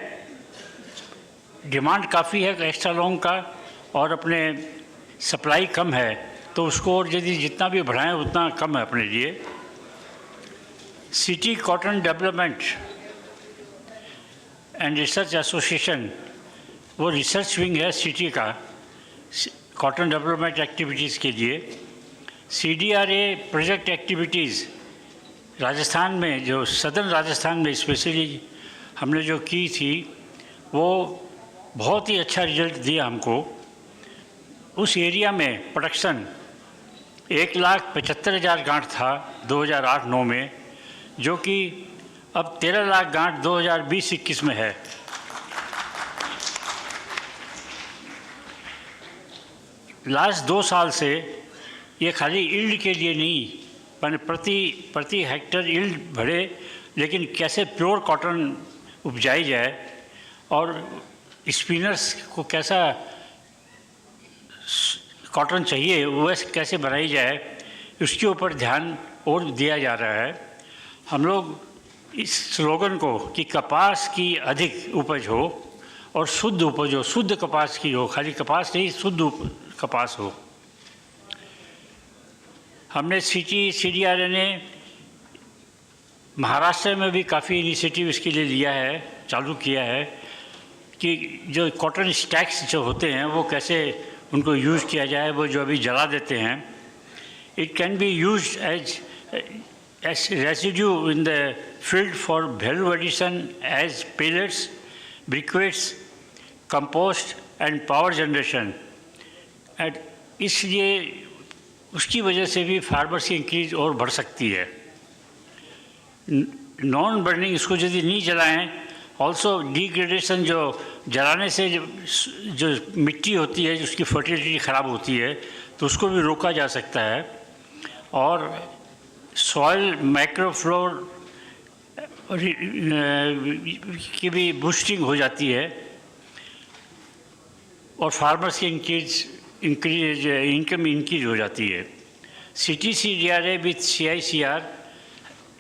डिमांड काफ़ी है एक्स्ट्रा लॉन्ग का और अपने सप्लाई कम है, तो उसको और यदि जितना भी बढ़ाएं उतना कम है अपने लिए। City cotton development and research association, वो रिसर्च विंग है सिटी का कॉटन डेवलपमेंट एक्टिविटीज़ के लिए। CDRA प्रोजेक्ट एक्टिविटीज़ राजस्थान में, जो सदर्न राजस्थान में स्पेशली हमने जो की थी, वो बहुत ही अच्छा रिजल्ट दिया हमको। उस एरिया में प्रोडक्शन 1,75,000 गांठ था 2008-09 में, जो कि अब 13 लाख गांठ 2020-21 में है। लास्ट 2 साल से ये खाली यील्ड के लिए नहीं, मैंने प्रति हेक्टर यील्ड बढ़े, लेकिन कैसे प्योर कॉटन उपजाई जाए और स्पिनर्स को कैसा कॉटन चाहिए वो कैसे बनाई जाए, उसके ऊपर ध्यान और दिया जा रहा है। हम लोग इस स्लोगन को कि कपास की अधिक उपज हो और शुद्ध उपज हो, शुद्ध कपास की हो, खाली कपास नहीं, शुद्ध कपास हो। हमने CDRA ने महाराष्ट्र में भी काफ़ी इनिशिएटिव इसके लिए लिया है, चालू किया है कि जो कॉटन स्टैक्स जो होते हैं वो कैसे उनको यूज़ किया जाए, वो जो अभी जला देते हैं। It can be used as residue in the field for value addition as pellets, briquettes, compost and power generation. And इसलिए उसकी वजह से भी फार्मर्स की इंक्रीज और बढ़ सकती है। नॉन बर्निंग, इसको यदि नहीं जलाएं, ऑल्सो डिग्रेडेशन, जो जलाने से जो मिट्टी होती है उसकी फर्टिलिटी ख़राब होती है, तो उसको भी रोका जा सकता है। और सॉइल माइक्रोफ्लोर की भी बूस्टिंग हो जाती है और फार्मर्स की इनकम इंक्रीज हो जाती है। CDRA विथ CICR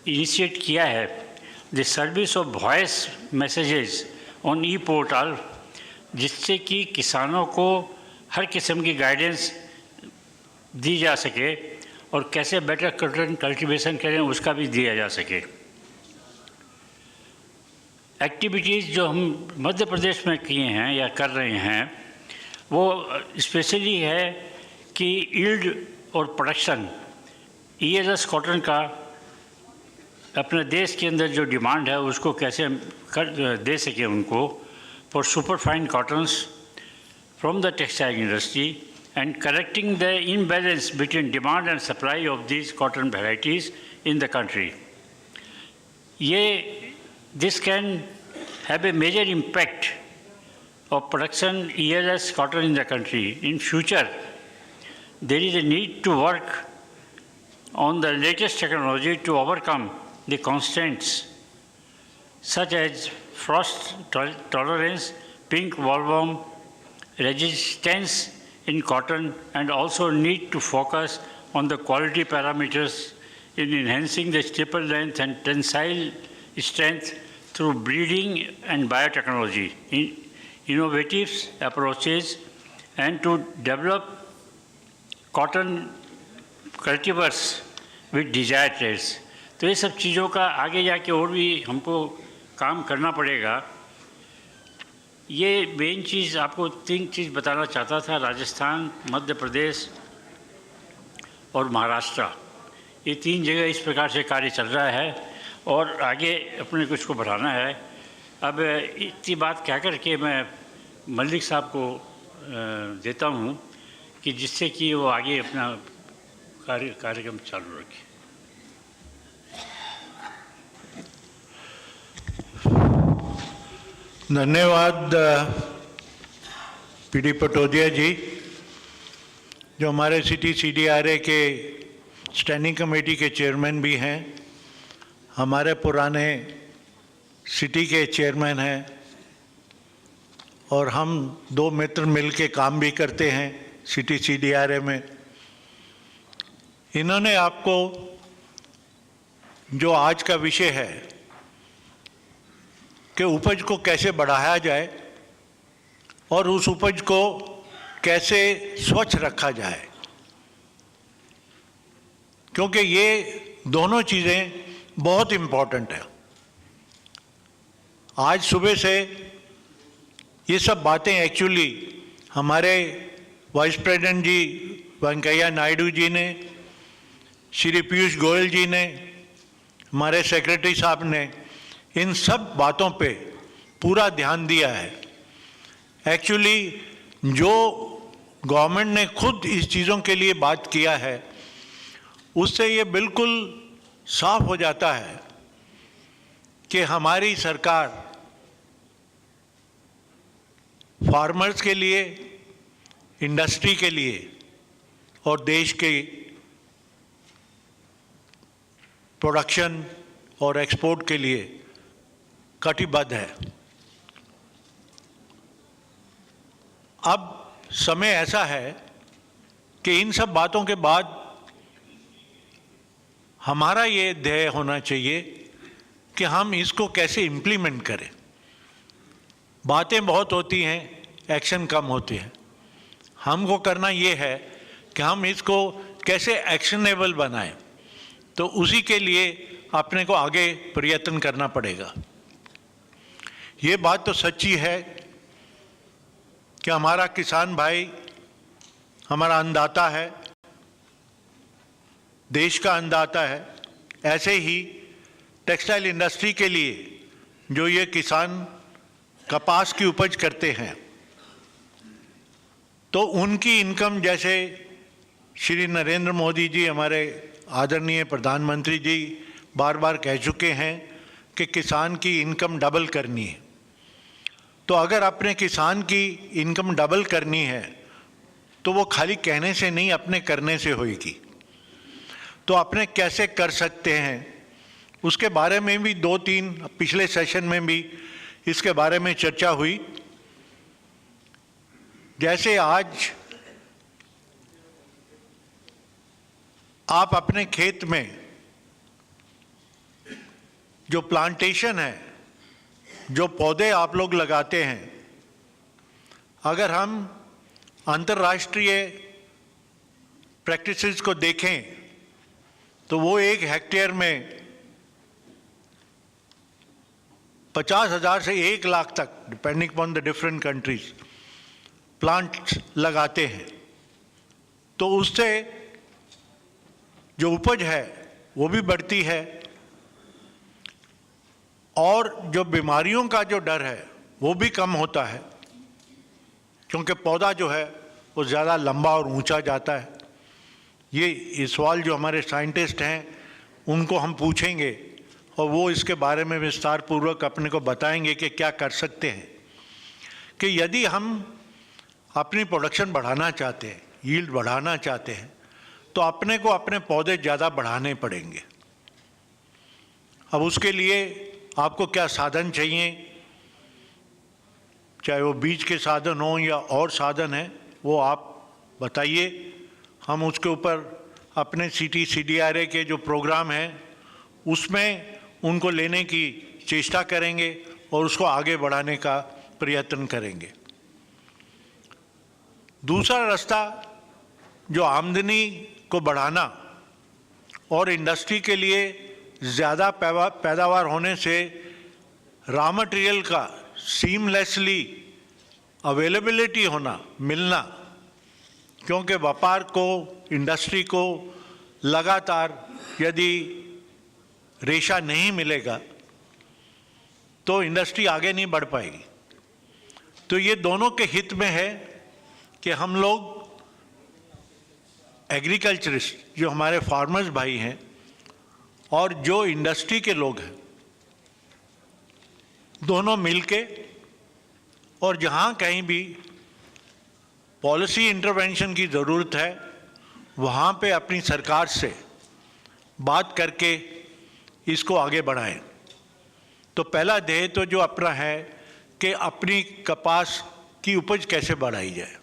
इनिशिएट किया है the service of voice messages on portal, जिससे कि किसानों को हर किस्म की गाइडेंस दी जा सके और कैसे बेटर कॉटन कल्टीवेशन करें उसका भी दिया जा सके। एक्टिविटीज़ जो हम मध्य प्रदेश में किए हैं या कर रहे हैं वो स्पेशली है कि यील्ड और प्रोडक्शन, ELS कॉटन का अपने देश के अंदर जो डिमांड है उसको कैसे दे सके उनको, for super fine cottons from the textile industry and correcting the imbalance between demand and supply of these cotton varieties in the country. This can have a major impact of production ELS cotton in the country. In future, there is a need to work on the latest technology to overcome the constraints such as frost tolerance, pink bollworm resistance in cotton, and also need to focus on the quality parameters in enhancing the staple length and tensile strength through breeding and biotechnology. Innovative approaches and to develop cotton cultivars with desired traits। तो ये सब चीज़ों का आगे जाके और भी हमको काम करना पड़ेगा। ये मेन चीज़ आपको 3 चीज़ बताना चाहता था, राजस्थान, मध्य प्रदेश और महाराष्ट्र, ये 3 जगह इस प्रकार से कार्य चल रहा है और आगे अपने कुछ को बढ़ाना है। अब इतनी बात कह कर के मैं मलिक साहब को देता हूँ कि जिससे कि वो आगे अपना कार्यक्रम चालू रखें। धन्यवाद PD पटोदिया जी, जो हमारे CDRA के स्टैंडिंग कमेटी के चेयरमैन भी हैं, हमारे पुराने सिटी के चेयरमैन हैं और हम 2 मित्र मिल के काम भी करते हैं CDRA में। इन्होंने आपको जो आज का विषय है कि उपज को कैसे बढ़ाया जाए और उस उपज को कैसे स्वच्छ रखा जाए, क्योंकि ये दोनों चीज़ें बहुत इम्पोर्टेंट है। आज सुबह से ये सब बातें एक्चुअली हमारे वाइस प्रेसिडेंट जी वेंकैया नायडू जी ने, श्री पीयूष गोयल जी ने, हमारे सेक्रेटरी साहब ने इन सब बातों पे पूरा ध्यान दिया है। एक्चुअली जो गवर्नमेंट ने खुद इस चीज़ों के लिए बात किया है उससे ये बिल्कुल साफ हो जाता है कि हमारी सरकार फार्मर्स के लिए, इंडस्ट्री के लिए और देश के प्रोडक्शन और एक्सपोर्ट के लिए कटिबद्ध है। अब समय ऐसा है कि इन सब बातों के बाद हमारा ये ध्येय होना चाहिए कि हम इसको कैसे इम्प्लीमेंट करें। बातें बहुत होती हैं, एक्शन कम होते हैं। हमको करना ये है कि हम इसको कैसे एक्शनेबल बनाएं, तो उसी के लिए अपने को आगे प्रयत्न करना पड़ेगा। ये बात तो सच्ची है कि हमारा किसान भाई हमारा अन्नदाता है, देश का अन्नदाता है। ऐसे ही टेक्सटाइल इंडस्ट्री के लिए जो ये किसान कपास की उपज करते हैं तो उनकी इनकम, जैसे श्री नरेंद्र मोदी जी हमारे आदरणीय प्रधानमंत्री जी बार बार कह चुके हैं कि किसान की इनकम डबल करनी है। तो अगर अपने किसान की इनकम डबल करनी है तो वो खाली कहने से नहीं, अपने करने से होगी। तो अपने कैसे कर सकते हैं उसके बारे में भी 2-3 पिछले सेशन में भी इसके बारे में चर्चा हुई। जैसे आज आप अपने खेत में जो प्लांटेशन है, जो पौधे आप लोग लगाते हैं, अगर हम अंतर्राष्ट्रीय प्रैक्टिसेस को देखें तो वो 1 हेक्टेयर में 50,000 से 1 लाख तक, depending upon the different countries, plants लगाते हैं। तो उससे जो उपज है वो भी बढ़ती है और जो बीमारियों का जो डर है वो भी कम होता है, क्योंकि पौधा जो है वो ज़्यादा लंबा और ऊंचा जाता है। ये सवाल जो हमारे साइंटिस्ट हैं उनको हम पूछेंगे और वो इसके बारे में विस्तार पूर्वक अपने को बताएंगे कि क्या कर सकते हैं। कि यदि हम अपनी प्रोडक्शन बढ़ाना चाहते हैं, यील्ड बढ़ाना चाहते हैं, तो अपने को अपने पौधे ज़्यादा बढ़ाने पड़ेंगे। अब उसके लिए आपको क्या साधन चाहिए, चाहे वो बीज के साधन हो या और साधन है, वो आप बताइए। हम उसके ऊपर अपने CITI CDRA के जो प्रोग्राम हैं उसमें उनको लेने की चेष्टा करेंगे और उसको आगे बढ़ाने का प्रयत्न करेंगे। दूसरा रास्ता जो आमदनी को बढ़ाना और इंडस्ट्री के लिए ज़्यादा पैदावार होने से रॉ मटेरियल का सीमलेसली अवेलेबिलिटी होना, मिलना, क्योंकि व्यापार को, इंडस्ट्री को लगातार यदि रेशा नहीं मिलेगा तो इंडस्ट्री आगे नहीं बढ़ पाएगी। तो ये दोनों के हित में है कि हम लोग एग्रीकल्चरिस्ट, जो हमारे फार्मर्स भाई हैं और जो इंडस्ट्री के लोग हैं, दोनों मिलके और जहाँ कहीं भी पॉलिसी इंटरवेंशन की ज़रूरत है वहाँ पे अपनी सरकार से बात करके इसको आगे बढ़ाएं। तो पहला ध्येय तो जो अपना है कि अपनी कपास की उपज कैसे बढ़ाई जाए।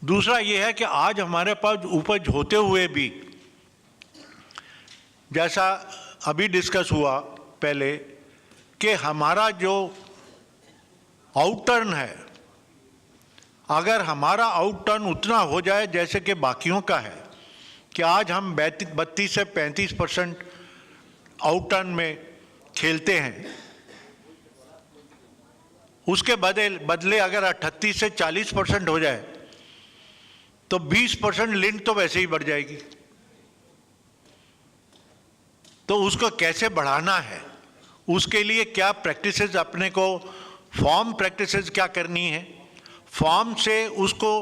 दूसरा ये है कि आज हमारे पास उपज होते हुए भी, जैसा अभी डिस्कस हुआ पहले, कि हमारा जो आउटटर्न है, अगर हमारा आउटटर्न उतना हो जाए जैसे कि बाकियों का है, कि आज हम 32 से 35% आउटटर्न में खेलते हैं, उसके बदले अगर 38 से 40% हो जाए तो 20% लिंट तो वैसे ही बढ़ जाएगी। तो उसको कैसे बढ़ाना है, उसके लिए क्या प्रैक्टिसेस अपने को, फॉर्म प्रैक्टिसेस क्या करनी है, फॉर्म से उसको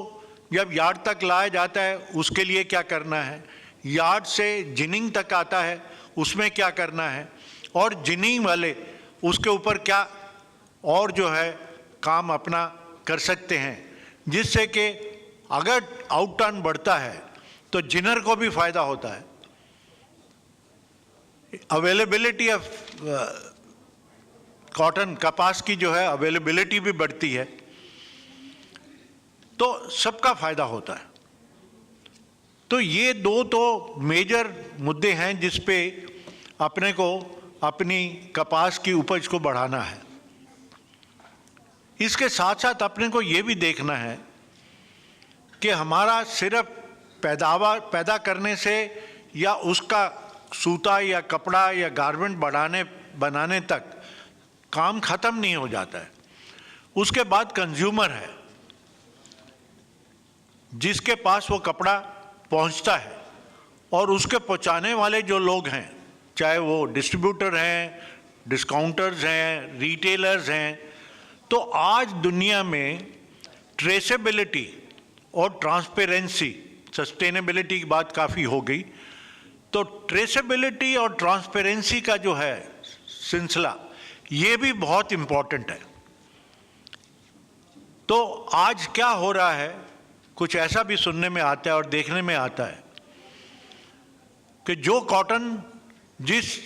जब यार्ड तक लाया जाता है उसके लिए क्या करना है, यार्ड से जिनिंग तक आता है उसमें क्या करना है, और जिनिंग वाले उसके ऊपर क्या और जो है काम अपना कर सकते हैं, जिससे कि अगर आउटटर्न बढ़ता है तो जिनर को भी फायदा होता है, अवेलेबिलिटी ऑफ कॉटन, कपास की जो है अवेलेबिलिटी भी बढ़ती है, तो सबका फायदा होता है। तो ये दो तो मेजर मुद्दे हैं जिस पे अपने को अपनी कपास की उपज को बढ़ाना है। इसके साथ साथ अपने को ये भी देखना है कि हमारा सिर्फ पैदावार पैदा करने से या उसका सूता या कपड़ा या गारमेंट बनाने तक काम खत्म नहीं हो जाता है। उसके बाद कंज्यूमर है, जिसके पास वो कपड़ा पहुंचता है, और उसके पहुंचाने वाले जो लोग हैं, चाहे वो डिस्ट्रीब्यूटर हैं, डिस्काउंटर्स हैं, रिटेलर्स हैं, तो आज दुनिया में ट्रेसेबिलिटी और ट्रांसपेरेंसी, सस्टेनेबिलिटी की बात काफ़ी हो गई, तो ट्रेसेबिलिटी और ट्रांसपेरेंसी का जो है सिलसिला, ये भी बहुत इम्पोर्टेंट है। तो आज क्या हो रहा है, कुछ ऐसा भी सुनने में आता है और देखने में आता है कि जो कॉटन, जिस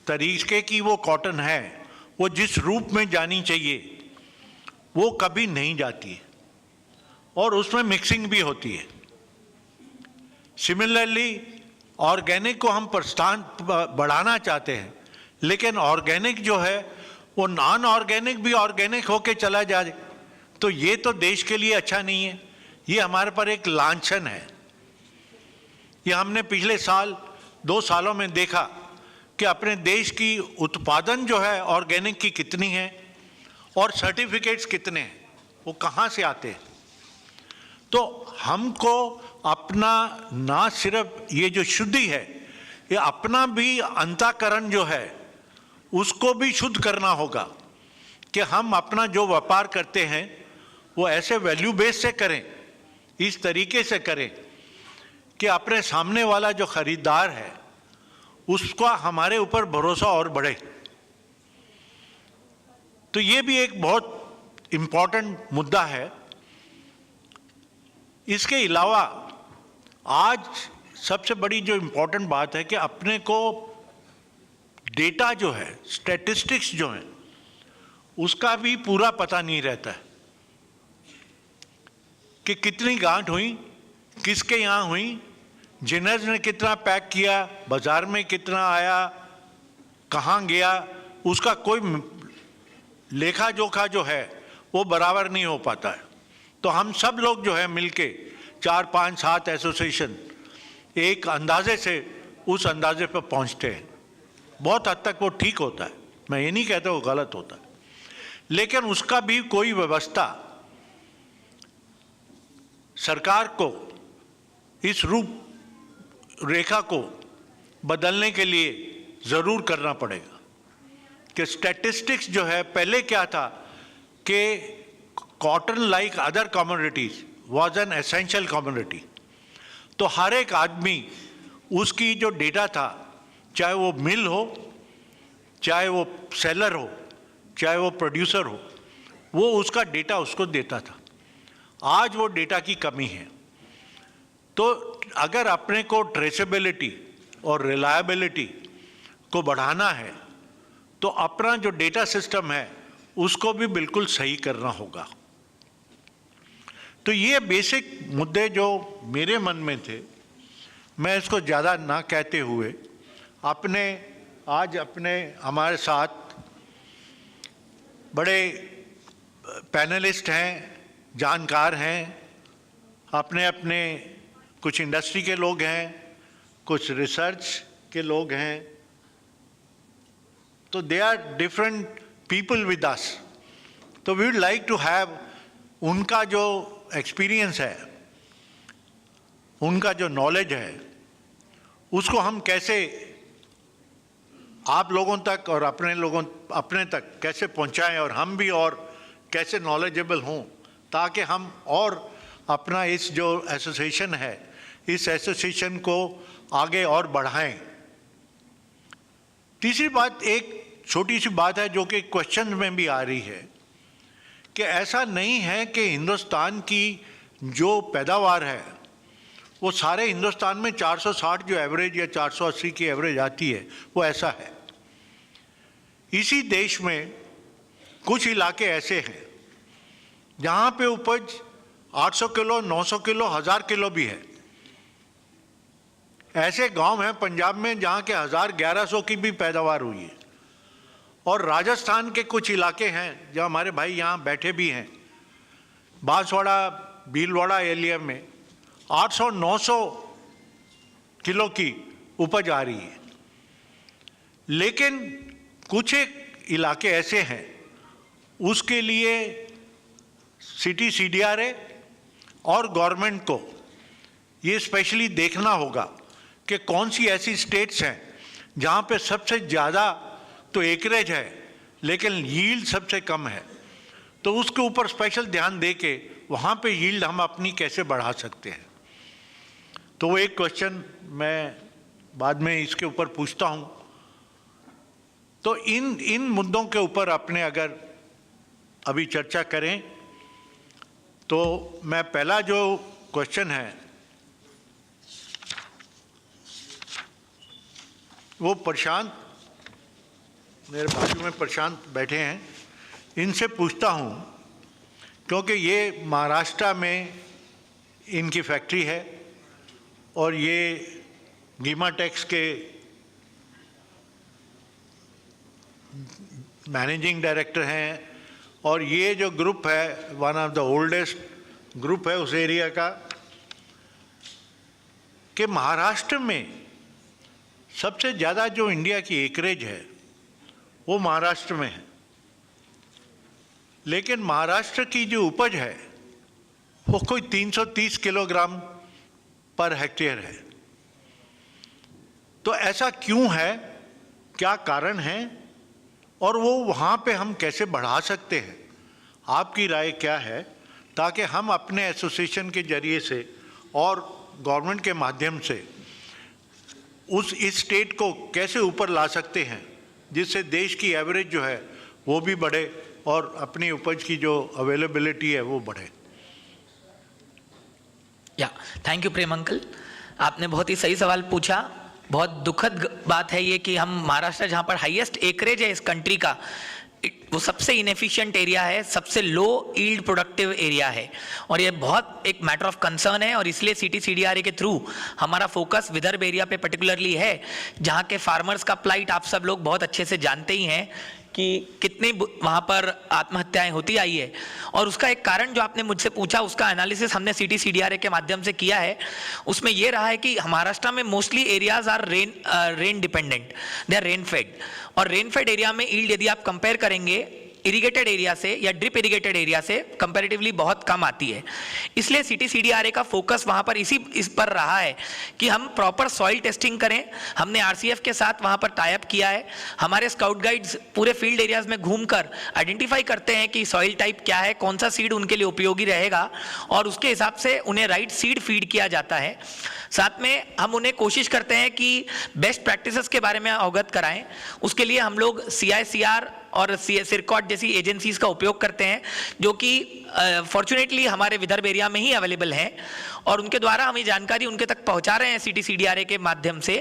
तरीके की वो कॉटन है, वो जिस रूप में जानी चाहिए वो कभी नहीं जाती है, और उसमें मिक्सिंग भी होती है। सिमिलरली ऑर्गेनिक को हम प्रोत्साहन बढ़ाना चाहते हैं, लेकिन ऑर्गेनिक जो है वो नॉन ऑर्गेनिक भी ऑर्गेनिक होके चला जाए, तो ये तो देश के लिए अच्छा नहीं है। ये हमारे पर एक लांछन है। ये हमने पिछले साल 2 सालों में देखा कि अपने देश की उत्पादन जो है ऑर्गेनिक की कितनी है और सर्टिफिकेट्स कितने हैं, वो कहाँ से आते हैं। तो हमको अपना ना सिर्फ ये जो शुद्धि है, ये अपना भी अंतःकरण जो है उसको भी शुद्ध करना होगा कि हम अपना जो व्यापार करते हैं वो ऐसे वैल्यू बेस से करें, इस तरीके से करें कि अपने सामने वाला जो खरीदार है उसका हमारे ऊपर भरोसा और बढ़े। तो ये भी एक बहुत इम्पॉर्टेंट मुद्दा है। इसके अलावा आज सबसे बड़ी जो इम्पॉर्टेंट बात है कि अपने को डेटा जो है, स्टैटिस्टिक्स जो हैं, उसका भी पूरा पता नहीं रहता है कि कितनी गांठ हुई, किसके यहाँ हुई, जिनर्स ने कितना पैक किया, बाजार में कितना आया, कहाँ गया, उसका कोई लेखा जोखा जो है वो बराबर नहीं हो पाता है। तो हम सब लोग जो है मिलके 4, 5, 7 एसोसिएशन एक अंदाजे से उस अंदाजे पर पहुंचते हैं। बहुत हद तक वो ठीक होता है, मैं ये नहीं कहता वो गलत होता है, लेकिन उसका भी कोई व्यवस्था सरकार को इस रूप रेखा को बदलने के लिए ज़रूर करना पड़ेगा कि स्टैटिस्टिक्स जो है, पहले क्या था कि cotton like other commodities was an essential commodity, तो हर एक आदमी उसकी जो डेटा था, चाहे वो मिल हो, चाहे वो सेलर हो, चाहे वो प्रोड्यूसर हो, वो उसका डेटा उसको देता था। आज वो डेटा की कमी है। तो अगर अपने को ट्रेसेबिलिटी और रिलायबिलिटी को बढ़ाना है तो अपना जो डेटा सिस्टम है उसको भी बिल्कुल सही करना होगा। तो ये बेसिक मुद्दे जो मेरे मन में थे, मैं इसको ज़्यादा ना कहते हुए आज हमारे साथ बड़े पैनलिस्ट हैं, जानकार हैं, अपने अपने कुछ इंडस्ट्री के लोग हैं, कुछ रिसर्च के लोग हैं, तो they are different people with us, तो we would like to have उनका जो एक्सपीरियंस है, उनका जो नॉलेज है, उसको हम कैसे आप लोगों तक और अपने तक कैसे पहुंचाएं, और हम भी और कैसे नॉलेजेबल हों, ताकि हम और अपना इस जो एसोसिएशन है, इस एसोसिएशन को आगे और बढ़ाएं। तीसरी बात, एक छोटी सी बात है जो कि क्वेश्चन में भी आ रही है, कि ऐसा नहीं है कि हिंदुस्तान की जो पैदावार है वो सारे हिंदुस्तान में 460 जो एवरेज या 480 की एवरेज आती है वो ऐसा है। इसी देश में कुछ इलाके ऐसे हैं जहाँ पे उपज 800 किलो, 900 किलो, 1000 किलो भी है। ऐसे गांव हैं पंजाब में जहाँ के 1000-1100 की भी पैदावार हुई है। और राजस्थान के कुछ इलाके हैं जहाँ हमारे भाई यहाँ बैठे भी हैं, बांसवाड़ा, भीलवाड़ा एरिया में 800-900 किलो की उपज आ रही है। लेकिन कुछ एक इलाके ऐसे हैं, उसके लिए सिटी CDRA और गवर्नमेंट को ये स्पेशली देखना होगा कि कौन सी ऐसी स्टेट्स हैं जहाँ पे सबसे ज़्यादा तो एकरेज है लेकिन यील्ड सबसे कम है, तो उसके ऊपर स्पेशल ध्यान दे के वहाँ पे यील्ड हम अपनी कैसे बढ़ा सकते हैं। तो वो एक क्वेश्चन मैं बाद में इसके ऊपर पूछता हूँ। तो इन मुद्दों के ऊपर अपने अगर अभी चर्चा करें, तो मैं पहला जो क्वेश्चन है वो प्रशांत, मेरे बाजू में प्रशांत बैठे हैं, इनसे पूछता हूँ, क्योंकि ये महाराष्ट्र में इनकी फैक्ट्री है और ये गीमाटेक्स के मैनेजिंग डायरेक्टर हैं, और ये जो ग्रुप है one of the oldest group है उस एरिया का, कि महाराष्ट्र में सबसे ज़्यादा जो इंडिया की एकरेज है वो महाराष्ट्र में है, लेकिन महाराष्ट्र की जो उपज है वो कोई 330 किलोग्राम पर हेक्टेयर है। तो ऐसा क्यों है, क्या कारण है, और वो वहाँ पे हम कैसे बढ़ा सकते हैं? आपकी राय क्या है, ताकि हम अपने एसोसिएशन के जरिए से और गवर्नमेंट के माध्यम से इस स्टेट को कैसे ऊपर ला सकते हैं, जिससे देश की एवरेज जो है वो भी बढ़े और अपनी उपज की जो अवेलेबिलिटी है वो बढ़े। थैंक यू प्रेम अंकल, आपने बहुत ही सही सवाल पूछा। बहुत दुखद बात है ये कि हम महाराष्ट्र, जहाँ पर हाईएस्ट एकरेज है इस कंट्री का, वो सबसे इनएफिशिएंट एरिया है, सबसे लो ईल्ड प्रोडक्टिव एरिया है, और ये बहुत एक मैटर ऑफ कंसर्न है। और इसलिए सिटी CDRA के थ्रू हमारा फोकस विदर्भ एरिया पे पर्टिकुलरली है, जहाँ के फार्मर्स का प्लाइट आप सब लोग बहुत अच्छे से जानते ही हैं कि कितनी वहाँ पर आत्महत्याएं होती आई है। और उसका एक कारण जो आपने मुझसे पूछा, उसका एनालिसिस हमने सिटी CDRA के माध्यम से किया है। उसमें यह रहा है कि महाराष्ट्र में mostly areas are rain dependent, they are rain fed, और रेन फेड एरिया में ईल्ड यदि आप कंपेयर करेंगे इरिगेटेड एरिया से या ड्रिप इरिगेटेड एरिया से कंपैरेटिवली बहुत कम आती है। इसलिए सिटी CDRA का फोकस वहाँ पर इस पर रहा है कि हम प्रॉपर सॉइल टेस्टिंग करें। हमने RCF के साथ वहाँ पर टाई अप किया है। हमारे स्काउट गाइड्स पूरे फील्ड एरियाज में घूमकर आइडेंटिफाई करते हैं कि सॉइल टाइप क्या है, कौन सा सीड उनके लिए उपयोगी रहेगा, और उसके हिसाब से उन्हें राइट सीड फीड किया जाता है। साथ में हम उन्हें कोशिश करते हैं कि बेस्ट प्रैक्टिसेस के बारे में अवगत कराएं। उसके लिए हम लोग CICR और सिरकॉट जैसी एजेंसीज का उपयोग करते हैं, जो कि फॉर्चुनेटली हमारे विदर्भ एरिया में ही अवेलेबल हैं, और उनके द्वारा हम ये जानकारी उनके तक पहुंचा रहे हैं सिटी CDRA के माध्यम से,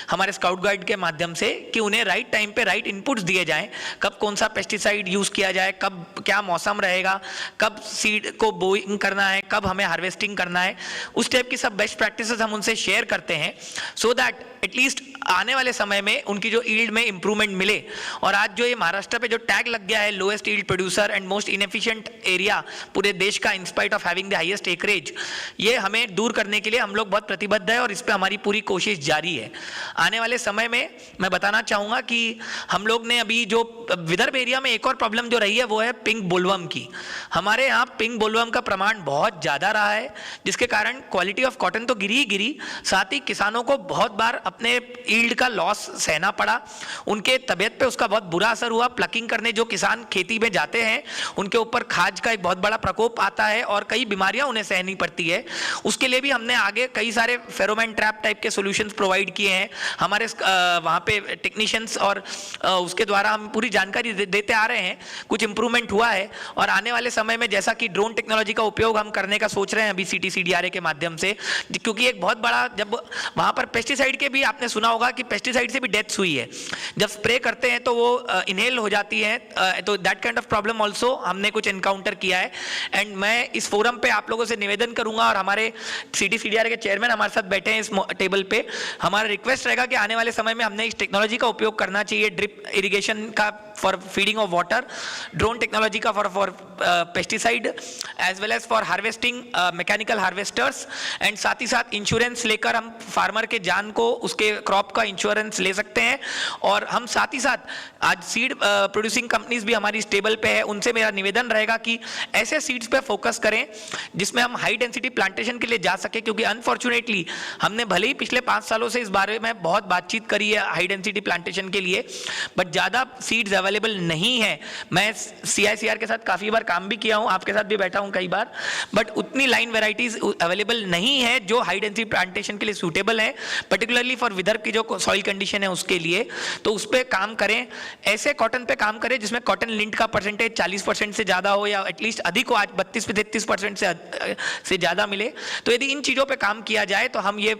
हमारे स्काउट गाइड के माध्यम से, कि उन्हें राइट टाइम पे राइट इनपुट्स दिए जाएं, कब कौन सा पेस्टिसाइड यूज किया जाए, कब क्या मौसम रहेगा, कब सीड को बोइंग करना है, कब हमें हार्वेस्टिंग करना है। उस टाइप की सब बेस्ट प्रैक्टिसेस हम उनसे शेयर करते हैं, सो दैट एटलीस्ट आने वाले समय में उनकी जो ईल्ड में इंप्रूवमेंट मिले। और आज जो ये महाराष्ट्र पे जो टैग लग गया है lowest yield producer and most inefficient area, पूरे देश का, in spite of having the highest acreage, ये हमें दूर करने के लिए हम लोग बहुत प्रतिबद्ध है और इस पर हमारी पूरी कोशिश जारी है। आने वाले समय में मैं बताना चाहूँगा कि हम लोग ने अभी जो विदर्भ एरिया में एक और प्रॉब्लम जो रही है वो है पिंक बोलवर्म की। हमारे यहाँ पिंक बोलवर्म का प्रमाण बहुत ज़्यादा रहा है, जिसके कारण क्वालिटी ऑफ कॉटन तो गिरी ही गिरी, साथ ही किसानों को बहुत बार अपने ईल्ड का लॉस सहना पड़ा, उनके तबीयत पे उसका बहुत बुरा असर हुआ। प्लकिंग करने जो किसान खेती में जाते हैं उनके ऊपर खाज का एक बहुत बड़ा प्रकोप आता है और कई बीमारियां उन्हें सहनी पड़ती है। उसके लिए भी हमने आगे कई सारे फेरोमोन ट्रैप टाइप के सॉल्यूशंस प्रोवाइड किए हैं हमारे वहाँ पे टेक्नीशियंस, और उसके द्वारा हम पूरी जानकारी देते आ रहे हैं। कुछ इंप्रूवमेंट हुआ है और आने वाले समय में जैसा कि ड्रोन टेक्नोलॉजी का उपयोग हम करने का सोच रहे हैं अभी CITI CDRA के माध्यम से, क्योंकि एक बहुत बड़ा, जब वहाँ पर पेस्टिसाइड के भी आपने सुना होगा कि पेस्टिसाइड से भी डेथ्स हुई है, जब स्प्रे करते हैं तो वो इनहेल हो जाती है, तो that kind of problem also हमने कुछ एनकाउंटर किया है। एंड मैं इस फोरम पे आप लोगों से निवेदन करूंगा, और हमारे CITI CDRA के चेयरमैन हमारे साथ बैठे हैं इस टेबल पे, हमारा रिक्वेस्ट रहेगा कि आने वाले समय में हमने इस टेक्नोलॉजी का उपयोग करना चाहिए, ड्रिप इरिगेशन का for feeding of water, drone technology का for pesticide, as well as for harvesting, mechanical harvesters, and साथ ही साथ इंश्योरेंस लेकर हम फार्मर के जान को, उसके क्रॉप का इंश्योरेंस ले सकते हैं। और हम साथ ही साथ आज सीड प्रोड्यूसिंग कंपनीज भी हमारी स्टेबल पे है, उनसे मेरा निवेदन रहेगा कि ऐसे सीड्स पे फोकस करें जिसमें हम हाई डेंसिटी प्लांटेशन के लिए जा सके, क्योंकि अनफॉर्चुनेटली हमने भले ही पिछले 5 सालों से इस बारे में बहुत बातचीत करी है हाई डेंसिटी प्लांटेशन के लिए, बट ज़्यादा सीड्स अवेलेबल नहीं है। मैं CICR के साथ काफ़ी बार काम भी किया हूँ, आपके साथ भी बैठा हूँ कई बार, बट उतनी लाइन वेराइटीज अवेलेबल नहीं है जो हाई डेंसिटी प्लांटेशन के लिए सूटेबल है, पर्टिकुलरली फॉर विदर्भ की जो सॉइल कंडीशन है उसके लिए। तो उस पर काम करें, ऐसे कॉटन पे काम करें जिसमें कॉटन लिंट का परसेंटेज 40% से ज़्यादा हो, या एटलीस्ट अधिक हो, आज 32-33% से ज़्यादा मिले। तो यदि इन चीज़ों पे काम किया जाए तो हम ये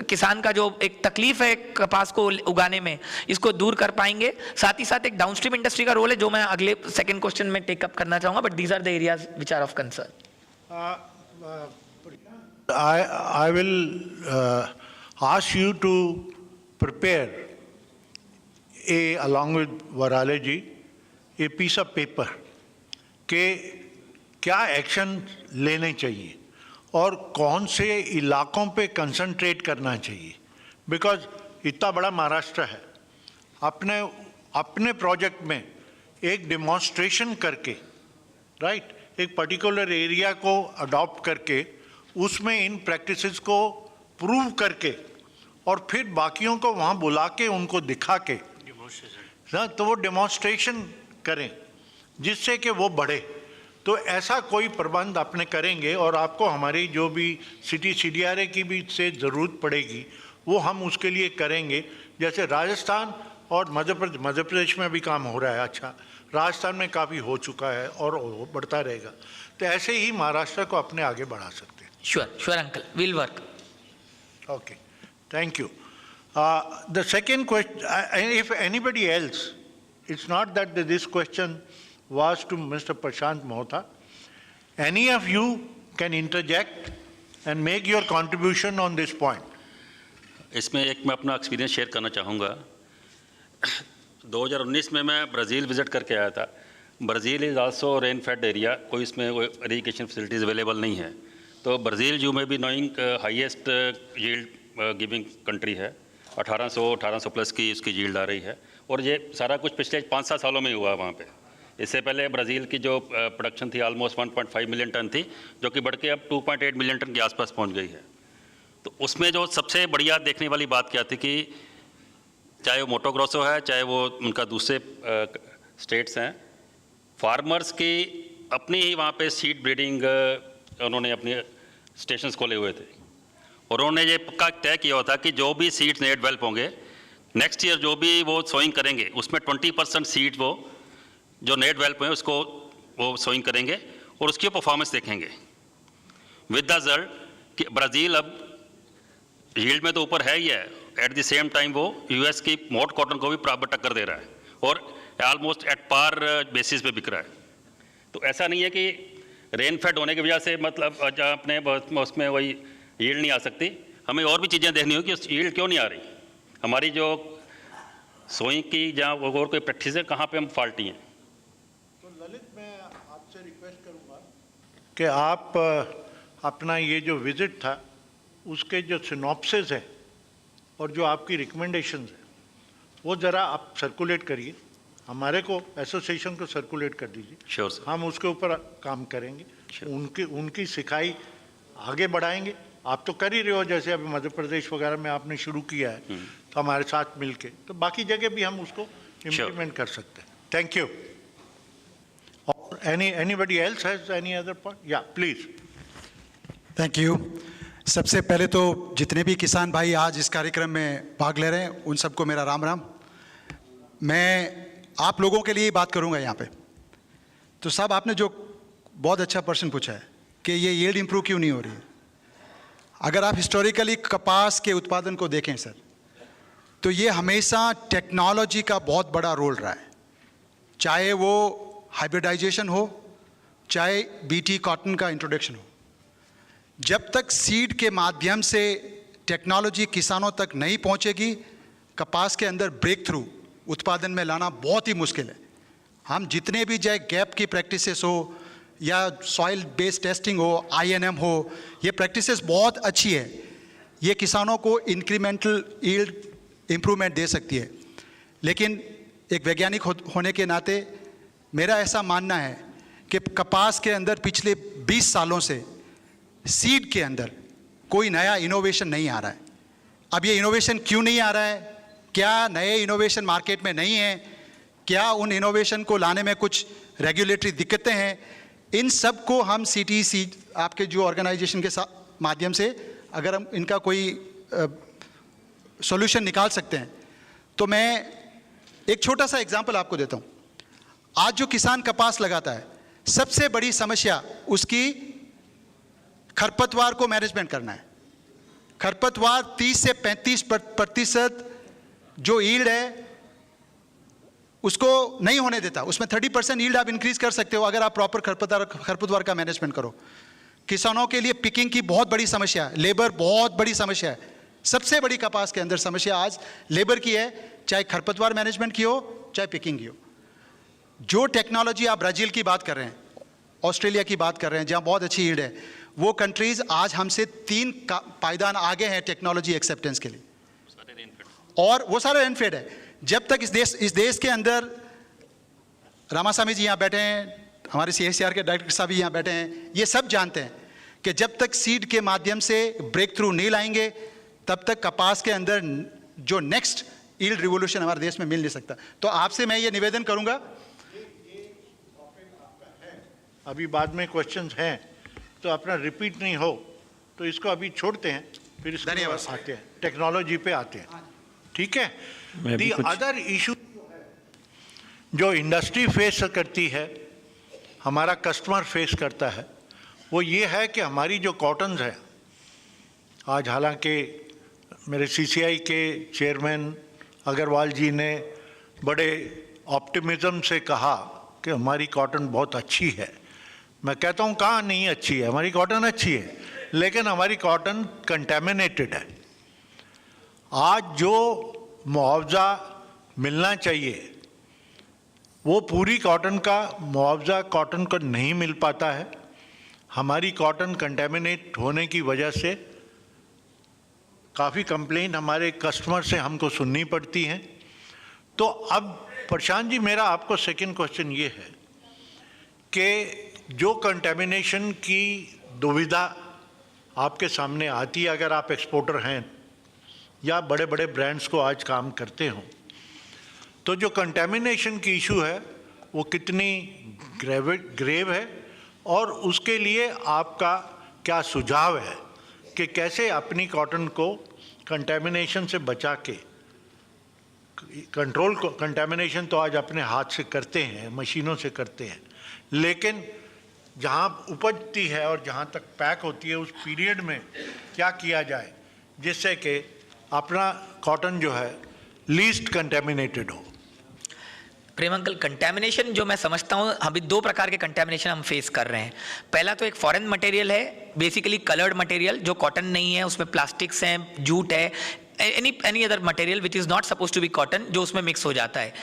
किसान का जो एक तकलीफ है कपास को उगाने में, इसको दूर कर पाएंगे। साथ ही साथ एक डाउनस्ट्रीम इंडस्ट्री का रोल है जो मैं अगले सेकंड क्वेश्चन में टेकअप करना चाहूँगा, but these are the areas which are of concern. I will ask you to prepare along with Varale ji, a piece of paper के क्या एक्शन लेने चाहिए और कौन से इलाकों पे कंसंट्रेट करना चाहिए, बिकॉज इतना बड़ा महाराष्ट्र है, अपने प्रोजेक्ट में एक डिमॉन्स्ट्रेशन करके, राइट, एक पर्टिकुलर एरिया को अडॉप्ट करके उसमें इन प्रैक्टिसेस को प्रूव करके और फिर बाकियों को वहाँ बुला के उनको दिखा के तो वो डेमोन्स्ट्रेशन करें जिससे कि वो बढ़े। तो ऐसा कोई प्रबंध अपने करेंगे और आपको हमारी जो भी CITI CDRA की भी से ज़रूरत पड़ेगी वो हम उसके लिए करेंगे। जैसे राजस्थान और मध्य प्रदेश में भी काम हो रहा है, अच्छा राजस्थान में काफ़ी हो चुका है और बढ़ता रहेगा, तो ऐसे ही महाराष्ट्र को अपने आगे बढ़ा सकते हैं। Sure uncle, will work. Okay, thank you. The second question, if anybody else, it's not that this question was to Mr. Prashant Mohta. Any of you can interject and make your contribution on this point. इसमें एक मैं अपना experience share करना चाहूँगा। 2019 में मैं Brazil visit करके आया था। Brazil is also rain fed area, कोई इसमें इरीगेशन फैसिलिटीज़ अवेलेबल नहीं है। तो ब्राज़ील यू में भी knowing highest yield giving country है, 1800 प्लस की उसकी यील्ड आ रही है, और ये सारा कुछ पिछले 5-7 सालों में हुआ वहाँ पे। इससे पहले ब्राज़ील की जो प्रोडक्शन थी ऑलमोस्ट 1.5 मिलियन टन थी, जो कि बढ़ के अब 2.8 मिलियन टन के आसपास पहुँच गई है। तो उसमें जो सबसे बढ़िया देखने वाली बात क्या थी कि चाहे वो मोटो ग्रोसो है, चाहे वो उनका दूसरे स्टेट्स हैं, फार्मर्स की अपनी ही वहाँ पे सीड ब्रीडिंग उन्होंने अपने स्टेशंस खोले हुए थे, और उन्होंने ये पक्का तय किया हुआ था कि जो भी सीड्स नए डेवलप होंगे नेक्स्ट ईयर, जो भी वो सोइंग करेंगे उसमें 20% सीड वो जो नए डेवलप हुए उसको वो सोइंग करेंगे और उसकी परफॉर्मेंस देखेंगे। विद द रिजल्ट कि ब्राज़ील अब यील्ड में तो ऊपर है ही है, एट द सेम टाइम वो US की मोट कॉटन को भी बराबर टक्कर दे रहा है और ऑलमोस्ट एट पार बेसिस पे बिक रहा है। तो ऐसा नहीं है कि रेन फेड होने की वजह से मतलब अपने उसमें वही यील्ड नहीं आ सकती, हमें और भी चीज़ें देखनी होगी कि यील्ड क्यों नहीं आ रही, हमारी जो सोइंग की जहाँ और कोई प्रैक्टिस है कहाँ पे हम फॉल्टी हैं। तो ललित, मैं आपसे रिक्वेस्ट करूँगा कि आप अपना ये जो विज़िट था उसके जो सिनॉप्सिस है और जो आपकी रिकमेंडेशंस है वो ज़रा आप सर्कुलेट करिए, हमारे को एसोसिएशन को सर्कुलेट कर दीजिए। Sure sir. हम उसके ऊपर काम करेंगे, उनकी सिखाई आगे बढ़ाएंगे। आप तो कर ही रहे हो, जैसे अभी मध्य प्रदेश वगैरह में आपने शुरू किया है तो हमारे साथ मिलके, तो बाकी जगह भी हम उसको इम्प्लीमेंट कर सकते हैं। Thank you. और anybody else has any other point? Yeah, please. Thank you. सबसे पहले तो जितने भी किसान भाई आज इस कार्यक्रम में भाग ले रहे हैं उन सबको मेरा राम राम। मैं आप लोगों के लिए ही बात करूंगा यहाँ पे। तो साहब आपने जो बहुत अच्छा प्रश्न पूछा है कि ये यील्ड इंप्रूव क्यों नहीं हो रही है। अगर आप हिस्टोरिकली कपास के उत्पादन को देखें सर, तो ये हमेशा टेक्नोलॉजी का बहुत बड़ा रोल रहा है, चाहे वो हाइब्रिडाइजेशन हो, चाहे बीटी कॉटन का इंट्रोडक्शन हो। जब तक सीड के माध्यम से टेक्नोलॉजी किसानों तक नहीं पहुंचेगी, कपास के अंदर ब्रेक थ्रू उत्पादन में लाना बहुत ही मुश्किल है। हम जितने भी चाहे गैप की प्रैक्टिसेस हो या सॉइल बेस्ड टेस्टिंग हो, INM हो, ये प्रैक्टिसेस बहुत अच्छी है, ये किसानों को इंक्रीमेंटल यील्ड इम्प्रूवमेंट दे सकती है। लेकिन एक वैज्ञानिक होने के नाते मेरा ऐसा मानना है कि कपास के अंदर पिछले 20 सालों से सीड के अंदर कोई नया इनोवेशन नहीं आ रहा है। अब ये इनोवेशन क्यों नहीं आ रहा है? क्या नए इनोवेशन मार्केट में नहीं है? क्या उन इनोवेशन को लाने में कुछ रेगुलेटरी दिक्कतें हैं? इन सब को हम CTC आपके जो ऑर्गेनाइजेशन के माध्यम से अगर हम इनका कोई सॉल्यूशन निकाल सकते हैं, तो मैं एक छोटा सा एग्जांपल आपको देता हूं। आज जो किसान कपास लगाता है, सबसे बड़ी समस्या उसकी खरपतवार को मैनेजमेंट करना है। खरपतवार 30 से 35% जो यील्ड है उसको नहीं होने देता। उसमें 30% यील्ड आप इंक्रीज कर सकते हो अगर आप प्रॉपर खरपतवार का मैनेजमेंट करो। किसानों के लिए पिकिंग की बहुत बड़ी समस्या है, लेबर बहुत बड़ी समस्या है। सबसे बड़ी कपास के अंदर समस्या आज लेबर की है, चाहे खरपतवार मैनेजमेंट की हो चाहे पिकिंग की हो। जो टेक्नोलॉजी आप ब्राजील की बात कर रहे हैं, ऑस्ट्रेलिया की बात कर रहे हैं, जहां बहुत अच्छी यील्ड है, वो कंट्रीज आज हमसे 3 पायदान आगे हैं टेक्नोलॉजी एक्सेप्टेंस के लिए, और वो सारा रेनफेड है। जब तक इस देश के अंदर रामास्वामी जी यहाँ बैठे हैं, हमारे CSR के डायरेक्टर साहब भी यहाँ बैठे हैं, ये सब जानते हैं कि जब तक सीड के माध्यम से ब्रेक थ्रू नहीं लाएंगे, तब तक कपास के अंदर जो नेक्स्ट यील्ड रिवोल्यूशन हमारे देश में मिल नहीं सकता। तो आपसे मैं ये निवेदन करूंगा, अभी बाद में क्वेश्चंस हैं तो अपना रिपीट नहीं हो तो इसको अभी छोड़ते हैं, फिर इसके बाद आते हैं टेक्नोलॉजी पे आते हैं, ठीक है। दी अदर इशू जो इंडस्ट्री फेस करती है, हमारा कस्टमर फेस करता है, वो ये है कि हमारी जो कॉटन्स है, आज हालांकि मेरे CCI के चेयरमैन अग्रवाल जी ने बड़े ऑप्टिमिज्म से कहा कि हमारी कॉटन बहुत अच्छी है। मैं कहता हूँ कहाँ नहीं अच्छी है, हमारी कॉटन अच्छी है, लेकिन हमारी कॉटन कंटेमिनेटेड है। आज जो मुआवजा मिलना चाहिए वो पूरी कॉटन का मुआवजा कॉटन को नहीं मिल पाता है। हमारी कॉटन कंटेमिनेट होने की वजह से काफ़ी कंप्लेंट हमारे कस्टमर से हमको सुननी पड़ती हैं। तो अब प्रशांत जी, मेरा आपको सेकंड क्वेश्चन ये है कि जो कंटेमिनेशन की दुविधा आपके सामने आती है, अगर आप एक्सपोर्टर हैं या बड़े बड़े ब्रांड्स को आज काम करते हो, तो जो कंटेमिनेशन की इशू है वो कितनी ग्रेव है और उसके लिए आपका क्या सुझाव है कि कैसे अपनी कॉटन को कंटेमिनेशन से बचा के कंट्रोल को। कंटेमिनेशन तो आज अपने हाथ से करते हैं, मशीनों से करते हैं, लेकिन जहाँ उपजती है और जहाँ तक पैक होती है उस पीरियड में क्या किया जाए जिससे कि अपना कॉटन जो है लीस्ट कंटेमिनेटेड हो। प्रेम अंकल, कंटेमिनेशन जो मैं समझता हूँ, अभी 2 प्रकार के कंटेमिनेशन हम फेस कर रहे हैं। पहला तो एक फॉरेन मटेरियल है, बेसिकली कलर्ड मटेरियल जो कॉटन नहीं है, उसमें प्लास्टिक्स हैं, जूट है, any other material which is not suppose to be cotton जो उसमें मिक्स हो जाता है।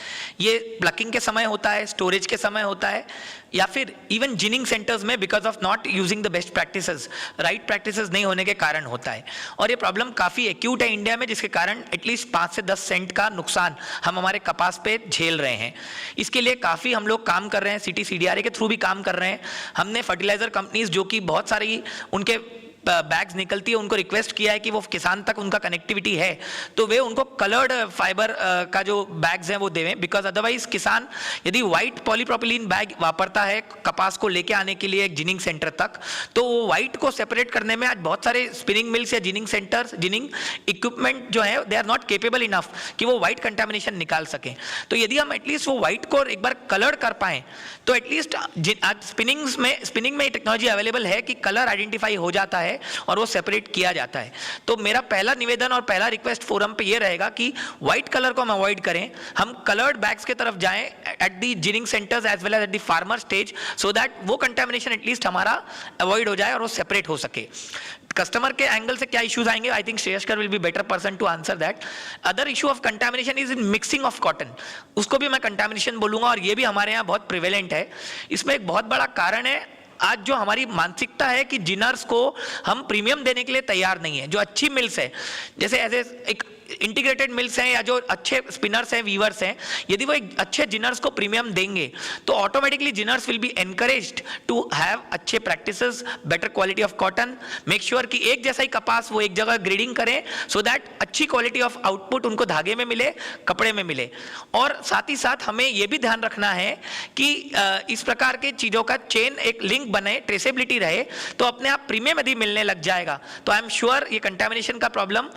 ये प्लकिंग के समय होता है, स्टोरेज के समय होता है, या फिर इवन जिनिंग सेंटर्स में because of not using the best practices, right practices नहीं होने के कारण होता है। और ये प्रॉब्लम काफ़ी एक्यूट है इंडिया में, जिसके कारण एटलीस्ट 5 से 10 सेंट का नुकसान हम हमारे कपास पे झेल रहे हैं। इसके लिए काफ़ी हम लोग काम कर रहे हैं, सिटी CDRA के थ्रू भी काम कर रहे हैं। हमने फर्टिलाइजर कंपनीज जो कि बहुत सारी उनके बैग्स निकलती है, उनको रिक्वेस्ट किया है कि वो किसान तक उनका कनेक्टिविटी है तो वे उनको कलर्ड फाइबर का जो बैग्स हैं वो देवें, बिकॉज अदरवाइज किसान यदि वाइट पॉलीप्रोपिलीन बैग वापरता है कपास को लेके आने के लिए एक जिनिंग सेंटर तक, तो वो वाइट को सेपरेट करने में आज बहुत सारे स्पिनिंग मिल्स या जिनिंग सेंटर्स, जिनिंग इक्विपमेंट जो है they are not capable enough कि वो वाइट कंटामिनेशन निकाल सकें। तो यदि हम एटलीस्ट वो वाइट को एक बार कलर्ड कर पाएँ तो एटलीस्ट आज स्पिनिंग में टेक्नोलॉजी अवेलेबल है कि कलर आइडेंटिफाई हो जाता है और वो सेपरेट किया जाता है। तो मेरा पहला निवेदन और पहला रिक्वेस्ट फोरम पे ये रहेगा कि व्हाइट कलर को हम अवॉइड करें, हम कलर्ड बैग्स की तरफ जाएं at the ginning centres as well as at the farmer stage, so that वो कंटामिनेशन एटलीस्ट हमारा अवॉइड हो जाए और वो सेपरेट हो सके। कस्टमर के एंगल से क्या इश्यूज आएंगे, I think Shreyaskar will be better person to answer that. Other issue of contamination is in mixing of cotton, उसको भी मैं कंटामिनेशन बोलूंगा और ये भी हमारे यहाँ बहुत प्रिवेलेंट है। इसमें एक बहुत बड़ा कारण है आज जो हमारी मानसिकता है कि जिनर्स को हम प्रीमियम देने के लिए तैयार नहीं है। जो अच्छी मिल्स है, जैसे ऐसे एक इंटीग्रेटेड मिल्स हैं या जो अच्छे स्पिनर्स हैं, वीवर्स हैं, यदि वो एक अच्छे जिनर्स को प्रीमियम देंगे तो automatically ginners will be encouraged to have अच्छे practices, better quality of cotton, make sure कि एक जैसा ही कपास वो एक जगह ग्रेडिंग करें सो दैट अच्छी क्वालिटी ऑफ आउटपुट उनको धागे में मिले, कपड़े में मिले। और साथ ही साथ हमें ये भी ध्यान रखना है कि इस प्रकार के चीज़ों का चेन एक लिंक बने, ट्रेसेबिलिटी रहे, तो अपने आप प्रीमियम यदि मिलने लग जाएगा तो आई एम श्योर ये कंटामिनेशन का प्रॉब्लम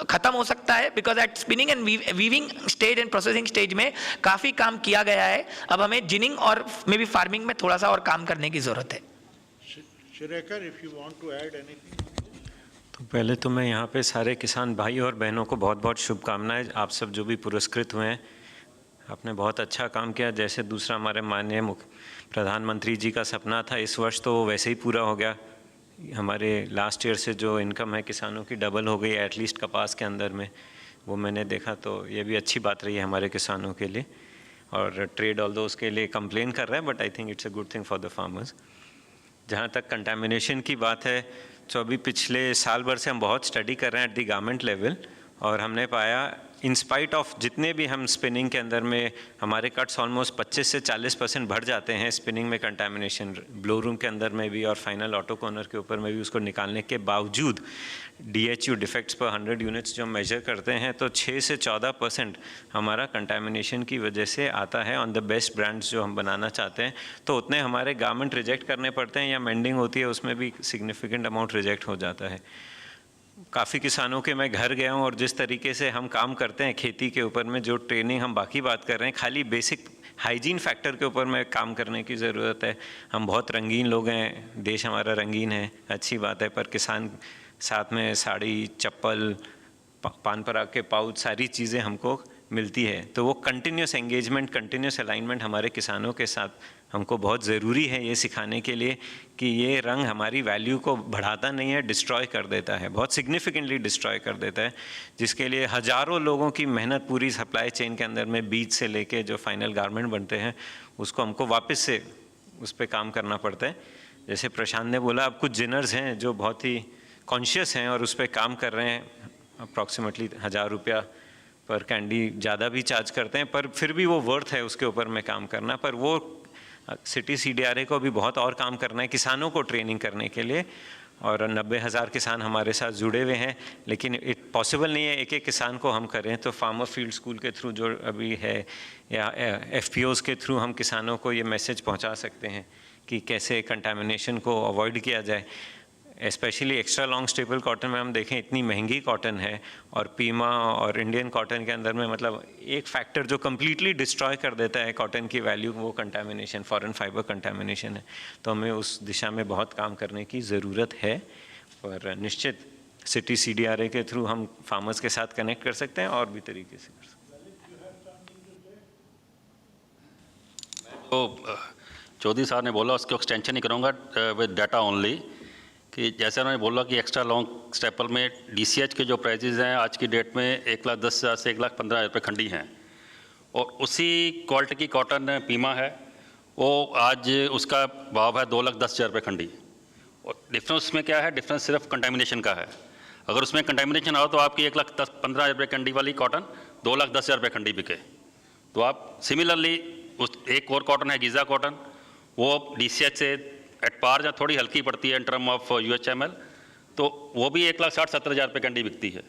खत्म हो सकता है। Because at spinning and weaving stage and processing stage में काफी काम किया गया है, अब हमें जिनिंग और मे बी फार्मिंग में थोड़ा सा और काम करने की जरूरत है। Shirekar, if you want to add anything. तो पहले तो मैं यहाँ पे सारे किसान भाई और बहनों को बहुत बहुत शुभकामनाएं। आप सब जो भी पुरस्कृत हुए हैं आपने बहुत अच्छा काम किया। जैसे दूसरा हमारे माननीय प्रधानमंत्री जी का सपना था इस वर्ष, तो वो वैसे ही पूरा हो गया। हमारे लास्ट ईयर से जो इनकम है किसानों की डबल हो गई एटलीस्ट कपास के अंदर में, वो मैंने देखा, तो ये भी अच्छी बात रही है हमारे किसानों के लिए। और ट्रेड ऑल्दो उसके लिए कंप्लेन कर रहा है, but I think it's a good thing for the farmers. जहाँ तक कंटामिनेशन की बात है, तो अभी पिछले साल भर से हम बहुत स्टडी कर रहे हैं एट द गवर्नमेंट लेवल, और हमने पाया इन स्पाइट ऑफ जितने भी हम स्पिनिंग के अंदर में हमारे कट्स ऑलमोस्ट 25 से 40% बढ़ जाते हैं स्पिनिंग में कंटामिनेशन, ब्लो रूम के अंदर में भी और फाइनल ऑटो कॉर्नर के ऊपर में भी, उसको निकालने के बावजूद DHU डिफेक्ट्स पर 100 यूनिट्स जो मेजर करते हैं तो 6 से 14% हमारा कंटामिनेशन की वजह से आता है ऑन द बेस्ट ब्रांड्स जो हम बनाना चाहते हैं। तो उतने हमारे गारमेंट रिजेक्ट करने पड़ते हैं या मेंडिंग होती है उसमें भी सिग्निफिकेंट अमाउंट रिजेक्ट हो जाता है। काफ़ी किसानों के मैं घर गया हूँ और जिस तरीके से हम काम करते हैं खेती के ऊपर में, जो ट्रेनिंग हम बाकी बात कर रहे हैं, खाली बेसिक हाइजीन फैक्टर के ऊपर में काम करने की ज़रूरत है। हम बहुत रंगीन लोग हैं, देश हमारा रंगीन है, अच्छी बात है, पर किसान साथ में साड़ी, चप्पल, पान पराग के पाउच, सारी चीज़ें हमको मिलती है। तो वो कंटिन्यूस एंगेजमेंट, कंटिन्यूस अलाइनमेंट हमारे किसानों के साथ हमको बहुत ज़रूरी है, ये सिखाने के लिए कि ये रंग हमारी वैल्यू को बढ़ाता नहीं है, डिस्ट्रॉय कर देता है, बहुत सिग्निफिकेंटली डिस्ट्रॉय कर देता है, जिसके लिए हज़ारों लोगों की मेहनत पूरी सप्लाई चेन के अंदर में बीज से लेके जो फाइनल गारमेंट बनते हैं उसको हमको वापस से उस पर काम करना पड़ता है। जैसे प्रशांत ने बोला, अब कुछ जिनर्स हैं जो बहुत ही कॉन्शियस हैं और उस पर काम कर रहे हैं, अप्रॉक्सीमेटली 1000 रुपया पर कैंडी ज़्यादा भी चार्ज करते हैं, पर फिर भी वो वर्थ है उसके ऊपर में काम करना। पर वो सिटी CDRA को भी बहुत और काम करना है किसानों को ट्रेनिंग करने के लिए, और 90,000 किसान हमारे साथ जुड़े हुए हैं, लेकिन पॉसिबल नहीं है एक एक किसान को हम करें। तो फार्मर फील्ड स्कूल के थ्रू जो अभी है या FPOs के थ्रू हम किसानों को ये मैसेज पहुंचा सकते हैं कि कैसे कंटामिनेशन को अवॉइड किया जाए। Specially extra long staple cotton में हम देखें इतनी महंगी कॉटन है, और पीमा और इंडियन कॉटन के अंदर में मतलब एक फैक्टर जो कम्प्लीटली डिस्ट्रॉय कर देता है कॉटन की वैल्यू, वो कंटामिनेशन, फॉरेन फाइबर कंटामिनेशन है। तो हमें उस दिशा में बहुत काम करने की ज़रूरत है, और निश्चित सिटी CDRA के थ्रू हम फार्मर्स के साथ कनेक्ट कर सकते हैं और भी तरीके से कर सकते हैं। तो चौधरी साहब ने बोला, उसको एक्सटेंशन नहीं करूँगा विद डाटा ओनली, कि जैसे उन्होंने बोला कि एक्स्ट्रा लॉन्ग स्टेपल में DCH के जो प्राइजेज़ हैं आज की डेट में 1,10,000 से 1,15,000 रुपये खंडी हैं, और उसी क्वालिटी की कॉटन पीमा है, वो आज उसका भाव है 2,10,000 रुपये खंडी। और डिफरेंस में क्या है? डिफरेंस सिर्फ कंटामिनेशन का है। अगर उसमें कंटामिनेशन आओ तो आपकी 1,15,000 रुपये खंडी वाली कॉटन 2,10,000 रुपये खंडी बिके। तो आप सिमिलरली उस एक और कॉटन है गीज़ा कॉटन, वो DCH से एट पार या थोड़ी हल्की पड़ती है इन टर्म ऑफ UHML, तो वो भी 1,60,70,000 रुपये कंडी बिकती है।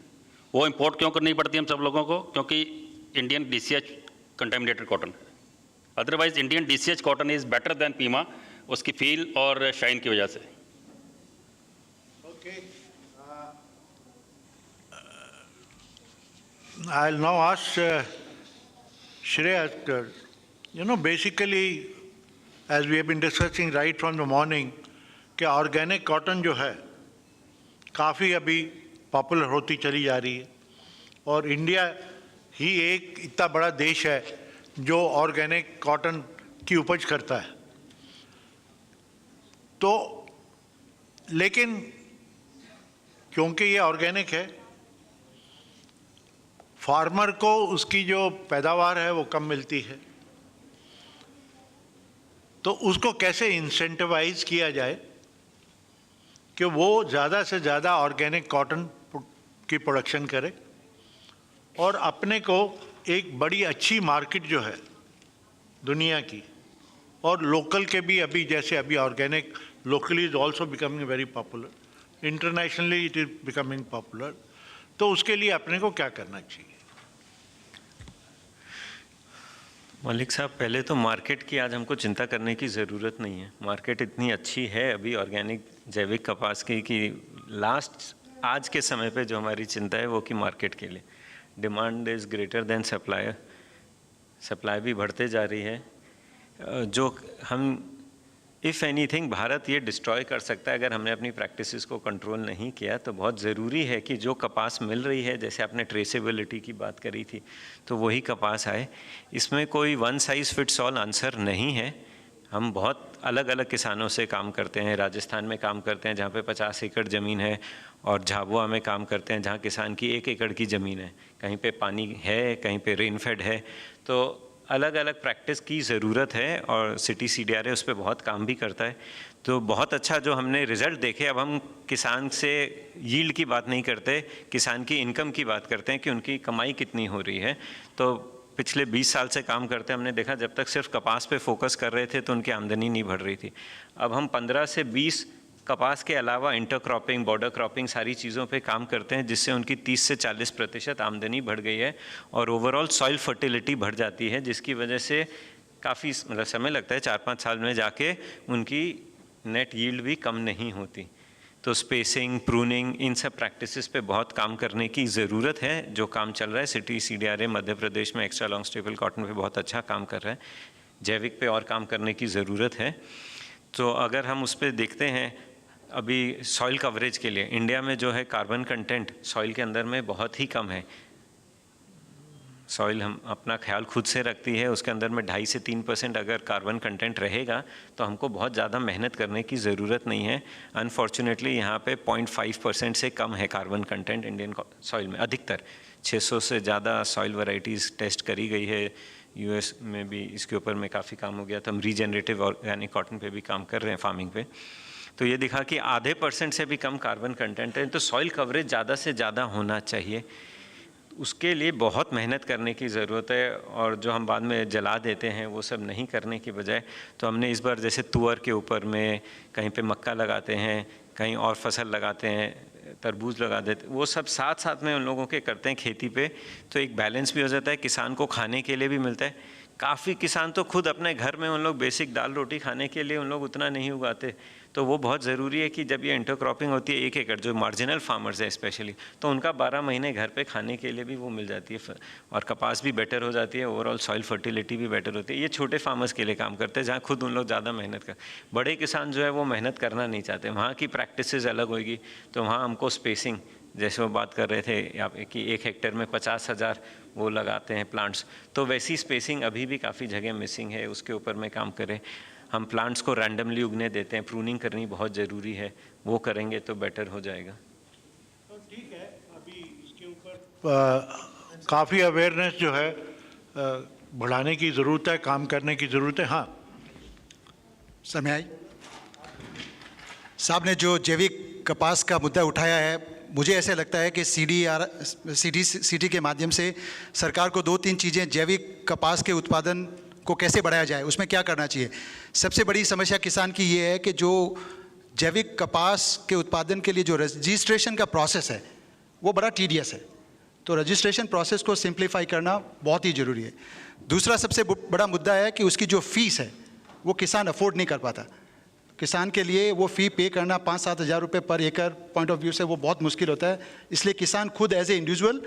वो इंपोर्ट क्यों करनी पड़ती है हम सब लोगों को? क्योंकि इंडियन DCH कंटेमिनेटेड कॉटन है। Otherwise Indian DCH cotton is better than Pima, उसकी फील और शाइन की वजह से। I'll now ask Shreya, basically, as we have been discussing right from the morning, कि ऑर्गेनिक कॉटन जो है काफ़ी अभी पॉपुलर होती चली जा रही है, और इंडिया ही एक इतना बड़ा देश है जो ऑर्गेनिक कॉटन की उपज करता है। तो लेकिन क्योंकि ये ऑर्गेनिक है, फार्मर को उसकी जो पैदावार है वो कम मिलती है, तो उसको कैसे इंसेंटिवाइज किया जाए कि वो ज़्यादा से ज़्यादा ऑर्गेनिक कॉटन की प्रोडक्शन करे और अपने को एक बड़ी अच्छी मार्केट जो है दुनिया की, और लोकल के भी अभी जैसे अभी organic locally is also becoming very popular, internationally it is becoming popular, तो उसके लिए अपने को क्या करना चाहिए? मलिक साहब, पहले तो मार्केट की आज हमको चिंता करने की ज़रूरत नहीं है। मार्केट इतनी अच्छी है अभी ऑर्गेनिक जैविक कपास की कि आज के समय पे जो हमारी चिंता है वो कि मार्केट के लिए demand is greater than supply भी बढ़ते जा रही है। जो हम इफ़ एनीथिंग भारत ये डिस्ट्रॉय कर सकता है अगर हमने अपनी प्रैक्टिसेस को कंट्रोल नहीं किया। तो बहुत ज़रूरी है कि जो कपास मिल रही है, जैसे आपने ट्रेसेबिलिटी की बात करी थी, तो वही कपास आए। इसमें कोई one size fits all answer नहीं है। हम बहुत अलग अलग किसानों से काम करते हैं। राजस्थान में काम करते हैं जहाँ पे 50 एकड़ ज़मीन है, और झाबुआ में काम करते हैं जहाँ किसान की 1 एकड़ की ज़मीन है। कहीं पे पानी है, कहीं पे रेनफेड है, तो अलग अलग प्रैक्टिस की ज़रूरत है, और CITI CDRA उस पर बहुत काम भी करता है। तो बहुत अच्छा जो हमने रिज़ल्ट देखे। अब हम किसान से यील्ड की बात नहीं करते, किसान की इनकम की बात करते हैं कि उनकी कमाई कितनी हो रही है। तो पिछले 20 साल से काम करते हमने देखा, जब तक सिर्फ कपास पे फोकस कर रहे थे तो उनकी आमदनी नहीं बढ़ रही थी। अब हम 15 से 20 कपास के अलावा इंटरक्रॉपिंग, बॉर्डर क्रॉपिंग, सारी चीज़ों पे काम करते हैं, जिससे उनकी 30 से 40% आमदनी बढ़ गई है, और ओवरऑल सॉइल फर्टिलिटी बढ़ जाती है, जिसकी वजह से काफ़ी मतलब समय लगता है 4-5 साल में जाके उनकी नेट यील्ड भी कम नहीं होती। तो स्पेसिंग, प्रूनिंग, इन सब प्रैक्टिसेस पे बहुत काम करने की ज़रूरत है। जो काम चल रहा है CITI CDRA मध्य प्रदेश में एक्स्ट्रा लॉन्ग स्टेपल कॉटन पे बहुत अच्छा काम कर रहा है। जैविक पे और काम करने की ज़रूरत है। तो अगर हम उस पर देखते हैं, अभी सॉइल कवरेज के लिए इंडिया में जो है कार्बन कंटेंट सॉइल के अंदर में बहुत ही कम है। सॉइल हम अपना ख्याल खुद से रखती है, उसके अंदर में 2.5 से 3% अगर कार्बन कंटेंट रहेगा तो हमको बहुत ज़्यादा मेहनत करने की ज़रूरत नहीं है। अनफॉर्चुनेटली यहाँ पे 0.5% से कम है कार्बन कंटेंट इंडियन सॉइल में। अधिकतर 600 से ज़्यादा सॉइल वैरायटीज़ टेस्ट करी गई है। US में भी इसके ऊपर में काफ़ी काम हो गया। तो हम रीजनरेटिव ऑर्गेनिक कॉटन पे भी काम कर रहे हैं, फार्मिंग पे। तो ये दिखा कि आधे % से भी कम कार्बन कंटेंट है। तो सॉइल कवरेज ज़्यादा से ज़्यादा होना चाहिए। उसके लिए बहुत मेहनत करने की ज़रूरत है, और जो हम बाद में जला देते हैं वो सब नहीं करने की बजाय, तो हमने इस बार जैसे तुअर के ऊपर में कहीं पे मक्का लगाते हैं, कहीं और फसल लगाते हैं, तरबूज लगा देते, वो सब साथ साथ में उन लोगों के करते हैं खेती पे। तो एक बैलेंस भी हो जाता है, किसान को खाने के लिए भी मिलता है। काफ़ी किसान तो खुद अपने घर में उन लोग बेसिक दाल रोटी खाने के लिए उन लोग उतना नहीं उगाते। तो वो बहुत ज़रूरी है कि जब ये इंटरक्रॉपिंग होती है 1 एकड़, जो मार्जिनल फार्मर्स है स्पेशली, तो उनका 12 महीने घर पे खाने के लिए भी वो मिल जाती है, और कपास भी बेटर हो जाती है, ओवरऑल सॉइल फर्टिलिटी भी बेटर होती है। ये छोटे फार्मर्स के लिए काम करते हैं, जहाँ खुद उन लोग ज़्यादा मेहनत कर। बड़े किसान जो है वो मेहनत करना नहीं चाहते, वहाँ की प्रैक्टिसेस अलग होगी। तो वहाँ हमको स्पेसिंग, जैसे वो बात कर रहे थे कि 1 हेक्टेयर में 50,000 वो लगाते हैं प्लांट्स, तो वैसी स्पेसिंग अभी भी काफ़ी जगह मिसिंग है, उसके ऊपर में काम करें। हम प्लांट्स को रैंडमली उगने देते हैं, प्रूनिंग करनी बहुत ज़रूरी है, वो करेंगे तो बेटर हो जाएगा। ठीक है, अभी इसके ऊपर काफ़ी अवेयरनेस जो है बढ़ाने की ज़रूरत है, काम करने की ज़रूरत है। हाँ समय आई साहब ने जो जैविक कपास का मुद्दा उठाया है, मुझे ऐसे लगता है कि CITI के माध्यम से सरकार को 2-3 चीज़ें जैविक कपास के उत्पादन को कैसे बढ़ाया जाए, उसमें क्या करना चाहिए। सबसे बड़ी समस्या किसान की ये है कि जो जैविक कपास के उत्पादन के लिए जो रजिस्ट्रेशन का प्रोसेस है वो बड़ा टीडियस है, तो रजिस्ट्रेशन प्रोसेस को सिंप्लीफाई करना बहुत ही ज़रूरी है। दूसरा सबसे बड़ा मुद्दा है कि उसकी जो फीस है वो किसान अफोर्ड नहीं कर पाता। किसान के लिए वो फ़ी पे करना 5-7 हज़ार रुपये पर एकड़ पॉइंट ऑफ व्यू से वो बहुत मुश्किल होता है, इसलिए किसान खुद एज ए इंडिविजुअल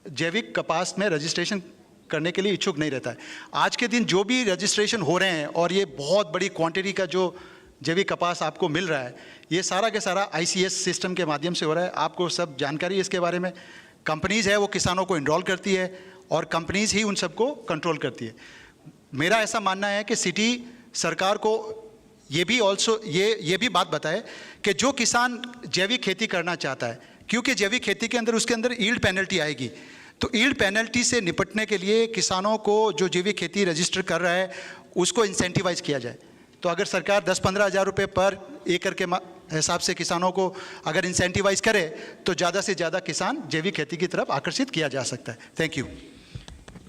जैविक कपास में रजिस्ट्रेशन करने के लिए इच्छुक नहीं रहता है। आज के दिन जो भी रजिस्ट्रेशन हो रहे हैं और ये बहुत बड़ी क्वांटिटी का जो जैविक कपास आपको मिल रहा है, ये सारा के सारा ICS सिस्टम के माध्यम से हो रहा है। आपको सब जानकारी है इसके बारे में। कंपनीज़ है वो किसानों को इनरोल करती है और कंपनीज़ ही उन सबको कंट्रोल करती है। मेरा ऐसा मानना है कि CITI सरकार को ये भी बात बताए कि जो किसान जैविक खेती करना चाहता है, क्योंकि जैविक खेती के अंदर उसके अंदर ईल्ड पेनल्टी आएगी, तो ईल्ड पेनल्टी से निपटने के लिए किसानों को जो जैविक खेती रजिस्टर कर रहा है उसको इंसेंटिवाइज किया जाए। तो अगर सरकार 10-15 हज़ार रुपये पर एकड़ के हिसाब से किसानों को अगर इंसेंटिवाइज करे तो ज़्यादा से ज़्यादा किसान जैविक खेती की तरफ आकर्षित किया जा सकता है। Thank you.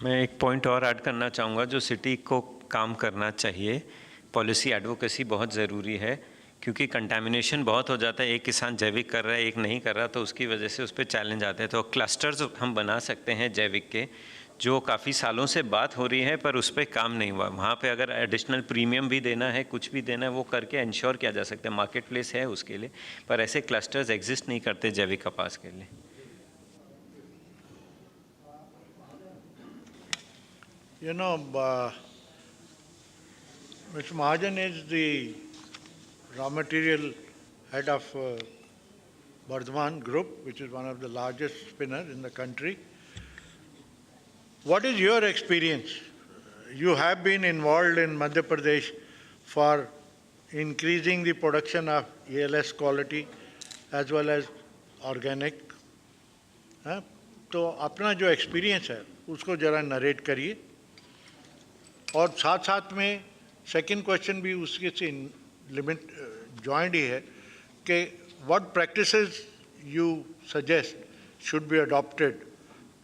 मैं एक पॉइंट और ऐड करना चाहूँगा जो CITI को काम करना चाहिए। पॉलिसी एडवोकेसी बहुत ज़रूरी है, क्योंकि कंटामिनेशन बहुत हो जाता है। एक किसान जैविक कर रहा है, एक नहीं कर रहा, तो उसकी वजह से उस पर चैलेंज आते हैं। तो क्लस्टर्स हम बना सकते हैं जैविक के, जो काफ़ी सालों से बात हो रही है पर उस पर काम नहीं हुआ। वहाँ पे अगर एडिशनल प्रीमियम भी देना है, कुछ भी देना है, वो करके इंश्योर किया जा सकता है। मार्केट प्लेस है उसके लिए, पर ऐसे क्लस्टर्स एग्जिस्ट नहीं करते जैविक कपास के लिए। You know, Mr. Mahajan is the raw material head of Bardhaman Group, which is one of the largest spinners in the country. What is your experience? You have been involved in Madhya Pradesh for increasing the production of ALS quality as well as organic. तो अपना जो experience है उसको ज़रा narrate करिए, और साथ साथ में सेकंड क्वेश्चन भी उसके से लिमिट जॉइंट ही है कि what practices you suggest should be adopted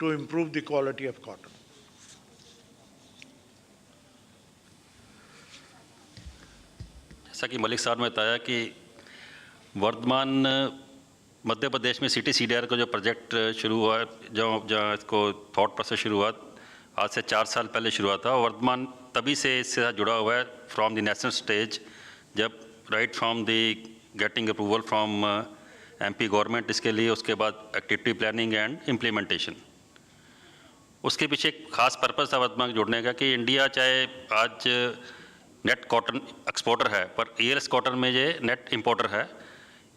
to improve the quality of cotton. जैसा कि मलिक साहब ने बताया कि वर्तमान मध्य प्रदेश में CITI CDRA का जो प्रोजेक्ट शुरू हुआ, जहाँ इसको थॉट प्रोसेस शुरू हुआ, आज से 4 साल पहले शुरू हुआ था। वर्तमान तभी से इससे साथ जुड़ा हुआ है फ्रॉम द नेशनल स्टेज, जब right from the getting approval from MP government इसके लिए, उसके बाद एक्टिविटी प्लानिंग एंड इम्प्लीमेंटेशन। उसके पीछे एक खास पर्पस था वर्तमान जुड़ने का कि इंडिया चाहे आज नेट कॉटन एक्सपोर्टर है, पर ALS कॉटन में ये नेट इम्पोर्टर है।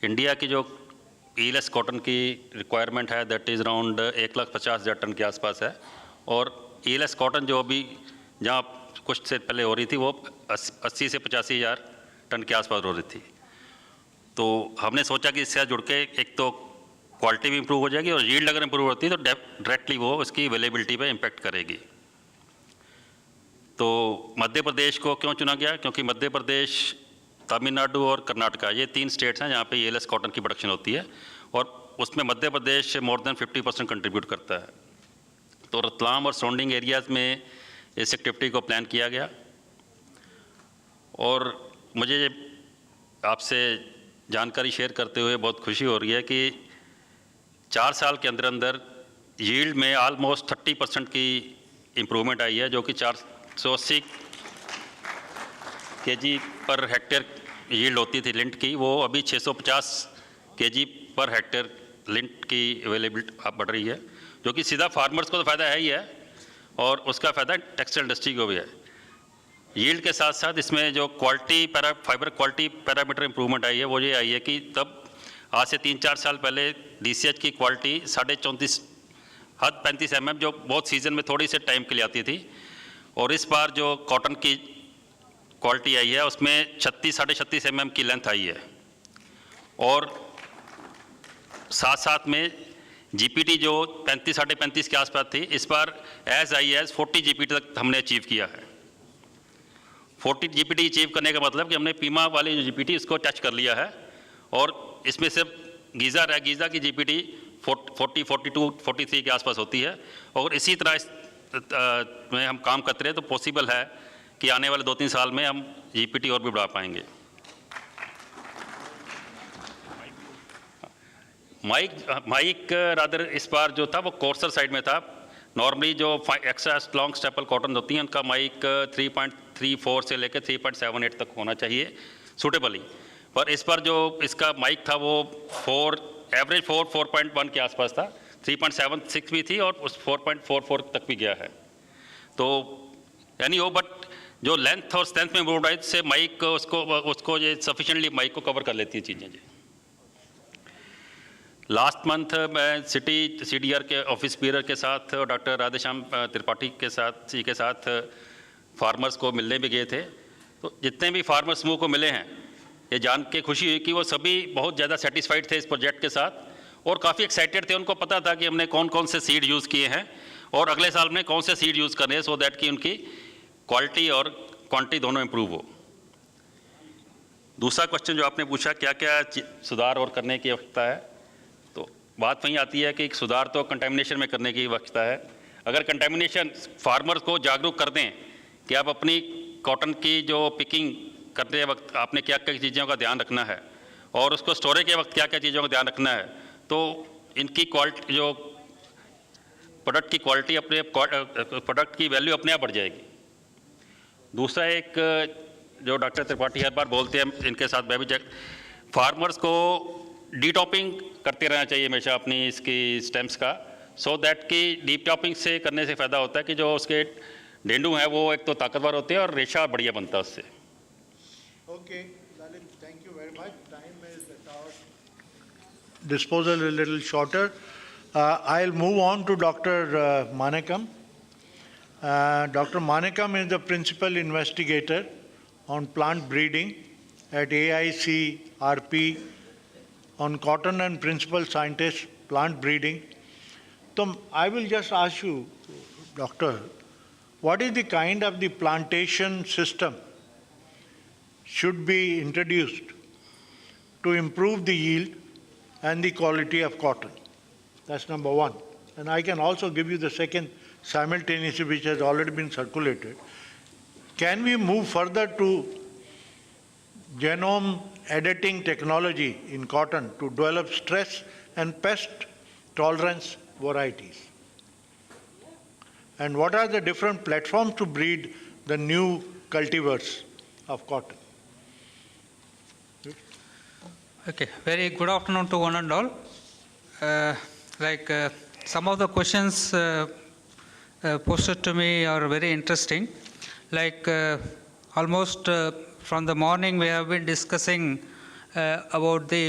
इंडिया की जो ALS कॉटन की रिक्वायरमेंट है दैट इज़ अराउंड 1,50,000 टन के आसपास है, और ALS कॉटन जो अभी जहाँ कुछ से पहले हो रही थी वो 80 से 85,000 टन के आसपास हो रही थी। तो हमने सोचा कि इससे जुड़ के एक तो क्वालिटी भी इम्प्रूव हो जाएगी और यील्ड अगर इम्प्रूव होती है तो डायरेक्टली वो उसकी अवेलेबिलिटी पे इम्पेक्ट करेगी। तो मध्य प्रदेश को क्यों चुना गया? क्योंकि मध्य प्रदेश, तमिलनाडु और कर्नाटका ये 3 स्टेट्स हैं जहाँ पे ALS कॉटन की प्रोडक्शन होती है, और उसमें Madhya Pradesh more than 50% contribute करता है। तो रतलाम और सराउंडिंग एरियाज़ में इस एक्टिविटी को प्लान किया गया, और मुझे आपसे जानकारी शेयर करते हुए बहुत खुशी हो रही है कि 4 साल के अंदर अंदर यील्ड में ऑलमोस्ट 30% की इम्प्रूवमेंट आई है, जो कि 480 kg पर हेक्टेयर यील्ड होती थी लिंट की, वो अभी 650 kg पर हेक्टेयर लिंट की अवेलेबिलिटी बढ़ रही है, जो कि सीधा फार्मर्स को तो फ़ायदा है ही है और उसका फ़ायदा टेक्सटाइल इंडस्ट्री को भी है। यील्ड के साथ साथ इसमें जो फाइबर क्वालिटी पैरामीटर इंप्रूवमेंट आई है वो ये आई है कि तब आज से 3-4 साल पहले DCH की क्वालिटी 34.5 हद 35 mm जो बहुत सीज़न में थोड़ी से टाइम के लिए आती थी, और इस बार जो कॉटन की क्वालिटी आई है उसमें 36-36.5 mm की लेंथ आई है, और साथ साथ में जीपीटी जो 35-35.5 के आसपास थी, इस बार एज आई एज 40 जीपीटी तक हमने अचीव किया है। 40 जीपीटी अचीव करने का मतलब कि हमने पीमा वाली जो जीपीटी इसको टच कर लिया है, और इसमें सिर्फ गीज़ा है, गीज़ा की जीपीटी 40, 42, 43 के आसपास होती है, और इसी तरह में हम काम करते रहे तो पॉसिबल है कि आने वाले 2-3 साल में हम जीपीटी और भी बढ़ा पाएंगे। माइक रादर इस बार जो था वो कोर्सर साइड में था। नॉर्मली जो एक्स्ट्रा लॉन्ग स्टेपल कॉटन होती हैं उनका माइक 3.34 से लेकर 3.78 तक होना चाहिए सूटेबली, पर इस बार जो इसका माइक था वो एवरेज 4.1 के आसपास था, 3.76 भी थी और उस 4.44 तक भी गया है। तो यानी वो बट जो लेंथ और स्ट्रेंथ में इम्प्रूव है से माइक उसको ये सफिशिएंटली माइक को कवर कर लेती है चीज़ें जी। लास्ट मंथ मैं सिटी CDR के ऑफिस बीरर के साथ और डॉक्टर राधेश्याम त्रिपाठी के साथ फार्मर्स को मिलने भी गए थे। तो जितने भी फार्मर्स समूह को मिले हैं, ये जान के खुशी हुई कि वो सभी बहुत ज़्यादा सेटिस्फाइड थे इस प्रोजेक्ट के साथ और काफ़ी एक्साइटेड थे। उनको पता था कि हमने कौन कौन से सीड यूज़ किए हैं और अगले साल में कौन से सीड यूज़ करने हैं, सो दैट कि उनकी क्वालिटी और क्वांटिटी दोनों इम्प्रूव हो। दूसरा क्वेश्चन जो आपने पूछा, क्या क्या सुधार और करने की आवश्यकता है, तो बात वहीं आती है कि सुधार तो कंटेमिनेशन में करने की आवश्यकता है। अगर कंटेमिनेशन फार्मर्स को जागरूक कर दें कि आप अपनी कॉटन की जो पिकिंग करते वक्त आपने क्या क्या चीज़ों का ध्यान रखना है और उसको स्टोरेज के वक्त क्या क्या चीज़ों का ध्यान रखना है, तो इनकी क्वालिटी जो प्रोडक्ट की क्वालिटी अपने प्रोडक्ट की वैल्यू अपने आप बढ़ जाएगी। दूसरा एक जो डॉक्टर त्रिपाठी हर बार बोलते हैं, इनके साथ मैं भी फार्मर्स को डीटॉपिंग करते रहना चाहिए हमेशा अपनी इसकी स्टेम्स का, सो दैट कि डीप टॉपिंग से करने से फ़ायदा होता है कि जो उसके डेंडू हैं वो एक तो ताकतवर होते हैं और रेशा बढ़िया बनता है उससे। Okay, Lalit, thank you very much. Time is at our disposal a little shorter. I'll move on to Dr. Manekam. Dr. Manekam is the principal investigator on plant breeding at AICRP on cotton and principal scientist plant breeding. So I will just ask you, Doctor, what is the kind of the plantation system should be introduced to improve the yield and the quality of cotton? That's number one. And I can also give you the second simultaneously, which has already been circulated. Can we move further to genome editing technology in cotton to develop stress and pest tolerance varieties? And what are the different platforms to breed the new cultivars of cotton? Okay, very good afternoon to one and all. Some of the questions posted to me are very interesting. Almost from the morning we have been discussing about the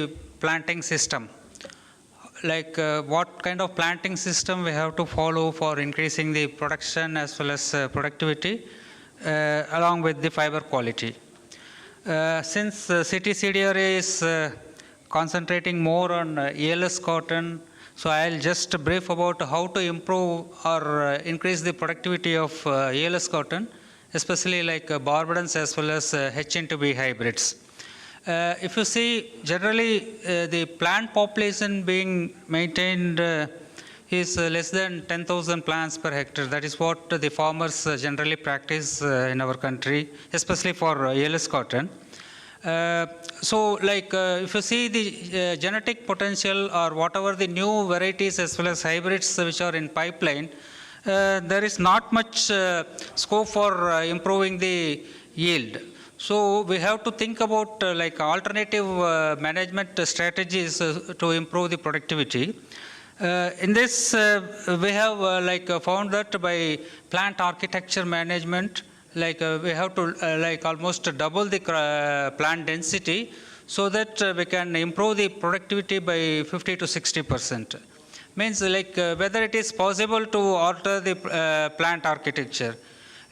planting system. What kind of planting system we have to follow for increasing the production as well as productivity along with the fiber quality. Since CITI CDRA is concentrating more on ELS cotton, so I'll just brief about how to improve or increase the productivity of ELS cotton, especially like barbadans as well as H-B hybrids. If you see, generally the plant population being maintained is less than 10,000 plants per hectare. That is what the farmers generally practice in our country, especially for ELS cotton. If you see the genetic potential or whatever the new varieties as well as hybrids which are in pipeline, there is not much scope for improving the yield. So we have to think about alternative management strategies to improve the productivity. In this, we have found that by plant architecture management, we have to almost double the plant density so that we can improve the productivity by 50 to 60%. Means whether it is possible to alter the plant architecture.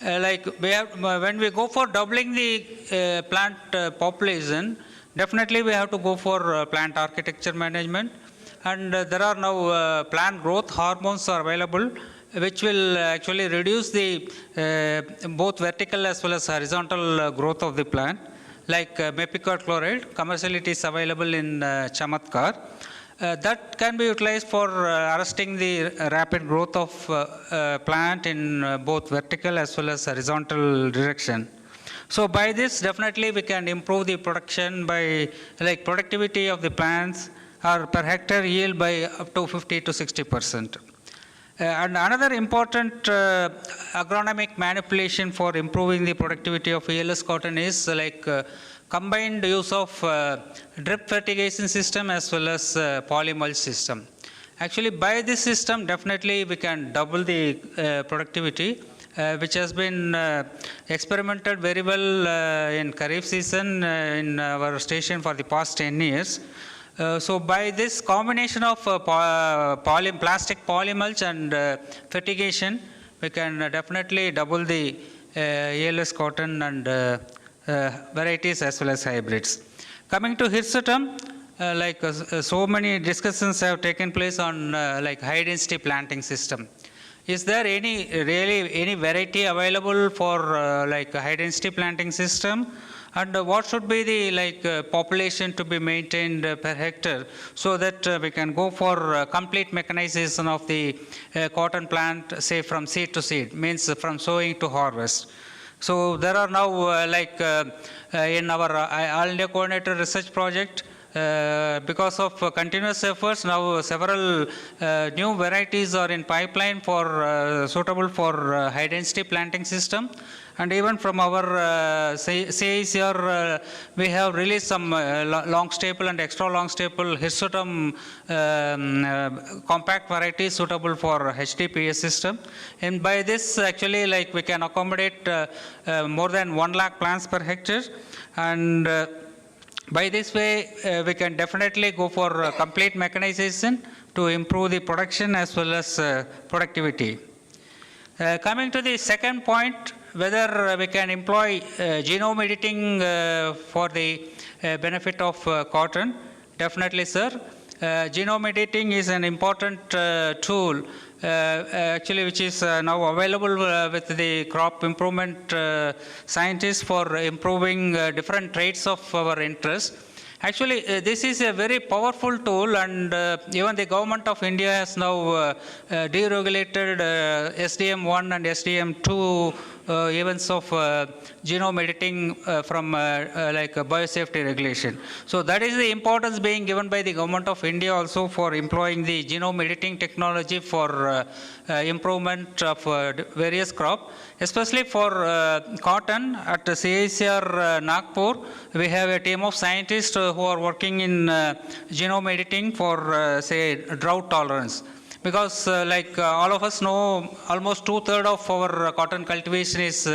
Like we have, when we go for doubling the plant population, definitely we have to go for plant architecture management. And there are now plant growth hormones are available, which will actually reduce the both vertical as well as horizontal growth of the plant. Like mepicot chloride, commercially it is available in Chamatkar. That can be utilized for arresting the rapid growth of plant in both vertical as well as horizontal direction. So by this, definitely we can improve the production by, like, productivity of the plants or per hectare yield by up to 50 to 60%. And another important agronomic manipulation for improving the productivity of ELS cotton is combined use of drip fertigation system as well as polymulch system. Actually, by this system, definitely we can double the productivity, which has been experimented very well in Kharif season in our station for the past 10 years. So by this combination of plastic polymulch and fertigation, we can definitely double the ELS cotton and varieties as well as hybrids. Coming to hirsutum, so many discussions have taken place on high density planting system. Is there any variety available for high density planting system? And what should be the population to be maintained per hectare, so that we can go for complete mechanization of the cotton plant, say from seed to seed, means from sowing to harvest. So there are now in our All India Coordinator Research Project, because of continuous efforts, now several new varieties are in pipeline for suitable for high density planting system. And even from our CICR, we have released some long staple and extra long staple hirsutum compact varieties suitable for HDPS system. And by this, actually, we can accommodate more than 1 lakh plants per hectare. And by this way, we can definitely go for complete mechanization to improve the production as well as productivity. Coming to the second point, whether we can employ genome editing for the benefit of cotton. Definitely, sir. Genome editing is an important tool actually, which is now available with the crop improvement scientists for improving different traits of our interest. Actually, this is a very powerful tool, and even the government of India has now deregulated SDM1 and SDM2 events of genome editing from biosafety regulation. So that is the importance being given by the government of India also for employing the genome editing technology for improvement of various crop. Especially for cotton, at CICR Nagpur, we have a team of scientists who are working in genome editing for, say, drought tolerance. Because all of us know, almost 2/3 of our cotton cultivation is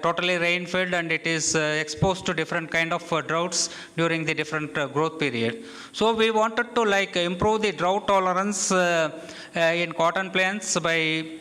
totally rain-fed, and it is exposed to different kind of droughts during the different growth period. So we wanted to improve the drought tolerance in cotton plants by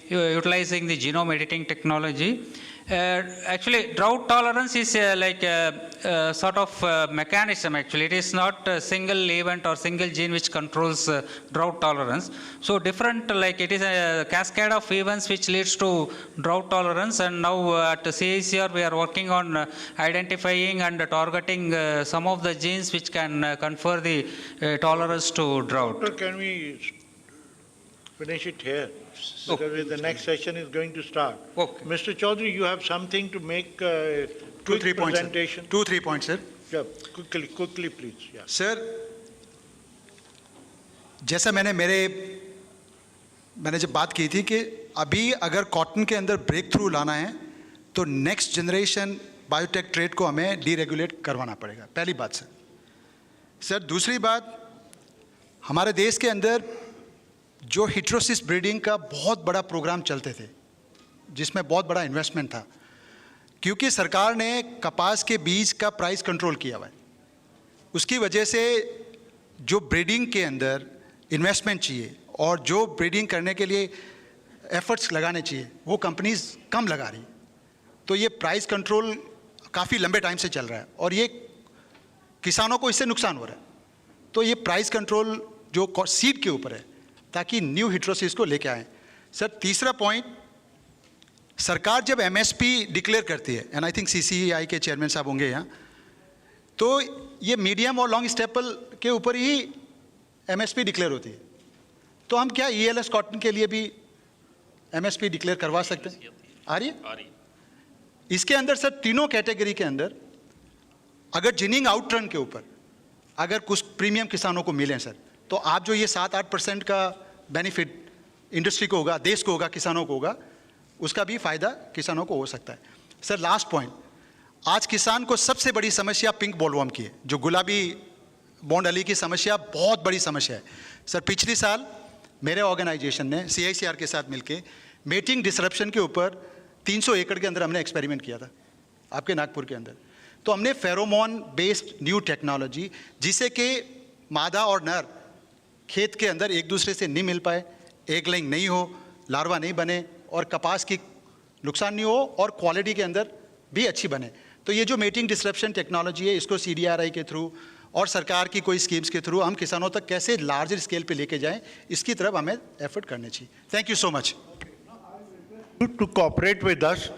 utilizing the genome editing technology. Actually, drought tolerance is a sort of mechanism. Actually, it is not a single event or single gene which controls drought tolerance. So different, it is a cascade of events which leads to drought tolerance. And now at CICR, we are working on identifying and targeting some of the genes which can confer the tolerance to drought. Doctor, can we finish it here? Because the next session is going to start. Okay. Mr. Chaudhary, you have something to make Two, 3 points, presentation? 2-3 points, sir. Yeah, quickly, please. Yeah. Sir, जैसा मैंने जब बात की थी कि अभी अगर cotton के अंदर ब्रेक थ्रू लाना है तो नेक्स्ट जनरेशन बायोटेक ट्रेड को हमें डीरेगुलेट करवाना पड़ेगा, पहली बात सर। सर, दूसरी बात, हमारे देश के अंदर जो हिट्रोसिस ब्रीडिंग का बहुत बड़ा प्रोग्राम चलते थे, जिसमें बहुत बड़ा इन्वेस्टमेंट था, क्योंकि सरकार ने कपास के बीज का प्राइस कंट्रोल किया हुआ है, उसकी वजह से जो ब्रीडिंग के अंदर इन्वेस्टमेंट चाहिए और जो ब्रीडिंग करने के लिए एफर्ट्स लगाने चाहिए वो कंपनीज कम लगा रही, तो ये प्राइस कंट्रोल काफ़ी लंबे टाइम से चल रहा है और ये किसानों को इससे नुकसान हो रहा है। तो ये प्राइस कंट्रोल जो सीड के ऊपर है ताकि न्यू हिट्रोसिस को लेके आएँ। सर तीसरा पॉइंट, सरकार जब एमएसपी डिक्लेयर करती है, एंड आई थिंक सीसीआई के चेयरमैन साहब होंगे यहाँ, तो ये मीडियम और लॉन्ग स्टेपल के ऊपर ही एमएसपी डिक्लेयर होती है। तो हम क्या ईएलएस कॉटन के लिए भी एमएसपी डिक्लेयर करवा सकते हैं? आ रही है? इसके अंदर सर तीनों कैटेगरी के अंदर अगर जिनिंग आउटरन के ऊपर अगर कुछ प्रीमियम किसानों को मिलें सर, तो आप जो ये 7-8% का बेनिफिट इंडस्ट्री को होगा, देश को होगा, किसानों को होगा, उसका भी फायदा किसानों को हो सकता है। सर लास्ट पॉइंट, आज किसान को सबसे बड़ी समस्या पिंक बोलवर्म की है, जो गुलाबी बॉन्ड अली की समस्या बहुत बड़ी समस्या है। सर पिछले साल मेरे ऑर्गेनाइजेशन ने CICR के साथ मिलके मेटिंग डिसरप्शन के ऊपर 300 एकड़ के अंदर हमने एक्सपेरिमेंट किया था आपके नागपुर के अंदर। तो हमने फेरोमोन बेस्ड न्यू टेक्नोलॉजी, जिसे कि मादा और नर खेत के अंदर एक दूसरे से नहीं मिल पाए, एग लेइंग नहीं हो, लार्वा नहीं बने और कपास की नुकसान नहीं हो और क्वालिटी के अंदर भी अच्छी बने। तो ये जो मेटिंग डिसरप्शन टेक्नोलॉजी है, इसको CDRA के थ्रू और सरकार की कोई स्कीम्स के थ्रू हम किसानों तक कैसे लार्जर स्केल पे लेके जाएं, इसकी तरफ हमें एफर्ट करने चाहिए। Thank you so much. To cooperate with us,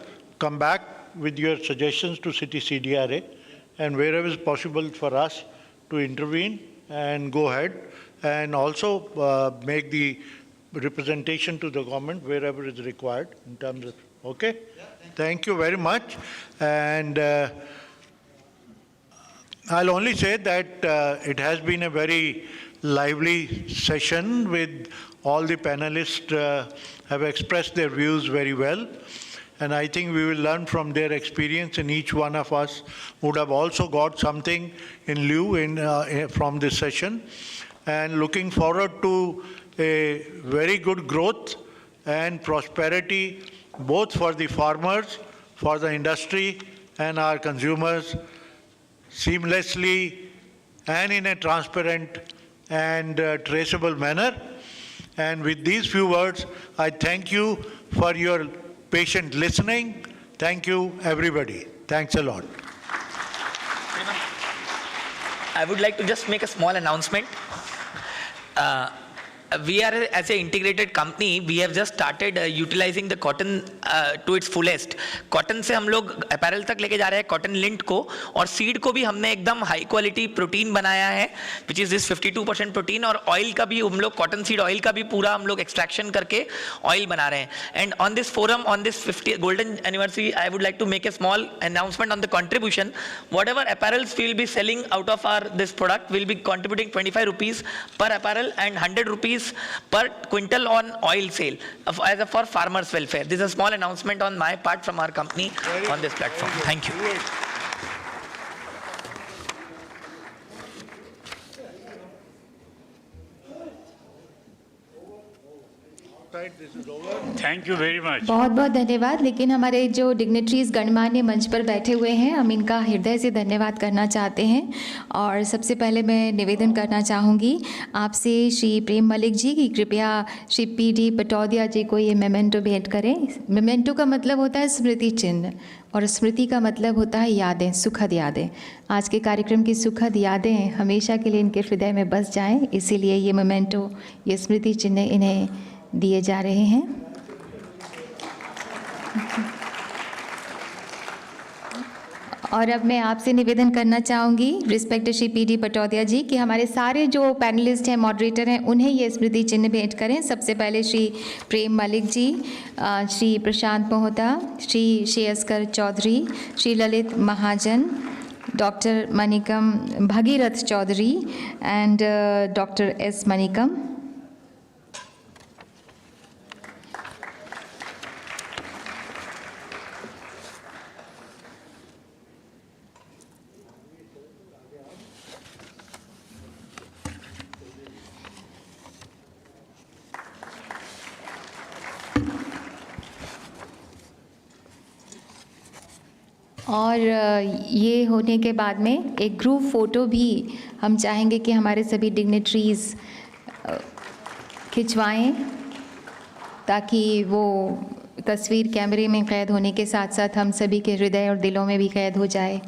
come back with your suggestions to City CDRA, and wherever is possible for us to intervene and go ahead, and also make the representation to the government wherever is required in terms of, okay? Thank you very much. And I'll only say that it has been a very lively session with all the panelists have expressed their views very well. And I think we will learn from their experience, and each one of us would have also got something in lieu from this session. And looking forward to a very good growth and prosperity, both for the farmers, for the industry, and our consumers, seamlessly and in a transparent and traceable manner. And with these few words, I thank you for your patient listening. Thank you, everybody. Thanks a lot. I would like to just make a small announcement. We are, as an integrated company, we have just started utilizing the cotton to its fullest. Cotton से हम लोग apparel तक लेके जा रहे हैं, cotton lint को, और seed को भी हमने एकदम high quality protein बनाया है, which is this 52% protein, और oil का भी हम लोग cotton seed oil का भी पूरा हम लोग extraction करके oil बना रहे हैं. And on this forum, on this 50th golden anniversary, I would like to make a small announcement on the contribution. Whatever apparels we will be selling out of this product, will be contributing 25 rupees per apparel and 100 rupees per quintal on oil sale for farmers' welfare. This is a small announcement on my part from our company on this platform. Thank you. Thank you very much. बहुत बहुत धन्यवाद। लेकिन हमारे जो dignitaries गणमान्य मंच पर बैठे हुए हैं, हम इनका हृदय से धन्यवाद करना चाहते हैं। और सबसे पहले मैं निवेदन करना चाहूँगी आपसे श्री प्रेम मलिक जी की कृपया श्री PD पटौदिया जी को ये मेमेंटो भेंट करें। मेमेंटो का मतलब होता है स्मृति चिन्ह, और स्मृति का मतलब होता है यादें, सुखद यादें। आज के कार्यक्रम की सुखद यादें हमेशा के लिए इनके हृदय में बस जाएं, इसीलिए ये मेमेंटो, ये स्मृति चिन्ह इन्हें दिए जा रहे हैं। और अब मैं आपसे निवेदन करना चाहूँगी रिस्पेक्ट श्री PD पटौदिया जी कि हमारे सारे जो पैनलिस्ट हैं, मॉडरेटर हैं, उन्हें ये स्मृति चिन्ह भेंट करें। सबसे पहले श्री प्रेम मलिक जी, श्री प्रशांत Mohta, Shri Shreyaskar Chaudhary, Shri Lalit Mahajan, doctor Manikam Bhagirath Chaudhary and doctor S Manikam. और ये होने के बाद में एक ग्रुप फ़ोटो भी हम चाहेंगे कि हमारे सभी डिग्नेटरीज़ खिंचवाएं, ताकि वो तस्वीर कैमरे में कैद होने के साथ साथ हम सभी के हृदय और दिलों में भी कैद हो जाए।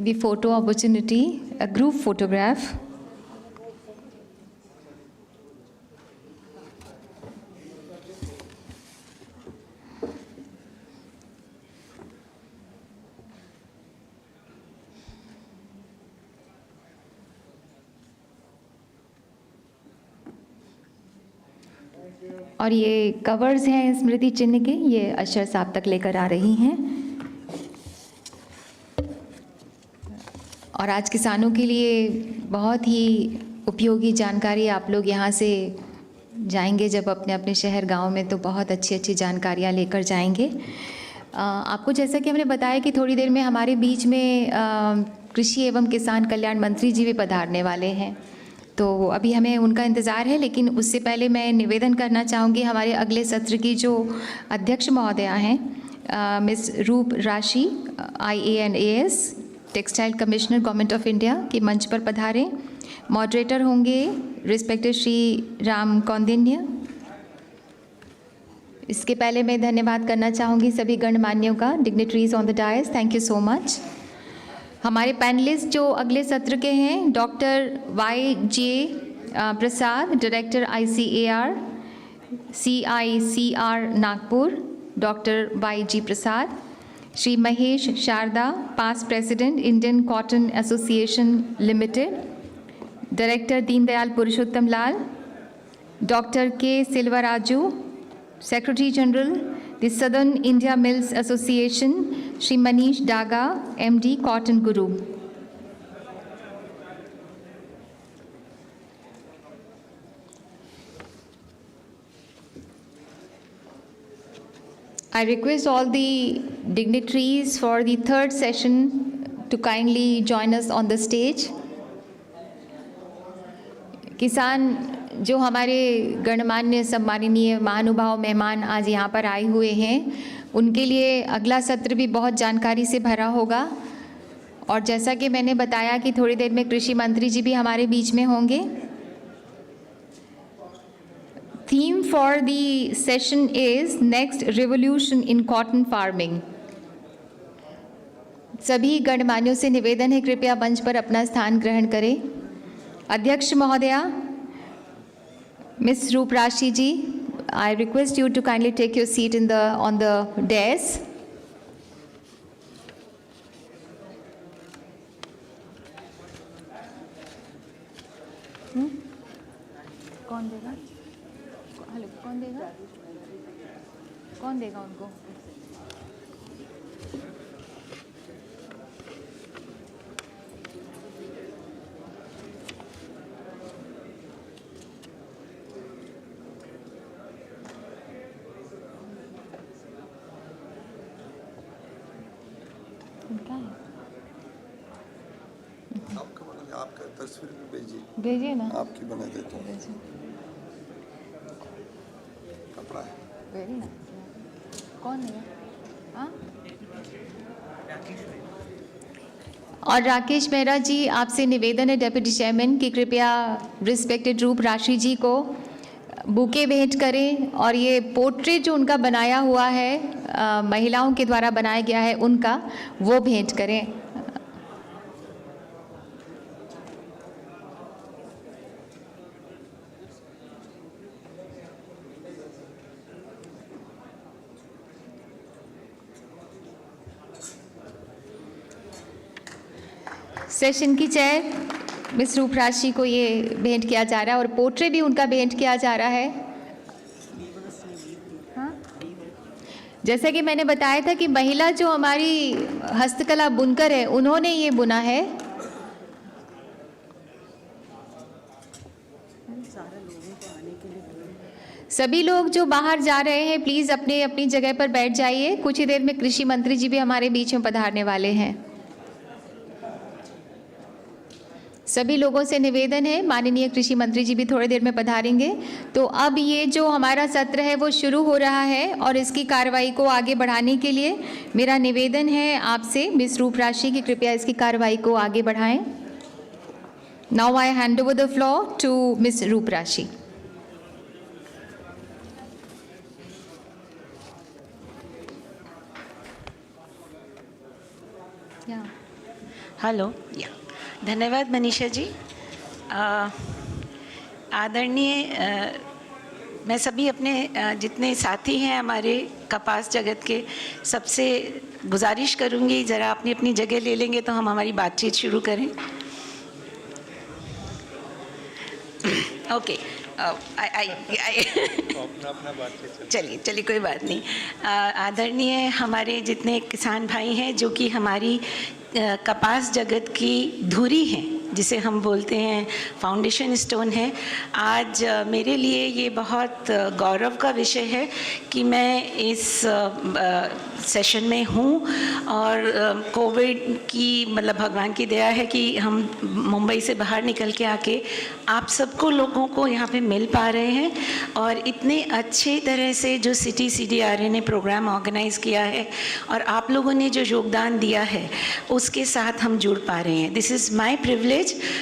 The photo opportunity, a group photograph. और ये कवर्स हैं स्मृति चिन्ह के, ये अशर साहब तक लेकर आ रही हैं। और आज किसानों के लिए बहुत ही उपयोगी जानकारी आप लोग यहाँ से जाएंगे जब अपने अपने शहर गांव में, तो बहुत अच्छी अच्छी जानकारियाँ लेकर जाएंगे। आपको जैसा कि हमने बताया कि थोड़ी देर में हमारे बीच में कृषि एवं किसान कल्याण मंत्री जी भी पधारने वाले हैं, तो अभी हमें उनका इंतज़ार है। लेकिन उससे पहले मैं निवेदन करना चाहूँगी हमारे अगले सत्र की जो अध्यक्ष महोदया हैं, miss Roop Rashi IANAS textile commissioner government of India के मंच पर पधारें। मॉडरेटर होंगे रिस्पेक्टेड श्री राम कौंडिन्य। इसके पहले मैं धन्यवाद करना चाहूँगी सभी गणमान्यों का, dignitaries on the dais, thank you so much. हमारे पैनलिस्ट जो अगले सत्र के हैं, doctor YJ Prasad, director ICAR CICR Nagpur, doctor YG Prasad, Shri Mahesh Sharda, past president Indian cotton association limited, director Deendayal Purushottam Lal, doctor K Silvaraju, secretary general the southern India mills association, Shri Manish Daga MD cotton Guru. I request all the dignitaries for the third session to kindly join us on the stage. किसान जो हमारे गणमान्य सम्माननीय महानुभाव मेहमान आज यहाँ पर आए हुए हैं, उनके लिए अगला सत्र भी बहुत जानकारी से भरा होगा। और जैसा कि मैंने बताया कि थोड़ी देर में कृषि मंत्री जी भी हमारे बीच में होंगे। Theme for the session is next revolution in cotton farming. सभी गणमान्यों से निवेदन है कृपया मंच पर अपना स्थान ग्रहण करें। अध्यक्ष महोदया मिस रूप राशि जी, I request you to kindly take your seat on the dais. कौन देगा? हेलो, कौन देगा? कौन देगा उनको? आपका बना, आपका तस्वीर भी भेजिए ना, आपकी बना देता हूँ। कपड़ा है, वेरी ना, कौन है? हाँ, और राकेश मेहरा जी, आपसे निवेदन है डेप्यूटी चेयरमैन कि कृपया रिस्पेक्टेड रूप राशि जी को बुके भेंट करें। और ये पोर्ट्रेट जो उनका बनाया हुआ है, महिलाओं के द्वारा बनाया गया है उनका, वो भेंट करें। सेशन की चेयर मिस रूप राशि को ये भेंट किया जा रहा है और पोर्ट्रेट भी उनका भेंट किया जा रहा है। हाँ? जैसा कि मैंने बताया था कि महिला जो हमारी हस्तकला बुनकर है, उन्होंने ये बुना है। सभी लोग जो बाहर जा रहे हैं प्लीज़ अपने अपनी जगह पर बैठ जाइए। कुछ ही देर में कृषि मंत्री जी भी हमारे बीच में पधारने वाले हैं। सभी लोगों से निवेदन है, माननीय कृषि मंत्री जी भी थोड़ी देर में पधारेंगे, तो अब ये जो हमारा सत्र है वो शुरू हो रहा है और इसकी कार्रवाई को आगे बढ़ाने के लिए मेरा निवेदन है आपसे मिस रूपराशि की कृपया इसकी कार्रवाई को आगे बढ़ाएं। Now I hand over the floor to miss Rooprashi. Hello, धन्यवाद मनीषा जी। आदरणीय, मैं सभी अपने जितने साथी हैं हमारे कपास जगत के, सबसे गुजारिश करूंगी ज़रा अपनी अपनी जगह ले लेंगे तो हम हमारी बातचीत शुरू करें। ओके, चलिए कोई बात नहीं। आदरणीय, हमारे जितने किसान भाई हैं जो कि हमारी कपास जगत की धुरी हैं, जिसे हम बोलते हैं फाउंडेशन स्टोन है, आज मेरे लिए ये बहुत गौरव का विषय है कि मैं इस सेशन में हूँ और कोविड की मतलब भगवान की दया है कि हम मुंबई से बाहर निकल के आके आप सबको लोगों को यहाँ पे मिल पा रहे हैं और इतने अच्छे तरह से जो सिटी CDRA ने प्रोग्राम ऑर्गेनाइज किया है और आप लोगों ने जो योगदान दिया है उसके साथ हम जुड़ पा रहे हैं। This is my privilege.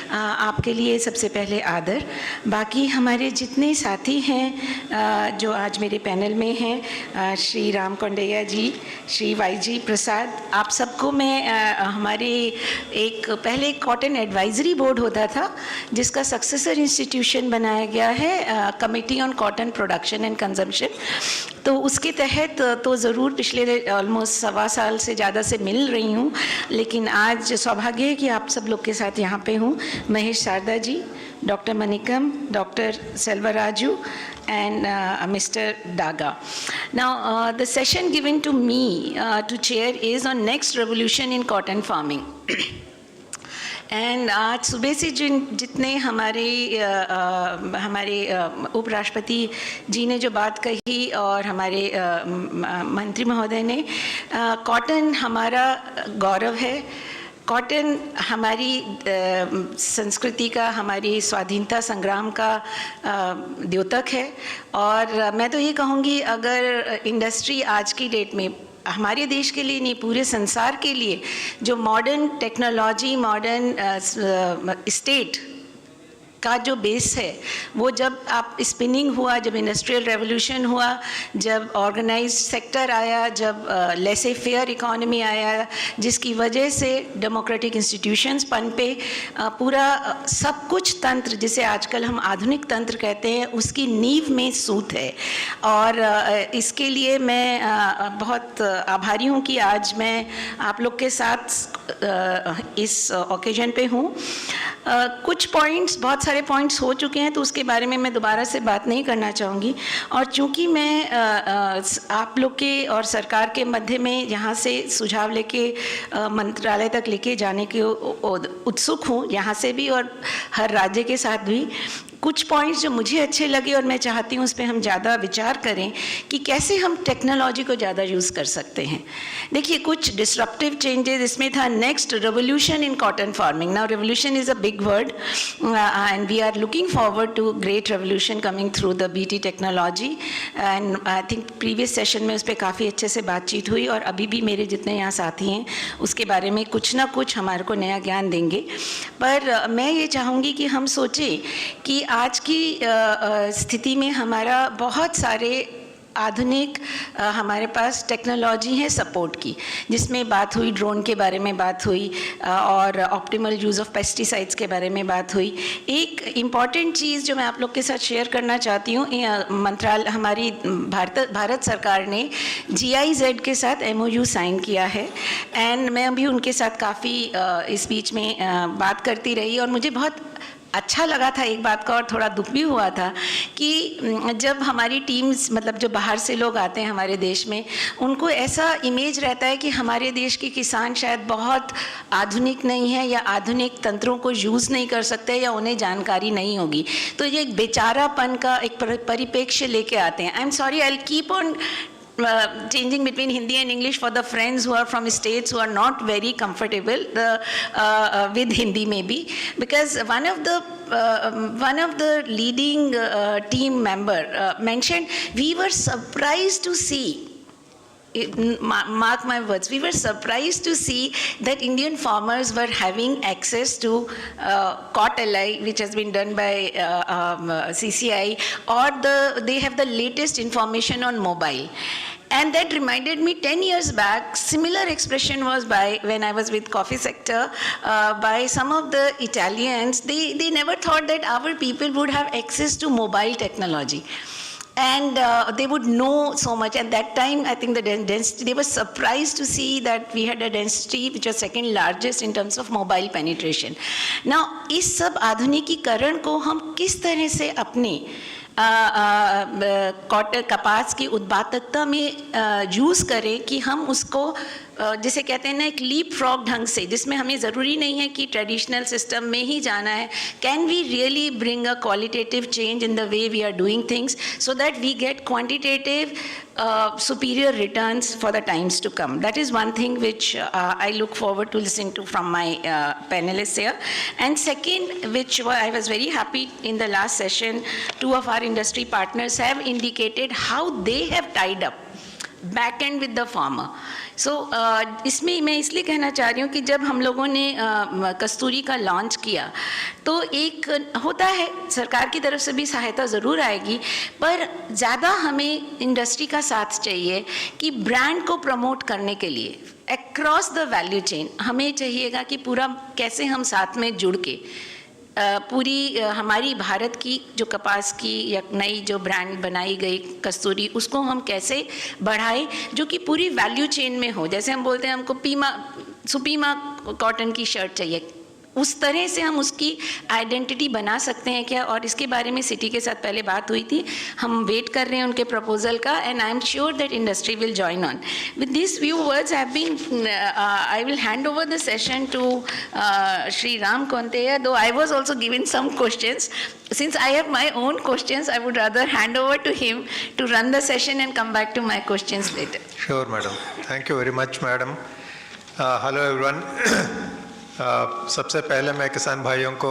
आपके लिए सबसे पहले आदर। बाकी हमारे जितने साथी हैं जो आज मेरे पैनल में हैं, श्री राम कौंडैया जी, श्री YG प्रसाद, आप सबको मैं हमारे पहले कॉटन एडवाइजरी बोर्ड होता था जिसका सक्सेसर इंस्टीट्यूशन बनाया गया है, committee on cotton production and consumption, तो उसके तहत तो ज़रूर पिछले ऑलमोस्ट 1.25 साल से ज़्यादा से मिल रही हूँ, लेकिन आज सौभाग्य है कि आप सब लोग के साथ यहाँ पे हूँ। Mahesh Sharda ji, doctor Manikam, doctor Selvaraju and Mr. Daga. Now, the session given to me to chair is on next revolution in cotton farming. And आज सुबह से जितने हमारे उपराष्ट्रपति जी ने जो बात कही और हमारे मंत्री महोदय ने, कॉटन हमारा गौरव है, कॉटन हमारी संस्कृति का, हमारी स्वाधीनता संग्राम का द्योतक है। और मैं तो ये कहूँगी, अगर इंडस्ट्री आज की डेट में हमारे देश के लिए नहीं, पूरे संसार के लिए जो मॉडर्न टेक्नोलॉजी, मॉडर्न स्टेट का जो बेस है, वो जब आप स्पिनिंग हुआ, जब इंडस्ट्रियल रेवोल्यूशन हुआ, जब ऑर्गेनाइज्ड सेक्टर आया, जब लेसे फेयर इकोनॉमी आया, जिसकी वजह से डेमोक्रेटिक इंस्टीट्यूशंस पनपे, पूरा सब कुछ तंत्र जिसे आजकल हम आधुनिक तंत्र कहते हैं, उसकी नींव में सूत है। और इसके लिए मैं बहुत आभारी हूँ कि आज मैं आप लोग के साथ इस ओकेजन पे हूँ। कुछ पॉइंट्स, बहुत सारे पॉइंट्स हो चुके हैं तो उसके बारे में मैं दोबारा से बात नहीं करना चाहूँगी। और चूँकि मैं आप लोग के और सरकार के मध्य में यहाँ से सुझाव लेके मंत्रालय तक लेके जाने के उत्सुक हूँ, यहाँ से भी और हर राज्य के साथ भी, कुछ पॉइंट्स जो मुझे अच्छे लगे और मैं चाहती हूँ उस पर हम ज़्यादा विचार करें कि कैसे हम टेक्नोलॉजी को ज़्यादा यूज़ कर सकते हैं। देखिए, कुछ डिसरप्टिव चेंजेस इसमें था, next revolution in cotton farming. Now revolution is a big word and we are looking forward to great revolution coming through the BT technology. And I think previous session में उस पर काफ़ी अच्छे से बातचीत हुई और अभी भी मेरे जितने यहाँ साथी हैं उसके बारे में कुछ ना कुछ हमारे को नया ज्ञान देंगे। पर मैं ये चाहूँगी कि हम सोचें कि आज की स्थिति में हमारा बहुत सारे आधुनिक हमारे पास टेक्नोलॉजी है सपोर्ट की, जिसमें बात हुई ड्रोन के बारे में, बात हुई और ऑप्टिमल यूज़ ऑफ पेस्टिसाइड्स के बारे में बात हुई। एक इम्पॉर्टेंट चीज़ जो मैं आप लोग के साथ शेयर करना चाहती हूँ, मंत्रालय, हमारी भारत सरकार ने GIZ के साथ MOU साइन किया है एंड मैं अभी उनके साथ काफ़ी इस बीच में बात करती रही और मुझे बहुत अच्छा लगा था एक बात का, और थोड़ा दुख भी हुआ था कि जब हमारी टीम्स, मतलब जो बाहर से लोग आते हैं हमारे देश में, उनको ऐसा इमेज रहता है कि हमारे देश के किसान शायद बहुत आधुनिक नहीं है या आधुनिक तंत्रों को यूज़ नहीं कर सकते या उन्हें जानकारी नहीं होगी, तो ये एक बेचारापन का एक परिप्रेक्ष्य लेके आते हैं। I am sorry, I will keep on changing between Hindi and English for the friends who are from states who are not very comfortable with Hindi maybe, because one of the leading team member mentioned, we were surprised to see, mark my words, we were surprised to see that Indian farmers were having access to COT-LI, which has been done by CCI, or they have the latest information on mobile. And that reminded me 10 years back, similar expression was when I was with coffee sector, by some of the Italians. They never thought that our people would have access to mobile technology. And they would know so much. At that time, I think the density, they were surprised to see that we had a density which was second largest in terms of mobile penetration. Now, इस सब आधुनिकीकरण को हम किस तरह से अपने cotton कपास की उत्पादकता में यूज़ करें कि हम उसको जिसे कहते हैं ना एक लीप फ्रॉग ढंग से, जिसमें हमें ज़रूरी नहीं है कि ट्रेडिशनल सिस्टम में ही जाना है. Can we really bring a qualitative change in the way we are doing things so that we get quantitative superior returns for the times to come. That is one thing which I look forward to listening to from my panelists here. And second, which I was very happy in the last session, two of our industry partners have indicated how they have tied up back end with the farmer. So इसमें मैं इसलिए कहना चाह रही हूँ कि जब हम लोगों ने कस्तूरी का लॉन्च किया तो एक होता है सरकार की तरफ से भी सहायता ज़रूर आएगी, पर ज़्यादा हमें इंडस्ट्री का साथ चाहिए कि ब्रांड को प्रमोट करने के लिए अक्रॉस द वैल्यू चेन हमें चाहिएगा कि पूरा कैसे हम साथ में जुड़ के पूरी हमारी भारत की जो कपास की या नई जो ब्रांड बनाई गई कस्तूरी उसको हम कैसे बढ़ाएं जो कि पूरी वैल्यू चेन में हो. जैसे हम बोलते हैं हमको सुपीमा कॉटन की शर्ट चाहिए, उस तरह से हम उसकी आइडेंटिटी बना सकते हैं क्या? और इसके बारे में सिटी के साथ पहले बात हुई थी, हम वेट कर रहे हैं उनके प्रपोजल का and I am sure that industry will join on. With this few words I will hand over the session to Shri Ram Konteya, though I was also given some questions. Since I have my own questions, I would rather hand over to him to run the session and come back to my questions later. Sure, madam. Thank you very much, madam. Hello, everyone. सबसे पहले मैं किसान भाइयों को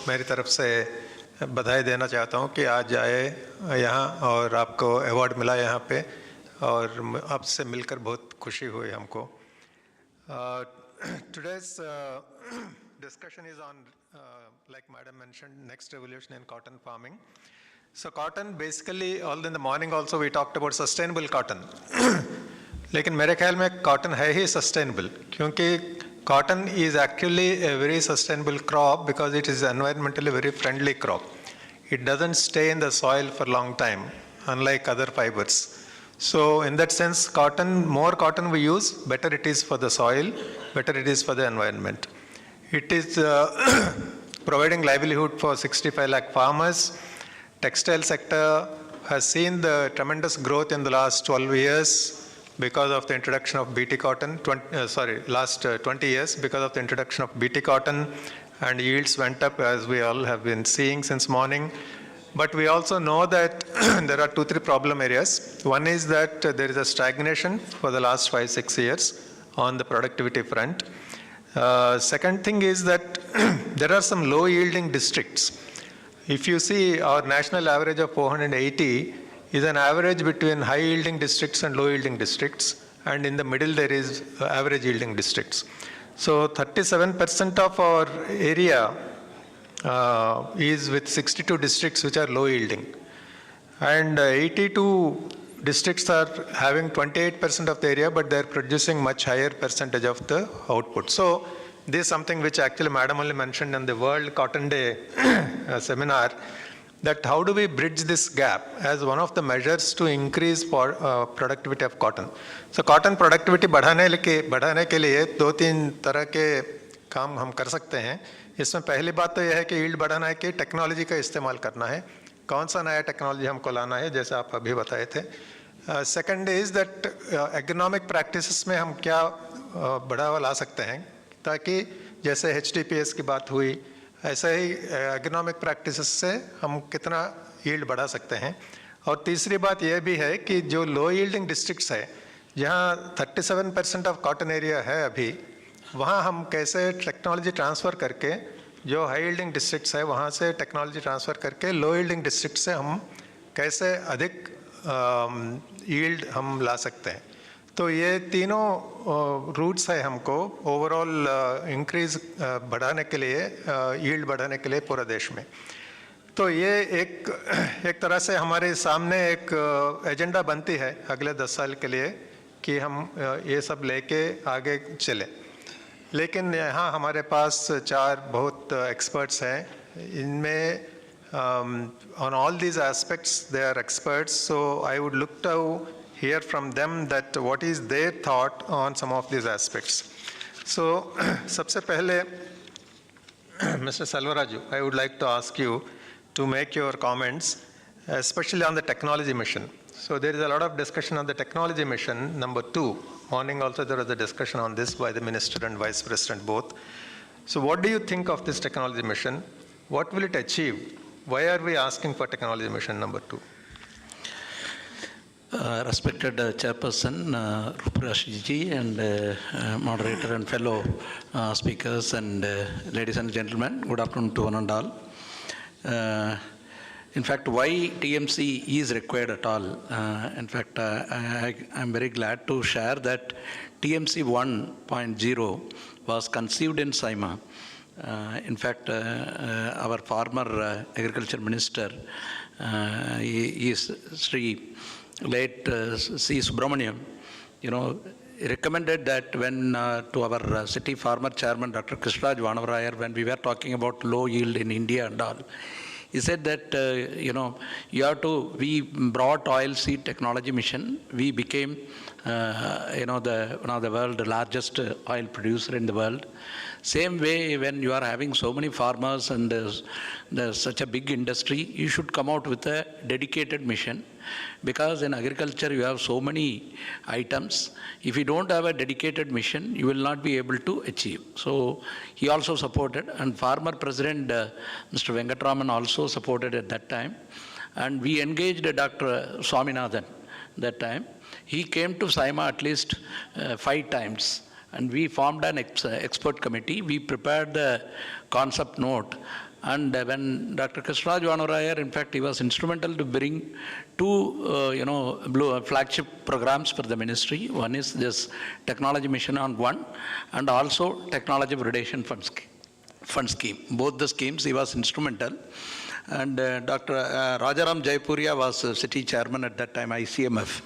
मेरी तरफ से बधाई देना चाहता हूं कि आज आए यहाँ और आपको अवार्ड मिला यहाँ पे, और आपसे मिलकर बहुत खुशी हुई हमको. Today's discussion is on, like madam mentioned, next revolution in cotton farming. So cotton basically, all in the morning also we talked about sustainable cotton. लेकिन मेरे ख्याल में कॉटन है ही सस्टेनेबल, क्योंकि cotton is actually a very sustainable crop because it is environmentally very friendly crop. It doesn't stay in the soil for a long time, unlike other fibers. So in that sense, more cotton we use, better it is for the soil, better it is for the environment. It is providing livelihood for 65 lakh farmers. Textile sector has seen the tremendous growth in the last 12 years because of the introduction of BT cotton, last 20 years because of the introduction of BT cotton, and yields went up as we all have been seeing since morning. But we also know that there are 2-3 problem areas. One is that there is a stagnation for the last 5-6 years on the productivity front. Second thing is that there are some low yielding districts. If you see our national average of 480 is an average between high yielding districts and low yielding districts, and in the middle there is average yielding districts. So 37% of our area is with 62 districts which are low yielding, and 82 districts are having 28% of the area, but they are producing much higher percentage of the output. So this is something which actually Madam only mentioned in the World Cotton Day seminar, that how do we bridge this gap as one of the measures to increase productivity of cotton. So cotton productivity बढ़ाने के लिए 2-3 तरह के काम हम कर सकते हैं. इसमें पहली बात तो यह है कि यील्ड बढ़ाना है कि टेक्नोलॉजी का इस्तेमाल करना है. कौन सा नया टेक्नोलॉजी हमको लाना है, जैसे आप अभी बताए थे. Second is that agronomic practices में हम क्या बढ़ावा ला सकते हैं, ताकि जैसे HTPS की बात हुई, ऐसे ही एग्रोनॉमिक प्रैक्टिसेस से हम कितना यील्ड बढ़ा सकते हैं. और तीसरी बात यह भी है कि जो लो यील्डिंग डिस्ट्रिक्ट्स है, जहाँ 37% ऑफ कॉटन एरिया है अभी, वहाँ हम कैसे टेक्नोलॉजी ट्रांसफ़र करके जो हाई यील्डिंग डिस्ट्रिक्ट्स है वहाँ से टेक्नोलॉजी ट्रांसफ़र करके लो यील्डिंग डिस्ट्रिक्ट से हम कैसे अधिक यील्ड हम ला सकते हैं। तो ये तीनों रूट्स है हमको ओवरऑल इंक्रीज बढ़ाने के लिए, यील्ड बढ़ाने के लिए पूरे देश में। तो ये एक तरह से हमारे सामने एक एजेंडा बनती है अगले 10 साल के लिए कि हम ये सब लेके आगे चलें। लेकिन यहाँ हमारे पास 4 बहुत एक्सपर्ट्स हैं, इनमें on all these aspects they are experts, so I would look to hear from them that what is their thought on some of these aspects. So सबसे पहले Mr. Selvaraju, I would like to ask you to make your comments, especially on the technology mission. So there is a lot of discussion on the technology mission, number 2. Morning also there was a discussion on this by the Minister and Vice President both. So what do you think of this technology mission? What will it achieve? Why are we asking for technology mission number 2? Respected Chairperson Ruprashji and moderator and fellow speakers and ladies and gentlemen, good afternoon to one and all. In fact, why TMC is required at all? In fact, I'm very glad to share that TMC 1.0 was conceived in CIMA. In fact, our former Agriculture Minister is Sri late C. Subramaniam, recommended that when to our city farmer chairman, Dr. Krishraj Vanavarayar, when we were talking about low yield in India and all, he said that, we brought oil seed technology mission. We became, one of the world's largest oil producer in the world. Same way, when you are having so many farmers and there's such a big industry, you should come out with a dedicated mission. Because in agriculture, you have so many items. If you don't have a dedicated mission, you will not be able to achieve. So he also supported, and former President Mr. Venkatraman also supported at that time. And we engaged Dr. Swaminathan that time. He came to CIMA at least 5 times. And we formed an expert committee. We prepared the concept note. And when Dr. Krishraj Vanavarayar, in fact, he was instrumental to bring 2, flagship programs for the ministry. One is this technology mission on 1, and also technology validation fund scheme. Both the schemes, he was instrumental. And Dr. Rajaram Jaipuria was city chairman at that time, ICMF.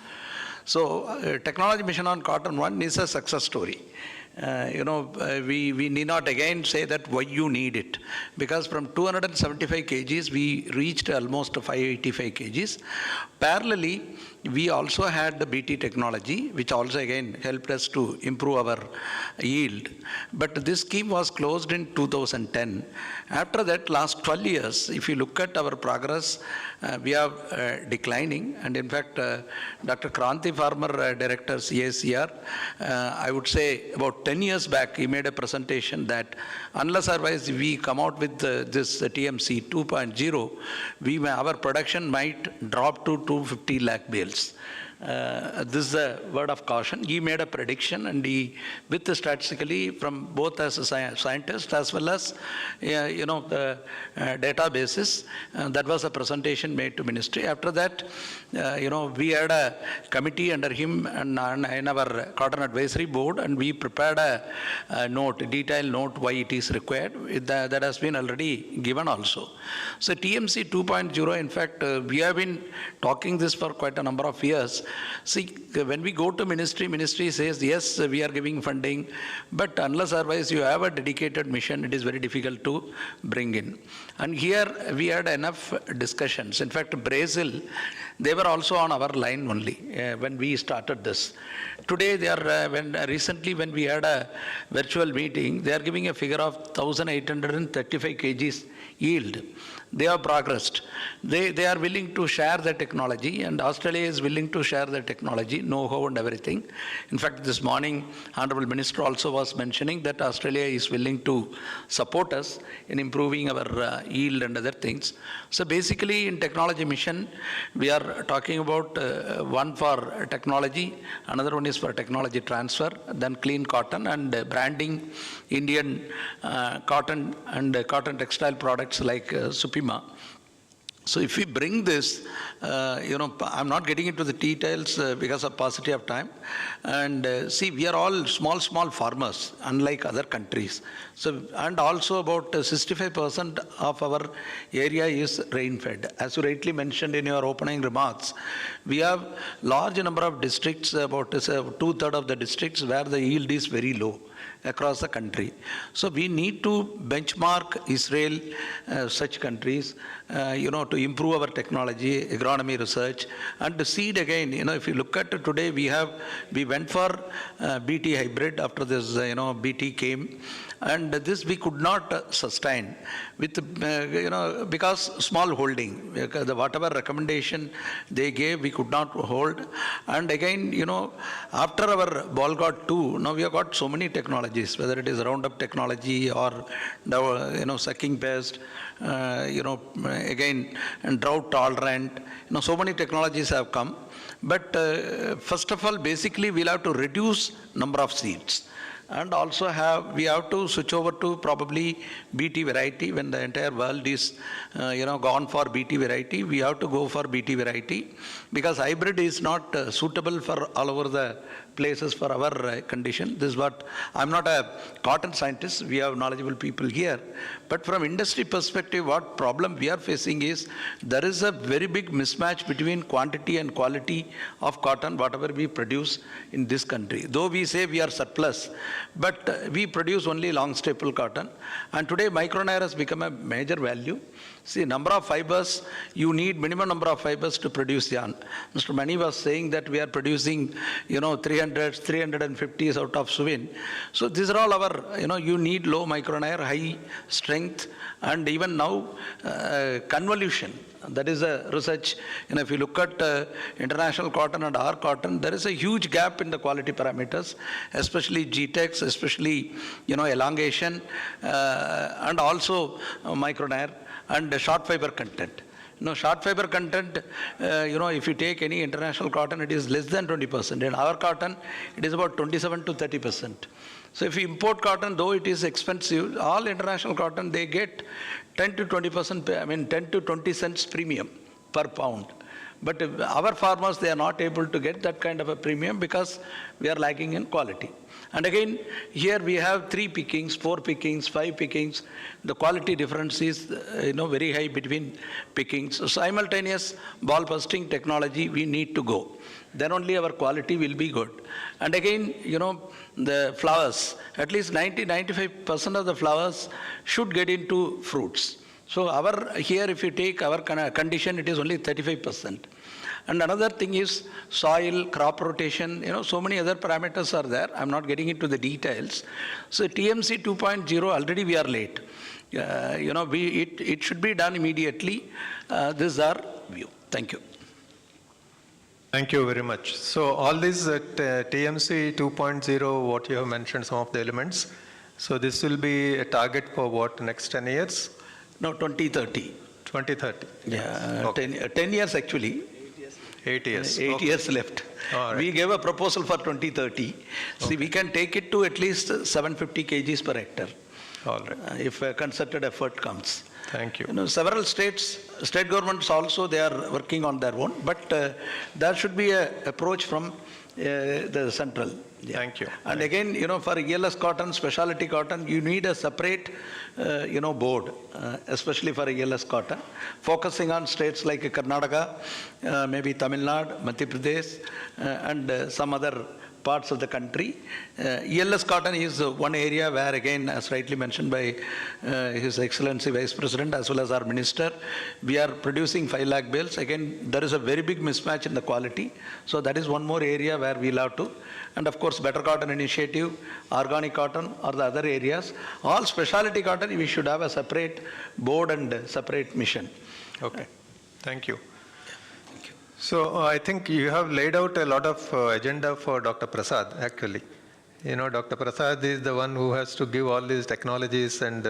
So technology mission on cotton 1 is a success story. We need not again say that why you need it, because from 275 kgs we reached almost 585 kgs. Parallelly, we also had the BT technology, which also again helped us to improve our yield. But this scheme was closed in 2010. After that, last 12 years, if you look at our progress, we are declining. And in fact, Dr. Kranti, former director CACR, I would say about 10 years back, he made a presentation that unless otherwise we come out with this TMC 2.0, our production might drop to 250 lakh bales. This is a word of caution. He made a prediction, and he, with the statistically from both as a scientist as well as the databases, that was a presentation made to ministry. After that, we had a committee under him and in our cotton advisory board, and we prepared a note, detailed note why it is required. That has been already given also. So TMC 2.0, in fact, we have been talking this for quite a number of years. See, when we go to ministry says, yes, we are giving funding, but unless otherwise you have a dedicated mission, it is very difficult to bring in. And here we had enough discussions. In fact, Brazil, they were also on our line only when we started this. Today, they are, recently when we had a virtual meeting, they are giving a figure of 1,835 kgs yield. They have progressed. They are willing to share the technology, and Australia is willing to share the technology, know-how and everything. In fact, this morning, Honorable Minister also was mentioning that Australia is willing to support us in improving our yield and other things. So basically, in technology mission, we are are talking about one for technology, another one is for technology transfer, then clean cotton and branding Indian cotton and cotton textile products like Supima. So if we bring this, I'm not getting into the details because of paucity of time. And see, we are all small farmers, unlike other countries. So, and also about 65% of our area is rain-fed. As you rightly mentioned in your opening remarks, we have large number of districts, about 2/3 of the districts where the yield is very low across the country. So we need to benchmark Israel, such countries, to improve our technology, agronomy research, and the seed again. If you look at it today, we went for BT hybrid after this, BT came, and this we could not sustain with, because small holding, whatever recommendation they gave, we could not hold. And again, after our ball got 2, now we have got so many technologies, whether it is Roundup technology or, sucking pest, again, and drought tolerant, so many technologies have come. But first of all, basically, we'll have to reduce number of seeds. And also we have to switch over to probably BT variety. When the entire world is, gone for BT variety, we have to go for BT variety, because hybrid is not suitable for all over the places for our condition. This is what, I'm not a cotton scientist, we have knowledgeable people here, but from industry perspective, what problem we are facing is there is a very big mismatch between quantity and quality of cotton, whatever we produce in this country. Though we say we are surplus, but we produce only long staple cotton, and today micronair has become a major value. See, number of fibers, you need minimum number of fibers to produce yarn. Mr. Mani was saying that we are producing, 350s out of Suvin. So these are all our, you need low micronair, high strength, and even now convolution. That is a research. If you look at international cotton and our cotton, there is a huge gap in the quality parameters, especially GTEX, especially, elongation, and also micronair and short fiber content. Short fiber content, if you take any international cotton, it is less than 20%. In our cotton, it is about 27 to 30%. So if you import cotton, though it is expensive, all international cotton, they get 10 to 20%, 10 to 20 cents premium per pound. But our farmers, they are not able to get that kind of a premium because we are lacking in quality. And again, here we have 3 pickings, 4 pickings, 5 pickings. The quality difference is, very high between pickings. So simultaneous ball bursting technology, we need to go. Then only our quality will be good. And again, the flowers, at least 90-95% of the flowers should get into fruits. So here, if you take our condition, it is only 35%. And another thing is soil, crop rotation, so many other parameters are there. I'm not getting into the details. So TMC 2.0, already we are late. It should be done immediately. This is our view. Thank you. Thank you very much. So all these TMC 2.0, what you have mentioned, some of the elements. So this will be a target for what, next 10 years? No, 2030. 2030. Yeah, okay. 10 years actually. 8 years. 8 years left. Right. We gave a proposal for 2030. See, we can take it to at least 750 kgs per hectare. All right. If a concerted effort comes. Thank you. Several state governments also, they are working on their own, but there should be an approach from the central. Yeah. Thank you. And again, for ELS cotton, specialty cotton, you need a separate, board, especially for ELS cotton, focusing on states like Karnataka, maybe Tamil Nadu, Madhya Pradesh, and some other parts of the country. ELS cotton is one area where, again, as rightly mentioned by His Excellency Vice President as well as our Minister, we are producing 5 lakh bales. Again, there is a very big mismatch in the quality. So that is one more area where we'll have to. And of course, Better Cotton Initiative, organic cotton or the other areas. All specialty cotton, we should have a separate board and separate mission. Okay. Thank you. So I think you have laid out a lot of agenda for Dr. Prasad, actually. Dr. Prasad is the one who has to give all these technologies and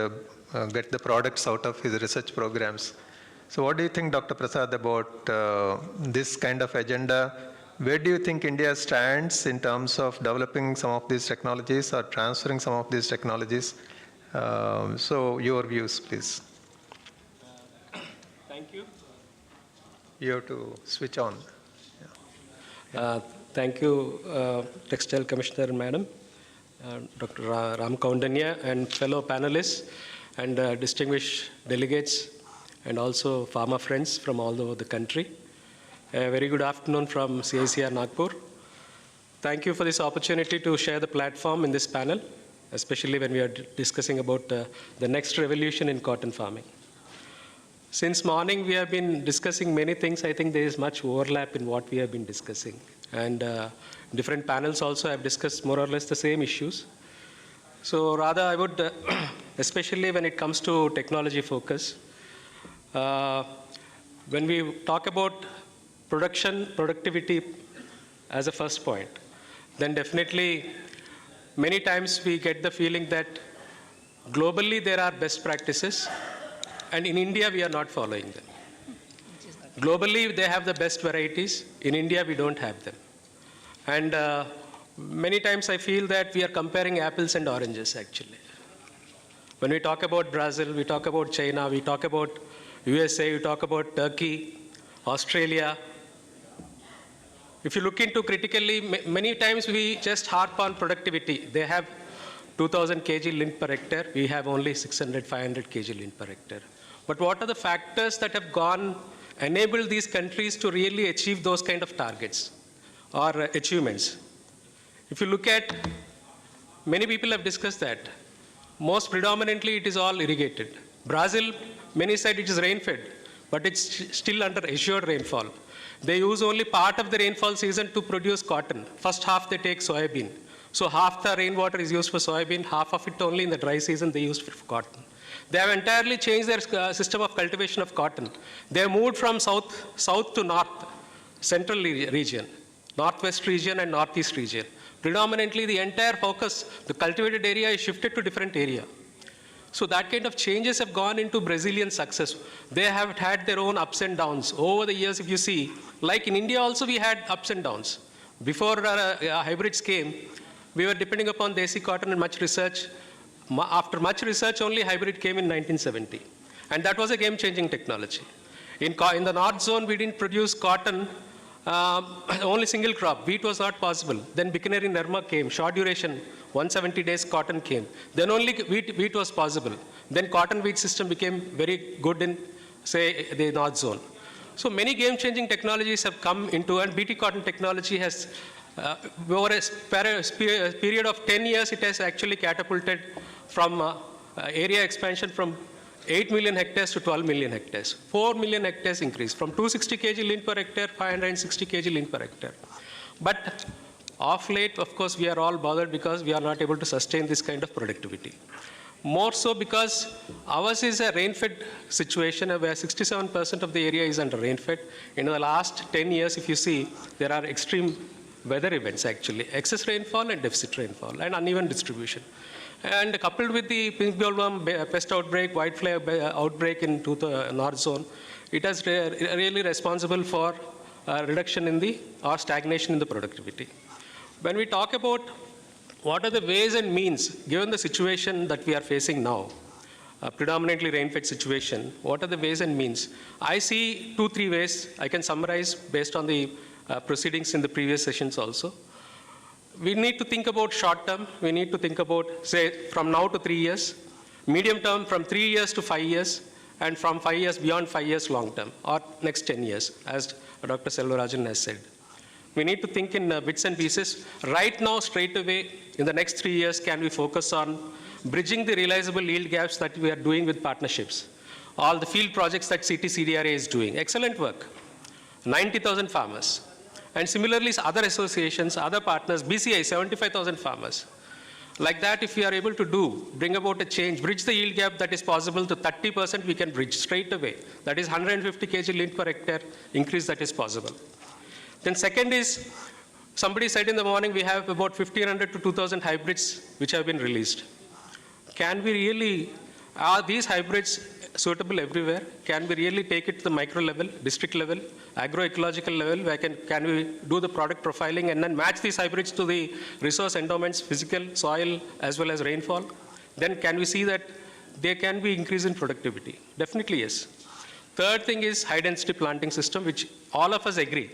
get the products out of his research programs. So what do you think, Dr. Prasad, about this kind of agenda? Where do you think India stands in terms of developing some of these technologies or transferring some of these technologies? So your views, please. Thank you. You have to switch on. Thank you, Textile Commissioner Madam, Dr. Ram Kaundanya, and fellow panelists and distinguished delegates, and also farmer friends from all over the country. A very good afternoon from CICR Nagpur. Thank you for this opportunity to share the platform in this panel, especially when we are discussing about the next revolution in cotton farming. Since morning, we have been discussing many things. I think there is much overlap in what we have been discussing. And different panels also have discussed more or less the same issues. So rather, I would, especially when it comes to technology focus, when we talk about productivity as a first point, then definitely many times we get the feeling that globally there are best practices, and in India we are not following them. Globally they have the best varieties, in India we don't have them. And many times I feel that we are comparing apples and oranges actually. When we talk about Brazil, we talk about China, we talk about USA, we talk about Turkey, Australia. If you look into critically, many times we just harp on productivity. They have 2,000 kg lint per hectare. We have only 600, 500 kg lint per hectare. But what are the factors that have enabled these countries to really achieve those kind of targets or achievements? If you look at, many people have discussed that. Most predominantly it is all irrigated. Brazil, many said it is rain-fed, but it's still under assured rainfall. They use only part of the rainfall season to produce cotton. First half they take soybean. So half the rainwater is used for soybean, half of it only in the dry season they use for cotton. They have entirely changed their system of cultivation of cotton. They have moved from south to north, central region, northwest region and northeast region. Predominantly the entire focus, the cultivated area is shifted to different area. So that kind of changes have gone into Brazilian success. They have had their own ups and downs. Over the years, if you see, like in India also we had ups and downs. Before hybrids came, we were depending upon Desi cotton and much research. After much research, only hybrid came in 1970. And that was a game-changing technology. In the North Zone, we didn't produce cotton, only single crop. Wheat was not possible. Then Bikaneri Nirma came, short duration, 170 days cotton came. Then only wheat was possible. Then cotton wheat system became very good in, say, the North Zone. So many game-changing technologies have come into, and BT cotton technology has, over a period of 10 years, it has actually catapulted from area expansion from 8 million hectares to 12 million hectares. 4 million hectares increase from 260 kg lint per hectare, 560 kg lint per hectare. But of late, of course, we are all bothered because we are not able to sustain this kind of productivity. More so because ours is a rain-fed situation where 67% of the area is under rain-fed. In the last 10 years, if you see, there are extreme weather events actually, excess rainfall and deficit rainfall and uneven distribution. And coupled with the pink bollworm pest outbreak, whitefly outbreak in the North Zone, it is really responsible for reduction in the, or stagnation in the productivity. When we talk about what are the ways and means, given the situation that we are facing now, predominantly rain-fed situation, what are the ways and means? I see 2-3 ways I can summarize based on the proceedings in the previous sessions also. We need to think about short term. We need to think about, say, from now to 3 years, medium term from 3 years to 5 years, and from 5 years, beyond 5 years long term, or next 10 years, as Dr. Selvarajan has said. We need to think in bits and pieces. Right now, straight away, in the next 3 years, can we focus on bridging the realizable yield gaps that we are doing with partnerships? All the field projects that CITI CDRA is doing. Excellent work. 90,000 farmers. And similarly, other associations, other partners, BCI, 75,000 farmers. Like that, if we are able to bring about a change, bridge the yield gap that is possible to 30%, we can bridge straight away. That is 150 kg lint per hectare increase that is possible. Then second is, somebody said in the morning, we have about 1,500 to 2,000 hybrids which have been released. Can we really, are these hybrids suitable everywhere? Can we really take it to the micro level, district level, agroecological level, where can we do the product profiling and then match these hybrids to the resource endowments, physical, soil, as well as rainfall? Then can we see that there can be increase in productivity? Definitely yes. Third thing is high density planting system, which all of us agree.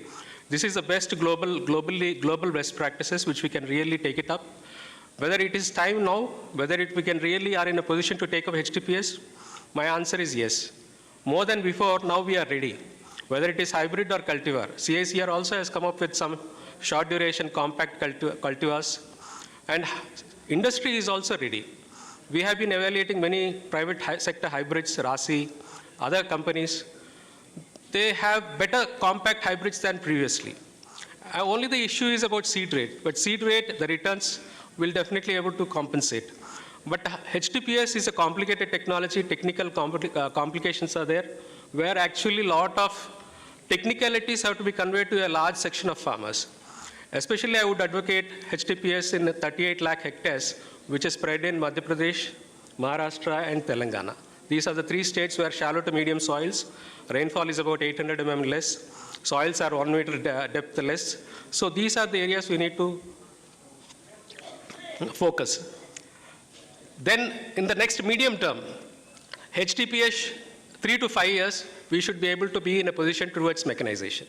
This is the best global best practices which we can really take it up. Whether it is time now, whether we can really are in a position to take up HTPS, my answer is yes. More than before, now we are ready. Whether it is hybrid or cultivar. CICR also has come up with some short duration compact cultivars, and industry is also ready. We have been evaluating many private sector hybrids, RASI, other companies. They have better compact hybrids than previously. Only the issue is about seed rate, but seed rate, the returns will definitely able to compensate. But HTPS is a complicated technology, technical complications are there, where actually a lot of technicalities have to be conveyed to a large section of farmers. Especially I would advocate HTPS in 38 lakh hectares, which is spread in Madhya Pradesh, Maharashtra, and Telangana. These are the 3 states where shallow to medium soils, rainfall is about 800 mm less, soils are 1 meter depth less. So these are the areas we need to focus. Then in the next medium term, HTPS 3 to 5 years, we should be able to be in a position towards mechanization.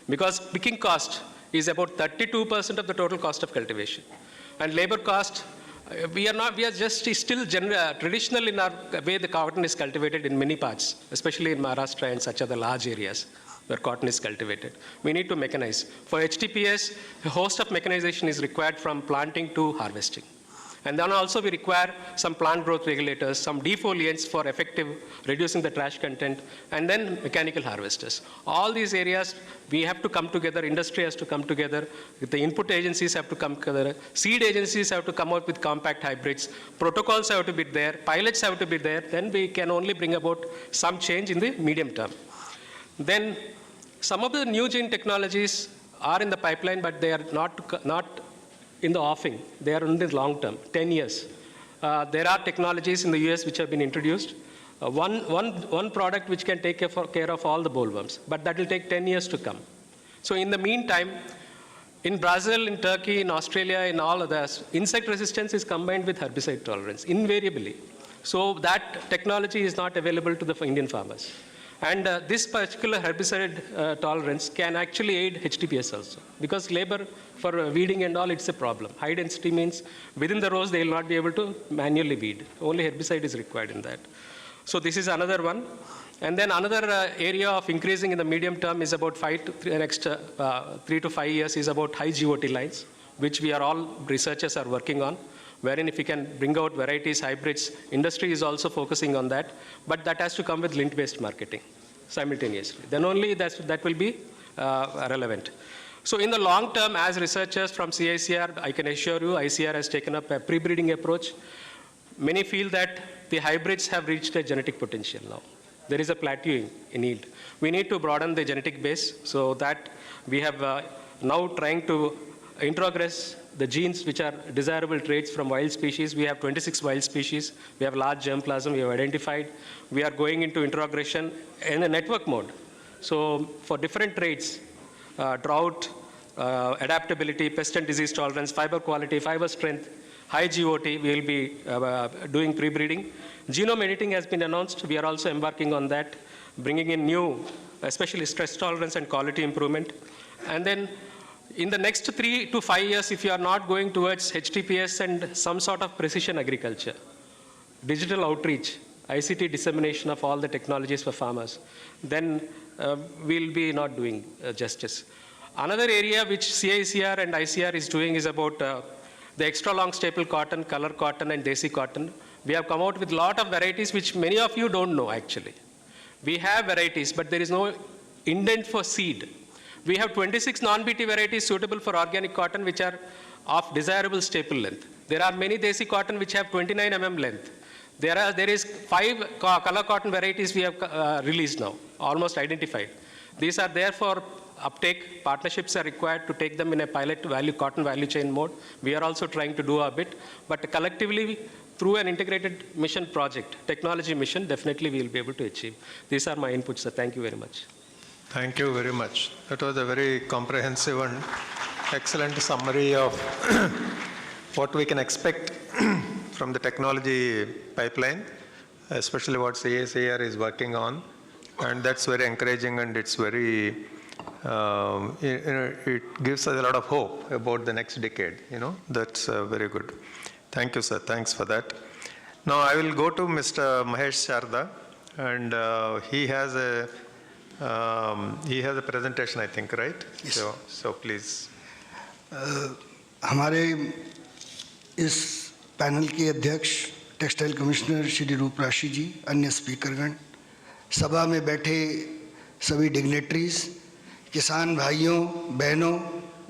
Because picking cost is about 32% of the total cost of cultivation. And labor cost, we are just still traditional in our way the cotton is cultivated in many parts, especially in Maharashtra and such other large areas where cotton is cultivated. We need to mechanize. For HTPS, a host of mechanization is required from planting to harvesting. And then also we require some plant growth regulators, some defoliants for effective reducing the trash content, and then mechanical harvesters. All these areas, we have to come together, industry has to come together, the input agencies have to come together, seed agencies have to come out with compact hybrids, protocols have to be there, pilots have to be there, then we can only bring about some change in the medium term. Then some of the new gene technologies are in the pipeline, but they are not in the offing. They are in the long term, 10 years. There are technologies in the US which have been introduced. One product which can take care of all the bollworms, but that will take 10 years to come. So in the meantime, in Brazil, in Turkey, in Australia, in all others, insect resistance is combined with herbicide tolerance, invariably. So that technology is not available to the Indian farmers. And this particular herbicide tolerance can actually aid HTPS also. Because labor for weeding and all, it's a problem. High density means within the rows, they will not be able to manually weed. Only herbicide is required in that. So this is another one. And then another area of increasing in the medium term is about 3 to 5 years is about high GOT lines, which we are all researchers are working on. Wherein if we can bring out varieties, hybrids, industry is also focusing on that, but that has to come with lint-based marketing simultaneously. Then only that will be relevant. So in the long term, as researchers from CICR, I can assure you, ICR has taken up a pre-breeding approach. Many feel that the hybrids have reached a genetic potential now. There is a plateauing in yield. We need to broaden the genetic base so that we have now trying to introgress the genes which are desirable traits from wild species. We have 26 wild species. We have large germplasm we have identified. We are going into introgression in a network mode. So for different traits, drought, adaptability, pest and disease tolerance, fiber quality, fiber strength, high GOT, we will be doing pre-breeding. Genome editing has been announced. We are also embarking on that, bringing in new, especially stress tolerance and quality improvement. And then in the next 3 to 5 years, if you are not going towards HTPS and some sort of precision agriculture, digital outreach, ICT dissemination of all the technologies for farmers, then we'll be not doing justice. Another area which CICR and ICR is doing is about the extra long staple cotton, color cotton, and desi cotton. We have come out with a lot of varieties which many of you don't know actually. We have varieties, but there is no indent for seed. We have 26 non-BT varieties suitable for organic cotton which are of desirable staple length. There are many desi cotton which have 29 mm length. There is 5 color cotton varieties we have released now, almost identified. These are there for uptake. Partnerships are required to take them in a pilot cotton value chain mode. We are also trying to do our bit. But collectively, through an integrated mission project, technology mission, definitely we will be able to achieve. These are my inputs, sir. Thank you very much. Thank you very much. That was a very comprehensive and excellent summary of what we can expect from the technology pipeline, especially what CSIR is working on. And that's very encouraging, and it's very, it gives us a lot of hope about the next decade. That's very good. Thank you, sir. Thanks for that. Now I will go to Mr. Mahesh Sharda, and he has a presentation, I think, right? Yes. So please. हमारे इस panel के अध्यक्ष textile commissioner Shri रूप राशि जी, अन्य स्पीकरगण, सभा में बैठे सभी डिग्नेटरीज, किसान भाइयों बहनों,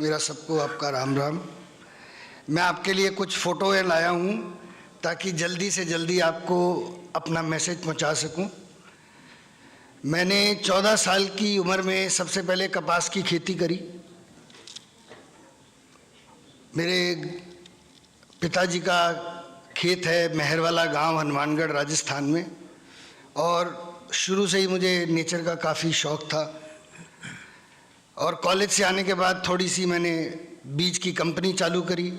मेरा सबको आपका राम राम। मैं आपके लिए कुछ फ़ोटोएँ लाया हूँ ताकि जल्दी से जल्दी आपको अपना मैसेज पहुँचा सकूँ। मैंने 14 साल की उम्र में सबसे पहले कपास की खेती करी। मेरे पिताजी का खेत है मेहरवाला गांव, हनुमानगढ़, राजस्थान में, और शुरू से ही मुझे नेचर का काफ़ी शौक़ था। और कॉलेज से आने के बाद थोड़ी सी मैंने बीज की कंपनी चालू करी,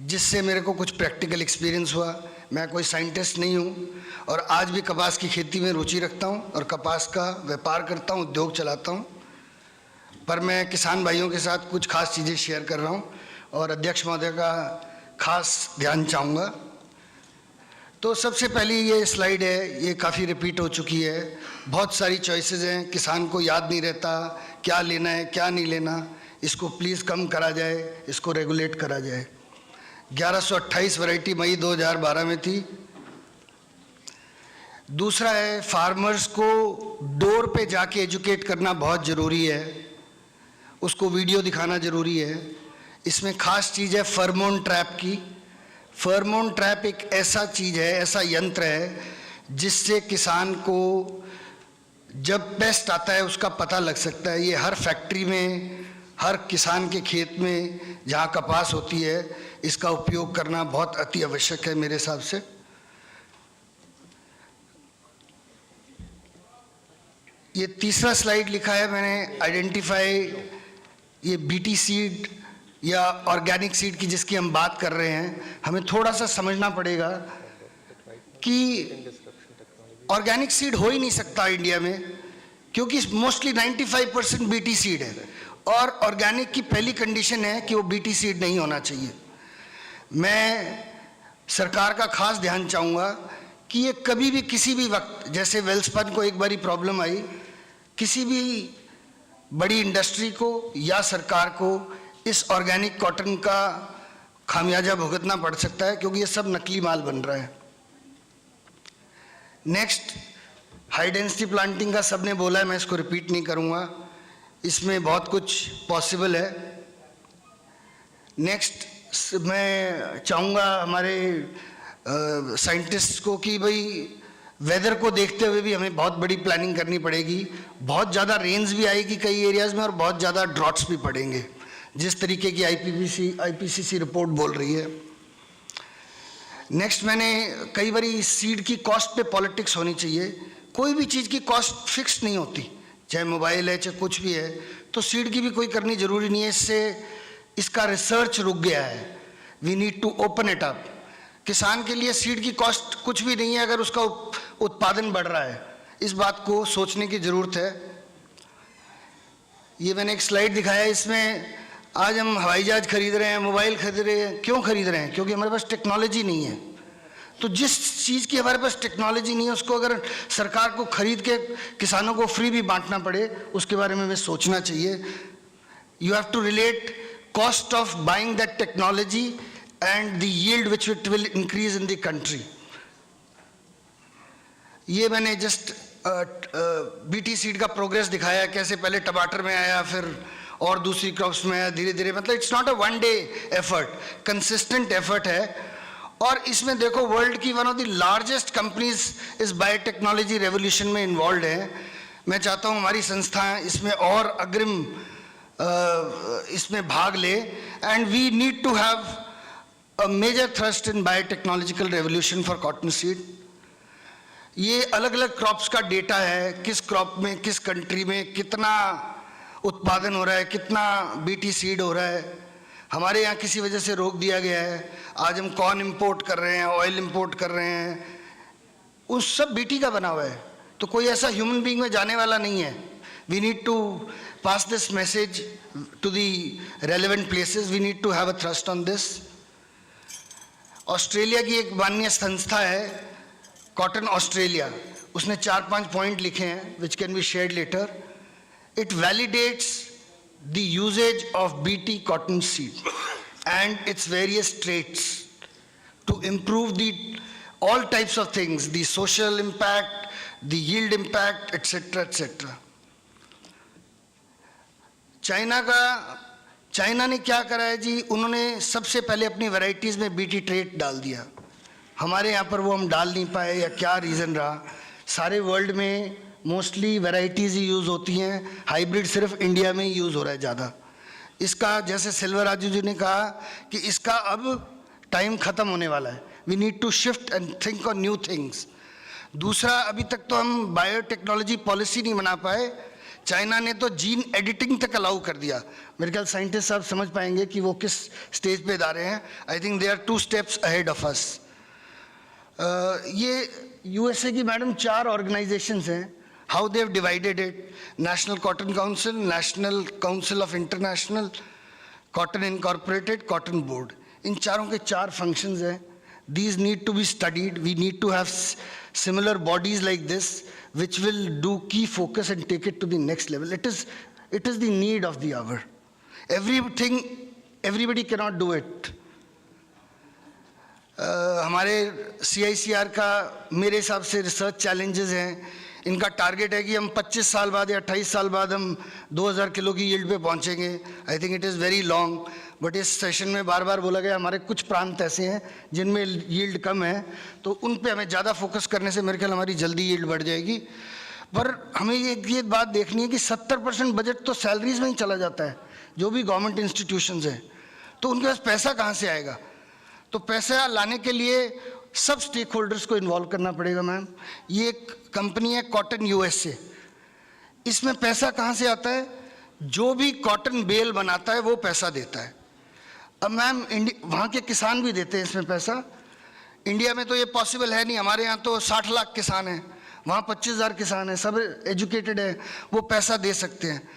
जिससे मेरे को कुछ प्रैक्टिकल एक्सपीरियंस हुआ। मैं कोई साइंटिस्ट नहीं हूँ और आज भी कपास की खेती में रुचि रखता हूँ और कपास का व्यापार करता हूँ, उद्योग चलाता हूँ। पर मैं किसान भाइयों के साथ कुछ खास चीज़ें शेयर कर रहा हूँ और अध्यक्ष महोदय का खास ध्यान चाहूँगा। तो सबसे पहली ये स्लाइड है, ये काफ़ी रिपीट हो चुकी है। बहुत सारी चॉइसेस हैं, किसान को याद नहीं रहता क्या लेना है क्या नहीं लेना। इसको प्लीज़ कम करा जाए, इसको रेगुलेट करा जाए। 1128 वैरायटी मई 2012 में थी। दूसरा है, फार्मर्स को डोर पे जाके एजुकेट करना बहुत ज़रूरी है, उसको वीडियो दिखाना ज़रूरी है। इसमें खास चीज़ है फेरोमोन ट्रैप की। फेरोमोन ट्रैप एक ऐसा चीज़ है, ऐसा यंत्र है जिससे किसान को जब पेस्ट आता है उसका पता लग सकता है। ये हर फैक्ट्री में, हर किसान के खेत में जहाँ कपास होती है, इसका उपयोग करना बहुत अति आवश्यक है मेरे हिसाब से। ये तीसरा स्लाइड लिखा है मैंने, आइडेंटिफाई, ये बीटी सीड या ऑर्गेनिक सीड की जिसकी हम बात कर रहे हैं। हमें थोड़ा सा समझना पड़ेगा कि ऑर्गेनिक सीड हो ही नहीं सकता इंडिया में, क्योंकि मोस्टली 95% बीटी सीड है और ऑर्गेनिक की पहली कंडीशन है कि वो बीटी सीड नहीं होना चाहिए। मैं सरकार का खास ध्यान चाहूँगा कि ये कभी भी किसी भी वक्त, जैसे वेल्सपन को एक बारी प्रॉब्लम आई, किसी भी बड़ी इंडस्ट्री को या सरकार को इस ऑर्गेनिक कॉटन का खामियाजा भुगतना पड़ सकता है, क्योंकि ये सब नकली माल बन रहा है। नेक्स्ट, हाई डेंसिटी प्लांटिंग का सबने बोला है, मैं इसको रिपीट नहीं करूँगा, इसमें बहुत कुछ पॉसिबल है। नेक्स्ट, मैं चाहूँगा हमारे साइंटिस्ट को कि भाई वेदर को देखते हुए भी हमें बहुत बड़ी प्लानिंग करनी पड़ेगी। बहुत ज़्यादा रेंज भी आएगी कई एरियाज़ में और बहुत ज़्यादा ड्रॉट्स भी पड़ेंगे, जिस तरीके की आईपीसीसी रिपोर्ट बोल रही है। नेक्स्ट, मैंने कई बारी सीड की कॉस्ट पे पॉलिटिक्स होनी चाहिए। कोई भी चीज़ की कॉस्ट फिक्स नहीं होती, चाहे मोबाइल है चाहे कुछ भी है, तो सीड की भी कोई करनी ज़रूरी नहीं है। इससे इसका रिसर्च रुक गया है। We need to open it up. किसान के लिए सीड की कॉस्ट कुछ भी नहीं है अगर उसका उत्पादन बढ़ रहा है। इस बात को सोचने की ज़रूरत है। ये मैंने एक स्लाइड दिखाया है, इसमें आज हम हवाई जहाज खरीद रहे हैं, मोबाइल खरीद रहे हैं। क्यों खरीद रहे हैं? क्योंकि हमारे पास टेक्नोलॉजी नहीं है। तो जिस चीज़ की हमारे पास टेक्नोलॉजी नहीं है, उसको अगर सरकार को खरीद के किसानों को फ्री भी बांटना पड़े, उसके बारे में हमें सोचना चाहिए। You have to relate cost of buying that technology and the yield which it will increase in the country. ये मैंने जस्ट बीटी सीड का प्रोग्रेस दिखाया, कैसे पहले टमाटर में आया, फिर और दूसरी क्रॉप्स में आया, धीरे धीरे। मतलब it's not a one day effort, consistent effort है। और इसमें देखो, वर्ल्ड की one of the largest companies इस बायोटेक्नोलॉजी रेवोल्यूशन में इन्वॉल्व है। मैं चाहता हूँ हमारी संस्थाएं इसमें और अग्रिम इसमें भाग ले। And we need to have a major thrust in biotechnological revolution for cotton seed. ये अलग अलग क्रॉप्स का डेटा है, किस क्रॉप में किस कंट्री में कितना उत्पादन हो रहा है, कितना बीटी सीड हो रहा है. हमारे यहाँ किसी वजह से रोक दिया गया है. आज हम कॉर्न इंपोर्ट कर रहे हैं, ऑयल इंपोर्ट कर रहे हैं, उस सब बीटी का बना हुआ है. तो कोई ऐसा ह्यूमन बीइंग में जाने वाला नहीं है. We need to pass this message to the relevant places. We need to have a thrust on this. Australia की एक माननीय संस्था है कॉटन ऑस्ट्रेलिया, उसने 4-5 पॉइंट लिखे हैं which can be shared later. It validates the usage of BT cotton seed and its various traits to improve the all types of things, the social impact, the yield impact, etc., etc. China ने क्या करा है जी, उन्होंने सबसे पहले अपनी varieties में BT trait डाल दिया. हमारे यहाँ पर वो हम डाल नहीं पाए, या क्या रीज़न रहा. सारे वर्ल्ड में मोस्टली वैरायटीज़ ही यूज़ होती हैं, हाइब्रिड सिर्फ इंडिया में ही यूज़ हो रहा है ज़्यादा. इसका जैसे सिल्वर राजू जी ने कहा कि इसका अब टाइम ख़त्म होने वाला है. We need to shift and think on new things. दूसरा, अभी तक तो हम बायोटेक्नोलॉजी पॉलिसी नहीं बना पाए. चाइना ने तो जीन एडिटिंग तक अलाउ कर दिया. मेरे ख्याल साइंटिस्ट साहब समझ पाएंगे कि वो किस स्टेज पे जा रहे हैं. I think they are 2 steps ahead of us. ये यूएसए की मैडम 4 ऑर्गेनाइजेशंस हैं. How they have divided it: national cotton council, national council of international, cotton incorporated, cotton board. इन चारों के 4 फंक्शंस हैं. These need to be studied. We need to have similar bodies like this, which will do key focus and take it to the next level. It is the need of the hour. Everybody cannot do it. हमारे CICR का मेरे हिसाब से research challenges हैं. इनका target है कि हम 25 साल बाद या 28 साल बाद हम 2000 किलो की यील्ड पे पहुंचेंगे. I think it is very long. But इस सेशन में बार बार बोला गया हमारे कुछ प्रांत ऐसे हैं जिनमें यील्ड कम है, तो उन पे हमें ज़्यादा फोकस करने से मेरे ख्याल हमारी जल्दी यील्ड बढ़ जाएगी. पर हमें ये बात देखनी है कि 70% बजट तो सैलरीज में ही चला जाता है जो भी गवर्नमेंट इंस्टीट्यूशंस हैं. तो उनके पास पैसा कहाँ से आएगा? तो पैसा लाने के लिए सब स्टेक होल्डर्स को इन्वॉल्व करना पड़ेगा. मैम, ये एक कंपनी है कॉटन USA. इसमें पैसा कहाँ से आता है? जो भी कॉटन बेल बनाता है वो पैसा देता है. अब मैम वहाँ के किसान भी देते हैं इसमें पैसा. इंडिया में तो ये पॉसिबल है नहीं. हमारे यहाँ तो 60 लाख किसान हैं, वहाँ 25,000 किसान हैं, सब एजुकेटेड है, वो पैसा दे सकते हैं.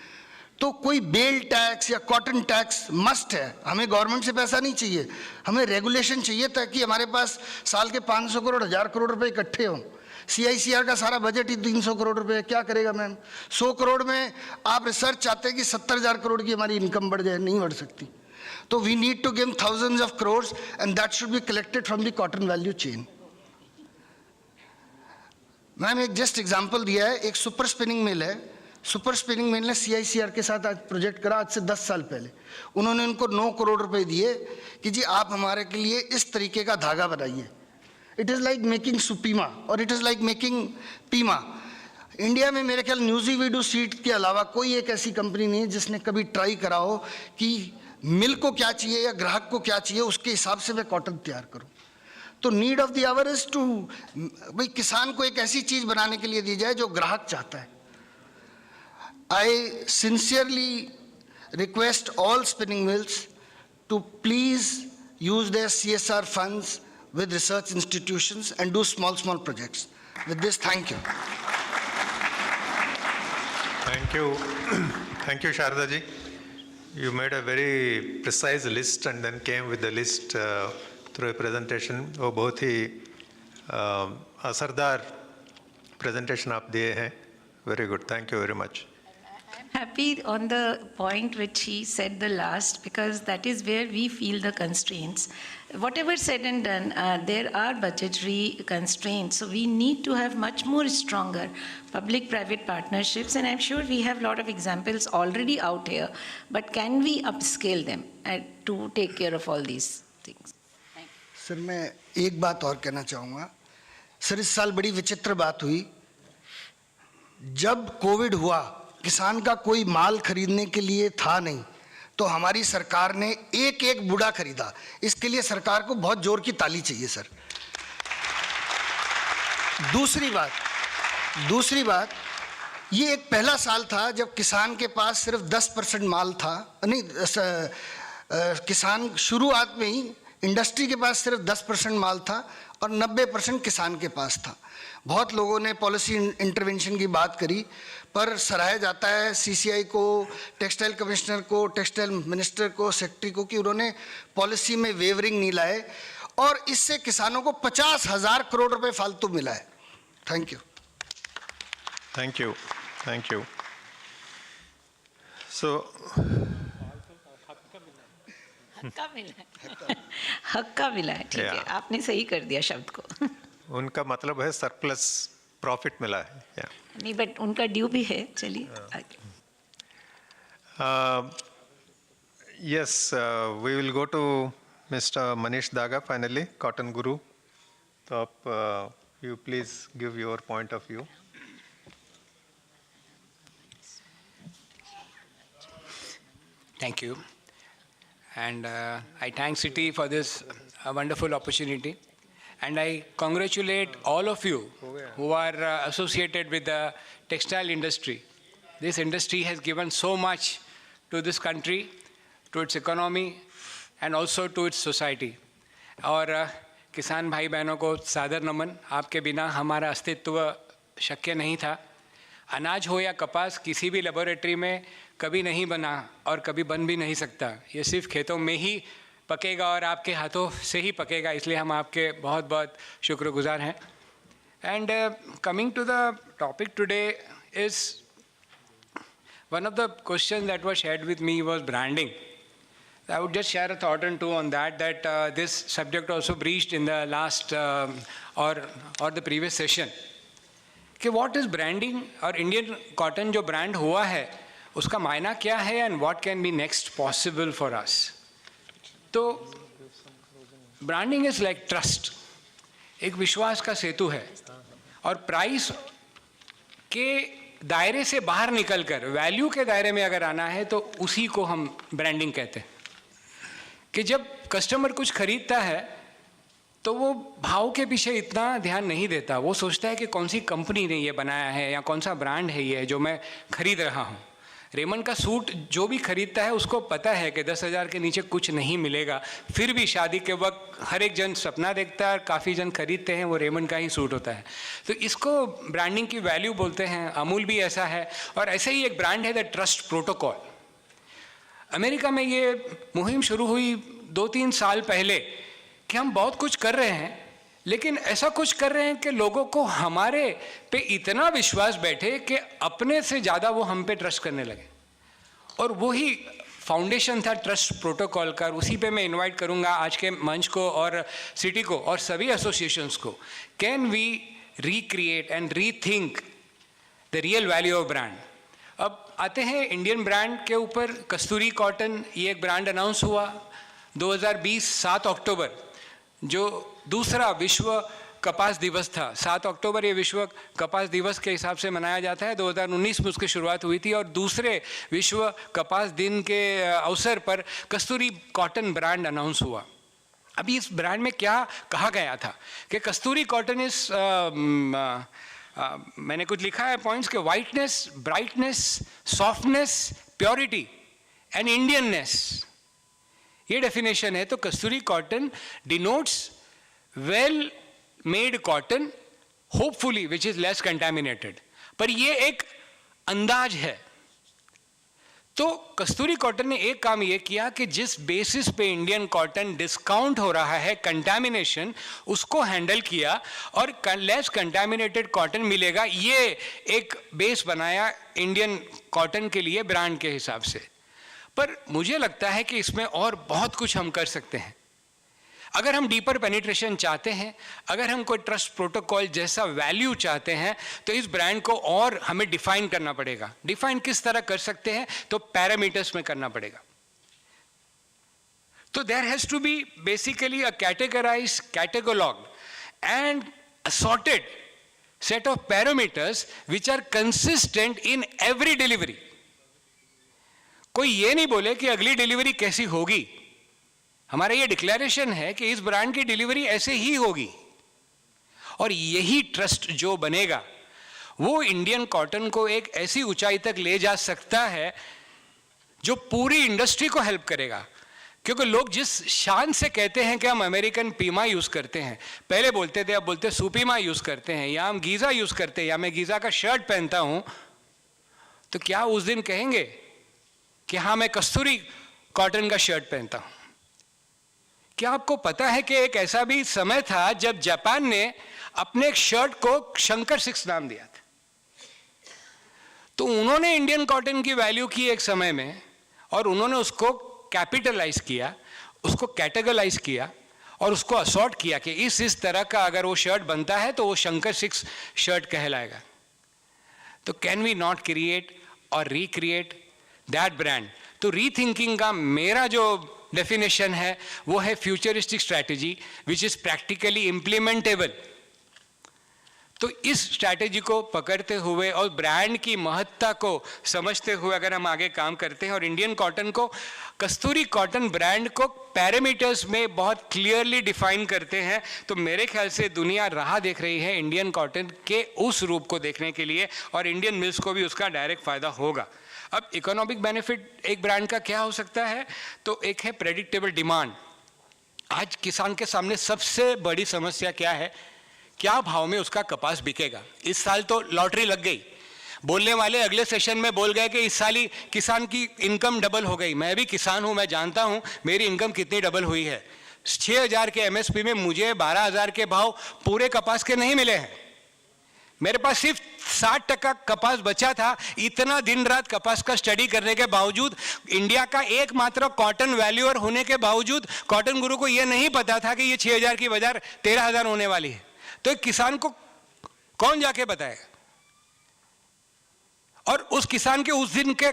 तो कोई बेल टैक्स या कॉटन टैक्स मस्ट है. हमें गवर्नमेंट से पैसा नहीं चाहिए, हमें रेगुलेशन चाहिए ताकि हमारे पास साल के 500 करोड़ 1000 करोड़ रुपए इकट्ठे हों. CICR का सारा बजट ही 300 करोड़ रुपए. क्या करेगा मैम? 100 करोड़ में आप रिसर्च चाहते हैं कि 70,000 करोड़ की हमारी इनकम बढ़ जाए, नहीं बढ़ सकती. तो we need to give thousands of crores and that should be collected from the cotton value chain. Ma'am एक जस्ट एग्जांपल दिया है. एक सुपर स्पिनिंग मिल है. सुपर स्पिनिंग मिल ने CICR के साथ आज प्रोजेक्ट करा, आज से 10 साल पहले. उन्होंने उनको 9 करोड़ रुपए दिए कि जी आप हमारे के लिए इस तरीके का धागा बनाइए. इट इज़ लाइक मेकिंग सुपीमा और it is like making Pima. India में मेरे ख्याल न्यूजीवीडू सीड के अलावा कोई एक ऐसी कंपनी नहीं है जिसने कभी ट्राई करा हो कि मिल को क्या चाहिए या ग्राहक को क्या चाहिए उसके हिसाब से मैं कॉटन तैयार करूं. तो need of the hour is to, भाई किसान को एक ऐसी चीज बनाने के लिए दी जाए जो ग्राहक चाहता है. I sincerely request all spinning mills to please use their CSR funds with research institutions and do small projects. With this, thank you. Thank you. Thank you, Sharda ji. You made a very precise list and then came with the list through a presentation. वो बहुत ही असरदार presentation आप दिए हैं. Very good. Thank you very much. Happy on the point which he said the last, because that is where we feel the constraints. Whatever said and done, there are budgetary constraints, so we need to have much more stronger public-private partnerships, and I'm sure we have a lot of examples already out here, but can we upscale them to take care of all these things? Sir मैं एक बात और कहना चाहूँगा. Sir इस साल बड़ी विचित्र बात हुई. जब कोविड हुआ, किसान का कोई माल खरीदने के लिए था नहीं, तो हमारी सरकार ने एक एक बूढ़ा खरीदा। इसके लिए सरकार को बहुत जोर की ताली चाहिए सर। दूसरी बात, ये एक पहला साल था जब किसान के पास सिर्फ 10% माल था, नहीं किसान शुरुआत में ही इंडस्ट्री के पास सिर्फ 10% माल था और 90% किसान के पास था। बहुत लोगों ने पॉलिसी इंटरवेंशन की बात करी, पर सराहा जाता है CCI को, टेक्सटाइल कमिश्नर को, टेक्सटाइल मिनिस्टर को, सेक्रेटरी को कि उन्होंने पॉलिसी में वेवरिंग नहीं लाए और इससे किसानों को 50,000 करोड़ रुपए फालतू मिला है। Thank you. Thank you. So, हक्का मिला है, ठीक है, आपने सही कर दिया शब्द को। उनका मतलब है सरप्लस प्रॉफिट मिला है। नहीं, बट उनका ड्यू भी है। चलिए आगे। Yes, we will go to Mr. Manish Daga finally, Cotton Guru. So, you please give your point of view. Thank you. And I thank CITI for this wonderful opportunity. And I congratulate all of you who are associated with the textile industry. This industry has given so much to this country, to its economy, and also to its society. और किसान भाई बहनों को सादर नमन। आपके बिना हमारा अस्तित्व शक्य नहीं था। अनाज हो या कपास किसी भी लेबोरेटरी में कभी नहीं बना और कभी बन भी नहीं सकता। ये सिर्फ खेतों में ही पकेगा और आपके हाथों से ही पकेगा, इसलिए हम आपके बहुत बहुत शुक्रगुजार हैं। And coming to the topic today is one of the question that was shared with me was branding. I would just share a thought or two on that this subject also breached in the last or the previous session. कि what is branding और Indian cotton जो brand हुआ है उसका मायना क्या है and what can be next possible for us. तो branding is like trust, एक विश्वास का सेतु है और प्राइस के दायरे से बाहर निकलकर वैल्यू के दायरे में अगर आना है तो उसी को हम ब्रांडिंग कहते हैं। कि जब कस्टमर कुछ खरीदता है तो वो भाव के पीछे इतना ध्यान नहीं देता, वो सोचता है कि कौन सी कंपनी ने ये बनाया है या कौन सा ब्रांड है ये जो मैं खरीद रहा हूँ। रेमंड का सूट जो भी खरीदता है उसको पता है कि 10,000 के नीचे कुछ नहीं मिलेगा, फिर भी शादी के वक्त हर एक जन सपना देखता है और काफ़ी जन खरीदते हैं वो रेमंड का ही सूट होता है। तो इसको ब्रांडिंग की वैल्यू बोलते हैं। अमूल भी ऐसा है और ऐसे ही एक ब्रांड है द ट्रस्ट प्रोटोकॉल। अमेरिका में ये मुहिम शुरू हुई 2-3 साल पहले कि हम बहुत कुछ कर रहे हैं लेकिन ऐसा कुछ कर रहे हैं कि लोगों को हमारे पे इतना विश्वास बैठे कि अपने से ज़्यादा वो हम पे ट्रस्ट करने लगे। और वही फाउंडेशन था ट्रस्ट प्रोटोकॉल का। उसी पे मैं इनवाइट करूँगा आज के मंच को और सिटी को और सभी एसोसिएशंस को। Can we recreate and rethink the real value of brand. अब आते हैं इंडियन ब्रांड के ऊपर। कस्तूरी कॉटन ये एक ब्रांड अनाउंस हुआ 2020 7 अक्टूबर, जो दूसरा विश्व कपास दिवस था। 7 अक्टूबर ये विश्व कपास दिवस के हिसाब से मनाया जाता है। 2019 में उसकी शुरुआत हुई थी और दूसरे विश्व कपास दिन के अवसर पर कस्तूरी कॉटन ब्रांड अनाउंस हुआ। अभी इस ब्रांड में क्या कहा गया था कि कस्तूरी कॉटन इस मैंने कुछ लिखा है पॉइंट्स के whiteness, brightness, softness, purity and Indianness, ये डेफिनेशन है। तो Kasturi cotton denotes well made cotton hopefully which is less contaminated. पर ये एक अंदाज है। तो कस्तूरी कॉटन ने एक काम ये किया कि जिस बेसिस पे इंडियन कॉटन डिस्काउंट हो रहा है कंटामिनेशन, उसको हैंडल किया और लेस कंटामिनेटेड कॉटन मिलेगा, ये एक बेस बनाया इंडियन कॉटन के लिए ब्रांड के हिसाब से। पर मुझे लगता है कि इसमें और बहुत कुछ हम कर सकते हैं। अगर हम डीपर पेनिट्रेशन चाहते हैं, अगर हम कोई ट्रस्ट प्रोटोकॉल जैसा वैल्यू चाहते हैं, तो इस ब्रांड को और हमें डिफाइन करना पड़ेगा। डिफाइन किस तरह कर सकते हैं? तो पैरामीटर्स में करना पड़ेगा। तो there has to be basically a categorise, catalogue and assorted set of parameters which are consistent in every delivery. कोई ये नहीं बोले कि अगली डिलीवरी कैसी होगी। हमारा ये डिक्लेरेशन है कि इस ब्रांड की डिलीवरी ऐसे ही होगी, और यही ट्रस्ट जो बनेगा वो इंडियन कॉटन को एक ऐसी ऊंचाई तक ले जा सकता है जो पूरी इंडस्ट्री को हेल्प करेगा। क्योंकि लोग जिस शान से कहते हैं कि हम अमेरिकन पीमा यूज करते हैं, पहले बोलते थे, अब बोलते सुपीमा यूज करते हैं, या हम गीजा यूज करते हैं, या मैं गीजा का शर्ट पहनता हूं, तो क्या उस दिन कहेंगे कि हाँ मैं कस्तूरी कॉटन का शर्ट पहनता हूं? क्या आपको पता है कि एक ऐसा भी समय था जब जापान ने अपने एक शर्ट को शंकर 6 नाम दिया था? तो उन्होंने इंडियन कॉटन की वैल्यू की एक समय में, और उन्होंने उसको कैपिटलाइज किया, उसको कैटेगराइज किया, और उसको असॉर्ट किया कि इस तरह का अगर वो शर्ट बनता है तो वो शंकर 6 शर्ट कहलाएगा। तो कैन वी नॉट क्रिएट और रिक्रिएट दैट ब्रांड? तो रीथिंकिंग का मेरा जो डेफिनेशन है वो है futuristic strategy which is practically implementable. तो इस स्ट्रैटेजी को पकड़ते हुए और ब्रांड की महत्ता को समझते हुए अगर हम आगे काम करते हैं और इंडियन कॉटन को, कस्तूरी कॉटन ब्रांड को पैरामीटर्स में बहुत क्लियरली डिफाइन करते हैं, तो मेरे ख्याल से दुनिया राह देख रही है इंडियन कॉटन के उस रूप को देखने के लिए, और इंडियन मिल्स को भी उसका डायरेक्ट फायदा होगा। अब इकोनॉमिक बेनिफिट एक ब्रांड का क्या हो सकता है? तो एक है प्रेडिक्टेबल डिमांड। आज किसान के सामने सबसे बड़ी समस्या क्या है? क्या भाव में उसका कपास बिकेगा। इस साल तो लॉटरी लग गई, बोलने वाले अगले सेशन में बोल गए कि इस साल ही किसान की इनकम डबल हो गई। मैं भी किसान हूं, मैं जानता हूं मेरी इनकम कितनी डबल हुई है। 6,000 के एमएसपी में मुझे 12,000 के भाव पूरे कपास के नहीं मिले हैं। मेरे पास सिर्फ 60% कपास बचा था। इतना दिन रात कपास का स्टडी करने के बावजूद, इंडिया का एकमात्र कॉटन वैल्यूअर होने के बावजूद, कॉटन गुरु को यह नहीं पता था कि ये 6,000 की बजाय 13,000 होने वाली है। तो एक किसान को कौन जाके बताएगा? और उस किसान के उस दिन के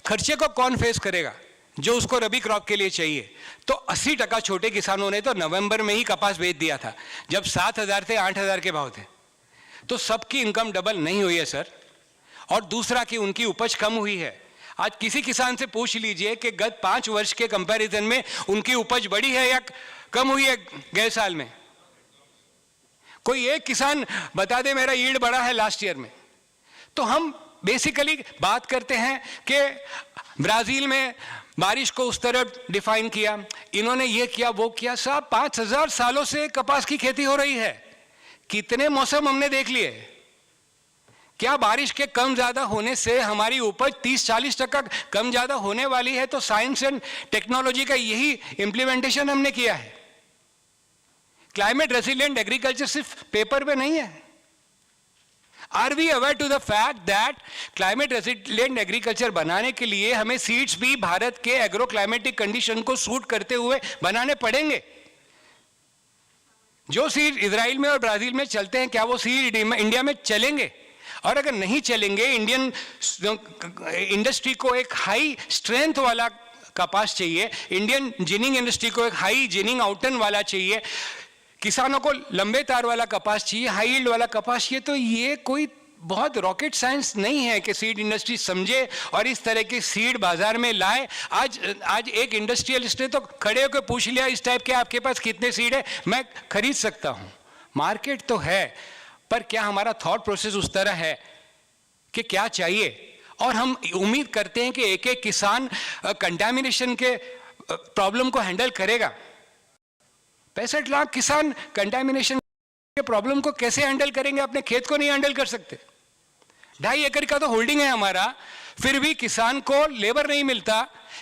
खर्चे को कौन फेस करेगा जो उसको रबी क्रॉप के लिए चाहिए? तो 80% छोटे किसानों ने तो नवंबर में ही कपास बेच दिया था, जब 7,000 थे, 8,000 के भाव थे। तो सबकी इनकम डबल नहीं हुई है सर। और दूसरा कि उनकी उपज कम हुई है। आज किसी किसान से पूछ लीजिए कि गत 5 वर्ष के कंपैरिजन में उनकी उपज बढ़ी है या कम हुई है गए साल में। कोई एक किसान बता दे मेरा यील्ड बढ़ा है लास्ट ईयर में। तो हम बेसिकली बात करते हैं कि ब्राजील में बारिश को उस तरह डिफाइन किया, इन्होंने ये किया वो किया। साहब 5,000 सालों से कपास की खेती हो रही है। कितने मौसम हमने देख लिए। क्या बारिश के कम ज्यादा होने से हमारी उपज 30-40% कम ज्यादा होने वाली है? तो साइंस एंड टेक्नोलॉजी का यही इंप्लीमेंटेशन हमने किया है। क्लाइमेट रेसिलिएंट एग्रीकल्चर सिर्फ पेपर पे नहीं है। Are we aware to the fact that climate resilient agriculture बनाने के लिए हमें सीड्स भी भारत के एग्रो क्लाइमेटिक कंडीशन को सूट करते हुए बनाने पड़ेंगे। जो सीड इजराइल में और ब्राजील में चलते हैं, क्या वो सीड इंडिया में चलेंगे? और अगर नहीं चलेंगे, इंडियन इंडस्ट्री को एक हाई स्ट्रेंथ वाला कपास चाहिए, इंडियन जिनिंग इंडस्ट्री को एक हाई जिनिंग आउटन वाला चाहिए, किसानों को लंबे तार वाला कपास चाहिए, हाई यील्ड वाला कपास चाहिए। तो ये कोई बहुत रॉकेट साइंस नहीं है कि सीड इंडस्ट्री समझे और इस तरह के सीड बाजार में लाए। आज एक इंडस्ट्रियलिस्ट ने तो खड़े होकर पूछ लिया इस टाइप के आपके पास कितने सीड है, मैं खरीद सकता हूं। मार्केट तो है, पर क्या हमारा थॉट प्रोसेस उस तरह है कि क्या चाहिए? और हम उम्मीद करते हैं कि एक एक किसान कंटामिनेशन के प्रॉब्लम को हैंडल करेगा। 65 लाख किसान कंटामिनेशन के प्रॉब्लम को कैसे हैंडल करेंगे? अपने खेत को नहीं हैंडल कर सकते। 2.5 एकड़ का तो होल्डिंग है हमारा, फिर भी किसान को लेबर नहीं मिलता।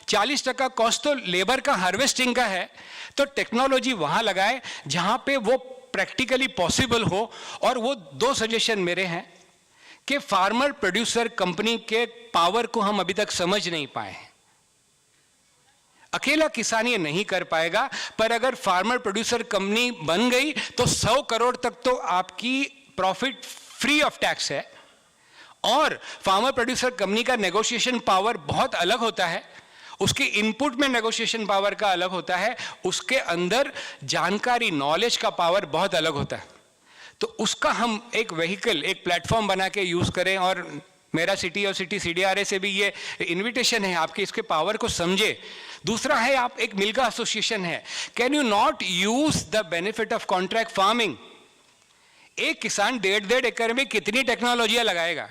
40% कॉस्ट तो लेबर का हार्वेस्टिंग का है। तो टेक्नोलॉजी वहां लगाए जहां पे वो प्रैक्टिकली पॉसिबल हो। और वो 2 सजेशन मेरे हैं कि फार्मर प्रोड्यूसर कंपनी के पावर को हम अभी तक समझ नहीं पाए हैं। अकेला किसान ये नहीं कर पाएगा, पर अगर फार्मर प्रोड्यूसर कंपनी बन गई तो 100 करोड़ तक तो आपकी प्रॉफिट फ्री ऑफ टैक्स है। और फार्मर प्रोड्यूसर कंपनी का नेगोशिएशन पावर बहुत अलग होता है, उसके इनपुट में नेगोशिएशन पावर का अलग होता है, उसके अंदर जानकारी नॉलेज का पावर बहुत अलग होता है। तो उसका हम एक व्हीकल, एक प्लेटफॉर्म बना के यूज करें। और मेरा सिटी और सिटी CDRA से भी ये इनविटेशन है, आपके इसके पावर को समझे। दूसरा है, आप एक मिल्का एसोसिएशन है, can you not use the benefit of contract farming? एक किसान 1.5 एकड़ में कितनी टेक्नोलॉजियां लगाएगा,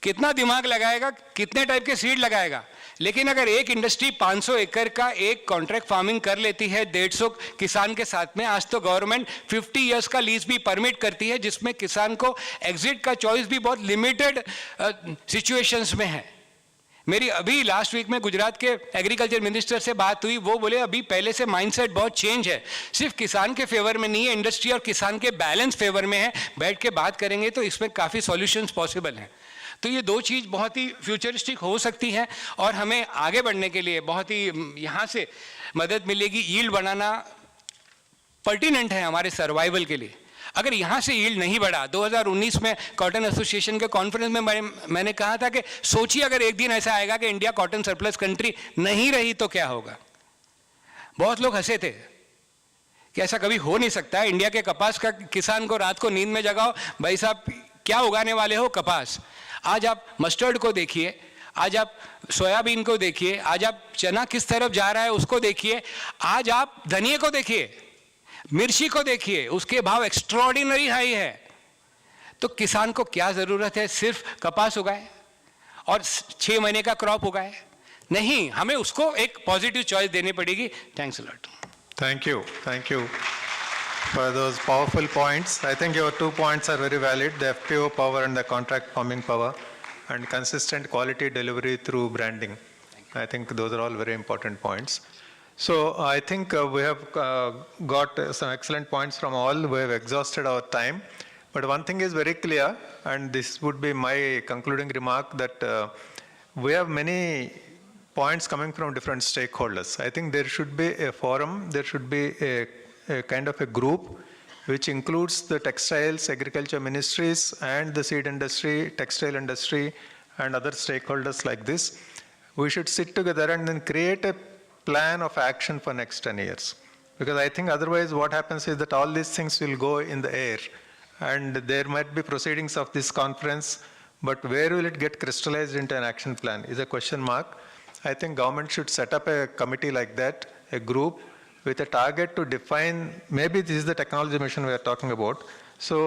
कितना दिमाग लगाएगा, कितने टाइप के सीड लगाएगा, लेकिन अगर एक इंडस्ट्री 500 एकड़ का एक कॉन्ट्रैक्ट फार्मिंग कर लेती है 150 किसान के साथ में, आज तो गवर्नमेंट 50 इयर्स का लीज भी परमिट करती है, जिसमें किसान को एग्जिट का चॉइस भी बहुत लिमिटेड सिचुएशंस में है। मेरी अभी लास्ट वीक में गुजरात के एग्रीकल्चर मिनिस्टर से बात हुई, वो बोले अभी पहले से माइंडसेट बहुत चेंज है, सिर्फ किसान के फेवर में नहीं है, इंडस्ट्री और किसान के बैलेंस फेवर में है। बैठ के बात करेंगे तो इसमें काफ़ी सॉल्यूशंस पॉसिबल हैं। तो ये दो चीज़ बहुत ही फ्यूचरिस्टिक हो सकती हैं और हमें आगे बढ़ने के लिए बहुत ही यहाँ से मदद मिलेगी। यील्ड बढ़ाना पर्टिनेंट है हमारे सर्वाइवल के लिए। अगर यहाँ से यील्ड नहीं बढ़ा, 2019 में कॉटन एसोसिएशन के कॉन्फ्रेंस में मैंने कहा था कि सोचिए अगर एक दिन ऐसा आएगा कि इंडिया कॉटन सरप्लस कंट्री नहीं रही तो क्या होगा। बहुत लोग हंसे थे कि ऐसा कभी हो नहीं सकता है, इंडिया के कपास का किसान को रात को नींद में जगाओ, भाई साहब क्या उगाने वाले हो, कपास। आज आप मस्टर्ड को देखिए, आज आप सोयाबीन को देखिए, आज आप चना किस तरफ जा रहा है उसको देखिए, आज आप धनिये को देखिए, मिर्ची को देखिए, उसके भाव एक्स्ट्रॉर्डिनरी हाई है। तो किसान को क्या जरूरत है, सिर्फ कपास उगाए और 6 महीने का क्रॉप उगाए? नहीं, हमें उसको एक पॉजिटिव चॉइस देनी पड़ेगी। Thanks a lot. Thank you for those powerful points. I think your 2 points are very valid, the FPO power and the contract farming power, and consistent quality delivery through branding. I think those are all very important points. So I think we have got some excellent points from all. We have exhausted our time. But one thing is very clear, and this would be my concluding remark, that we have many points coming from different stakeholders. I think there should be a forum, there should be a kind of a group which includes the textiles, agriculture ministries and the seed industry, textile industry and other stakeholders like this. We should sit together and then create a plan of action for next 10 years. Because I think otherwise what happens is that all these things will go in the air and there might be proceedings of this conference, but where will it get crystallized into an action plan is a question mark. I think government should set up a committee like that, a group with a target to define, maybe this is the technology mission we are talking about. So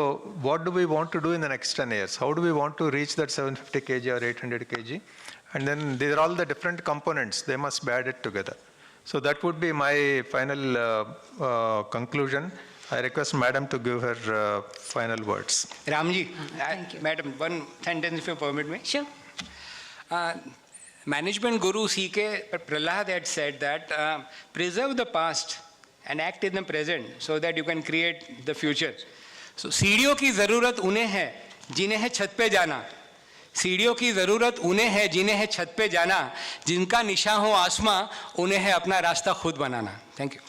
what do we want to do in the next 10 years? How do we want to reach that 750 kg or 800 kg? And then these are all the different components, they must be added together. So that would be my final conclusion. I request Madam to give her final words. Ramji, Madam, one sentence if you permit me. Sure. Management guru C.K. Prahlad had said that preserve the past and act in the present so that you can create the future. So सीढ़ियों की ज़रूरत उन्हें है जिन्हें है छत पे जाना, सीढ़ियों की ज़रूरत उन्हें है जिन्हें है छत पे जाना, जिनका निशान हो आसमां उन्हें है अपना रास्ता खुद बनाना. Thank you.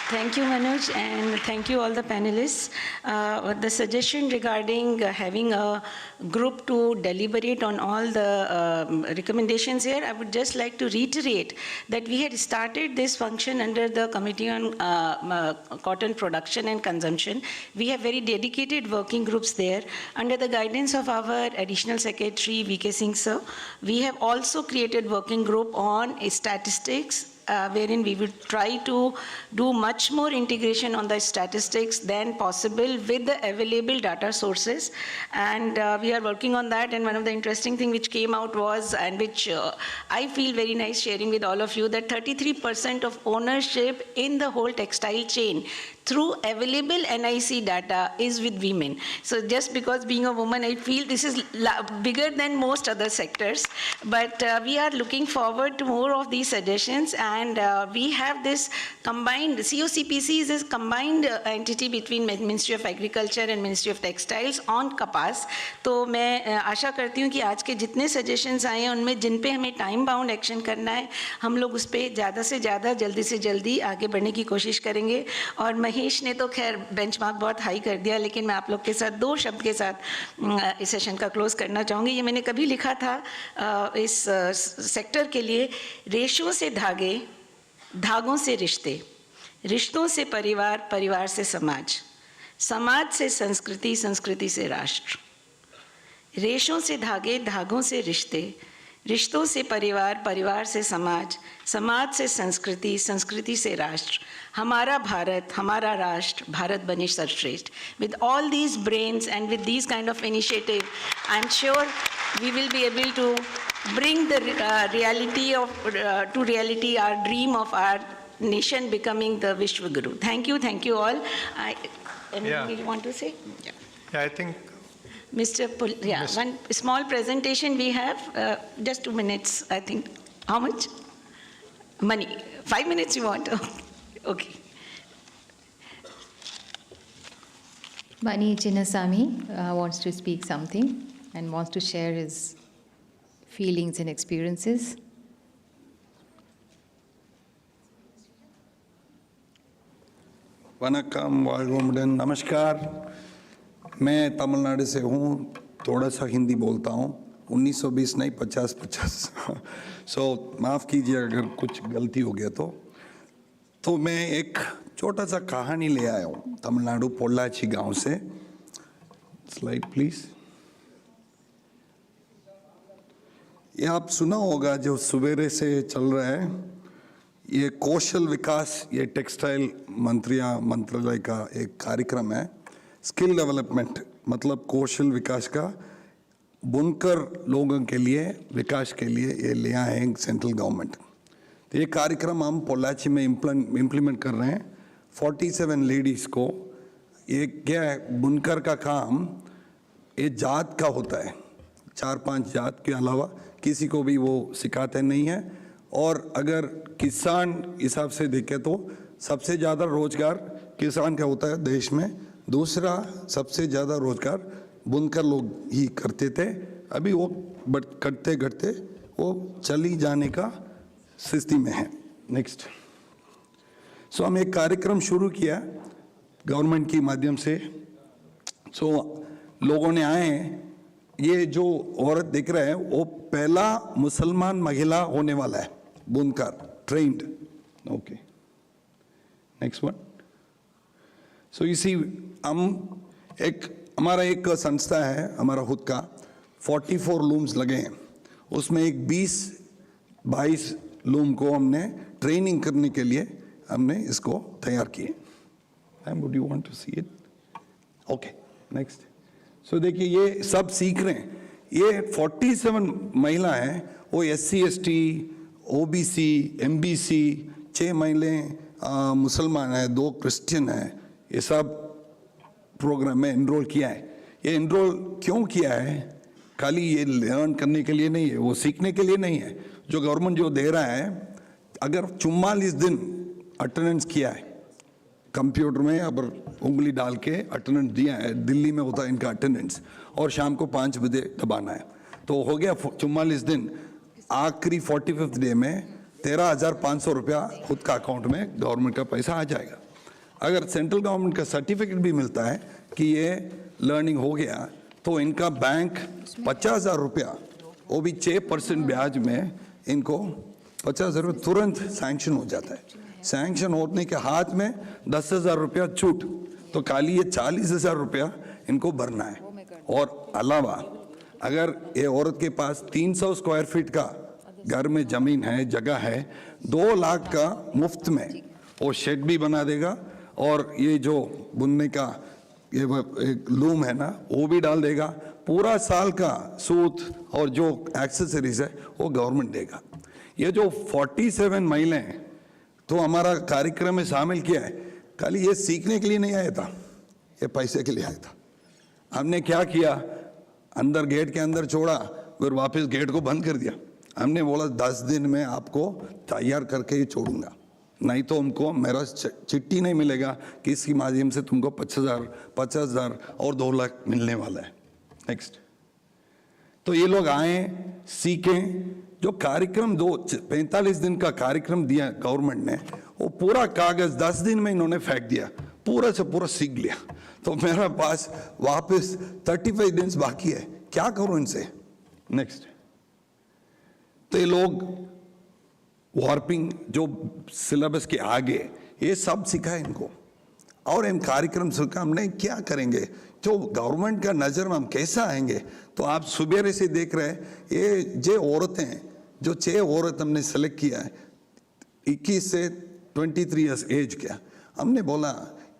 Thank you, Manoj, and thank you all the panelists. The suggestion regarding having a group to deliberate on all the recommendations here, I would just like to reiterate that we had started this function under the Committee on Cotton Production and Consumption. We have very dedicated working groups there under the guidance of our Additional Secretary V.K. Singh sir. We have also created working group on statistics, wherein we will try to do much more integration on the statistics than possible with the available data sources. And we are working on that. And one of the interesting things which came out was, and which I feel very nice sharing with all of you, that 33% of ownership in the whole textile chain through available NIC data is with women. So just because being a woman, I feel this is bigger than most other sectors. But we are looking forward to more of these suggestions. And we have this combined, COCPC is this combined entity between Ministry of Agriculture and Ministry of Textiles on कपास. तो मैं आशा करती हूँ कि आज के जितने suggestions आए हैं उनमें जिन पे हमें time bound action करना है, हम लोग उस पे ज़्यादा से ज़्यादा जल्दी से जल्दी आगे बढ़ने की कोशिश करेंगे. और महेश ने तो खैर बेंचमार्क बहुत हाई कर दिया, लेकिन मैं आप लोग के साथ 2 शब्द के साथ इस सेशन का क्लोज करना चाहूँगी. ये मैंने कभी लिखा था इस सेक्टर के लिए, रेशों से धागे, धागों से रिश्ते, रिश्तों से परिवार, परिवार से समाज, समाज से संस्कृति, संस्कृति से राष्ट्र. रेशों से धागे, धागों से रिश्ते, रिश्तों से परिवार, परिवार से समाज, समाज से संस्कृति, संस्कृति से राष्ट्र, हमारा भारत, हमारा राष्ट्र, भारत बने सर्वश्रेष्ठ. With all these brains and with these kind of initiative, I'm sure we will be able to bring the reality of to reality our dream of our nation becoming the Vishwa Guru. Thank you all. Anything you want to say? Yeah, I think Mr. One small presentation we have, just 2 minutes, I think. How much? Money. 5 minutes you want? Okay. Mani Chinnasamy wants to speak something and wants to share his feelings and experiences. Vanakkam वालगुमडन नमस्कार. मैं तमिलनाडु से हूँ, थोड़ा सा हिंदी बोलता हूँ. 1920 नहीं 50 सो माफ़ कीजिए अगर कुछ गलती हो गया तो मैं एक छोटा सा कहानी ले आया हूँ तमिलनाडु पोल्लाची गांव से. Slide please. ये आप सुना होगा जो सवेरे से चल रहा है, ये कौशल विकास, ये टेक्सटाइल मंत्रालय का एक कार्यक्रम है. स्किल डेवलपमेंट मतलब कौशल विकास का बुनकर लोगों के लिए विकास के लिए ये ले आए हैं सेंट्रल गवर्नमेंट. तो ये कार्यक्रम हम पोल्लाची में इम्प्लीमेंट कर रहे हैं. 47 लेडीज़ को, ये क्या है, बुनकर का काम ये जात का होता है, 4-5 जात के अलावा किसी को भी वो सिखाते नहीं है. और अगर किसान हिसाब से देखें तो सबसे ज़्यादा रोजगार किसान का होता है देश में. दूसरा सबसे ज़्यादा रोजगार बुनकर लोग ही करते थे. अभी वो करते करते वो चली जाने का स्थिति में है. नेक्स्ट. सो हम एक कार्यक्रम शुरू किया गवर्नमेंट के माध्यम से. सो लोगों ने आए, ये जो औरत दिख रहा है वो पहला मुसलमान महिला होने वाला है बुनकर, trend. Okay, next one. So इसी हम हमारा एक संस्था है, हमारा खुद का 44 लूम्स लगे हैं. उसमें एक 20-22 लूम को हमने ट्रेनिंग करने के लिए हमने इसको तैयार किए. Would you want to see it? Okay, next. So देखिए ये सब सीख रहे हैं. ये 47 महिला हैं, वो SC ST OBC MBC, 6 महिलाएं मुसलमान हैं, 2 क्रिश्चियन हैं. ये सब प्रोग्राम में एनरोल किया है. ये एनरोल क्यों किया है? खाली ये लर्न करने के लिए नहीं है, वो सीखने के लिए नहीं है. जो गवर्नमेंट जो दे रहा है, अगर 44 दिन अटेंडेंस किया है कंप्यूटर में, अब उंगली डाल के अटेंडेंस दिया है, दिल्ली में होता है इनका अटेंडेंस, और शाम को 5 बजे दबाना है, तो हो गया 44 दिन. आखिरी 45th डे में 13,500 रुपया खुद का अकाउंट में गवर्नमेंट का पैसा आ जाएगा. अगर सेंट्रल गवर्नमेंट का सर्टिफिकेट भी मिलता है कि ये लर्निंग हो गया, तो इनका बैंक 50,000 रुपया, वो भी 6% ब्याज में, इनको 50,000 रुपये तुरंत सैंक्शन हो जाता है. सैंक्शन होने के हाथ में 10,000 रुपया छूट, तो खाली ये 40,000 रुपया इनको भरना है. और अलावा अगर ये औरत के पास 300 स्क्वायर फीट का घर में ज़मीन है, जगह है, 2 लाख का मुफ्त में वो शेड भी बना देगा, और ये जो बुनने का ये एक लूम है ना, वो भी डाल देगा. पूरा साल का सूत और जो एक्सेसरीज है वो गवर्नमेंट देगा. ये जो 47 महिलाएं तो हमारा कार्यक्रम में शामिल किया है, खाली ये सीखने के लिए नहीं आया था, ये पैसे के लिए आया था. हमने क्या किया, अंदर गेट के अंदर छोड़ा, फिर वापस गेट को बंद कर दिया. हमने बोला 10 दिन में आपको तैयार करके ही छोड़ूंगा, नहीं तो हमको मेरा चिट्ठी नहीं मिलेगा कि इसके माध्यम से तुमको 50,000 और 2 लाख मिलने वाला है. नेक्स्ट. तो ये लोग आए, सीखें. जो कार्यक्रम 45 दिन का कार्यक्रम दिया गवर्नमेंट ने, वो पूरा कागज 10 दिन में इन्होंने फेंक दिया, पूरा से पूरा सीख लिया. तो मेरा पास वापस 35 दिन बाकी है, क्या करूं इनसे? नेक्स्ट. तो ये लोग वार्पिंग जो सिलेबस के आगे, ये सब सिखा है इनको. और इन कार्यक्रम से हमने क्या करेंगे, तो गवर्नमेंट का नज़र में हम कैसा आएंगे। तो आप सुबह से देख रहे हैं ये जो औरतें, जो 6 औरत हमने सेलेक्ट किया है 21 से 23 ईयर्स एज क्या, हमने बोला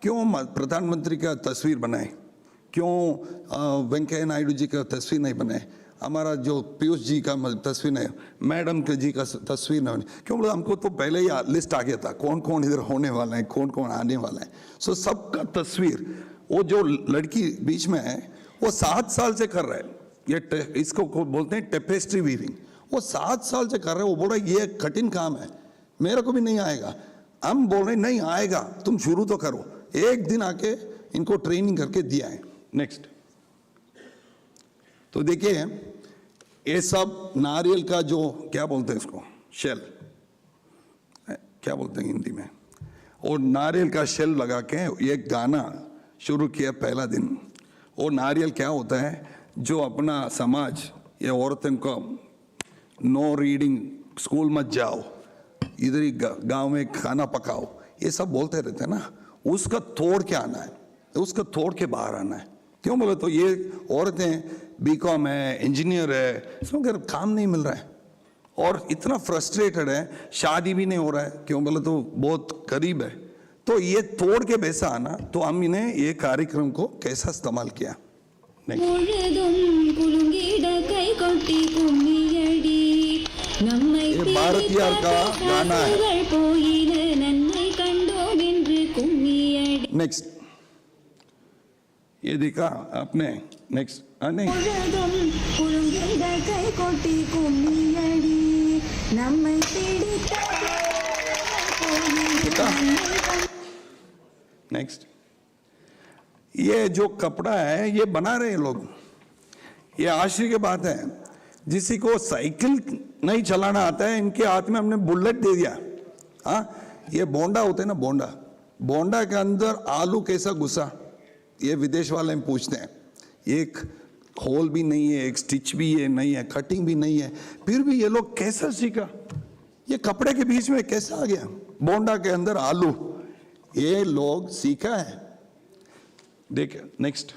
क्यों प्रधानमंत्री का तस्वीर बनाए, क्यों वेंकैया नायडू जी का तस्वीर नहीं बनाए, हमारा जो पीयूष जी का तस्वीर नहीं, मैडम के जी का तस्वीर नहीं, क्यों बोला हमको तो पहले ही लिस्ट आ गया था कौन कौन इधर होने वाला है, कौन कौन आने वाला है। सो सबका तस्वीर, वो जो लड़की बीच में है वो 7 साल से कर रहा है, ये इसको बोलते हैं टेपेस्ट्री वीविंग, वो 7 साल से कर रहे हैं। वो बोल रहा है ये कठिन काम है, मेरे को भी नहीं आएगा। हम बोल रहे नहीं आएगा, तुम शुरू तो करो। एक दिन आके इनको ट्रेनिंग करके दिया है। नेक्स्ट, तो देखिए ये सब नारियल का जो क्या बोलते हैं इसको, शेल क्या बोलते हैं हिंदी में, और नारियल का शेल लगा के ये गाना शुरू किया पहला दिन। और नारियल क्या होता है, जो अपना समाज, ये औरतों को नो रीडिंग, स्कूल मत जाओ, इधर ही गांव में खाना पकाओ, ये सब बोलते रहते हैं ना, उसका तोड़ के आना है, उसका तोड़ के बाहर आना है। क्यों बोले तो ये औरतें बीकॉम है, इंजीनियर है, इसमें अगर काम नहीं मिल रहा है और इतना फ्रस्ट्रेटेड है, शादी भी नहीं हो रहा है, क्यों बोले तो बहुत करीब है, तो ये तोड़ के वैसा आना। तो हम इन्हें ये कार्यक्रम को कैसा इस्तेमाल किया। ये भारत यार का गाना है। नेक्स्ट, ये देखा आपने, नेक्स्ट नहीं, नेक्स्ट, ये जो कपड़ा है ये बना रहे हैं लोग, ये आश्चर्य की बात है। जिसी को साइकिल नहीं चलाना आता है, इनके हाथ में हमने बुलेट दे दिया। हाँ, ये बोंडा होते हैं ना, बोंडा, बोंडा के अंदर आलू कैसा घुसा, ये विदेश वाले में पूछते हैं। एक होल भी नहीं है, एक स्टिच भी ये नहीं है, कटिंग भी नहीं है, फिर भी ये लोग कैसा सीखा, ये कपड़े के बीच में कैसा आ गया, बोंडा के अंदर आलू, ये लोग सीखा है। देखिए नेक्स्ट,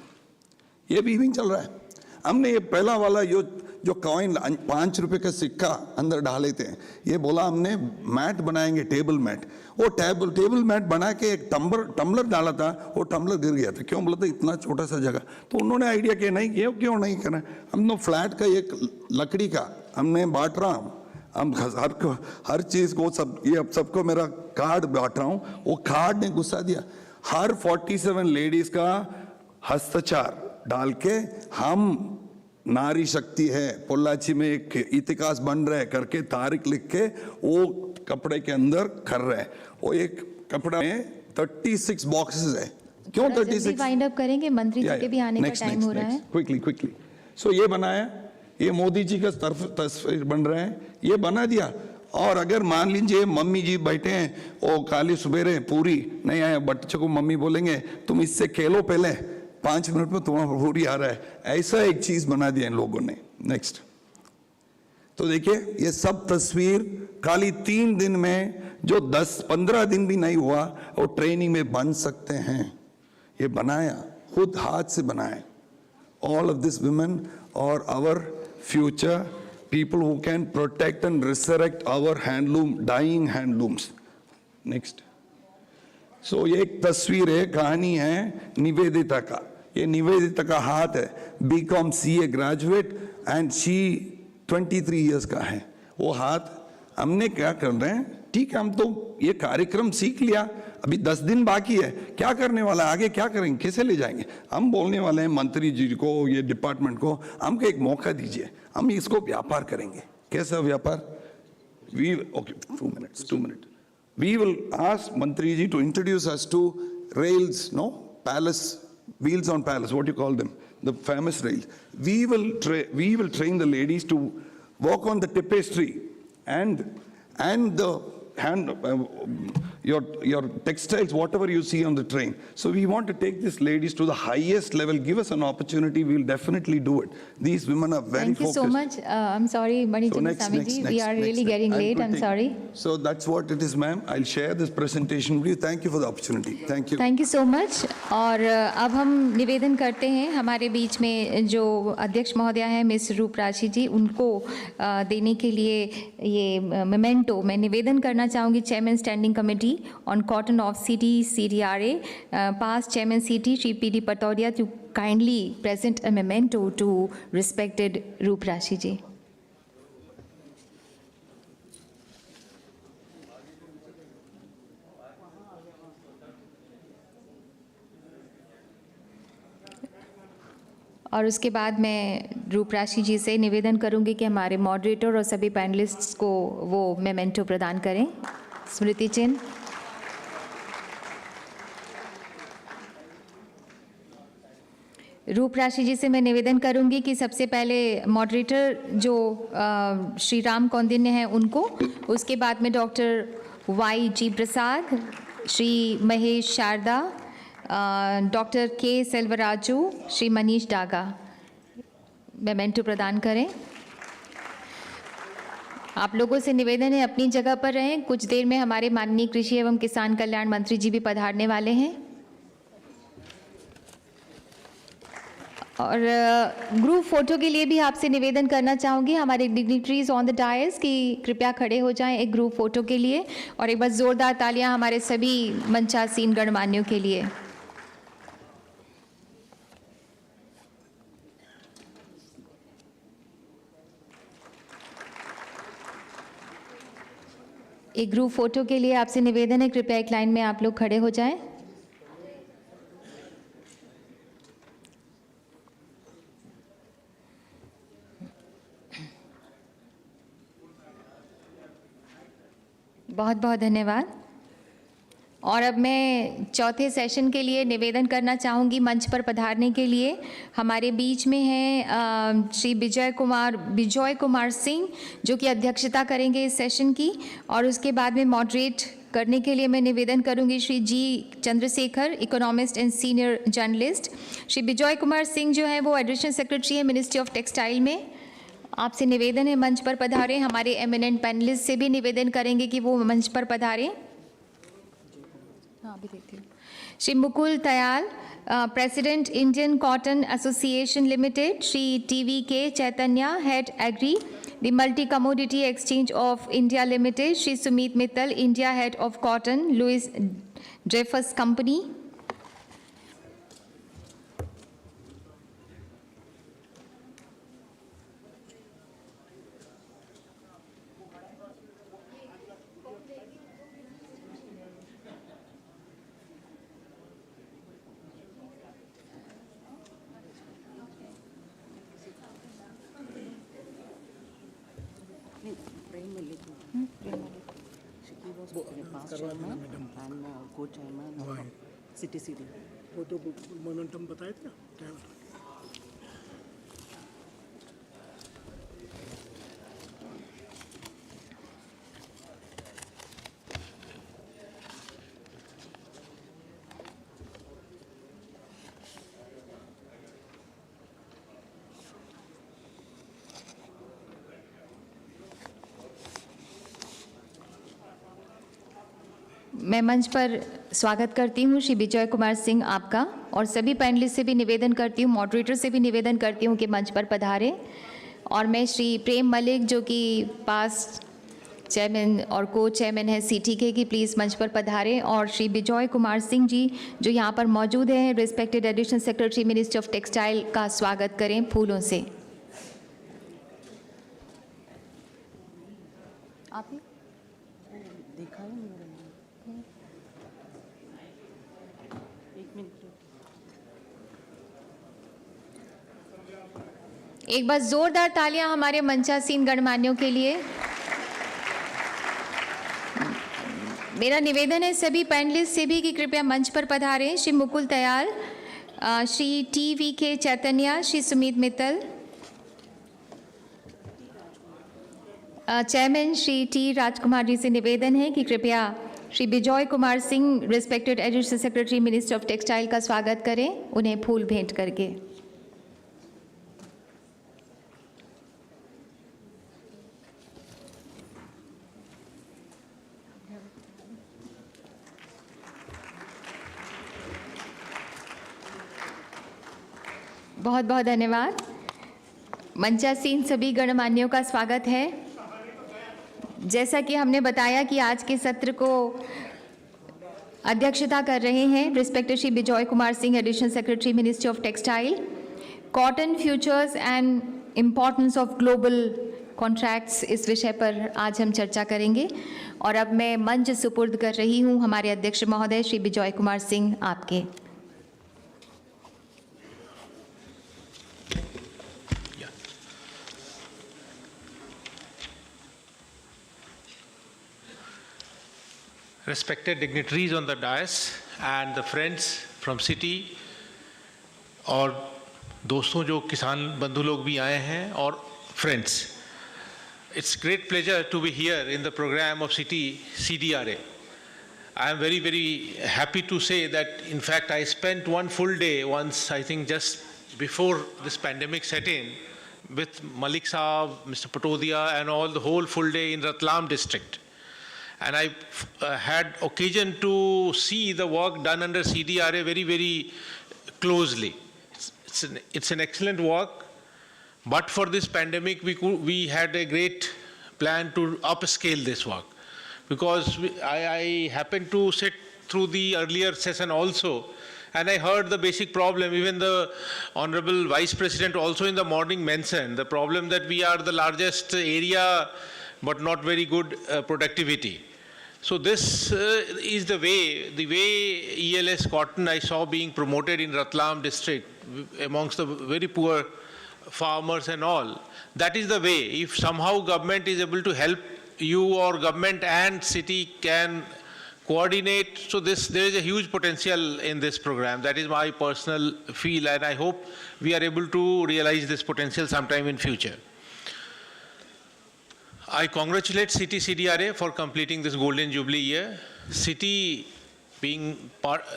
ये भी चल रहा है। हमने ये पहला वाला जो कॉइन 5 रुपए का सिक्का अंदर डाले थे, ये बोला हमने मैट बनाएंगे, टेबल मैट। वो टेबल मैट बना के एक टम्बलर डाला था, वो टम्बलर गिर गया था। क्यों बोला था, इतना छोटा सा जगह। तो उन्होंने आइडिया किया नहीं, ये क्यों नहीं करना, हमने फ्लैट का एक लकड़ी का हमने बांट रहा हूँ, हम हर चीज़ को सब, ये अब सबको मेरा कार्ड बांट रहा हूँ। वो कार्ड ने गुस्सा दिया, हर 47 लेडीज का हस्ताक्षर डाल के हम नारी शक्ति है, पोल्लाची में एक इतिहास बन रहा है करके तारीख लिख के वो कपड़े के अंदर कर रहे हैं। वो एक कपड़ा में 36 बॉक्सेस है। क्यों 36? वाइंड अप करेंगे, मंत्री जी के भी आने का टाइम हो रहा है। क्विकली सो ये बनाया, ये मोदी जी का तस्वीर बन रहा है, ये बना दिया। और अगर मान लीजिए मम्मी जी बैठे हैं, वो काली सुबेरे पूरी नहीं आया, बच्चों को मम्मी बोलेंगे तुम इससे खेलो पहले 5 मिनट में तुम्हारा पूरी आ रहा है, ऐसा एक चीज बना दिया इन लोगों ने। नेक्स्ट, तो देखिए ये सब तस्वीर खाली 3 दिन में, जो 10-15 दिन भी नहीं हुआ, वो ट्रेनिंग में बन सकते हैं। ये बनाया, खुद हाथ से बनाए। ऑल ऑफ दिस वुमेन और our future people who can protect and resurrect our handloom, dying handlooms. Next. So ये एक तस्वीर है, कहानी है निवेदिता का। ये निवेदिता का हाथ है, BCom CA graduate and she 23 years का है। वो हाथ हमने क्या कर रहे हैं, ठीक है हम तो ये कार्यक्रम सीख लिया, अभी 10 दिन बाकी है, क्या करने वाला है, आगे क्या करेंगे, कैसे ले जाएंगे। हम बोलने वाले हैं मंत्री जी को, ये डिपार्टमेंट को, हमको एक मौका दीजिए, हम इसको व्यापार करेंगे। कैसा व्यापार? Okay 2 minute we will ask मंत्री जी to introduce us to rails, no palace, wheels on palace, what you call them, the famous rails. We will train the ladies to walk on the tapestry and the your textiles, whatever you see on the train. So we want to take these ladies to the highest level. Give us an opportunity, we'll definitely do it. These women are very focused. Thank you so much. I'm sorry, Swami-ji, we are really getting late. I'm sorry. So that's what it is, ma'am. I'll share this presentation with you. Thank you for the opportunity. Thank you. Thank you so much. और अब हम निवेदन करते हैं हमारे बीच में जो अध्यक्ष महोदया हैं मिस रूपराशि जी, उनको देने के लिए ये मेमेंटो मैं निवेदन करना चाहूँगी. Chairman standing committee on cotton of CITI CDRA, past Chairman CITI Shri P.D. Patodia to kindly present a memento to respected Ruprashi ji. और उसके बाद मैं रूपराशि जी से निवेदन करूंगी कि हमारे मॉडरेटर और सभी पैनलिस्ट्स को वो मेमेंटो प्रदान करें, स्मृति चिन्ह. रूपराशि जी से मैं निवेदन करूंगी कि सबसे पहले मॉडरेटर जो श्री राम कौंडिन्य हैं उनको, उसके बाद में डॉक्टर Y.G. प्रसाद, श्री महेश शारदा, डॉक्टर के सेल्वराजू, श्री मनीष डागा मेमेंटो प्रदान करें. आप लोगों से निवेदन है अपनी जगह पर रहें. कुछ देर में हमारे माननीय कृषि एवं किसान कल्याण मंत्री जी भी पधारने वाले हैं. और ग्रुप फोटो के लिए भी आपसे निवेदन करना चाहूँगी हमारे डिग्निटरीज ऑन द डायस कि कृपया खड़े हो जाएं एक ग्रुप फोटो के लिए. और एक बार जोरदार तालियां हमारे सभी मंचासीन गणमान्यों के लिए. एक ग्रुप फोटो के लिए आपसे निवेदन है, कृपया एक लाइन में आप लोग खड़े हो जाएं. बहुत बहुत धन्यवाद. और अब मैं चौथे सेशन के लिए निवेदन करना चाहूँगी मंच पर पधारने के लिए. हमारे बीच में हैं श्री विजय कुमार सिंह जो कि अध्यक्षता करेंगे इस सेशन की. और उसके बाद में मॉडरेट करने के लिए मैं निवेदन करूंगी Shri G Chandrashekhar, economist and senior journalist. Shri Vijay Kumar Singh जो है वो एडिशनल सेक्रेटरी है मिनिस्ट्री ऑफ टेक्सटाइल में. आपसे निवेदन है मंच पर पधारें. हमारे एमिनेंट पैनलिस्ट से भी निवेदन करेंगे कि वो मंच पर पधारें. हाँ, भी देती हूँ. Shri Mukul Tayal, president Indian cotton association limited. Shri TVK Chaitanya, head agri the multi commodity exchange of India limited. Shri Sumit Mittal, India head of cotton Louis Dreyfus company. CITI वो तो मोमेंटम बताए थे ना. मैं मंच पर स्वागत करती हूँ श्री विजय कुमार सिंह आपका. और सभी पैनलिस्ट से भी निवेदन करती हूँ, मॉडरेटर से भी निवेदन करती हूँ कि मंच पर पधारें. और मैं श्री प्रेम मलिक जो कि पास्ट चेयरमैन और को चेयरमैन है CTK की, प्लीज़ मंच पर पधारें. और श्री विजय कुमार सिंह जी जो यहाँ पर मौजूद हैं, respected additional secretary ministry of textile, का स्वागत करें फूलों से. आप ही देखा है एक बार जोरदार तालियां हमारे मंचासीन गणमान्यों के लिए. मेरा निवेदन है सभी पैनलिस्ट से भी कि कृपया मंच पर पधारें. Shri Mukul Tayal, Shri TVK Chaitanya, Shri Sumit Mittal, chairman Shri T Rajkumar ji से निवेदन है कि कृपया Shri Bijoy Kumar Singh, respected additional secretary ministry of textile का स्वागत करें, उन्हें फूल भेंट करके। बहुत बहुत धन्यवाद। मंचासीन सभी गणमान्यों का स्वागत है। जैसा कि हमने बताया कि आज के सत्र को अध्यक्षता कर रहे हैं respected Shri Bijoy Kumar Singh, additional secretary ministry of textile. Cotton futures and importance of global contracts, इस विषय पर आज हम चर्चा करेंगे। और अब मैं मंच सुपुर्द कर रही हूं हमारे अध्यक्ष महोदय श्री बिजॉय कुमार सिंह आपके। Respected dignitaries on the dais and the friends from CITI और दोस्तों जो किसान बंधु लोग भी आए हैं और friends, it's great pleasure to be here in the program of CITI CDRA. I am very, very happy to say that in fact I spent one full day once, I think just before this pandemic set in, with Malik Saab, Mr. Patodia and all, the whole full day in Ratlam district. And I had occasion to see the work done under CDRA very, very closely. It's an excellent work, but for this pandemic, we had a great plan to upscale this work. Because I happened to sit through the earlier session also, and I heard the basic problem. Even the Honorable Vice President also in the morning mentioned the problem that we are the largest area, but not very good productivity. So this is the way ELS cotton I saw being promoted in Ratlam district amongst the very poor farmers and all. That is the way. If somehow government is able to help you, or government and city can coordinate, so there is a huge potential in this program. That is my personal feel, and I hope we are able to realize this potential sometime in future. I congratulate CITI CDRA for completing this Golden Jubilee year. CITI being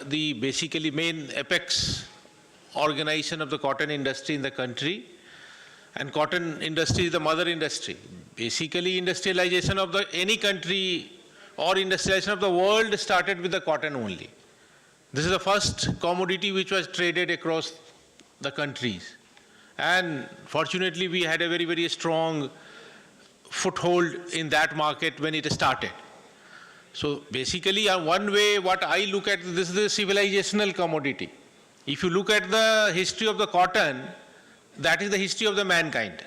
the basically main apex organization of the cotton industry in the country, and cotton industry is the mother industry. Basically, industrialization of any country or industrialization of the world started with the cotton only. This is the first commodity which was traded across the countries. And fortunately, we had a very, very strong foothold in that market when it started. So basically, one way what I look at, this is a civilizational commodity. If you look at the history of the cotton, that is the history of the mankind.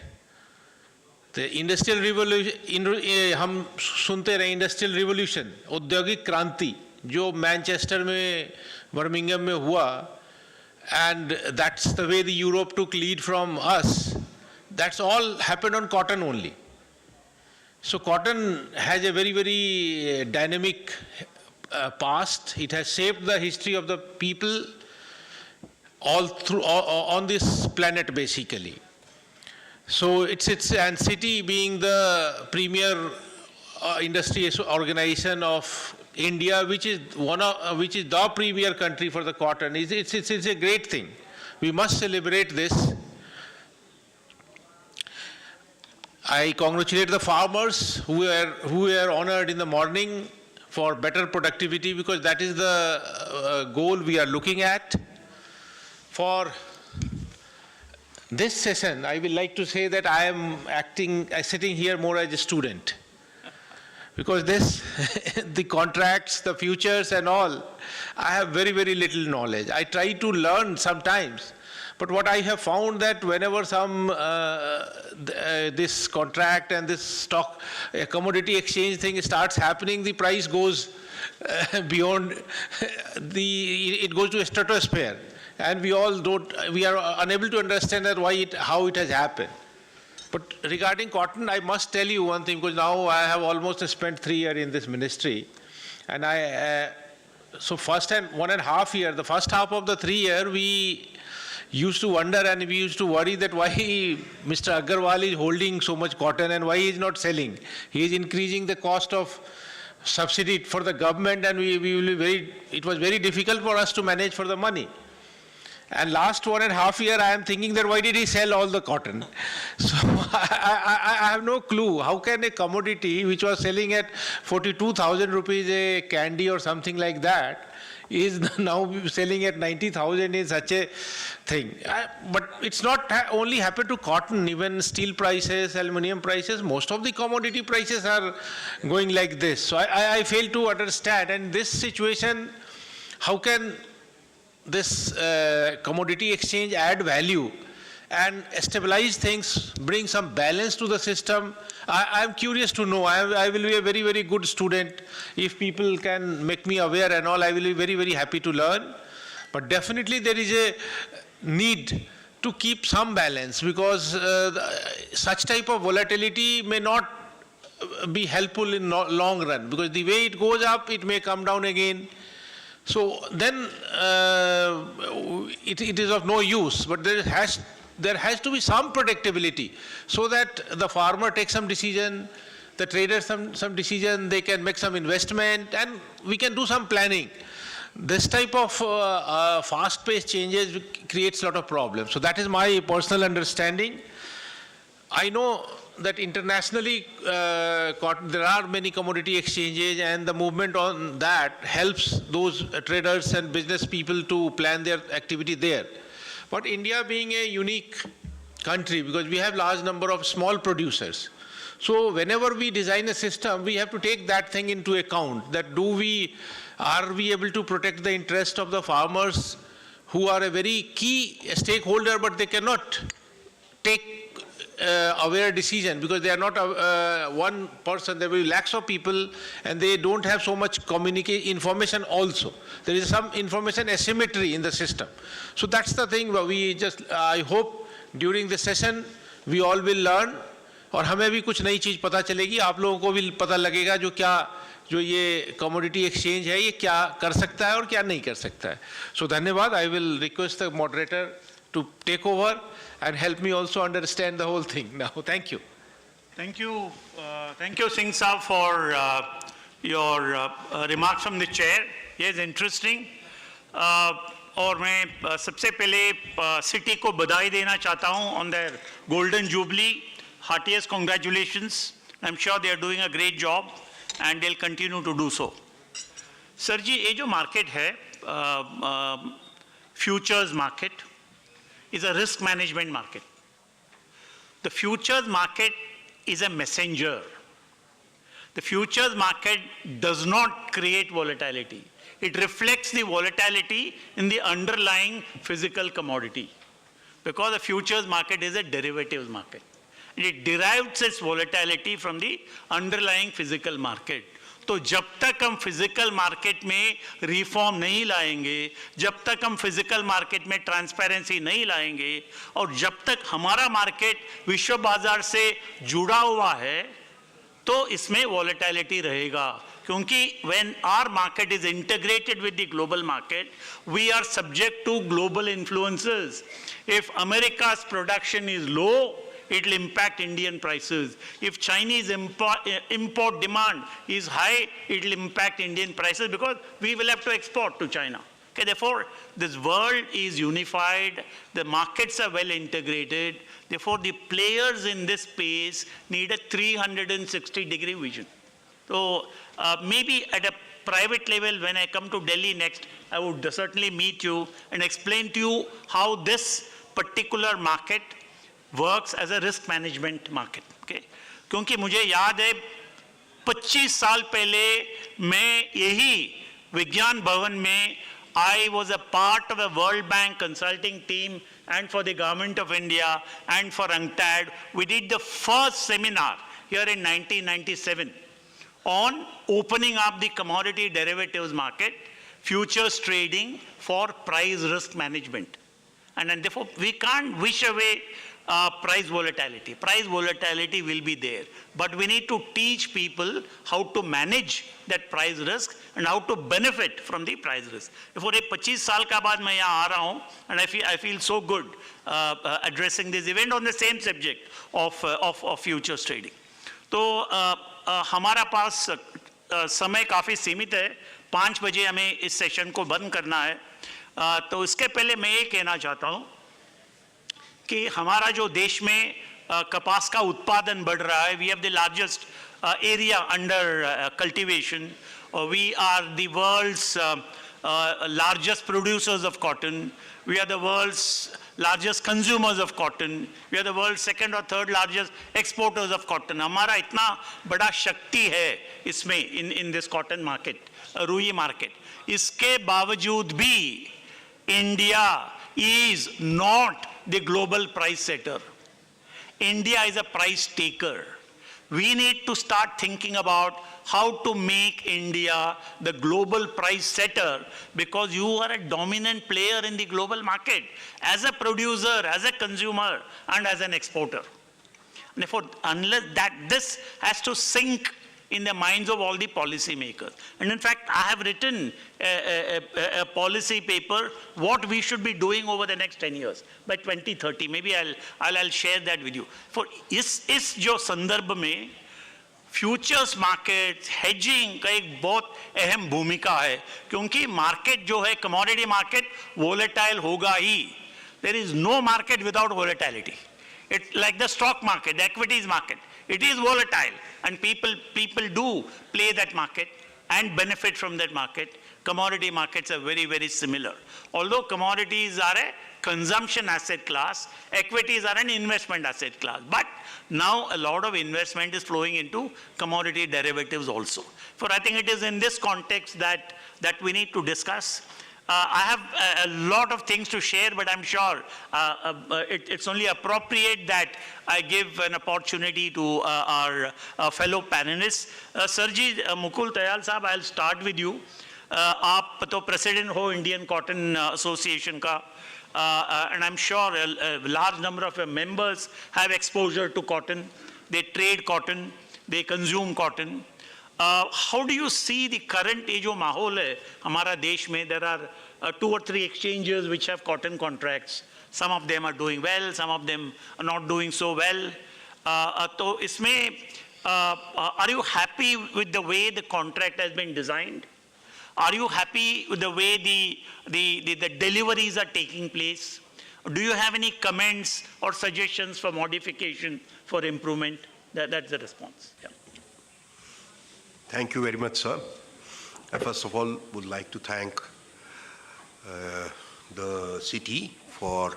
The industrial revolution, हम सुनते रहे industrial revolution, औद्योगिक क्रांति जो Manchester में, Birmingham में हुआ, and that's the way the Europe took lead from us. That's all happened on cotton only. So cotton has a very, very dynamic past. It has shaped the history of the people all through on this planet basically. So it's and CITI being the premier industry organization of India, which is the premier country for the cotton, it's a great thing. We must celebrate this. I congratulate the farmers who were honored in the morning for better productivity, because that is the goal we are looking at. For this session, I will like to say that I am sitting here more as a student, because the contracts, the futures and all, I have very, very little knowledge. I try to learn sometimes, but what I have found that whenever this contract and this stock, commodity exchange thing starts happening, the price goes beyond it goes to a stratosphere. And we are unable to understand that how it has happened. But regarding cotton, I must tell you one thing, because now I have almost spent 3 years in this ministry. And so first and 1.5 years, the first half of the 3 years, we used to wonder and we used to worry that why Mr. Agarwal is holding so much cotton and why he is not selling. He is increasing the cost of subsidy for the government, and we will be it was very difficult for us to manage for the money. And last 1.5 years, I am thinking that why did he sell all the cotton? So I have no clue. How can a commodity which was selling at 42,000 rupees a candy or something like that is now selling at 90,000 in such a thing? But it's not only happened to cotton, even steel prices, aluminium prices, most of the commodity prices are going like this. So I fail to understand. And this situation, how can this commodity exchange add value and stabilize things, bring some balance to the system? I'm curious to know. I will be a very, very good student. If people can make me aware and all, I will be very, very happy to learn. But definitely there is a need to keep some balance, because such type of volatility may not be helpful in long run, because the way it goes up, it may come down again. So then it is of no use, but there has to be some predictability, so that the farmer takes some decision, the trader some decision, they can make some investment, and we can do some planning. This type of fast-paced changes creates a lot of problems. So that is my personal understanding. I know that internationally there are many commodity exchanges, and the movement on that helps those traders and business people to plan their activity there. But India being a unique country, because we have large number of small producers, so whenever we design a system, we have to take that thing into account, that are we able to protect the interest of the farmers, who are a very key stakeholder, but they cannot take aware decision, because they are not one person. There will be lakhs of people, and they don't have so much information also. There is some information asymmetry in the system. So that's the thing. I hope during the session we all will learn, और हमें भी कुछ नई चीज़ पता चलेगी, आप लोगों को भी पता लगेगा जो ये commodity exchange है, ये क्या कर सकता है और क्या नहीं कर सकता है. So धन्यवाद. I will request the moderator to take over and help me also understand the whole thing now. Thank you. Thank you, Singh Saab, for your remarks from the chair. Yes, interesting. और मैं सबसे पहले city को बधाई देना चाहता हूँ on their golden jubilee. Heartiest congratulations. I'm sure they are doing a great job and they'll continue to do so. Sir ji, ये जो market है, futures market, is a risk management market. The futures market is a messenger. The futures market does not create volatility. It reflects the volatility in the underlying physical commodity, because the futures market is a derivatives market. And it derives its volatility from the underlying physical market. तो जब तक हम physical market में reform नहीं लाएंगे, जब तक हम फिजिकल मार्केट में ट्रांसपेरेंसी नहीं लाएंगे, और जब तक हमारा मार्केट विश्व बाजार से जुड़ा हुआ है, तो इसमें वॉलेटिलिटी रहेगा. क्योंकि when our market is integrated with the global market, we are subject to global influences. If America's production is low, it will impact Indian prices. If Chinese import demand is high, it will impact Indian prices, because we will have to export to China. Okay, therefore, this world is unified, the markets are well integrated, therefore the players in this space need a 360-degree vision. So maybe at a private level, when I come to Delhi next, I would certainly meet you and explain to you how this particular market works as a risk management market. Okay? क्योंकि मुझे याद है 25 साल पहले मैं यही विज्ञान भवन में I was a part of a World Bank consulting team, and for the Government of India and for UNCTAD, we did the first seminar here in 1997 on opening up the commodity derivatives market, futures trading for price risk management. And therefore, we can't wish away price volatility. Price volatility will be there. But we need to teach people how to manage that price risk and how to benefit from the price risk. For 25 साल का बाद मैं यहाँ आ रहा हूँ, and I feel so good addressing this event on the same subject of futures trading. तो हमारा पास समय काफ़ी सीमित है, 5 बजे हमें इस सेशन को बंद करना है। तो इसके पहले मैं ये कहना चाहता हूँ कि हमारा जो देश में कपास का उत्पादन बढ़ रहा है, we have the largest area under cultivation, we are the world's largest producers of cotton, we are the world's largest consumers of cotton, we are the world's second or third largest exporters of cotton. हमारा इतना बड़ा शक्ति है इसमें in this cotton market, रुई market. इसके बावजूद भी India is not the global price setter. India is a price taker. We need to start thinking about how to make India the global price setter, because you are a dominant player in the global market as a producer, as a consumer, and as an exporter. Therefore, unless that, this has to sink in the minds of all the policy makers. And in fact, I have written a policy paper, what we should be doing over the next 10 years, by 2030. Maybe I'll share that with you. For इस जो संदर्भ में futures market, hedging का एक बहुत अहम भूमिका है, क्योंकि मार्केट जो है, कमोडिटी मार्केट वोलेटाइल होगा ही. There is no market without volatility. It's like the stock market, the equities market. It is volatile, and people do play that market and benefit from that market. Commodity markets are very, very similar. Although commodities are a consumption asset class, equities are an investment asset class. But now a lot of investment is flowing into commodity derivatives also. For I think it is in this context that we need to discuss. I have a lot of things to share, but I'm sure it's only appropriate that I give an opportunity to our fellow panelists. Sirji, Mukul Tayal Saab, I'll start with you. आप तो president हो Indian cotton association का, and I'm sure a large number of your members have exposure to cotton. They trade cotton, they consume cotton. How do you see the current ये जो माहौल है हमारा देश में? There are 2 or 3 exchanges which have cotton contracts. Some of them are doing well, some of them are not doing so well. तो इसमें are you happy with the way the contract has been designed? Are you happy with the way the deliveries are taking place? Do you have any comments or suggestions for modification, for improvement? That's the response. Yeah. Thank you very much, sir. I first of all would like to thank the CITI for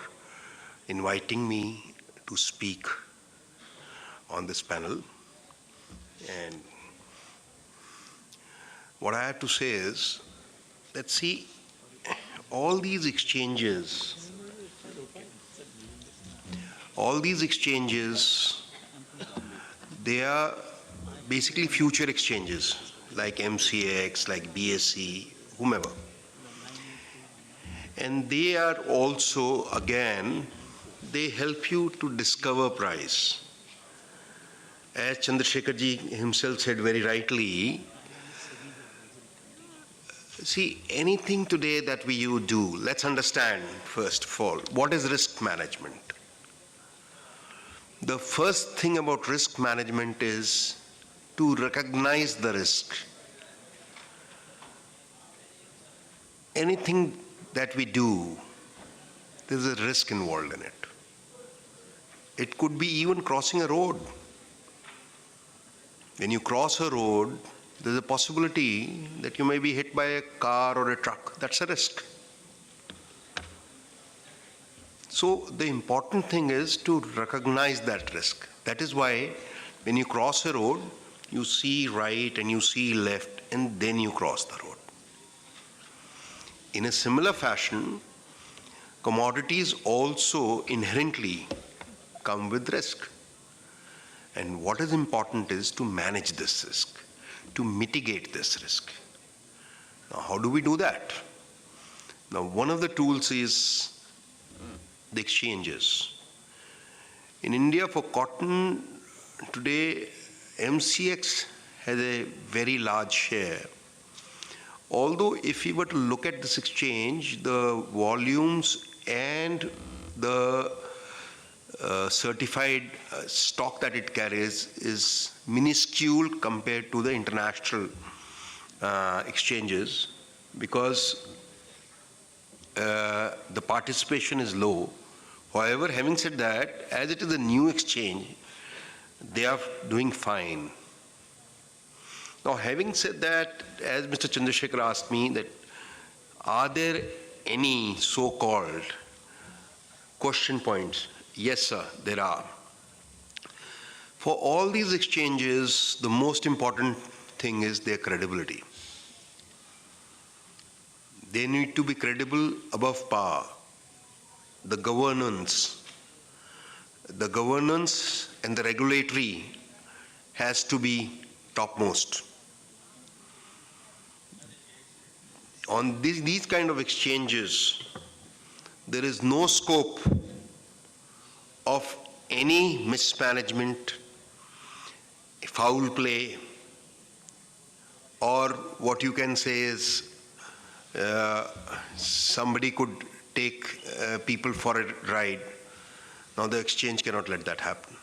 inviting me to speak on this panel. And what I have to say is that, see, all these exchanges, they are basically future exchanges like MCX, like BSE, whomever. And they are also, again, they help you to discover price. As Chandrasekhar ji himself said very rightly, see, anything today that we do, let's understand first of all, what is risk management? The first thing about risk management is to recognize the risk. Anything that we do, there's a risk involved in it. It could be even crossing a road. When you cross a road, there's a possibility that you may be hit by a car or a truck. That's a risk. So the important thing is to recognize that risk. That is why when you cross a road, you see right and you see left, and then you cross the road. In a similar fashion, commodities also inherently come with risk. And what is important is to manage this risk, to mitigate this risk. Now, how do we do that? Now, one of the tools is the exchanges. In India, for cotton, today, MCX has a very large share. Although, if we were to look at this exchange, the volumes and the certified stock that it carries is minuscule compared to the international exchanges because the participation is low. However, having said that, as it is a new exchange, they are doing fine. Now, having said that, as Mr. Chandrasekhar asked me, that are there any so-called question points? Yes, sir, there are. For all these exchanges, the most important thing is their credibility. They need to be credible above par. The governance and the regulatory has to be topmost. On these kind of exchanges, there is no scope of any mismanagement, foul play, or what you can say is somebody could take people for a ride. Now the exchange cannot let that happen.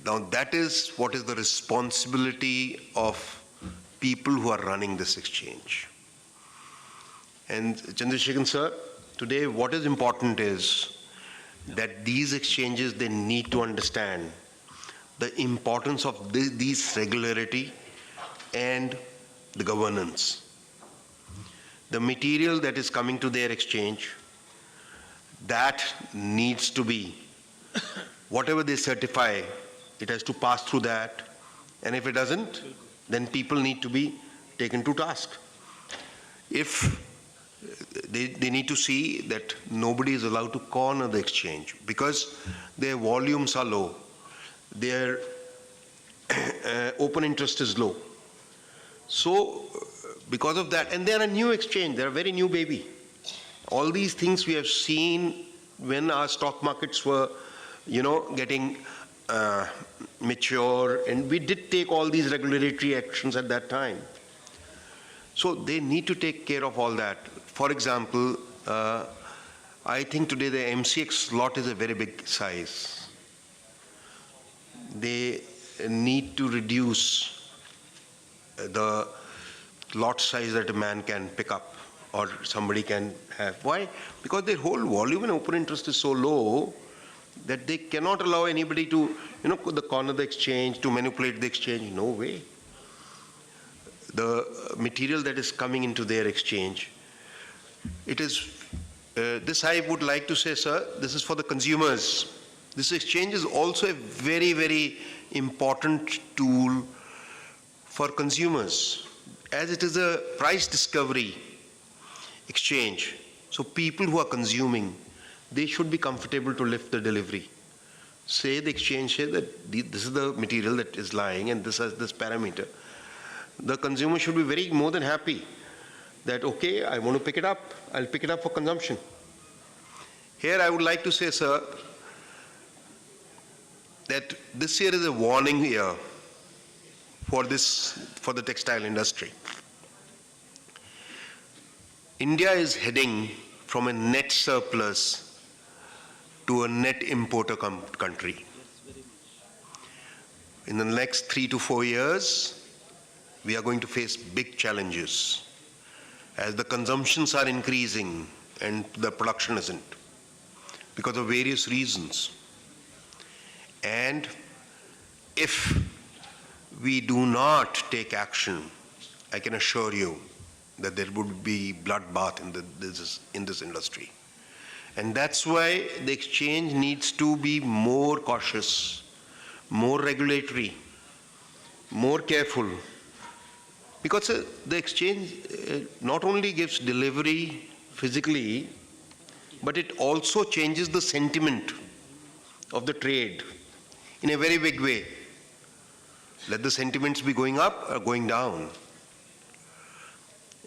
Now that is what is the responsibility of people who are running this exchange. And Chandrasekhar sir, today what is important is that these exchanges, they need to understand the importance of these regularity and the governance. The material that is coming to their exchange, that needs to be, whatever they certify, it has to pass through that. And if it doesn't, then people need to be taken to task. If they need to see that nobody is allowed to corner the exchange because their volumes are low, their open interest is low. So because of that, and they're a new exchange, they're a very new baby. All these things we have seen when our stock markets were, getting mature, and we did take all these regulatory actions at that time. So they need to take care of all that. For example, I think today the MCX lot is a very big size. They need to reduce the lot size that a man can pick up or somebody can have. Why? Because their whole volume and open interest is so low that they cannot allow anybody to, corner the exchange, to manipulate the exchange. No way. The material that is coming into their exchange, it is, this I would like to say, sir, this is for the consumers. This exchange is also a very, very important tool for consumers, as it is a price discovery exchange. So people who are consuming, they should be comfortable to lift the delivery. Say the exchange says that this is the material that is lying and this has this parameter. The consumer should be very more than happy that, okay, I want to pick it up. I'll pick it up for consumption. Here I would like to say, sir, that this year is a warning year for the textile industry. India is heading from a net surplus to a net importer country. In the next 3 to 4 years, we are going to face big challenges as the consumptions are increasing and the production isn't because of various reasons. And if we do not take action, I can assure you that there would be bloodbath in this industry. And that's why the exchange needs to be more cautious, more regulatory, more careful. Because the exchange not only gives delivery physically, but it also changes the sentiment of the trade in a very big way. Let the sentiments be going up or going down.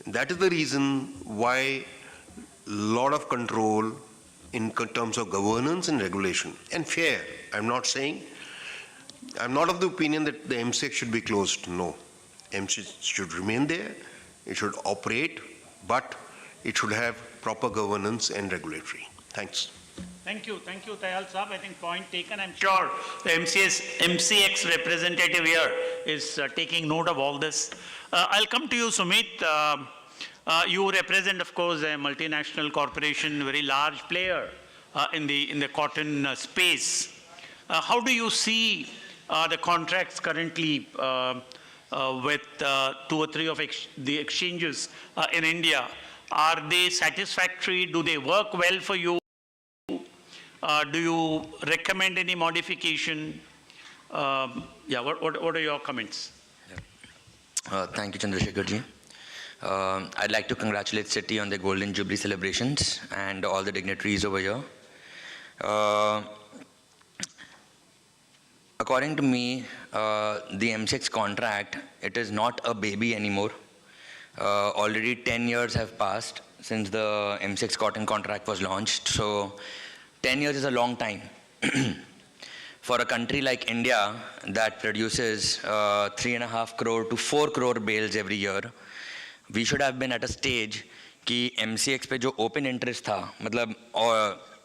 That is the reason why a lot of control in terms of governance and regulation and fair. I'm not of the opinion that the MCX should be closed. No. MCX should remain there, it should operate, but it should have proper governance and regulatory. Thanks. Thank you, Tayal Saab. I think point taken. I'm sure the MCX representative here is taking note of all this. I'll come to you, Sumit. You represent, of course, a multinational corporation, very large player in the cotton space. How do you see the contracts currently with 2 or 3 of the exchanges in India? Are they satisfactory? Do they work well for you? Do you recommend any modification? What are your comments? Thank you, Chandrasekhar ji. I'd like to congratulate CITI on the Golden Jubilee celebrations and all the dignitaries over here. According to me, the MCX contract, it is not a baby anymore. Already 10 years have passed since the MCX cotton contract was launched. So 10 years is a long time. For a country like India that produces 3.5 crore to 4 crore bales every year, we should have been at a stage कि MCX पे जो open interest था, मतलब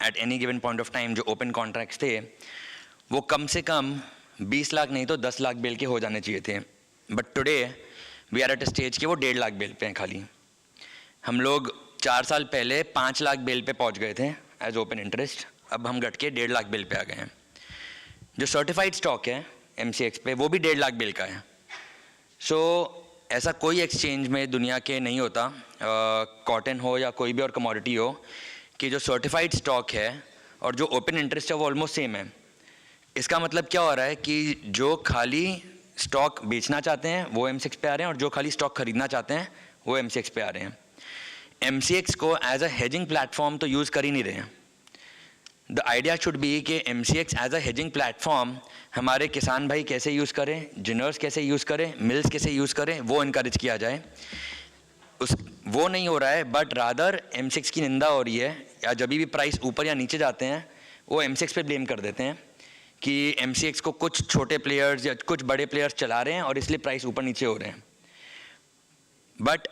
at any given point of time जो open contracts थे, वो कम से कम 20 लाख नहीं तो 10 लाख बेल के हो जाने चाहिए थे. But today we are at a stage कि वो 1.5 लाख बेल पे हैं खाली. हम लोग 4 साल पहले 5 लाख बेल पे पहुंच गए थे एज ओपन इंटरेस्ट. अब हम घट के 1.5 लाख बेल पे आ गए हैं. जो सर्टिफाइड स्टॉक है MCX पे वो भी 1.5 लाख बेल का है. सो ऐसा कोई एक्सचेंज में दुनिया के नहीं होता, कॉटन हो या कोई भी और कमोडिटी हो, कि जो सर्टिफाइड स्टॉक है और जो ओपन इंटरेस्ट है वो ऑलमोस्ट सेम है. इसका मतलब क्या हो रहा है कि जो खाली स्टॉक बेचना चाहते हैं वो MCX पे आ रहे हैं और जो खाली स्टॉक खरीदना चाहते हैं वो MCX पे आ रहे हैं. MCX को एज अ हेजिंग प्लेटफॉर्म तो यूज़ कर ही नहीं रहे हैं. द आइडिया शुड बी कि MCX as a hedging platform हमारे किसान भाई कैसे यूज़ करें, जिनर्स कैसे यूज़ करें, मिल्स कैसे यूज़ करें, वो इनकरेज किया जाए. वो नहीं हो रहा है, बट रादर MCX की निंदा हो रही है, या जब भी प्राइस ऊपर या नीचे जाते हैं वो MCX पे ब्लेम कर देते हैं कि MCX को कुछ छोटे प्लेयर्स या कुछ बड़े प्लेयर्स चला रहे हैं और इसलिए प्राइस ऊपर नीचे हो रहे हैं. बट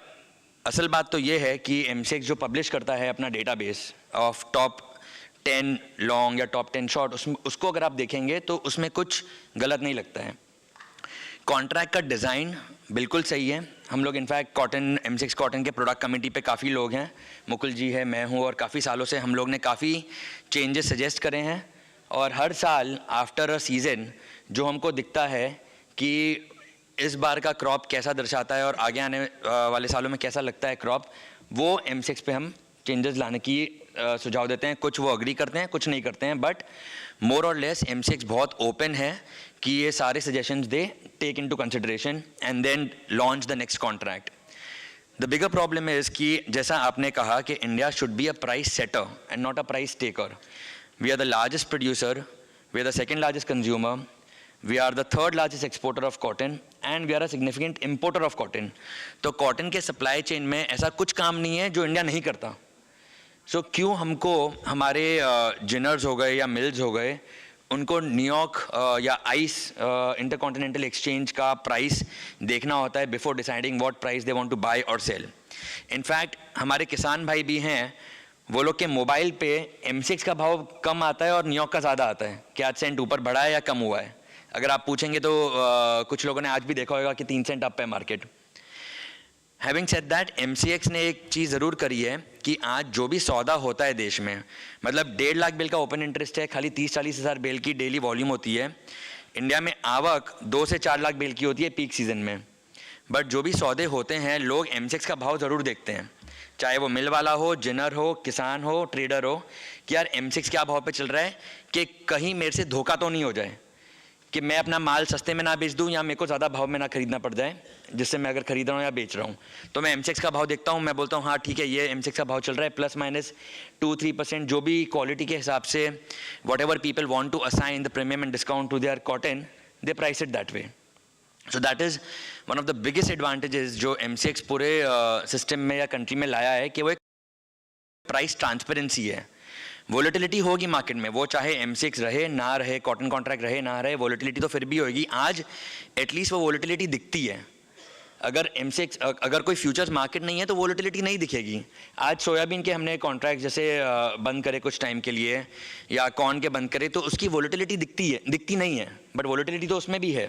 असल बात तो ये है कि MCX जो पब्लिश करता है अपना डेटाबेस ऑफ टॉप 10 लॉन्ग या टॉप 10 शॉर्ट, उसको अगर आप देखेंगे तो उसमें कुछ गलत नहीं लगता है. कॉन्ट्रैक्ट का डिज़ाइन बिल्कुल सही है. हम लोग इनफैक्ट MCX कॉटन के प्रोडक्ट कमेटी पे काफ़ी लोग हैं, मुकुल जी है, मैं हूँ, और काफ़ी सालों से हम लोग ने काफ़ी चेंजेस सजेस्ट करे हैं. और हर साल आफ्टर अ सीज़न जो हमको दिखता है कि इस बार का क्रॉप कैसा दर्शाता है और आगे आने वाले सालों में कैसा लगता है क्रॉप, वो MCX पे हम चेंजेस लाने की सुझाव देते हैं. कुछ वो अग्री करते हैं, कुछ नहीं करते हैं, बट मोर और लेस MCX बहुत ओपन है कि ये सारे suggestions they take into consideration and then launch the next contract. The bigger problem is कि जैसा आपने कहा कि India should be a price setter and not a price taker. We are the largest producer, we are the second largest consumer, we are the third largest exporter of cotton, and we are a significant importer of cotton. तो cotton के supply chain में ऐसा कुछ काम नहीं है जो India नहीं करता. So क्यों हमको हमारे जिनर्स हो गए या मिल्स हो गए, उनको न्यूयॉर्क या आइस इंटरकॉन्टिनेंटल एक्सचेंज का प्राइस देखना होता है before deciding what price they want to buy और सेल. इनफैक्ट हमारे किसान भाई भी हैं, वो लोग के मोबाइल पे MCX का भाव कम आता है और न्यूयॉर्क का ज़्यादा आता है कि 8 सेंट ऊपर बढ़ा है या कम हुआ है. अगर आप पूछेंगे तो कुछ लोगों ने आज भी देखा होगा कि 3 सेंट अप है market. Having said that, MCX ने एक चीज़ ज़रूर करी है कि आज जो भी सौदा होता है देश में, मतलब 1.5 लाख बेल का ओपन इंटरेस्ट है, खाली 30-40 हज़ार बेल की डेली वॉल्यूम होती है. इंडिया में आवक 2 से 4 लाख बेल की होती है पीक सीज़न में. बट जो भी सौदे होते हैं लोग MCX का भाव ज़रूर देखते हैं, चाहे वो मिल वाला हो, जिनर हो, किसान हो, ट्रेडर हो, कि यार MCX क्या भाव पे चल रहा है, कि कहीं मेरे से धोखा तो नहीं हो जाए कि मैं अपना माल सस्ते में ना बेच दूं या मेरे को ज़्यादा भाव में ना खरीदना पड़ जाए, जिससे मैं अगर खरीद रहा हूँ या बेच रहा हूँ. तो मैं MCX का भाव देखता हूँ, मैं बोलता हूँ हाँ ठीक है, ये MCX का भाव चल रहा है, प्लस माइनस 2-3% जो भी क्वालिटी के हिसाब से whatever people want to assign the premium and discount to their cotton, they price it that way. So that is one of the biggest advantages जो MCX पूरे सिस्टम में या country में लाया है, कि वो एक प्राइस ट्रांसपेरेंसी है. वोलेटिलिटी होगी मार्केट में, वो चाहे MCX रहे ना रहे, कॉटन कॉन्ट्रैक्ट रहे ना रहे, वोलेटिलिटी तो फिर भी होगी. आज एटलीस्ट वो वोलेटिलिटी दिखती है. अगर MCX अगर कोई फ्यूचर्स मार्केट नहीं है तो वोलेटिलिटी नहीं दिखेगी। आज सोयाबीन के हमने कॉन्ट्रैक्ट जैसे बंद करे कुछ टाइम के लिए या कॉर्न के बंद करे तो उसकी वोलेटिलिटी दिखती नहीं है, बट वोलेटिलिटी तो उसमें भी है।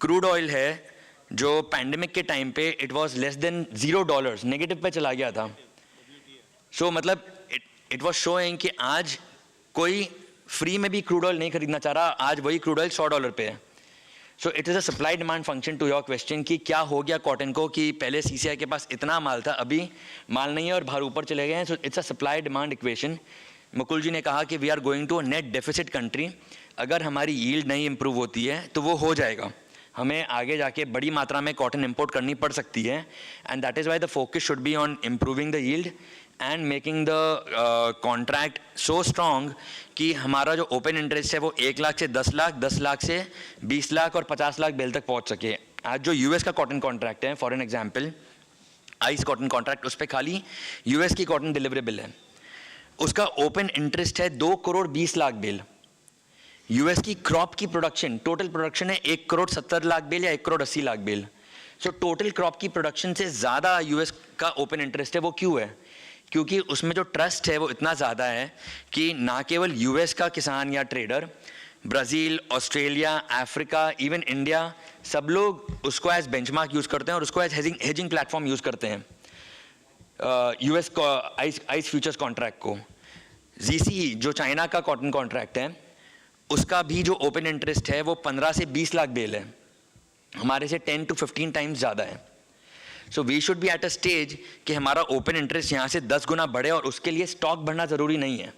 क्रूड ऑयल है जो पैंडेमिक के टाइम पे it was less than $0 negative पे चला गया था। सो मतलब इट वाज शोइंग कि आज कोई फ्री में भी क्रूड ऑयल नहीं खरीदना चाह रहा, आज वही क्रूड ऑयल $100 पे है। So it is a supply demand function to your question कि क्या हो गया कॉटन को कि पहले CCI के पास इतना माल था, अभी माल नहीं है और भार ऊपर चले गए हैं। So it's a supply demand equation. Mukul ji ने कहा कि we are going to a net deficit country. अगर हमारी यील्ड नहीं इंप्रूव होती है तो वो हो जाएगा, हमें आगे जाके बड़ी मात्रा में कॉटन इंपोर्ट करनी पड़ सकती है। And that is why the focus should be on improving the yield and making the contract so strong कि हमारा जो ओपन इंटरेस्ट है वो 1 लाख से 10 लाख, 10 लाख से 20 लाख और 50 लाख बेल तक पहुंच सके। आज जो US का कॉटन कॉन्ट्रैक्ट है, for an example ice cotton contract, उस पर खाली US की कॉटन डिलीवरेबल है, उसका ओपन इंटरेस्ट है 2 करोड़ 20 लाख बेल। US की क्रॉप की प्रोडक्शन, टोटल प्रोडक्शन है 1 करोड़ 70 लाख बेल या 1 crore 80 lakh bale. So total crop की प्रोडक्शन से ज़्यादा US का ओपन इंटरेस्ट है। वो क्यों है? क्योंकि उसमें जो ट्रस्ट है वो इतना ज़्यादा है कि ना केवल US का किसान या trader, Brazil, Australia, Africa, even India, सब लोग उसको एज बेंचमार्क यूज़ करते हैं और उसको एज हेजिंग प्लेटफॉर्म यूज़ करते हैं। US को आइस फ्यूचर्स कॉन्ट्रैक्ट को। ZCE जो चाइना का कॉटन कॉन्ट्रैक्ट है, उसका भी जो ओपन इंटरेस्ट है वो 15 से 20 लाख बेल है, हमारे से 10 to 15 टाइम्स ज़्यादा है। So we should be at a stage कि हमारा ओपन इंटरेस्ट यहाँ से 10 गुना बढ़े और उसके लिए स्टॉक बढ़ना ज़रूरी नहीं है,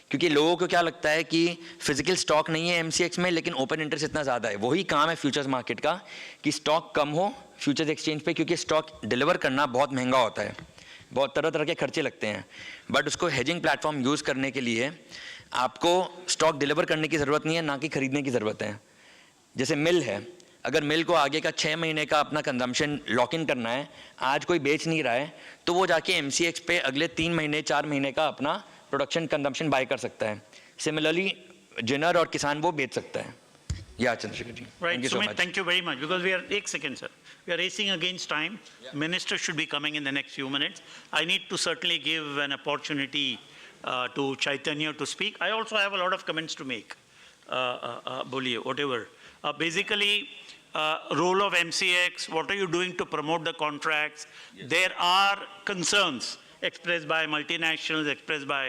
क्योंकि लोगों को क्या लगता है कि फिजिकल स्टॉक नहीं है MCX में लेकिन ओपन इंटरेस्ट इतना ज़्यादा है। वही काम है फ्यूचर्स मार्केट का कि स्टॉक कम हो फ्यूचर्स एक्सचेंज पे, क्योंकि स्टॉक डिलीवर करना बहुत महंगा होता है, बहुत तरह तरह के खर्चे लगते हैं। बट उसको हेजिंग प्लेटफॉर्म यूज़ करने के लिए आपको स्टॉक डिलीवर करने की ज़रूरत नहीं है, ना कि खरीदने की ज़रूरत है। जैसे मिल है, अगर मिल को आगे का 6 महीने का अपना कंजम्पशन लॉक इन करना है, आज कोई बेच नहीं रहा है, तो वो जाके MCX पे अगले 3 महीने 4 महीने का अपना प्रोडक्शन कंजम्पशन बाय कर सकता है। सिमिलरली जिनर और किसान वो बेच सकता है। या Chandrashekhar ji, Right, Sumit, thank you very much. Because we are, एक second sir, we are racing against time. Minister should be coming in the next few minutes. I need to certainly give an opportunity to Chaitanya to speak. I also have a lot of comments to make. Boliye, whatever. Basically, role of MCX, what are you doing to promote the contracts? Yes. There are concerns expressed by multinationals, expressed by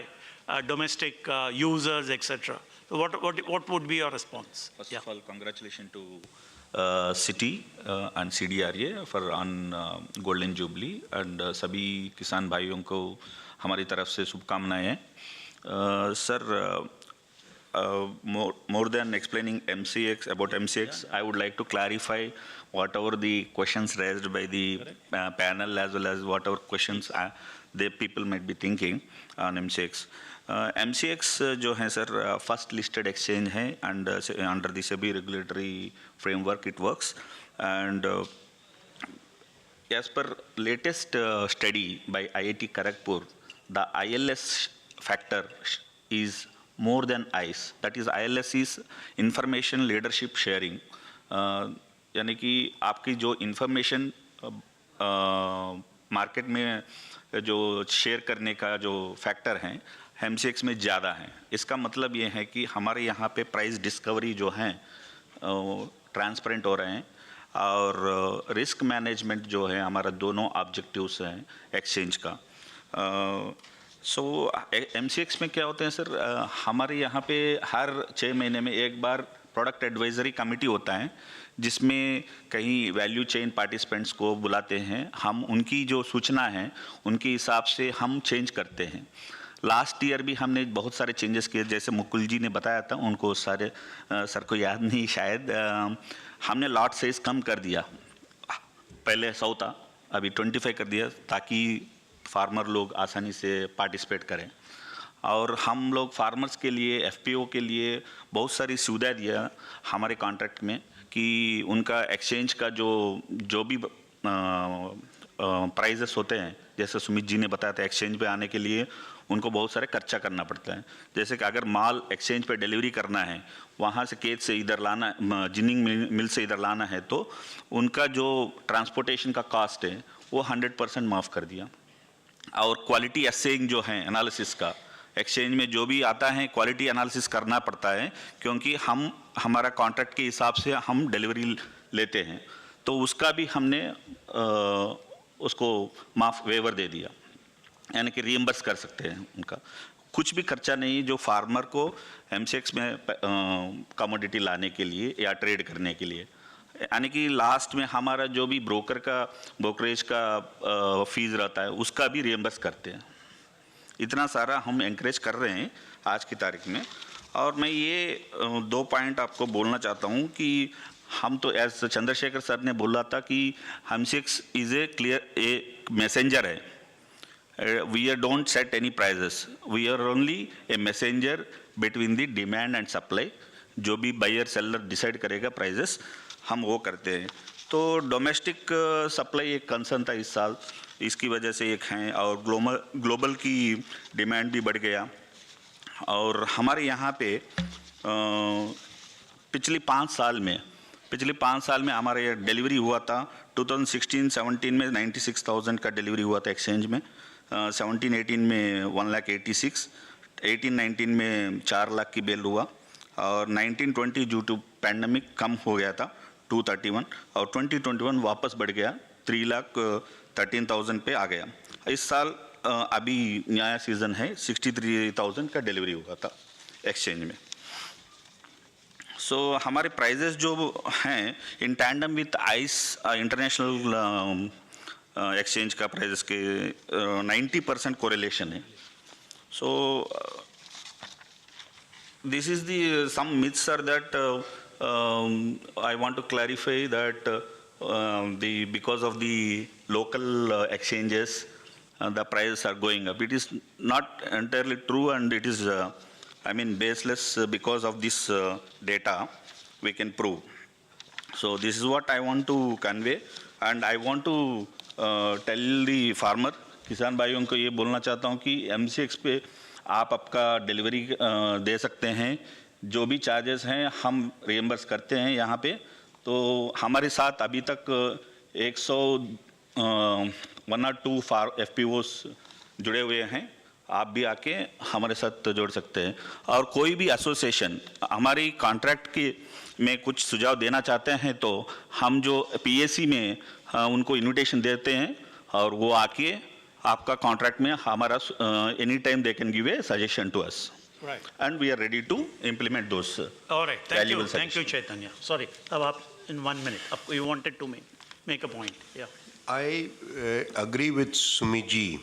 domestic users, etc. So what would be your response? First of all, congratulations to CITI and CDRA for on Golden Jubilee and सभी किसान भाइयों को हमारी तरफ से शुभकामनाएं हैं। Sir, more than explaining MCX, I would like to clarify whatever the questions raised by the panel as well as whatever questions the people might be thinking on MCX. MCX जो है सर फर्स्ट लिस्टेड एक्सचेंज है and under the SEBI regulatory framework it works, and as per latest study by IIT Kharagpur, the ILS factor is more than ICE. That is, ILS is information leadership sharing. यानी कि आपकी जो information market में जो share करने का जो factor है MCX में ज़्यादा है। इसका मतलब ये है कि हमारे यहाँ पे प्राइस डिस्कवरी जो है ट्रांसपेरेंट हो रहे हैं और रिस्क मैनेजमेंट जो है हमारा दोनों ऑब्जेक्टिव्स हैं एक्सचेंज का। सो MCX में क्या होते हैं सर, हमारे यहाँ पे हर 6 महीने में एक बार प्रोडक्ट एडवाइजरी कमेटी होता है जिसमें कई वैल्यू चेन पार्टिसिपेंट्स को बुलाते हैं। हम उनकी जो सूचना है उनके हिसाब से हम चेंज करते हैं। लास्ट ईयर भी हमने बहुत सारे चेंजेस किए, जैसे मुकुल जी ने बताया था, उनको सारे सर को याद नहीं शायद। हमने लॉट साइज कम कर दिया, पहले 100 था अभी 25 कर दिया ताकि फार्मर लोग आसानी से पार्टिसिपेट करें। और हम लोग फार्मर्स के लिए FPO के लिए बहुत सारी सुविधा दिया हमारे कॉन्ट्रैक्ट में कि उनका एक्सचेंज का जो भी प्राइजेस होते हैं, जैसे सुमित जी ने बताया था एक्सचेंज पे आने के लिए उनको बहुत सारे खर्चा करना पड़ता है। जैसे कि अगर माल एक्सचेंज पे डिलीवरी करना है, वहाँ से खेत से इधर लाना, जिनिंग मिल से इधर लाना है, तो उनका जो ट्रांसपोर्टेशन का कॉस्ट है वो 100% माफ़ कर दिया। और क्वालिटी असेसिंग जो है एनालिसिस का, एक्सचेंज में जो भी आता है क्वालिटी एनालिसिस करना पड़ता है, क्योंकि हमारा कॉन्ट्रैक्ट के हिसाब से हम डिलीवरी लेते हैं, तो उसका भी हमने उसको माफ वेवर दे दिया, यानी कि रीइंबर्स कर सकते हैं उनका। कुछ भी खर्चा नहीं जो फार्मर को एमसीएक्स में कमोडिटी लाने के लिए या ट्रेड करने के लिए, यानी कि लास्ट में हमारा जो भी ब्रोकरेज का फीस रहता है उसका भी रीइंबर्स करते हैं। इतना सारा हम एनकरेज कर रहे हैं आज की तारीख में। और मैं ये 2 पॉइंट आपको बोलना चाहता हूँ कि हम तो एज चंद्रशेखर सर ने बोला था कि MCX is a clear A messenger है, we don't set any prices, we are only a messenger between the demand and supply। जो भी बायर सेलर डिसाइड करेगा प्राइजेस हम वो करते हैं। तो डोमेस्टिक सप्लाई एक कंसर्न था इस साल, इसकी वजह से एक हैं, और ग्लोबल की डिमांड भी बढ़ गया। और हमारे यहाँ पे पिछले 5 साल में हमारे डिलीवरी हुआ था 2016-17 में 96,000 का डिलीवरी हुआ था एक्सचेंज में, 17-18 में 1,86,000, 18-19 में 4 लाख की बेल हुआ, और 19-20 ड्यू टू पैंडमिक कम हो गया था 231, और 2021 वापस बढ़ गया 3,13,000 पे आ गया। इस साल अभी नया सीज़न है, 63,000 का डिलीवरी हुआ था एक्सचेंज में। सो हमारे प्राइजेस जो हैं in tandem with ice international exchange का प्राइजेस के 90% कोरिलेशन है। सो this is the some myths are that I want to clarify that because of the local exchanges the prices are going up. It is not entirely true, and it is baseless because of this data we can prove. So this is what I want to convey, and I want to tell the farmer, किसान भाइयों को ये बोलना चाहता हूँ कि MCX पे आप आपका डिलीवरी दे सकते हैं, जो भी चार्जेस हैं हम रिएम्बर्स करते हैं यहाँ पे। तो हमारे साथ अभी तक 101 or 2 FPOs जुड़े हुए हैं, आप भी आके हमारे साथ जोड़ सकते हैं। और कोई भी एसोसिएशन हमारी कॉन्ट्रैक्ट के में कुछ सुझाव देना चाहते हैं तो हम जो पीएसी में उनको इन्विटेशन देते हैं, और वो आके आपका कॉन्ट्रैक्ट में हमारा any time they can give a suggestion to us, and we are ready to implement those. Alright, thank you Chaitanya. Sorry, अब आप इन 1 minute आपको you wanted to make a point. Yeah I agree with Sumit ji.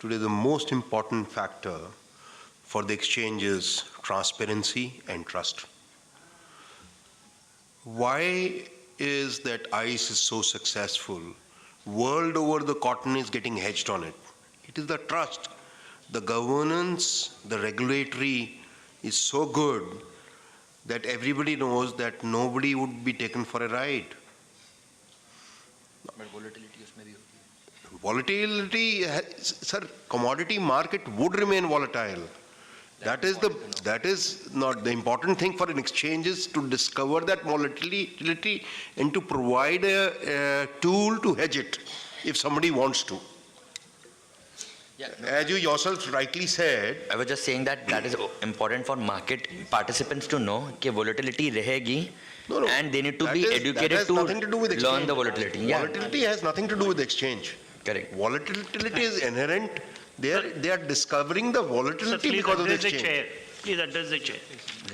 Today the most important factor for the exchange is transparency and trust. Why is that ICE is so successful? World over the cotton is getting hedged on it. It is the trust. The governance, the regulatory is so good that everybody knows that nobody would be taken for a ride. Volatility, sir, commodity market would remain volatile. That is not the important thing for an exchange, is to discover that volatility and to provide a tool to hedge it if somebody wants to. Yeah, as you yourself rightly said, I was just saying that is important for market participants to know कि volatility रहेगी, and they need to be educated to learn the volatility. Yeah. Volatility has nothing to do with the exchange. Correct. Volatility is inherent. They are discovering the volatility because of the exchange. Please address the chair.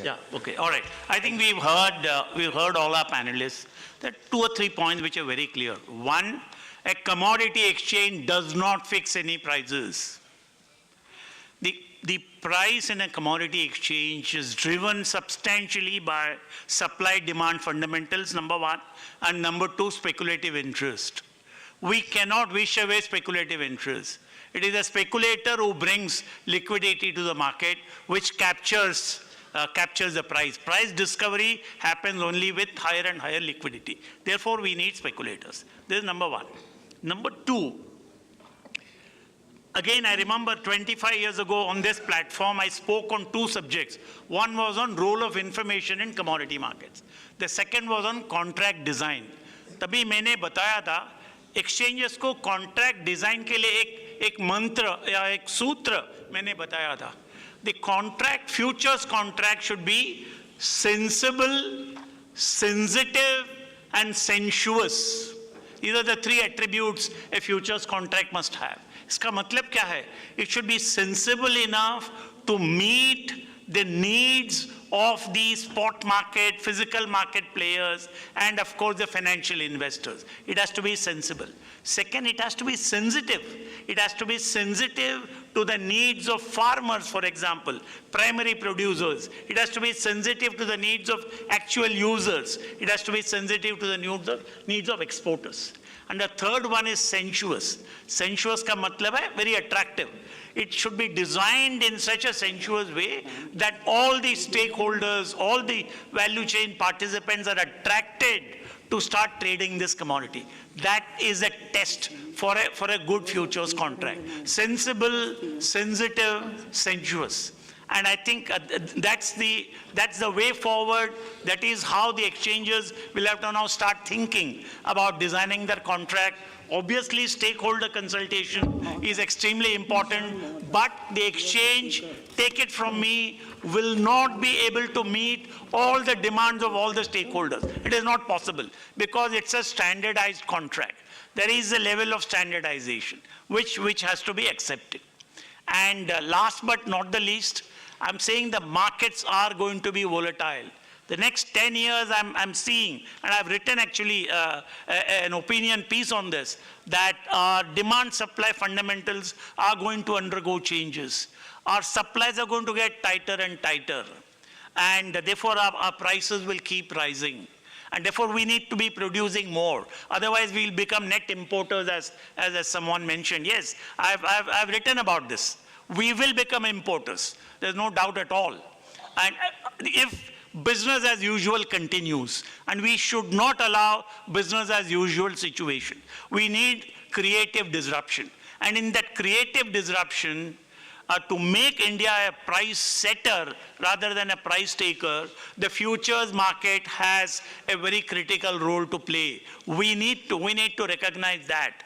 Yeah. Okay. All right. I think we've heard all our panelists. There are 2 or 3 points which are very clear. One, a commodity exchange does not fix any prices. The price in a commodity exchange is driven substantially by supply-demand fundamentals, number 1, and number 2, speculative interest. We cannot wish away speculative interest. It is a speculator who brings liquidity to the market, which captures the price. Price discovery happens only with higher and higher liquidity. Therefore, we need speculators. This is number 1. Number 2, Again, I remember 25 years ago on this platform, I spoke on two subjects. One was on role of information in commodity markets. The second was on contract design. तभी मैंने बताया था exchanges को contract design के लिए एक मंत्र या एक सूत्र मैंने बताया था. The contract, futures contract should be sensible, sensitive, and sensuous. These are the three attributes a futures contract must have. इसका मतलब क्या है? It should be sensible enough to meet the needs of the spot market, physical market players, and of course the financial investors. It has to be sensible. Second, it has to be sensitive. It has to be sensitive to the needs of farmers, for example, primary producers. It has to be sensitive to the needs of actual users. It has to be sensitive to the needs of exporters. And the third one is sensuous. Sensuous ka matlab hai very attractive. It should be designed in such a sensuous way that all the stakeholders, all the value chain participants are attracted to start trading this commodity. That is a test for a good futures contract. Sensible, sensitive, sensuous. And I think that's the way forward. That is how the exchanges will have to now start thinking about designing their contract. Obviously, stakeholder consultation is extremely important, but the exchange, take it from me, will not be able to meet all the demands of all the stakeholders. It is not possible because it's a standardized contract. There is a level of standardization which has to be accepted. And last but not the least, I'm saying the markets are going to be volatile. The next 10 years I'm seeing, and I've written actually an opinion piece on this, that our demand-supply fundamentals are going to undergo changes. Our supplies are going to get tighter and tighter. And therefore our prices will keep rising. And therefore we need to be producing more. Otherwise we'll become net importers as someone mentioned. Yes, I've written about this. We will become importers. There's no doubt at all. And if business as usual continues, and we should not allow business as usual situation. We need creative disruption. And in that creative disruption, to make India a price setter rather than a price taker, the futures market has a very critical role to play. We need to recognize that.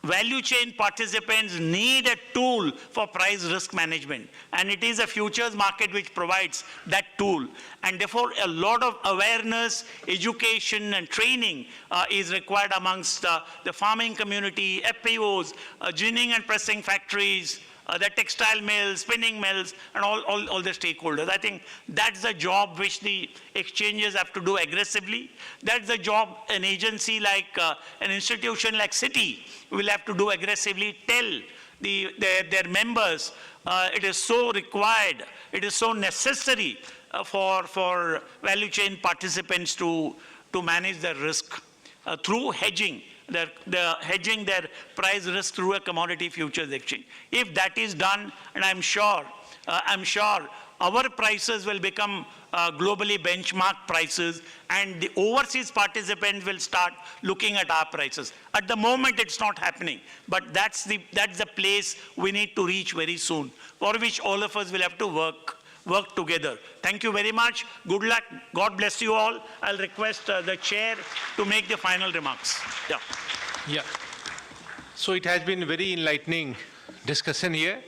Value chain participants need a tool for price risk management, and it is a futures market which provides that tool. And therefore, a lot of awareness, education, and training is required amongst the farming community, FPOs, ginning and pressing factories, the textile mills, spinning mills, and all the stakeholders. I think that's the job which the exchanges have to do aggressively. That's the job an agency like, an institution like CITI will have to do aggressively, tell their members it is so required, it is so necessary for value chain participants to manage their risk through hedging. They're hedging their price risk through a commodity futures exchange. If that is done, and I'm sure our prices will become globally benchmark prices, and the overseas participants will start looking at our prices. At the moment, it's not happening, but that's the place we need to reach very soon, for which all of us will have to work together. Thank you very much. Good luck. God bless you all. I'll request the chair to make the final remarks. Yeah. So it has been very enlightening discussion here.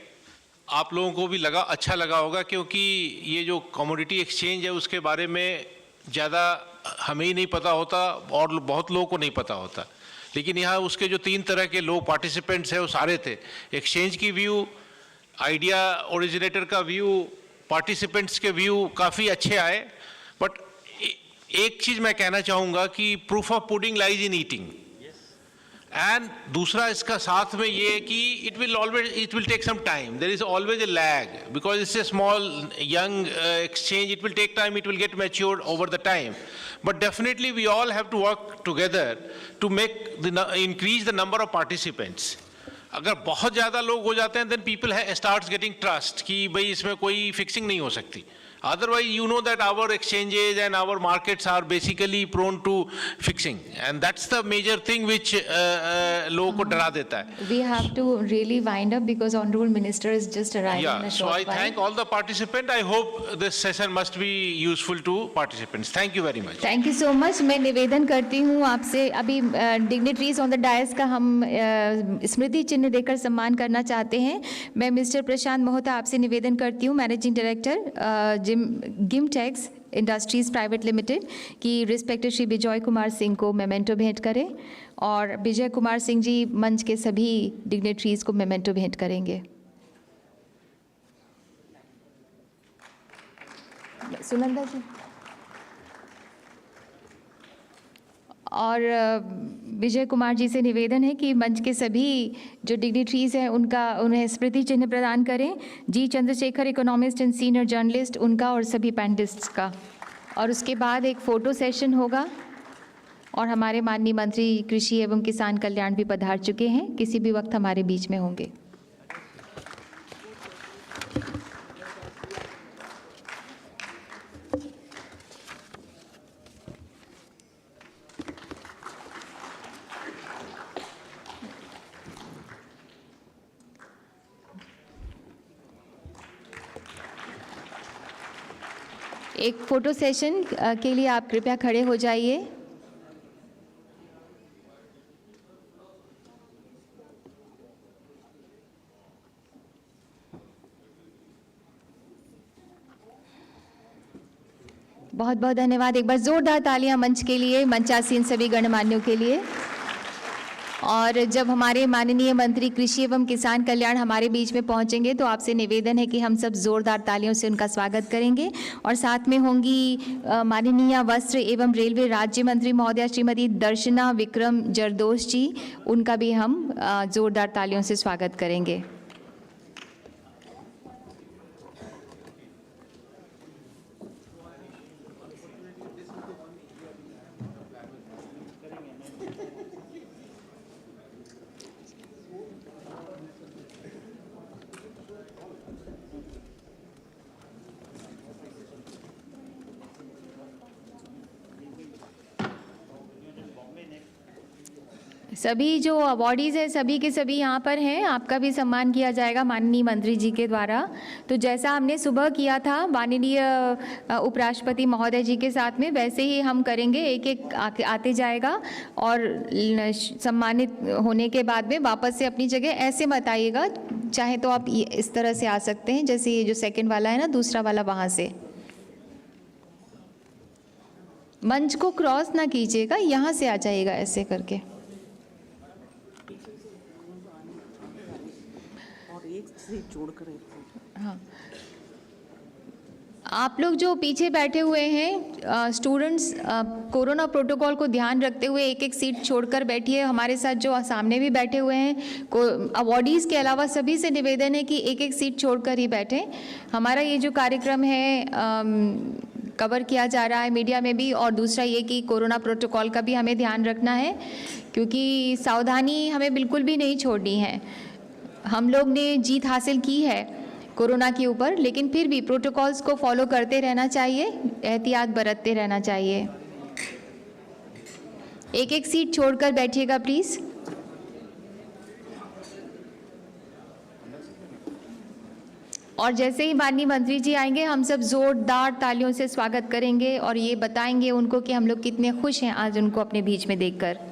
आप लोगों को भी अच्छा लगा होगा, क्योंकि ये जो कमोडिटी एक्सचेंज है उसके बारे में ज़्यादा हमें ही नहीं पता होता और बहुत लोगों को नहीं पता होता. लेकिन यहाँ उसके जो 3 तरह के लोग पार्टिसिपेंट्स हैं वो सारे थे. एक्सचेंज की व्यू, आइडिया ओरिजिनेटर का व्यू, पार्टिसिपेंट्स के व्यू काफ़ी अच्छे आए. बट एक चीज़ मैं कहना चाहूँगा कि proof of pudding lies in eating. And दूसरा इसका साथ में ये कि it will take some time. There is always a lag because it's a small young exchange. It will take time. It will get matured over the time. But definitely we all have to work together to increase the number of participants. अगर बहुत ज़्यादा लोग हो जाते हैं then people starts getting trust कि भाई इसमें कोई fixing नहीं हो सकती. Otherwise, you know that our exchanges and our markets are basically prone to fixing, and that's the major thing which लोगों को डरा देता है. We have to really wind up because Honorable Minister is just arriving in Yeah, a so short I while. thank all the participants. I hope this session must be useful to participants. Thank you very much. Thank you so much. मैं निवेदन करती हूँ आपसे, अभी dignitaries on the DISE का हम स्मृति चिन्ह देकर सम्मान करना चाहते हैं. मैं मिस्टर प्रशांत मोहता आपसे निवेदन करती हूँ, managing director Gimtex industries private limited, कि रिस्पेक्टेड श्री विजय कुमार सिंह को मेमेंटो भेंट करें, और विजय कुमार सिंह जी मंच के सभी डिग्निटरीज को मेमेंटो भेंट करेंगे. सुनंदा जी और विजय कुमार जी से निवेदन है कि मंच के सभी जो डिग्निटरीज हैं उन्हें स्मृति चिन्ह प्रदान करें. G Chandrashekhar, economist and senior journalist, उनका और सभी पैनलिस्ट्स का. और उसके बाद एक फ़ोटो सेशन होगा, और हमारे माननीय मंत्री कृषि एवं किसान कल्याण भी पधार चुके हैं, किसी भी वक्त हमारे बीच में होंगे. एक फ़ोटो सेशन के लिए आप कृपया खड़े हो जाइए. बहुत बहुत धन्यवाद. एक बार जोरदार तालियां मंच के लिए, मंचासीन सभी गणमान्यों के लिए. और जब हमारे माननीय मंत्री कृषि एवं किसान कल्याण हमारे बीच में पहुंचेंगे तो आपसे निवेदन है कि हम सब जोरदार तालियों से उनका स्वागत करेंगे. और साथ में होंगी माननीय वस्त्र एवं रेलवे राज्य मंत्री महोदया श्रीमती दर्शना विक्रम जरदोश जी, उनका भी हम जोरदार तालियों से स्वागत करेंगे. सभी जो अवॉर्डीज़ हैं सभी के सभी यहाँ पर हैं, आपका भी सम्मान किया जाएगा माननीय मंत्री जी के द्वारा. तो जैसा हमने सुबह किया था माननीय उपराष्ट्रपति महोदय जी के साथ में, वैसे ही हम करेंगे. एक एक आते जाएगा, और सम्मानित होने के बाद में वापस से अपनी जगह ऐसे मत आइएगा. चाहे तो आप इस तरह से आ सकते हैं, जैसे ये जो सेकंड वाला है ना, दूसरा वाला वहाँ से. मंच को क्रॉस ना कीजिएगा, यहाँ से आ जाइएगा ऐसे करके. हाँ, आप लोग जो पीछे बैठे हुए हैं स्टूडेंट्स, कोरोना प्रोटोकॉल को ध्यान रखते हुए एक एक सीट छोड़कर बैठिए. हमारे साथ जो सामने भी बैठे हुए हैं अवॉर्डीज़ के अलावा सभी से निवेदन है कि एक एक सीट छोड़कर ही बैठें. हमारा ये जो कार्यक्रम है कवर किया जा रहा है मीडिया में भी, और दूसरा ये कि कोरोना प्रोटोकॉल का भी हमें ध्यान रखना है, क्योंकि सावधानी हमें बिल्कुल भी नहीं छोड़नी है. हम लोग ने जीत हासिल की है कोरोना के ऊपर, लेकिन फिर भी प्रोटोकॉल्स को फॉलो करते रहना चाहिए, एहतियात बरतते रहना चाहिए. एक एक सीट छोड़कर बैठिएगा प्लीज़. और जैसे ही माननीय मंत्री जी आएंगे हम सब जोरदार तालियों से स्वागत करेंगे और ये बताएंगे उनको कि हम लोग कितने खुश हैं आज उनको अपने बीच में देखकर.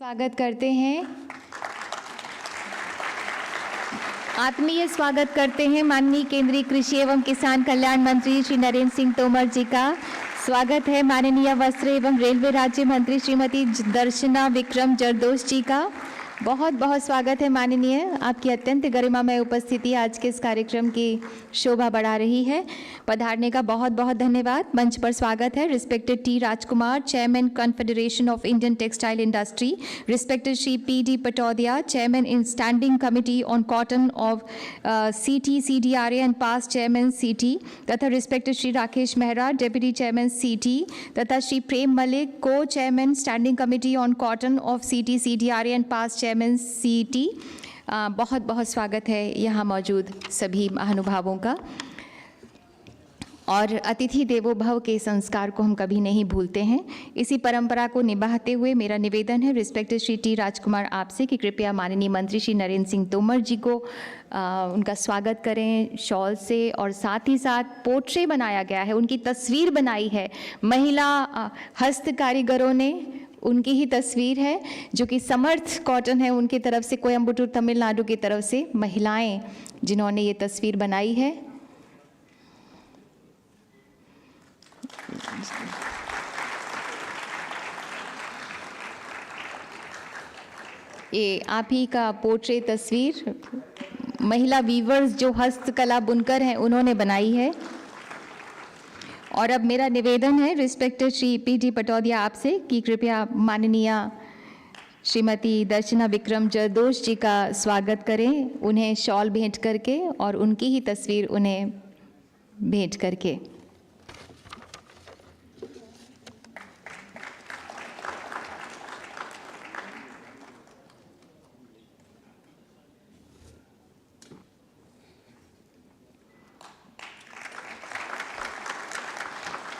स्वागत करते हैं, आत्मीय स्वागत करते हैं माननीय केंद्रीय कृषि एवं किसान कल्याण मंत्री श्री नरेंद्र सिंह तोमर जी का। स्वागत है माननीय वस्त्र एवं रेलवे राज्य मंत्री श्रीमती दर्शना विक्रम जरदोश जी का। बहुत बहुत स्वागत है माननीय, आपकी अत्यंत गरिमामय उपस्थिति आज के इस कार्यक्रम की शोभा बढ़ा रही है। पधारने का बहुत बहुत धन्यवाद। मंच पर स्वागत है respected T Rajkumar, chairman confederation of Indian textile industry, respected Shri P D. Patodia, chairman in standing committee on cotton of CITI, CDRA and past chairman CITI, तथा respected Shri Rakesh Mehra, deputy chairman CITI, तथा Shri Prem Malik, co chairman standing committee on cotton of CITI, CDRA and past chairman CITI। बहुत बहुत स्वागत है यहाँ मौजूद सभी महानुभावों का। और अतिथि देवो भव के संस्कार को हम कभी नहीं भूलते हैं। इसी परंपरा को निभाते हुए मेरा निवेदन है रिस्पेक्टेड श्री टी राजकुमार आपसे कि कृपया माननीय मंत्री श्री नरेंद्र सिंह तोमर जी को उनका स्वागत करें शॉल से। और साथ ही साथ पोर्ट्रे बनाया गया है, उनकी तस्वीर बनाई है महिला हस्त कारीगरों ने, उनकी ही तस्वीर है जो कि समर्थ कॉटन है उनकी तरफ से, कोयम्बटूर तमिलनाडु की तरफ से महिलाएं जिन्होंने ये तस्वीर बनाई है। ये आप ही का पोर्ट्रे तस्वीर महिला वीवर्स जो हस्तकला बुनकर हैं उन्होंने बनाई है। और अब मेरा निवेदन है रिस्पेक्टेड श्री पी.डी. पटौदिया आपसे कि कृपया माननीय श्रीमती दर्शना विक्रम जरदोश जी का स्वागत करें, उन्हें शॉल भेंट करके और उनकी ही तस्वीर उन्हें भेंट करके।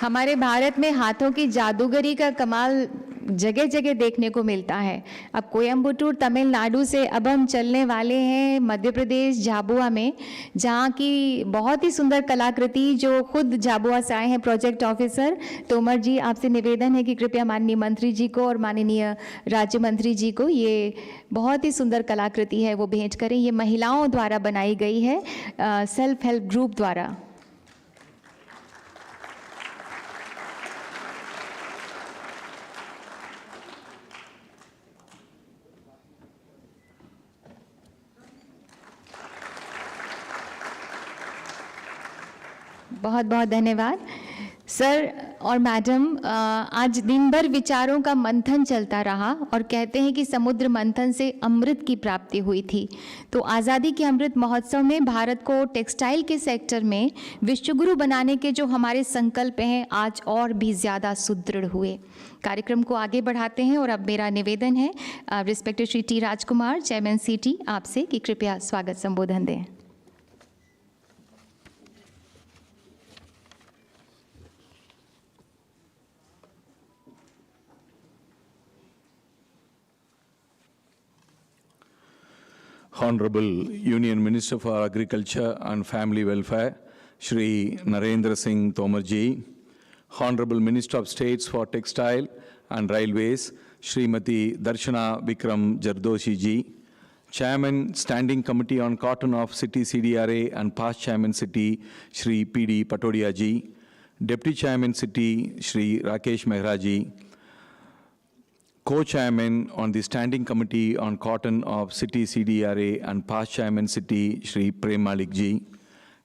हमारे भारत में हाथों की जादूगरी का कमाल जगह जगह देखने को मिलता है। अब कोयम्बटूर तमिलनाडु से अब हम चलने वाले हैं मध्य प्रदेश झाबुआ में, जहाँ की बहुत ही सुंदर कलाकृति जो खुद झाबुआ से आए हैं प्रोजेक्ट ऑफिसर तोमर जी, आपसे निवेदन है कि कृपया माननीय मंत्री जी को और माननीय राज्य मंत्री जी को ये बहुत ही सुंदर कलाकृति है वो भेंट करें। ये महिलाओं द्वारा बनाई गई है, सेल्फ हेल्प ग्रुप द्वारा। बहुत बहुत धन्यवाद सर और मैडम। आज दिन भर विचारों का मंथन चलता रहा और कहते हैं कि समुद्र मंथन से अमृत की प्राप्ति हुई थी। तो आज़ादी के अमृत महोत्सव में भारत को टेक्सटाइल के सेक्टर में विश्वगुरु बनाने के जो हमारे संकल्प हैं आज और भी ज़्यादा सुदृढ़ हुए। कार्यक्रम को आगे बढ़ाते हैं और अब मेरा निवेदन है respected Shri T Rajkumar, chairman CITI, आपसे कि कृपया स्वागत संबोधन दें। Honorable Union Minister for Agriculture and Family Welfare, Shri Narendra Singh Tomar ji, Honorable Minister of States for Textile and Railways, Srimati Darshana Vikram Jardoshi ji, Chairman Standing Committee on Cotton of CITI CDRA and past Chairman CITI, Shri P.D. Patodia ji, Deputy Chairman CITI, Shri Rakesh Mehra ji, Co-Chairman on the Standing Committee on Cotton of CITI CDRA and past Chairman CITI, Shri Prem Malik ji,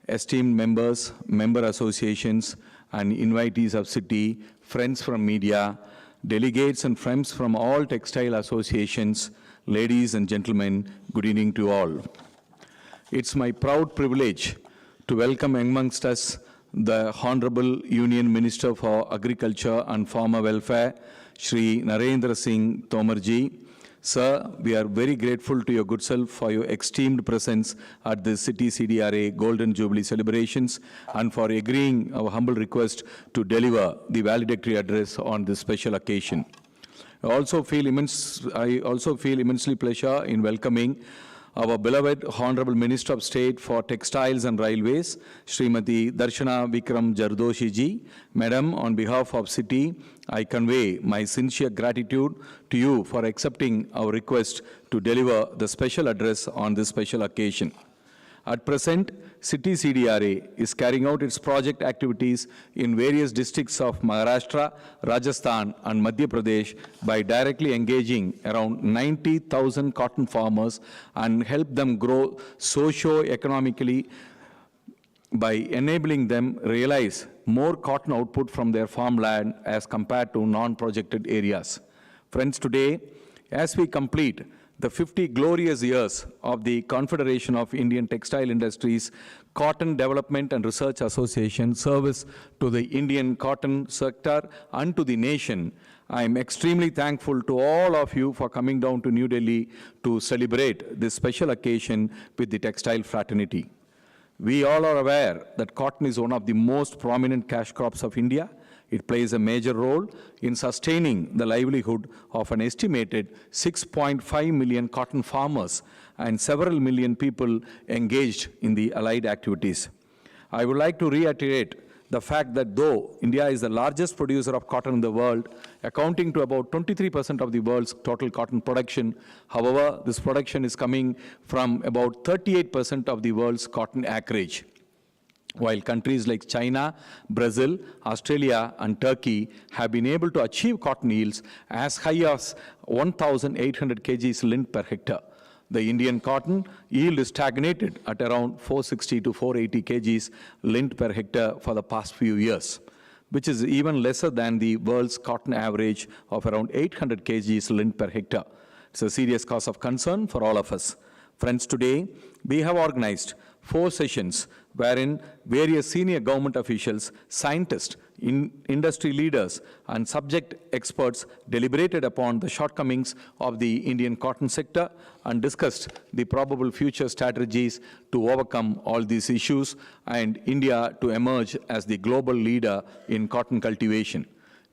esteemed members, member associations, and invitees of CITI, friends from media, delegates and friends from all textile associations, ladies and gentlemen, good evening to all. It's my proud privilege to welcome amongst us the Honorable Union Minister for Agriculture and Farmer Welfare, Shri Narendra Singh Tomar ji. Sir, we are very grateful to your good self for your esteemed presence at the CITI CDRA Golden Jubilee celebrations and for agreeing our humble request to deliver the valedictory address on this special occasion. I also feel immensely pleasure in welcoming our beloved Honorable Minister of State for Textiles and Railways, Srimati Darshana Vikram Jardoshi ji. Madam, on behalf of CITI, I convey my sincere gratitude to you for accepting our request to deliver the special address on this special occasion. At present, CITI CDRA is carrying out its project activities in various districts of Maharashtra, Rajasthan, and Madhya Pradesh by directly engaging around 90,000 cotton farmers and help them grow socio-economically by enabling them realize more cotton output from their farmland as compared to non-projected areas. Friends, today, as we complete the 50 glorious years of the Confederation of Indian Textile Industries Cotton Development and Research Association service to the Indian cotton sector and to the nation, I am extremely thankful to all of you for coming down to New Delhi to celebrate this special occasion with the textile fraternity. We all are aware that cotton is one of the most prominent cash crops of India. It plays a major role in sustaining the livelihood of an estimated 6.5 million cotton farmers and several million people engaged in the allied activities. I would like to reiterate the fact that though India is the largest producer of cotton in the world, accounting to about 23% of the world's total cotton production, however, this production is coming from about 38% of the world's cotton acreage. While countries like China, Brazil, Australia, and Turkey have been able to achieve cotton yields as high as 1,800 kg lint per hectare, the Indian cotton yield is stagnated at around 460 to 480 kg lint per hectare for the past few years, which is even lesser than the world's cotton average of around 800 kg lint per hectare. It's a serious cause of concern for all of us. Friends, today we have organized 4 sessions wherein various senior government officials, scientists, industry leaders, and subject experts deliberated upon the shortcomings of the Indian cotton sector and discussed the probable future strategies to overcome all these issues and India to emerge as the global leader in cotton cultivation.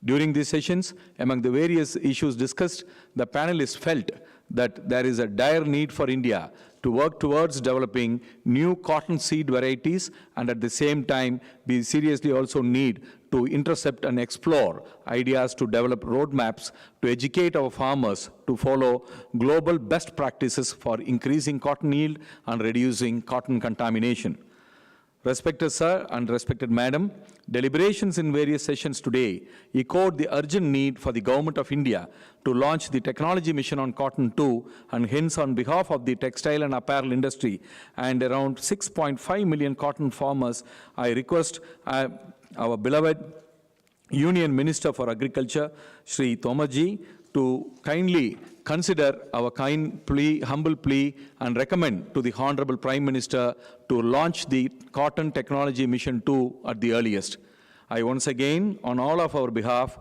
During these sessions, among the various issues discussed, the panelists felt that there is a dire need for India to work towards developing new cotton seed varieties, and at the same time, we seriously also need to intercept and explore ideas to develop roadmaps to educate our farmers to follow global best practices for increasing cotton yield and reducing cotton contamination. Respected Sir and respected Madam, deliberations in various sessions today echoed the urgent need for the Government of India to launch the technology mission on cotton too, and hence on behalf of the textile and apparel industry and around 6.5 million cotton farmers, I request our beloved Union Minister for Agriculture, Shri Tomarji, to kindly consider our humble plea and recommend to the Honorable Prime Minister to launch the Cotton Technology Mission 2 at the earliest. I once again, on all of our behalf,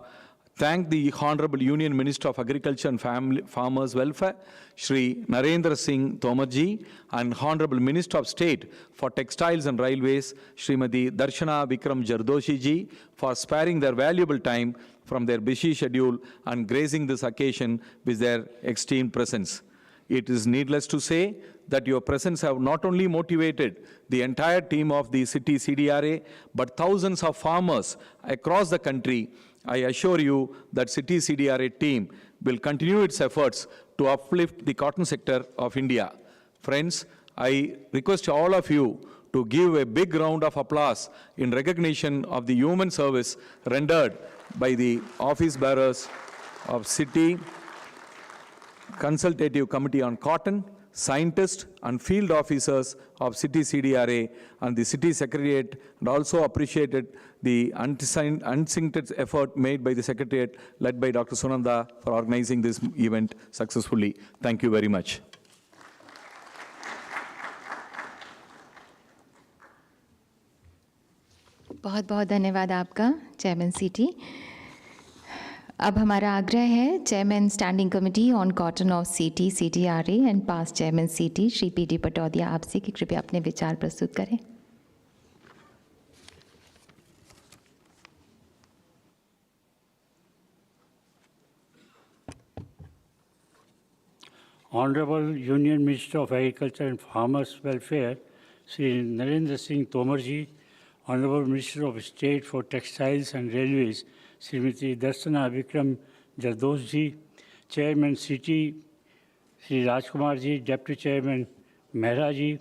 thank the Honorable Union Minister of Agriculture and Farmers Welfare, Shri Narendra Singh Tomarji, and Honorable Minister of State for Textiles and Railways, Srimati Darshana Vikram Jardoshi ji, for sparing their valuable time from their busy schedule and gracing this occasion with their esteemed presence. It is needless to say that your presence have not only motivated the entire team of the CITI CDRA, but thousands of farmers across the country. I assure you that CITI CDRA team will continue its efforts to uplift the cotton sector of India. Friends, I request all of you to give a big round of applause in recognition of the human service rendered by the office bearers of CITI Consultative Committee on Cotton, scientists and field officers of CITI CDRA and the CITI Secretariat, and also appreciated the unstinted effort made by the Secretariat led by Dr. Sunanda for organizing this event successfully. Thank you very much. बहुत बहुत धन्यवाद आपका chairman सीटी। अब हमारा आग्रह है chairman standing committee on cotton of सीटी सीडीआरए एंड पास्ट चेयरमैन सीटी श्री पीडी पटौदिया आपसे कि कृपया अपने विचार प्रस्तुत करें। Honorable Union Minister of Agriculture and Farmers Welfare, Sri Narendra Singh Tomar ji, Honorable Minister of State for Textiles and Railways, Srimati Darsana Vikram Jardos ji, Chairman CITI, Sri Rajkumar ji, Deputy Chairman Mehra ji,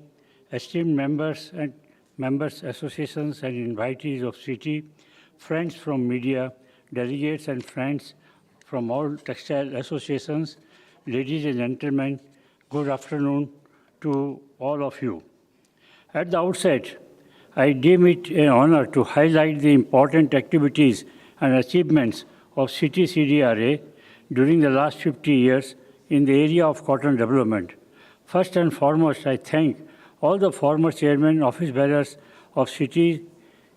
esteemed members and members associations and invitees of CITI, friends from media, delegates and friends from all textile associations, ladies and gentlemen, good afternoon to all of you. At the outset, I deem it an honor to highlight the important activities and achievements of CITI CDRA during the last 50 years in the area of cotton development. First and foremost, I thank all the former chairmen, office bearers of CITI,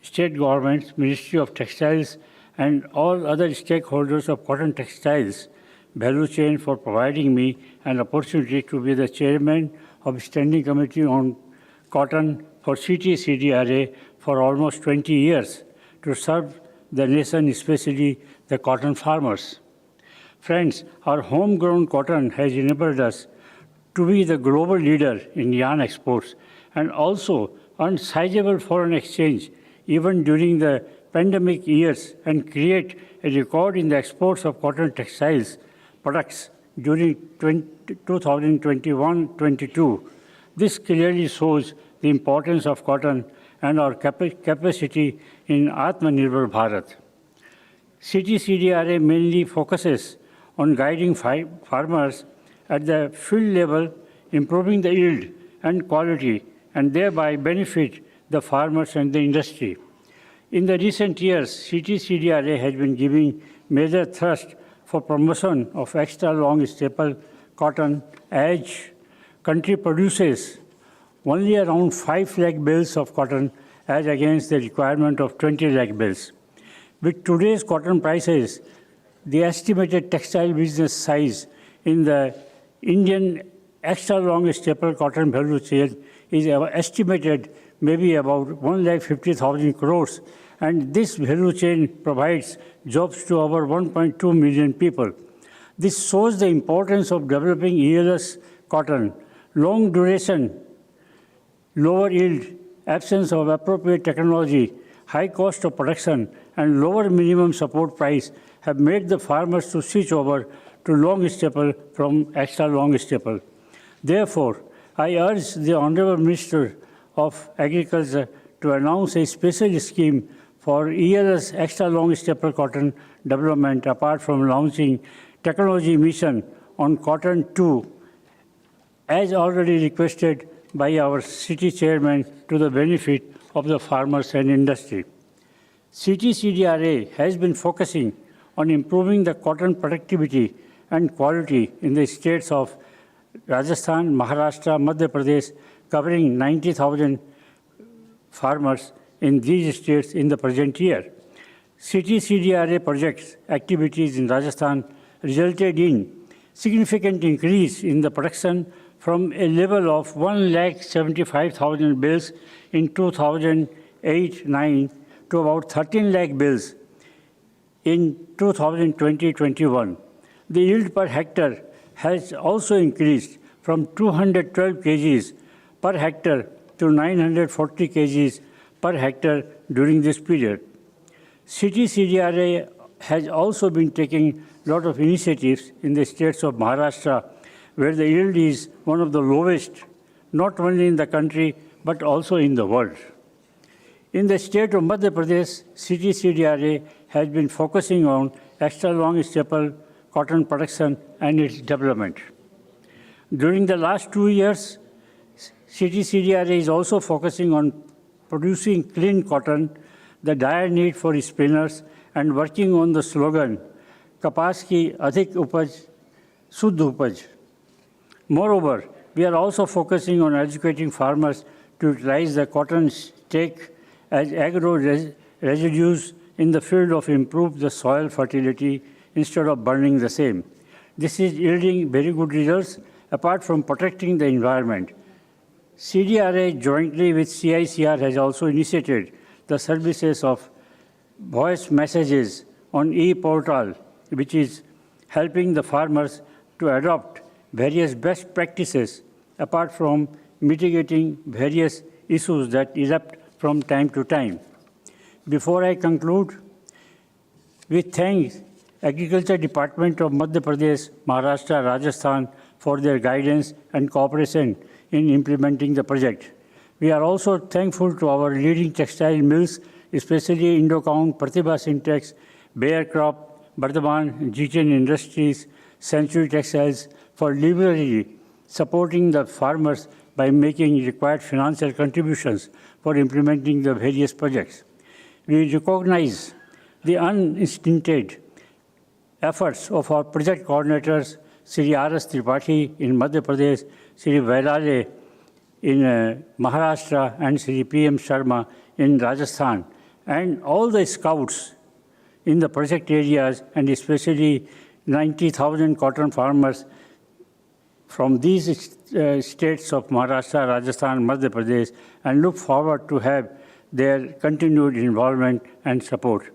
state governments, Ministry of Textiles, and all other stakeholders of cotton textiles value chain for providing me an opportunity to be the chairman of Standing Committee on Cotton for CITI CDRA for almost 20 years to serve the nation, especially the cotton farmers. Friends, our homegrown cotton has enabled us to be the global leader in yarn exports and also earn sizable foreign exchange even during the pandemic years and create a record in the exports of cotton textiles products during 2021-22. This clearly shows the importance of cotton and our capacity in Atmanirbhar Bharat. CITI CDRA mainly focuses on guiding farmers at the field level, improving the yield and quality, and thereby benefit the farmers and the industry. In the recent years, CITI CDRA has been giving major thrust for promotion of extra long staple cotton, as country produces only around 5 lakh bales of cotton as against the requirement of 20 lakh bales. With today's cotton prices, the estimated textile business size in the Indian extra long staple cotton value chain is estimated maybe about 1,50,000 crores, and this value chain provides jobs to over 1.2 million people. This shows the importance of developing ELS cotton. Long duration, lower yield, absence of appropriate technology, high cost of production, and lower minimum support price have made the farmers to switch over to long staple from extra long staple. Therefore, I urge the Honorable Minister of Agriculture to announce a special scheme for ELS extra long staple cotton development apart from launching technology mission on cotton 2, as already requested by our CITI chairman to the benefit of the farmers and industry. CITI CDRA has been focusing on improving the cotton productivity and quality in the states of Rajasthan, Maharashtra, Madhya Pradesh, covering 90,000 farmers in these states in the present year. CITI CDRA projects activities in Rajasthan resulted in significant increase in the production from a level of 1,75,000 bales in 2008-9 to about 13 lakh bales in 2020-21. The yield per hectare has also increased from 212 kgs per hectare to 940 kgs per hectare during this period. CITI CDRA has also been taking a lot of initiatives in the states of Maharashtra, where the yield is one of the lowest, not only in the country, but also in the world. In the state of Madhya Pradesh, CITI CDRA has been focusing on extra long staple cotton production and its development. During the last 2 years, CITI CDRA is also focusing on producing clean cotton, the dire need for spinners, and working on the slogan, Kapas ki adhik upaj, Shuddh upaj. Moreover, we are also focusing on educating farmers to utilize the cotton stake as agro residues in the field of improve the soil fertility instead of burning the same. This is yielding very good results apart from protecting the environment. CDRA jointly with CICR has also initiated the services of voice messages on e-portal, which is helping the farmers to adopt various best practices apart from mitigating various issues that erupt from time to time. Before I conclude, we thank Agriculture Department of Madhya Pradesh, Maharashtra, Rajasthan for their guidance and cooperation in implementing the project. We are also thankful to our leading textile mills, especially Indocount, Pratibha Syntex, Bayer Crop, Bardhaman, G10 Industries, Century Textiles for liberally supporting the farmers by making required financial contributions for implementing the various projects. We recognize the unstinted efforts of our project coordinators, Sri R.S. Tripathi in Madhya Pradesh, Sri Vairale in Maharashtra, and Sri P.M. Sharma in Rajasthan, and all the scouts in the project areas, and especially 90,000 cotton farmers from these states of Maharashtra, Rajasthan, Madhya Pradesh, and look forward to have their continued involvement and support.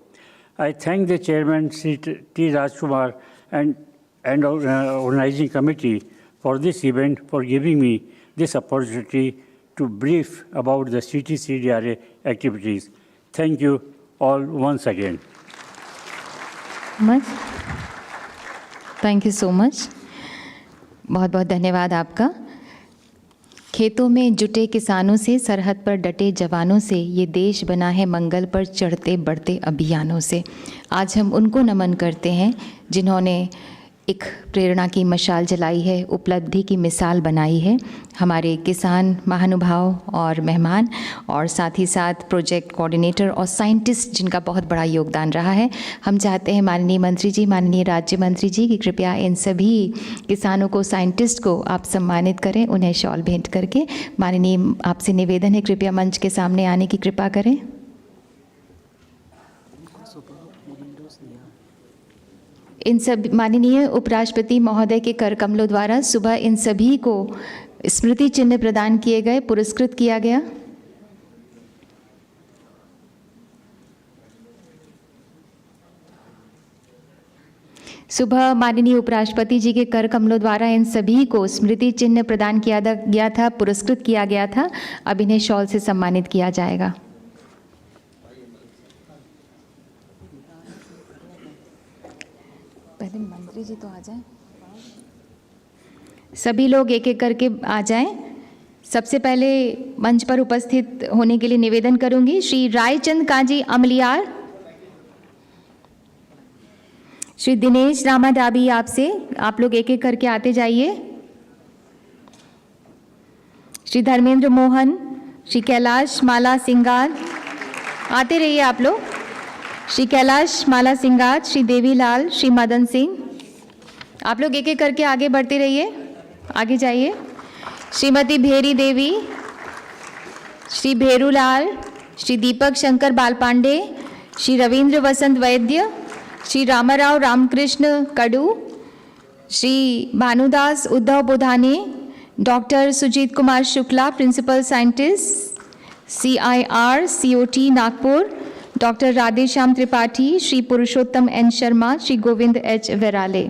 I thank the chairman, Sri T. Rajkumar, and organizing committee for this event for giving me this opportunity to brief about the CITI CDRA activities. Thank you all once again. Thank you so much. बहुत बहुत धन्यवाद आपका। खेतों में जुटे किसानों से, सरहद पर डटे जवानों से, ये देश बना है मंगल पर चढ़ते बढ़ते अभियानों से। आज हम उनको नमन करते हैं जिन्होंने एक प्रेरणा की मशाल जलाई है, उपलब्धि की मिसाल बनाई है। हमारे किसान महानुभाव और मेहमान, और साथ ही साथ प्रोजेक्ट कोऑर्डिनेटर और साइंटिस्ट जिनका बहुत बड़ा योगदान रहा है। हम चाहते हैं माननीय मंत्री जी, माननीय राज्य मंत्री जी कि कृपया इन सभी किसानों को, साइंटिस्ट को आप सम्मानित करें, उन्हें शॉल भेंट करके। माननीय, आपसे निवेदन है कृपया मंच के सामने आने की कृपा करें। इन सब माननीय उपराष्ट्रपति महोदय के कर कमलों द्वारा सुबह इन सभी को स्मृति चिन्ह प्रदान किए गए, पुरस्कृत किया गया। सुबह माननीय उपराष्ट्रपति जी के कर कमलों द्वारा इन सभी को स्मृति चिन्ह प्रदान किया गया था, पुरस्कृत किया गया था। अब इन्हें शॉल से सम्मानित किया जाएगा। पहले मंत्री जी तो आ जाएं। सभी लोग एक एक करके आ जाएं। सबसे पहले मंच पर उपस्थित होने के लिए निवेदन करूंगी श्री रायचंद काजी अमलियार, श्री दिनेश रामादाबी, आपसे आप लोग एक एक करके आते जाइए। श्री धर्मेंद्र मोहन, श्री कैलाश माला सिंगार, आते रहिए आप लोग। श्री कैलाश माला सिंगार, श्री देवीलाल, श्री मदन सिंह, आप लोग एक एक करके आगे बढ़ते रहिए, आगे जाइए। श्रीमती भेरी देवी, Shri Bherulal, Shri Deepak Shankar Balpande, Shri Ravindra Vasant Vaidya, Shri Ramarao Ramkrishna Kadu, Shri Bhanudas Uddhav Bodhane, doctor Sujit Kumar Shukla, principal scientist CIR COT Nagpur, doctor Radheshyam Tripathi, Shri Purushottam N Sharma, Shri Govind H Verale.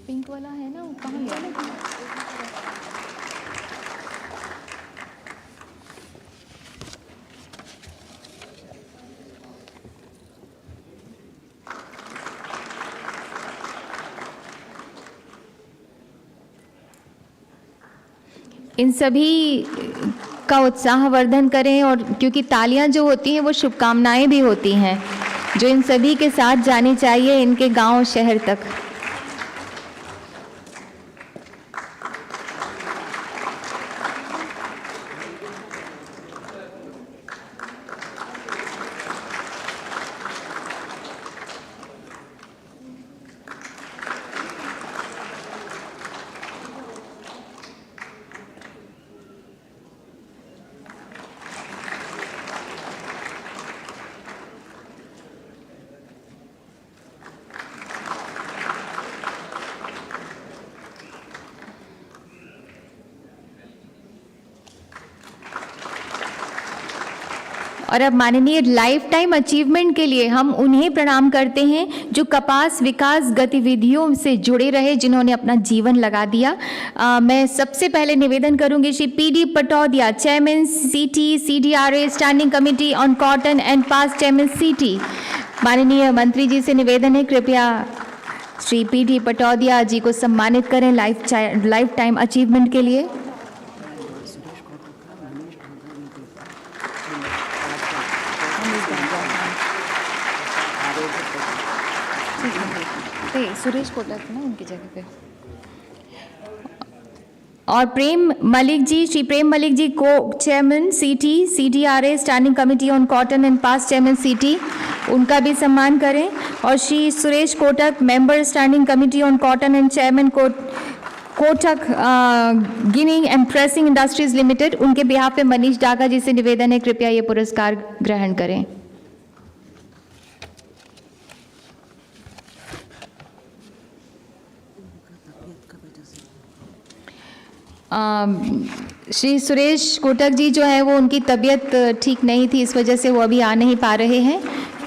Pink वाला है ना, कहाँ गया? इन सभी का उत्साहवर्धन करें, और क्योंकि तालियां जो होती हैं वो शुभकामनाएं भी होती हैं, जो इन सभी के साथ जानी चाहिए इनके गांव शहर तक। और अब माननीय लाइफ टाइम अचीवमेंट के लिए हम उन्हें प्रणाम करते हैं जो कपास विकास गतिविधियों से जुड़े रहे, जिन्होंने अपना जीवन लगा दिया। मैं सबसे पहले निवेदन करूंगी Shri PD Patodia, chairman CITI CDRA standing committee on cotton and past chairman CITI। माननीय मंत्री जी से निवेदन है, कृपया श्री PD पटौदिया जी को सम्मानित करें लाइफ टाइम अचीवमेंट के लिए। सुरेश कोटक ना उनकी जगह पे, और प्रेम मलिक जी, श्री प्रेम मलिक जी को chairman CITI CDRA standing committee on cotton and past chairman CITI, उनका भी सम्मान करें। और Shri Suresh Kotak member standing committee on cotton and chairman Kotak ginning and pressing industries limited, उनके बिहाफ पे मनीष डागा जी से निवेदन है, कृपया ये पुरस्कार ग्रहण करें। श्री सुरेश कोटक जी जो है वो उनकी तबीयत ठीक नहीं थी, इस वजह से वो अभी आ नहीं पा रहे हैं।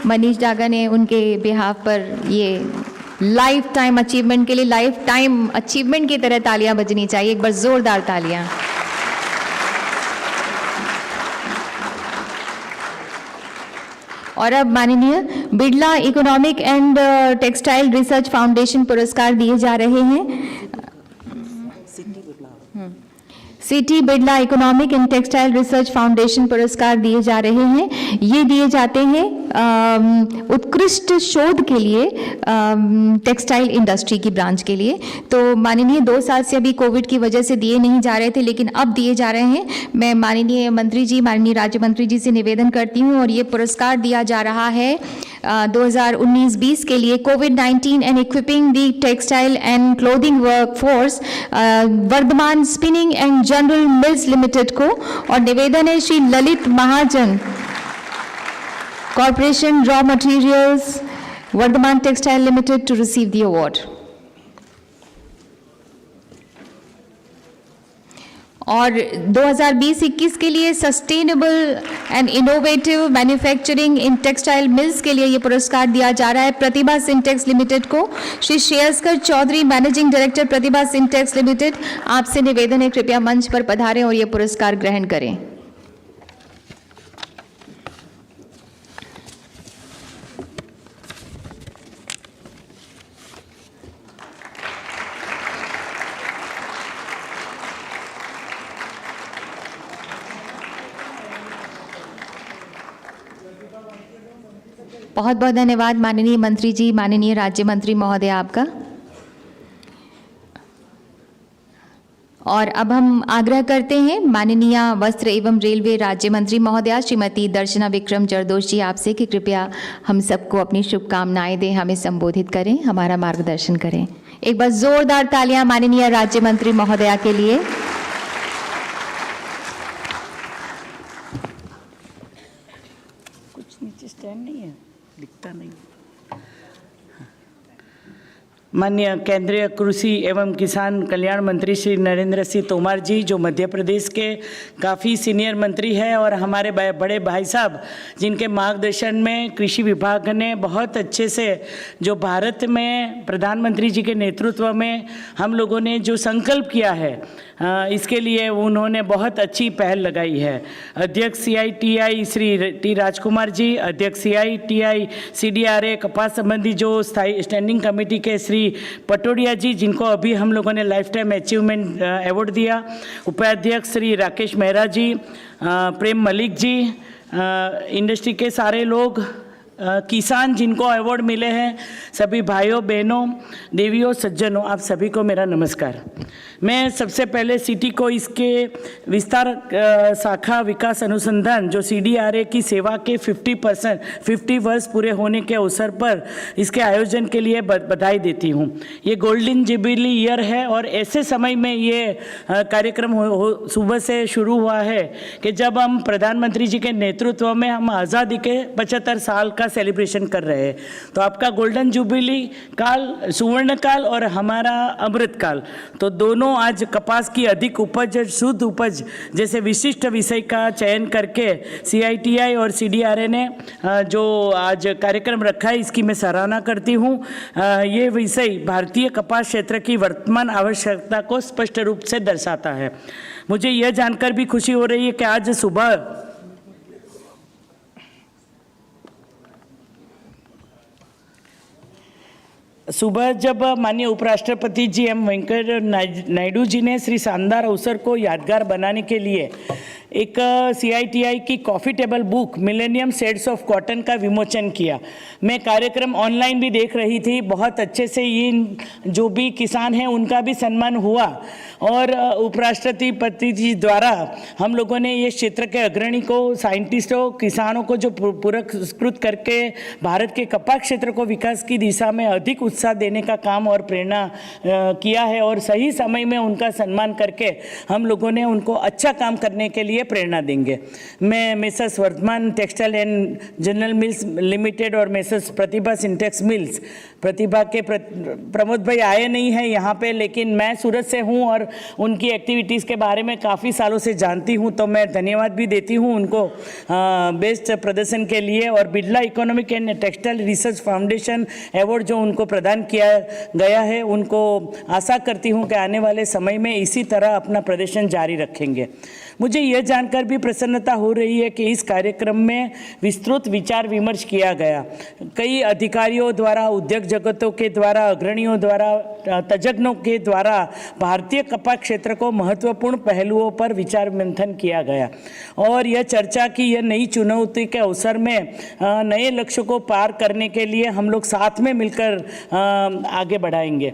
मनीष डागा ने उनके बिहाफ पर ये लाइफ टाइम अचीवमेंट के लिए, लाइफ टाइम अचीवमेंट की तरह तालियां बजनी चाहिए, एक बार जोरदार तालियां। और अब माननीय Birla economic and textile research foundation पुरस्कार दिए जा रहे हैं। CITI Birla economic and textile research foundation पुरस्कार दिए जा रहे हैं। ये दिए जाते हैं उत्कृष्ट शोध के लिए, टेक्सटाइल इंडस्ट्री की ब्रांच के लिए। तो माननीय 2 साल से अभी कोविड की वजह से दिए नहीं जा रहे थे, लेकिन अब दिए जा रहे हैं। मैं माननीय मंत्री जी, माननीय राज्य मंत्री जी से निवेदन करती हूँ, और ये पुरस्कार दिया जा रहा है 2019-20 के लिए कोविड-19 and equipping the textile and clothing workforce Vardhman spinning and general mills limited को। और निवेदन है Shri Lalit Mahajan, corporation raw materials Vardhman textile limited, to receive the award. और 2020-21 के लिए sustainable and innovative manufacturing in textile mills के लिए ये पुरस्कार दिया जा रहा है प्रतिभा सिंटेक्स लिमिटेड को। श्री श्रेयस्कर चौधरी, मैनेजिंग डायरेक्टर प्रतिभा सिंटेक्स लिमिटेड, आपसे निवेदन है, कृपया मंच पर पधारें और ये पुरस्कार ग्रहण करें। बहुत बहुत धन्यवाद माननीय मंत्री जी, माननीय राज्य मंत्री महोदय आपका। और अब हम आग्रह करते हैं माननीय वस्त्र एवं रेलवे राज्य मंत्री महोदया श्रीमती दर्शना विक्रम जरदोश जी आपसे कि कृपया हम सबको अपनी शुभकामनाएं दें, हमें संबोधित करें, हमारा मार्गदर्शन करें। एक बार जोरदार तालियां माननीय राज्य मंत्री महोदया के लिए। कुछ नीचे स्टैंड नहीं है, दिखता नहीं। माननीय केंद्रीय कृषि एवं किसान कल्याण मंत्री श्री नरेंद्र सिंह तोमर जी, जो मध्य प्रदेश के काफ़ी सीनियर मंत्री हैं, और हमारे बड़े भाई साहब जिनके मार्गदर्शन में कृषि विभाग ने बहुत अच्छे से, जो भारत में प्रधानमंत्री जी के नेतृत्व में हम लोगों ने जो संकल्प किया है, इसके लिए उन्होंने बहुत अच्छी पहल लगाई है। अध्यक्ष CITI श्री टी राजकुमार जी, अध्यक्ष CITI CDRA कपास संबंधी जो स्थायी स्टैंडिंग कमेटी के श्री पटोडिया जी, जिनको अभी हम लोगों ने लाइफ टाइम अचीवमेंट अवार्ड दिया, उपाध्यक्ष श्री राकेश मेहरा जी, प्रेम मलिक जी, इंडस्ट्री के सारे लोग, किसान जिनको अवार्ड मिले हैं, सभी भाइयों बहनों, देवियों, सज्जनों, आप सभी को मेरा नमस्कार। मैं सबसे पहले सिटी को इसके विस्तार शाखा विकास अनुसंधान जो CDRA की सेवा के 50 वर्ष पूरे होने के अवसर पर इसके आयोजन के लिए बधाई देती हूँ। ये गोल्डन जुबिली ईयर है, और ऐसे समय में ये कार्यक्रम सुबह से शुरू हुआ है कि जब हम प्रधानमंत्री जी के नेतृत्व में हम आज़ादी के 75 साल का सेलिब्रेशन कर रहे हैं। तो आपका गोल्डन जुबिली काल, सुवर्ण काल और हमारा अमृत काल, तो दोनों दोनों आज कपास की अधिक उपज, शुद्ध उपज जैसे विशिष्ट विषय का चयन करके CITI और CDRA ने जो आज कार्यक्रम रखा है, इसकी मैं सराहना करती हूँ। ये विषय भारतीय कपास क्षेत्र की वर्तमान आवश्यकता को स्पष्ट रूप से दर्शाता है। मुझे यह जानकर भी खुशी हो रही है कि आज सुबह जब माननीय उपराष्ट्रपति जी एम वेंकैया नायडू जी ने श्री शानदार अवसर को यादगार बनाने के लिए एक CITI की coffee table book millennium shades of cotton का विमोचन किया। मैं कार्यक्रम ऑनलाइन भी देख रही थी। बहुत अच्छे से इन जो भी किसान हैं उनका भी सम्मान हुआ और उपराष्ट्रपति जी द्वारा हम लोगों ने ये क्षेत्र के अग्रणी को, साइंटिस्टों, किसानों को जो पुरस्कृत करके भारत के कपास क्षेत्र को विकास की दिशा में अधिक उत्साह देने का काम और प्रेरणा किया है और सही समय में उनका सम्मान करके हम लोगों ने उनको अच्छा काम करने के लिए प्रेरणा देंगे। मैं messrs Vardhman textile and general mills limited और messrs Pratibha syntex mills, Pratibha के प्रमोद भाई आए नहीं हैं यहाँ पे, लेकिन मैं सूरत से हूँ और उनकी एक्टिविटीज़ के बारे में काफ़ी सालों से जानती हूँ, तो मैं धन्यवाद भी देती हूँ उनको बेस्ट प्रदर्शन के लिए। और Birla economic and textile research foundation award जो उनको प्रदान किया गया है, उनको आशा करती हूँ कि आने वाले समय में इसी तरह अपना प्रदर्शन जारी रखेंगे। मुझे यह जानकर भी प्रसन्नता हो रही है कि इस कार्यक्रम में विस्तृत विचार विमर्श किया गया। कई अधिकारियों द्वारा, उद्योग जगतों के द्वारा, अग्रणियों द्वारा, तज्ञों के द्वारा भारतीय कपास क्षेत्र को महत्वपूर्ण पहलुओं पर विचार मंथन किया गया और यह चर्चा की यह नई चुनौती के अवसर में नए लक्ष्य को पार करने के लिए हम लोग साथ में मिलकर आगे बढ़ाएंगे।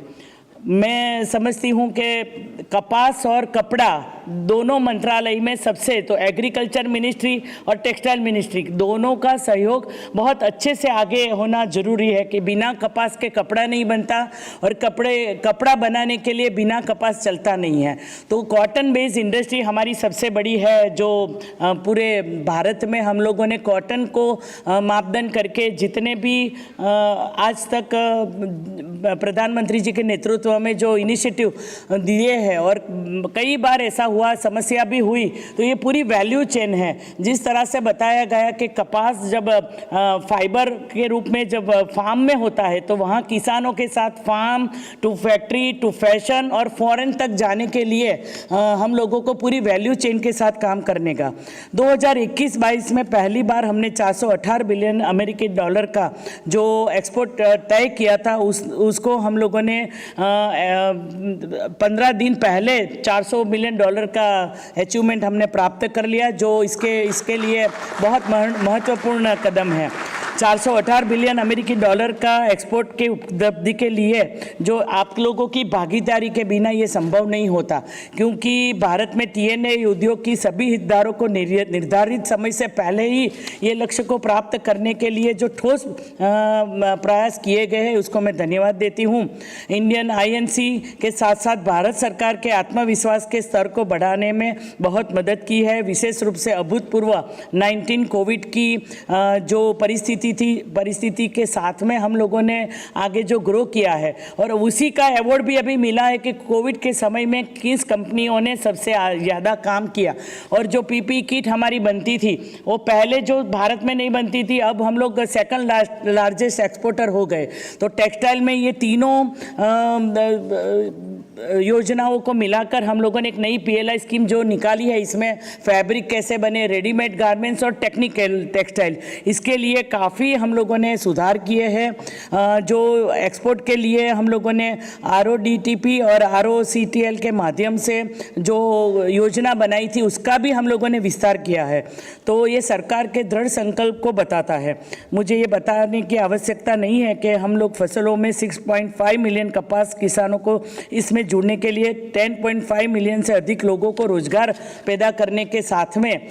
मैं समझती हूँ कि कपास और कपड़ा दोनों मंत्रालय में सबसे, तो एग्रीकल्चर मिनिस्ट्री और टेक्सटाइल मिनिस्ट्री दोनों का सहयोग बहुत अच्छे से आगे होना जरूरी है कि बिना कपास के कपड़ा नहीं बनता और कपड़ा बनाने के लिए बिना कपास चलता नहीं है। तो कॉटन बेस्ड इंडस्ट्री हमारी सबसे बड़ी है, जो पूरे भारत में हम लोगों ने कॉटन को मापदंड करके जितने भी आज तक प्रधानमंत्री जी के नेतृत्व में जो इनिशिएटिव दिए हैं और कई बार ऐसा हुआ, समस्या भी हुई, तो ये पूरी वैल्यू चेन है। जिस तरह से बताया गया कि कपास जब फाइबर के रूप में जब फार्म में होता है तो वहाँ किसानों के साथ farm to factory to fashion और फॉरेन तक जाने के लिए हम लोगों को पूरी वैल्यू चेन के साथ काम करने का 2021-22 में पहली बार हमने 418 बिलियन अमेरिकी डॉलर का जो एक्सपोर्ट तय किया था, उसको हम लोगों ने 15 दिन पहले 400 मिलियन डॉलर का अचीवमेंट हमने प्राप्त कर लिया, जो इसके लिए बहुत महत्वपूर्ण कदम है। 418 बिलियन अमेरिकी डॉलर का एक्सपोर्ट के उपलब्धि के लिए जो आप लोगों की भागीदारी के बिना ये संभव नहीं होता, क्योंकि भारत में TNA उद्योग की सभी हितधारकों को निर्धारित समय से पहले ही ये लक्ष्य को प्राप्त करने के लिए जो ठोस प्रयास किए गए हैं उसको मैं धन्यवाद देती हूँ। इंडियन INC के साथ साथ भारत सरकार के आत्मविश्वास के स्तर को बढ़ाने में बहुत मदद की है। विशेष रूप से अभूतपूर्व 19 कोविड की जो परिस्थिति के साथ में हम लोगों ने आगे जो ग्रो किया है और उसी का अवार्ड भी अभी मिला है कि कोविड के समय में किस कंपनियों ने सबसे ज़्यादा काम किया। और जो PPE किट हमारी बनती थी वो पहले जो भारत में नहीं बनती थी, अब हम लोग सेकंड लार्जेस्ट एक्सपोर्टर हो गए। तो टेक्सटाइल में ये तीनों योजनाओं को मिलाकर हम लोगों ने एक नई PLI स्कीम जो निकाली है, इसमें फैब्रिक कैसे बने, रेडीमेड गारमेंट्स और टेक्निकल टेक्सटाइल, इसके लिए काफ़ी हम लोगों ने सुधार किए हैं। जो एक्सपोर्ट के लिए हम लोगों ने RODTP और ROCTL के माध्यम से जो योजना बनाई थी उसका भी हम लोगों ने विस्तार किया है। तो ये सरकार के दृढ़ संकल्प को बताता है। मुझे ये बताने की आवश्यकता नहीं है कि हम लोग फसलों में 6.5 मिलियन कपास किसानों को इसमें जुड़ने के लिए 10.5 मिलियन से अधिक लोगों को रोजगार पैदा करने के साथ में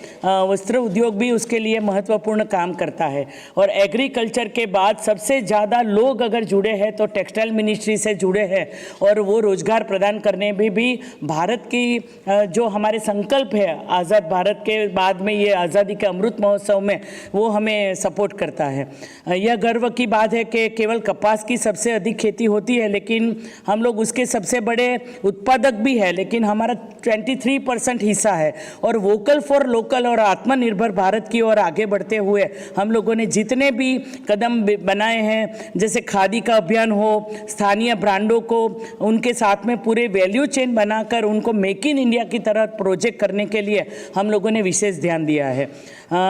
वस्त्र उद्योग भी उसके लिए महत्वपूर्ण काम करता है। और एग्रीकल्चर के बाद सबसे ज़्यादा लोग अगर जुड़े हैं तो टेक्सटाइल मिनिस्ट्री से जुड़े हैं और वो रोजगार प्रदान करने में भी भारत की जो हमारे संकल्प है आज़ाद भारत के बाद में ये आज़ादी के अमृत महोत्सव में, वो हमें सपोर्ट करता है। यह गर्व की बात है कि केवल कपास की सबसे अधिक खेती होती है, लेकिन हम लोग उसके सबसे बड़े उत्पादक भी है, लेकिन हमारा 23% हिस्सा है। और वोकल फॉर लोकल और आत्मनिर्भर भारत की ओर आगे बढ़ते हुए हम लोगों ने जितने भी कदम बनाए हैं, जैसे खादी का अभियान हो, स्थानीय ब्रांडों को उनके साथ में पूरे वैल्यू चेन बनाकर उनको मेक इन इंडिया की तरह प्रोजेक्ट करने के लिए हम लोगों ने विशेष ध्यान दिया है।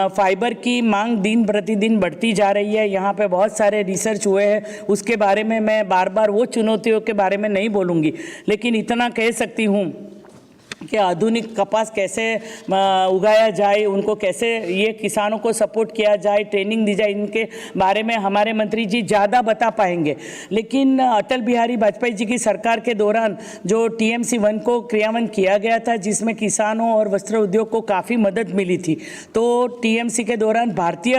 फाइबर की मांग दिन प्रतिदिन बढ़ती जा रही है। यहाँ पे बहुत सारे रिसर्च हुए हैं, उसके बारे में मैं बार बार वो चुनौतियों के बारे में नहीं बोलूँगी, लेकिन इतना कह सकती हूँ कि आधुनिक कपास कैसे उगाया जाए, उनको कैसे ये किसानों को सपोर्ट किया जाए, ट्रेनिंग दी जाए, इनके बारे में हमारे मंत्री जी ज़्यादा बता पाएंगे। लेकिन अटल बिहारी वाजपेयी जी की सरकार के दौरान जो TMC 1 को क्रियान्वयन किया गया था, जिसमें किसानों और वस्त्र उद्योग को काफ़ी मदद मिली थी, तो TMC के दौरान भारतीय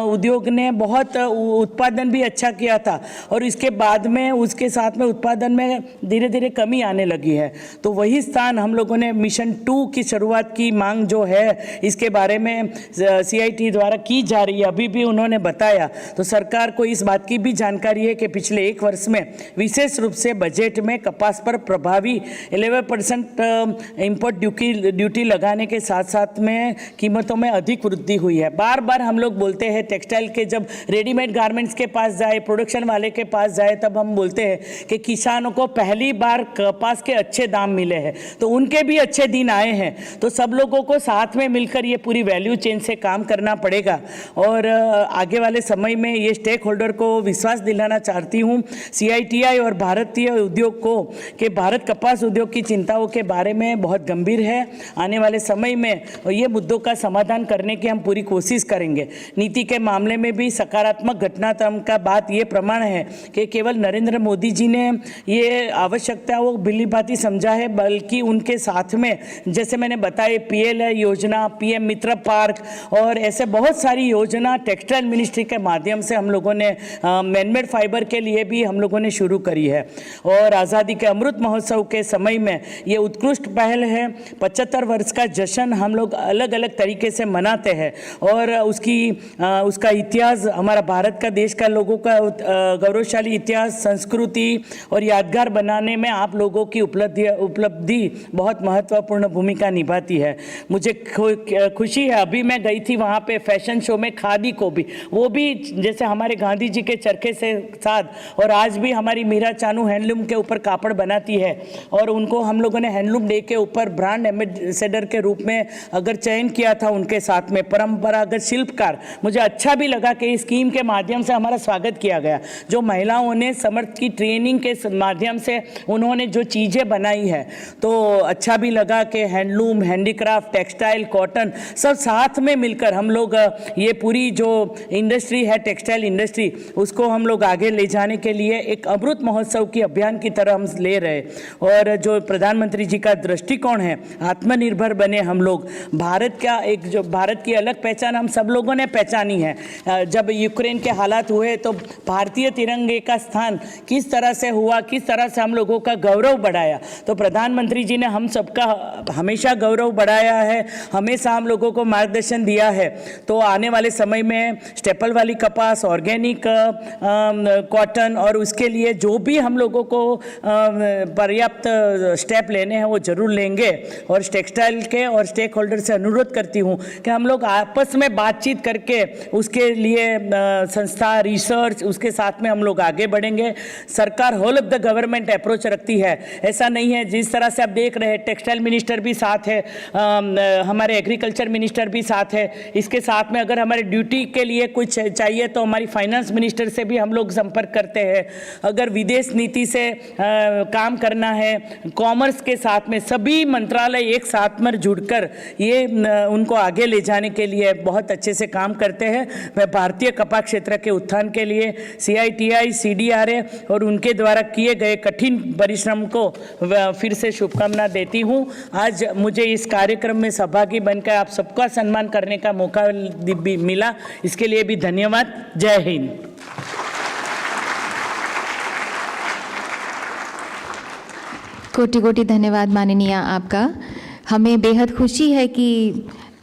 उद्योग ने बहुत उत्पादन भी अच्छा किया था और इसके बाद में उसके साथ में उत्पादन में धीरे धीरे कमी आने लगी है। तो वही स्थान हम लोगों ने मिशन 2 की शुरुआत की मांग जो है इसके बारे में CITI द्वारा की जा रही है, अभी भी उन्होंने बताया। तो सरकार को इस बात की भी जानकारी है कि पिछले 1 वर्ष में विशेष रूप से बजट में कपास पर प्रभावी 11% इंपोर्ट ड्यूटी लगाने के साथ साथ में कीमतों में अधिक वृद्धि हुई है। बार बार हम लोग बोलते हैं टेक्सटाइल के, जब रेडीमेड गारमेंट्स के पास जाए, प्रोडक्शन वाले के पास जाए, तब हम बोलते हैं कि किसानों को पहली बार कपास के अच्छे दाम मिले हैं, तो उनके भी अच्छे दिन आए हैं। तो सब लोगों को साथ में मिलकर ये पूरी वैल्यू चेन से काम करना पड़ेगा और आगे वाले समय में ये स्टेक होल्डर को विश्वास दिलाना चाहती हूँ CITI और भारतीय उद्योग को कि भारत कपास उद्योग की चिंताओं के बारे में बहुत गंभीर है। आने वाले समय में ये मुद्दों का समाधान करने की हम पूरी कोशिश करेंगे। नीति के मामले में भी सकारात्मक घटनाक्रम का बात ये प्रमाण है कि केवल नरेंद्र मोदी जी ने ये आवश्यकताओं भली भांति समझा है, बल्कि उनके साथ में जैसे मैंने बताया PLI योजना, PM मित्र पार्क और ऐसे बहुत सारी योजना टेक्सटाइल मिनिस्ट्री के माध्यम से हम लोगों ने मैनमेड फाइबर के लिए भी हम लोगों ने शुरू करी है। और आज़ादी के अमृत महोत्सव के समय में ये उत्कृष्ट पहल है। 75 वर्ष का जश्न हम लोग अलग अलग तरीके से मनाते हैं और उसका इतिहास, हमारा भारत का, देश का लोगों का गौरवशाली इतिहास, संस्कृति और यादगार बनाने में आप लोगों की उपलब्धि बहुत महत्वपूर्ण भूमिका निभाती है। मुझे खुशी है, अभी मैं गई थी वहाँ पे फैशन शो में, खादी को भी, वो भी जैसे हमारे गांधी जी के चरखे से साथ, और आज भी हमारी मीरा चानू हैंडलूम के ऊपर कापड़ बनाती है और उनको हम लोगों ने हैंडलूम डे के ऊपर ब्रांड एम्बेसडर के रूप में अगर चयन किया था उनके साथ में। परंपरागत शिल्पकार, मुझे अच्छा भी लगा कि इस स्कीम के माध्यम से हमारा स्वागत किया गया। जो महिलाओं ने समर्थ की ट्रेनिंग के माध्यम से उन्होंने जो चीज़ें बनाई है, तो अच्छा भी लगा कि हैंडलूम, हैंडीक्राफ्ट, टेक्सटाइल, कॉटन सब साथ में मिलकर हम लोग ये पूरी जो इंडस्ट्री है, टेक्सटाइल इंडस्ट्री, उसको हम लोग आगे ले जाने के लिए एक अमृत महोत्सव की अभियान की तरह हम ले रहे। और जो प्रधानमंत्री जी का दृष्टिकोण है, आत्मनिर्भर बने हम लोग, भारत का एक जो भारत की अलग पहचान हम सब लोगों ने पहचानी है। जब यूक्रेन के हालात हुए तो भारतीय तिरंगे का स्थान किस तरह से हुआ, किस तरह से हम लोगों का गौरव बढ़ाया, तो प्रधानमंत्री जी ने हम सबका हमेशा गौरव बढ़ाया है, हमेशा हम लोगों को मार्गदर्शन दिया है। तो आने वाले समय में स्टेपल वाली कपास, ऑर्गेनिक कॉटन और उसके लिए जो भी हम लोगों को पर्याप्त स्टेप लेने हैं वो जरूर लेंगे। और टेक्सटाइल के और स्टेक होल्डर से अनुरोध करती हूँ कि हम लोग आपस में बातचीत करके उसके लिए संस्था, रिसर्च, उसके साथ में हम लोग आगे बढ़ेंगे। सरकार whole of the government approach रखती है, ऐसा नहीं है। जिस तरह से आप देख रहे हैं, टेक्सटाइल मिनिस्टर भी साथ है, हमारे एग्रीकल्चर मिनिस्टर भी साथ है। इसके साथ में अगर हमारे ड्यूटी के लिए कुछ चाहिए तो हमारी फाइनेंस मिनिस्टर से भी हम लोग संपर्क करते हैं। अगर विदेश नीति से काम करना है, कॉमर्स के साथ में सभी मंत्रालय एक साथ में जुड़कर ये उनको आगे ले जाने के लिए बहुत अच्छे से काम करते हैं। मैं भारतीय कपास क्षेत्र के उत्थान के लिए CITI, CDRA और उनके द्वारा किए गए कठिन परिश्रम को फिर से शुभकामना देती हूँ। आज मुझे इस कार्यक्रम में सहभागी बनकर आप सबका सम्मान करने का मौका भी मिला, इसके लिए भी धन्यवाद। जय हिंद। कोटि कोटि धन्यवाद माननीय आपका। हमें बेहद खुशी है कि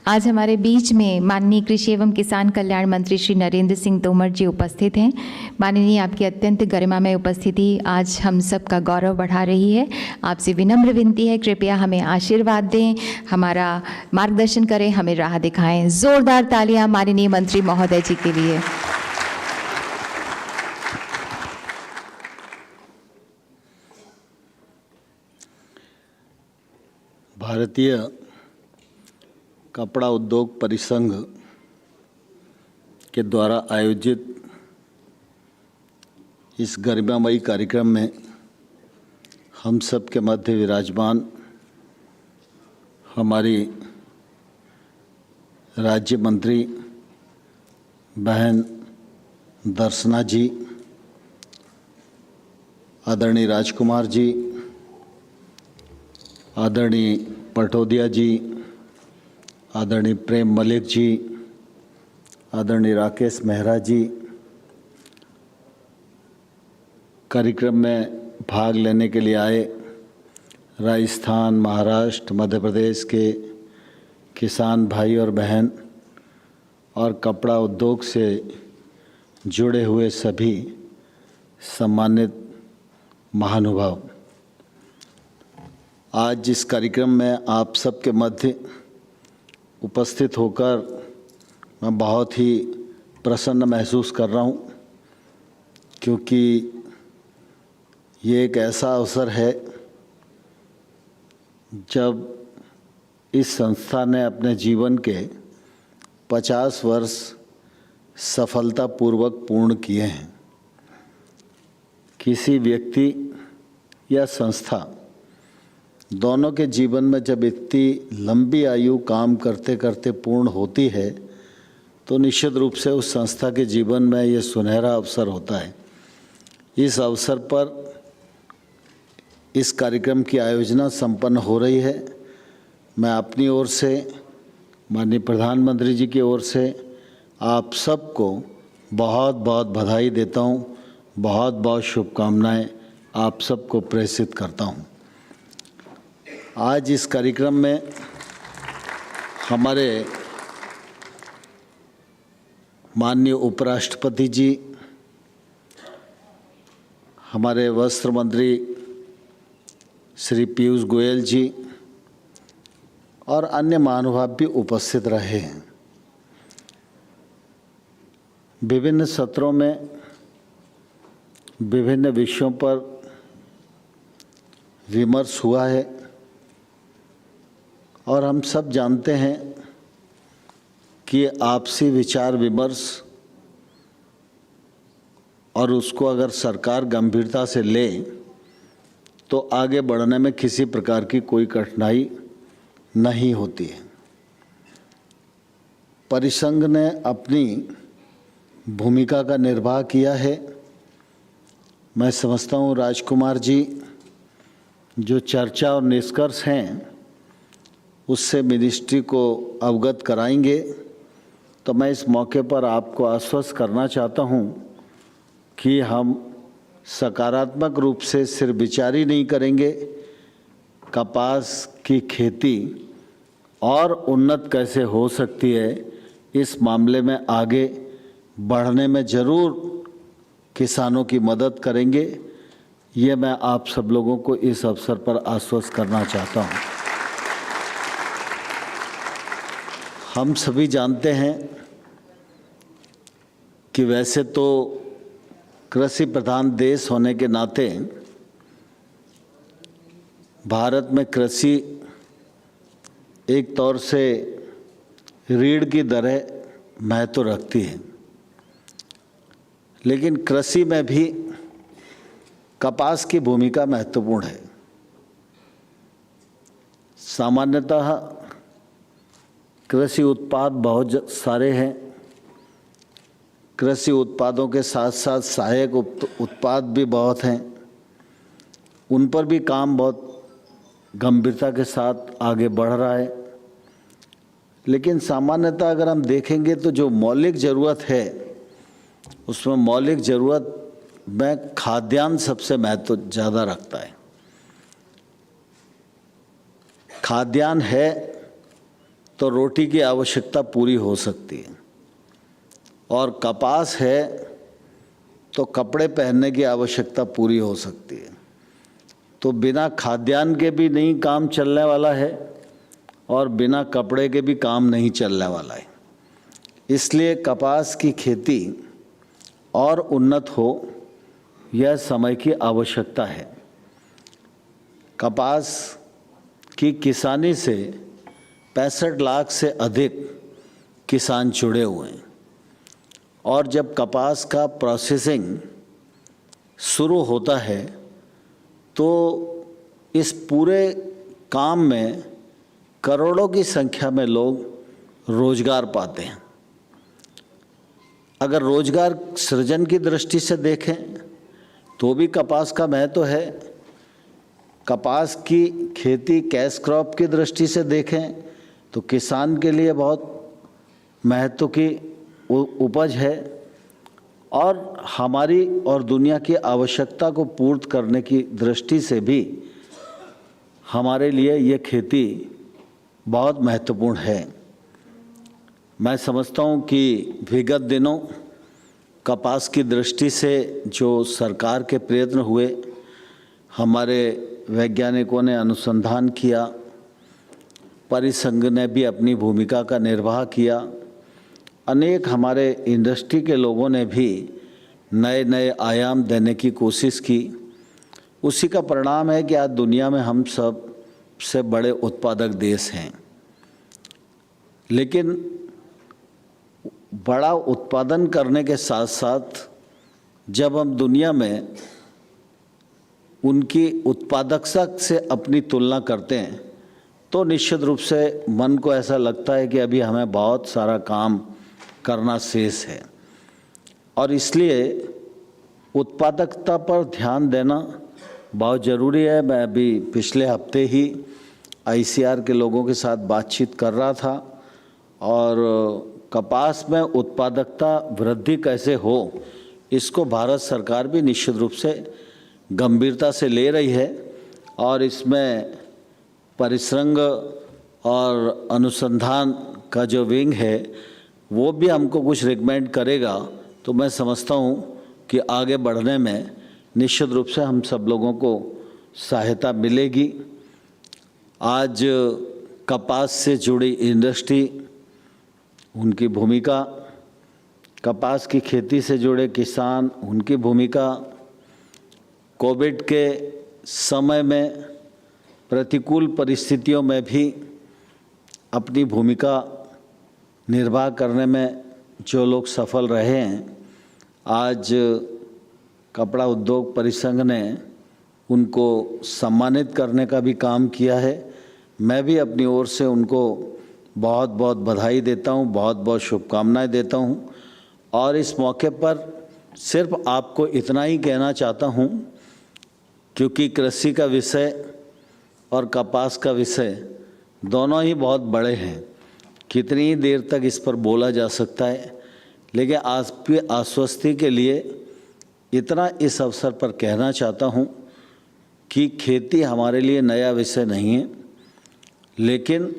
आज हमारे बीच में माननीय कृषि एवं किसान कल्याण मंत्री श्री नरेंद्र सिंह तोमर जी उपस्थित हैं। माननीय, आपकी अत्यंत गरिमामय उपस्थिति आज हम सब का गौरव बढ़ा रही है। आपसे विनम्र विनती है, कृपया हमें आशीर्वाद दें, हमारा मार्गदर्शन करें, हमें राह दिखाएं। जोरदार तालियां माननीय मंत्री महोदय जी के लिए। भारतीय कपड़ा उद्योग परिसंघ के द्वारा आयोजित इस गरिमामयी कार्यक्रम में हम सब के मध्य विराजमान हमारी राज्य मंत्री बहन दर्शना जी, आदरणीय राजकुमार जी, आदरणीय पटोदिया जी, आदरणीय प्रेम मलिक जी, आदरणीय राकेश मेहरा जी, कार्यक्रम में भाग लेने के लिए आए राजस्थान, महाराष्ट्र, मध्य प्रदेश के किसान भाई और बहन और कपड़ा उद्योग से जुड़े हुए सभी सम्मानित महानुभाव, आज इस कार्यक्रम में आप सबके मध्य उपस्थित होकर मैं बहुत ही प्रसन्न महसूस कर रहा हूँ, क्योंकि ये एक ऐसा अवसर है जब इस संस्था ने अपने जीवन के 50 वर्ष सफलतापूर्वक पूर्ण किए हैं। किसी व्यक्ति या संस्था दोनों के जीवन में जब इतनी लंबी आयु काम करते करते पूर्ण होती है तो निश्चित रूप से उस संस्था के जीवन में ये सुनहरा अवसर होता है। इस अवसर पर इस कार्यक्रम की आयोजना संपन्न हो रही है। मैं अपनी ओर से, माननीय प्रधानमंत्री जी की ओर से आप सबको बहुत बहुत बधाई देता हूँ, बहुत बहुत शुभकामनाएं आप सबको प्रेषित करता हूँ। आज इस कार्यक्रम में हमारे माननीय उपराष्ट्रपति जी, हमारे वस्त्र मंत्री श्री पीयूष गोयल जी और अन्य महानुभाव भी उपस्थित रहे हैं। विभिन्न सत्रों में विभिन्न विषयों पर विमर्श हुआ है और हम सब जानते हैं कि आपसी विचार विमर्श और उसको अगर सरकार गंभीरता से ले तो आगे बढ़ने में किसी प्रकार की कोई कठिनाई नहीं होती है। परिसंघ ने अपनी भूमिका का निर्वाह किया है। मैं समझता हूँ राजकुमार जी जो चर्चा और निष्कर्ष हैं उससे मिनिस्ट्री को अवगत कराएंगे, तो मैं इस मौके पर आपको आश्वस्त करना चाहता हूँ कि हम सकारात्मक रूप से सिर्फ विचार ही नहीं करेंगे, कपास की खेती और उन्नत कैसे हो सकती है इस मामले में आगे बढ़ने में ज़रूर किसानों की मदद करेंगे। ये मैं आप सब लोगों को इस अवसर पर आश्वस्त करना चाहता हूँ। हम सभी जानते हैं कि वैसे तो कृषि प्रधान देश होने के नाते भारत में कृषि एक तौर से रीढ़ की तरह महत्व रखती है, लेकिन कृषि में भी कपास की भूमिका महत्वपूर्ण है। सामान्यतः कृषि उत्पाद बहुत सारे हैं। कृषि उत्पादों के साथ साथ सहायक उत्पाद भी बहुत हैं। उन पर भी काम बहुत गंभीरता के साथ आगे बढ़ रहा है। लेकिन सामान्यतः अगर हम देखेंगे तो जो मौलिक ज़रूरत है उसमें मौलिक ज़रूरत में खाद्यान्न सबसे महत्व ज़्यादा रखता है। खाद्यान्न है तो रोटी की आवश्यकता पूरी हो सकती है, और कपास है तो कपड़े पहनने की आवश्यकता पूरी हो सकती है। तो बिना खाद्यान्न के भी नहीं काम चलने वाला है और बिना कपड़े के भी काम नहीं चलने वाला है। इसलिए कपास की खेती और उन्नत हो, यह समय की आवश्यकता है। कपास की किसानी से 65 लाख से अधिक किसान जुड़े हुए हैं, और जब कपास का प्रोसेसिंग शुरू होता है तो इस पूरे काम में करोड़ों की संख्या में लोग रोजगार पाते हैं। अगर रोजगार सृजन की दृष्टि से देखें तो भी कपास का महत्व है। कपास की खेती कैश क्रॉप की दृष्टि से देखें तो किसान के लिए बहुत महत्व की उपज है, और हमारी और दुनिया की आवश्यकता को पूर्ण करने की दृष्टि से भी हमारे लिए ये खेती बहुत महत्वपूर्ण है। मैं समझता हूँ कि विगत दिनों कपास की दृष्टि से जो सरकार के प्रयत्न हुए, हमारे वैज्ञानिकों ने अनुसंधान किया, परिसंघ ने भी अपनी भूमिका का निर्वाह किया, अनेक हमारे इंडस्ट्री के लोगों ने भी नए नए आयाम देने की कोशिश की। उसी का परिणाम है कि आज दुनिया में हम सब से बड़े उत्पादक देश हैं। लेकिन बड़ा उत्पादन करने के साथ साथ जब हम दुनिया में उनकी उत्पादकता से अपनी तुलना करते हैं तो निश्चित रूप से मन को ऐसा लगता है कि अभी हमें बहुत सारा काम करना शेष है, और इसलिए उत्पादकता पर ध्यान देना बहुत ज़रूरी है। मैं अभी पिछले हफ्ते ही ICR के लोगों के साथ बातचीत कर रहा था, और कपास में उत्पादकता वृद्धि कैसे हो, इसको भारत सरकार भी निश्चित रूप से गंभीरता से ले रही है, और इसमें परिसंघ और अनुसंधान का जो विंग है वो भी हमको कुछ रिकमेंड करेगा, तो मैं समझता हूँ कि आगे बढ़ने में निश्चित रूप से हम सब लोगों को सहायता मिलेगी। आज कपास से जुड़ी इंडस्ट्री, उनकी भूमिका, कपास की खेती से जुड़े किसान, उनकी भूमिका, कोविड के समय में प्रतिकूल परिस्थितियों में भी अपनी भूमिका निर्वाह करने में जो लोग सफल रहे हैं, आज कपड़ा उद्योग परिसंघ ने उनको सम्मानित करने का भी काम किया है। मैं भी अपनी ओर से उनको बहुत बहुत बधाई देता हूँ, बहुत बहुत शुभकामनाएं देता हूँ, और इस मौके पर सिर्फ आपको इतना ही कहना चाहता हूँ, क्योंकि कृषि का विषय और कपास का विषय दोनों ही बहुत बड़े हैं, कितनी ही देर तक इस पर बोला जा सकता है, लेकिन आपकी आश्वस्ति के लिए इतना इस अवसर पर कहना चाहता हूँ कि खेती हमारे लिए नया विषय नहीं है, लेकिन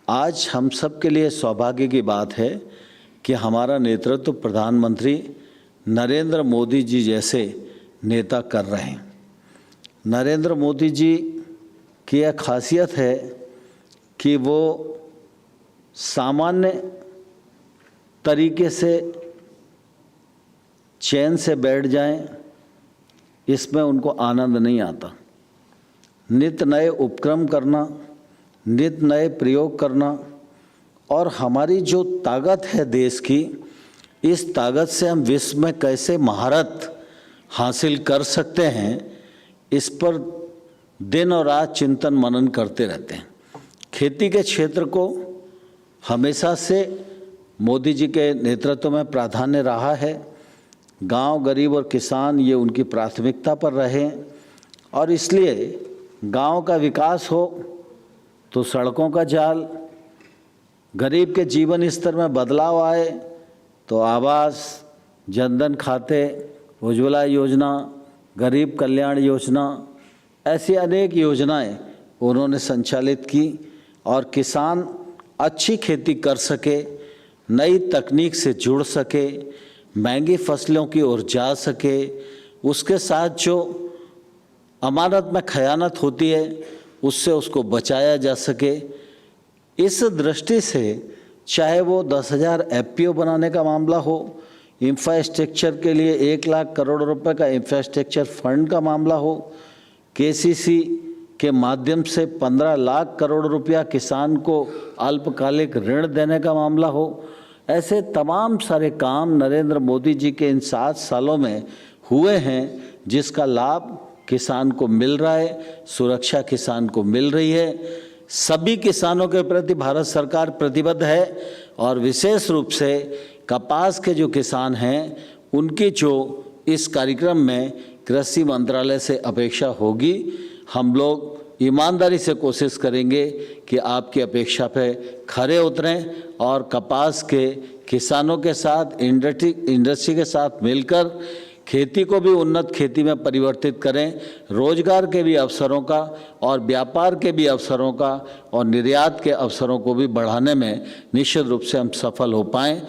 आज हम सब के लिए सौभाग्य की बात है कि हमारा नेतृत्व प्रधानमंत्री नरेंद्र मोदी जी जैसे नेता कर रहे हैं। नरेंद्र मोदी जी की यह खासियत है कि वो सामान्य तरीके से चैन से बैठ जाएं, इसमें उनको आनंद नहीं आता। नित नए उपक्रम करना, नित नए प्रयोग करना, और हमारी जो ताकत है देश की, इस ताकत से हम विश्व में कैसे महारत हासिल कर सकते हैं, इस पर दिन और रात चिंतन मनन करते रहते हैं। खेती के क्षेत्र को हमेशा से मोदी जी के नेतृत्व में प्राधान्य रहा है। गांव, गरीब और किसान ये उनकी प्राथमिकता पर रहे, और इसलिए गांव का विकास हो तो सड़कों का जाल, गरीब के जीवन स्तर में बदलाव आए तो आवास, जनधन खाते, उज्ज्वला योजना, गरीब कल्याण योजना, ऐसी अनेक योजनाएं उन्होंने संचालित की, और किसान अच्छी खेती कर सके, नई तकनीक से जुड़ सके, महंगी फसलों की ओर जा सके, उसके साथ जो अमानत में खयानत होती है उससे उसको बचाया जा सके। इस दृष्टि से चाहे वो 10,000 FPO बनाने का मामला हो, इंफ्रास्ट्रक्चर के लिए 1 लाख करोड़ रुपए का इंफ्रास्ट्रक्चर फंड का मामला हो, KCC के माध्यम से 15 लाख करोड़ रुपया किसान को अल्पकालिक ऋण देने का मामला हो, ऐसे तमाम सारे काम नरेंद्र मोदी जी के इन 7 सालों में हुए हैं जिसका लाभ किसान को मिल रहा है, सुरक्षा किसान को मिल रही है। सभी किसानों के प्रति भारत सरकार प्रतिबद्ध है और विशेष रूप से कपास के जो किसान हैं उनकी जो इस कार्यक्रम में कृषि मंत्रालय से अपेक्षा होगी, हम लोग ईमानदारी से कोशिश करेंगे कि आपकी अपेक्षा पे खरे उतरें और कपास के किसानों के साथ इंडस्ट्री के साथ मिलकर खेती को भी उन्नत खेती में परिवर्तित करें, रोजगार के भी अवसरों का और व्यापार के भी अवसरों का और निर्यात के अवसरों को भी बढ़ाने में निश्चित रूप से हम सफल हो पाएं।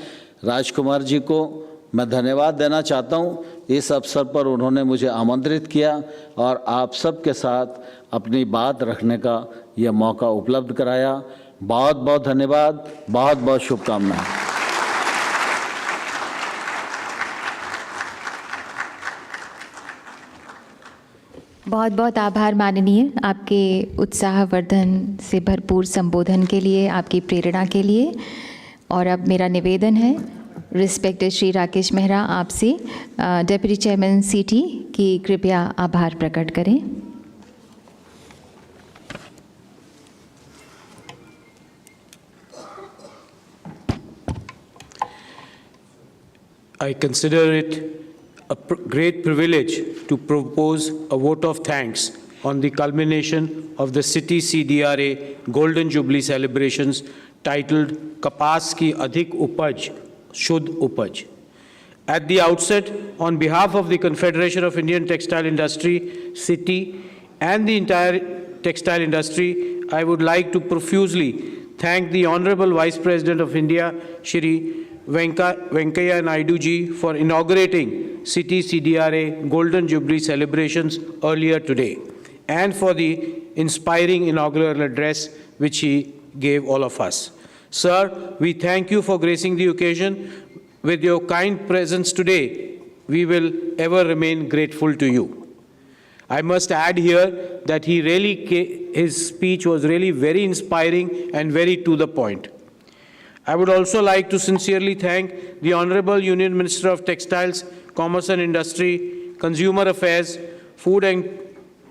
राजकुमार जी को मैं धन्यवाद देना चाहता हूं, इस अवसर पर उन्होंने मुझे आमंत्रित किया और आप सबके साथ अपनी बात रखने का यह मौका उपलब्ध कराया। बहुत बहुत धन्यवाद, बहुत बहुत शुभकामनाएं। बहुत बहुत आभार माननीय, आपके उत्साहवर्धन से भरपूर संबोधन के लिए, आपकी प्रेरणा के लिए। और अब मेरा निवेदन है रिस्पेक्टेड श्री राकेश मेहरा आपसे डेप्यूटी चेयरमैन CITI की कृपया आभार प्रकट करें। I consider it a great privilege to propose a vote of thanks on the culmination of the CITI CDRA Golden Jubilee celebrations titled Kapas Ki Adhik Upaj, Shuddh Upaj. At the outset, on behalf of the Confederation of Indian Textile Industry, CITI, and the entire textile industry, I would like to profusely thank the Honorable Vice President of India, Shri Venkaiah Naidu ji, for inaugurating CITI CDRA Golden Jubilee celebrations earlier today, and for the inspiring inaugural address which he gave all of us. Sir, we thank you for gracing the occasion. With your kind presence today, we will ever remain grateful to you. I must add here that his speech was really very inspiring and very to the point. I would also like to sincerely thank the Honorable Union Minister of Textiles, Commerce and Industry, Consumer Affairs, Food and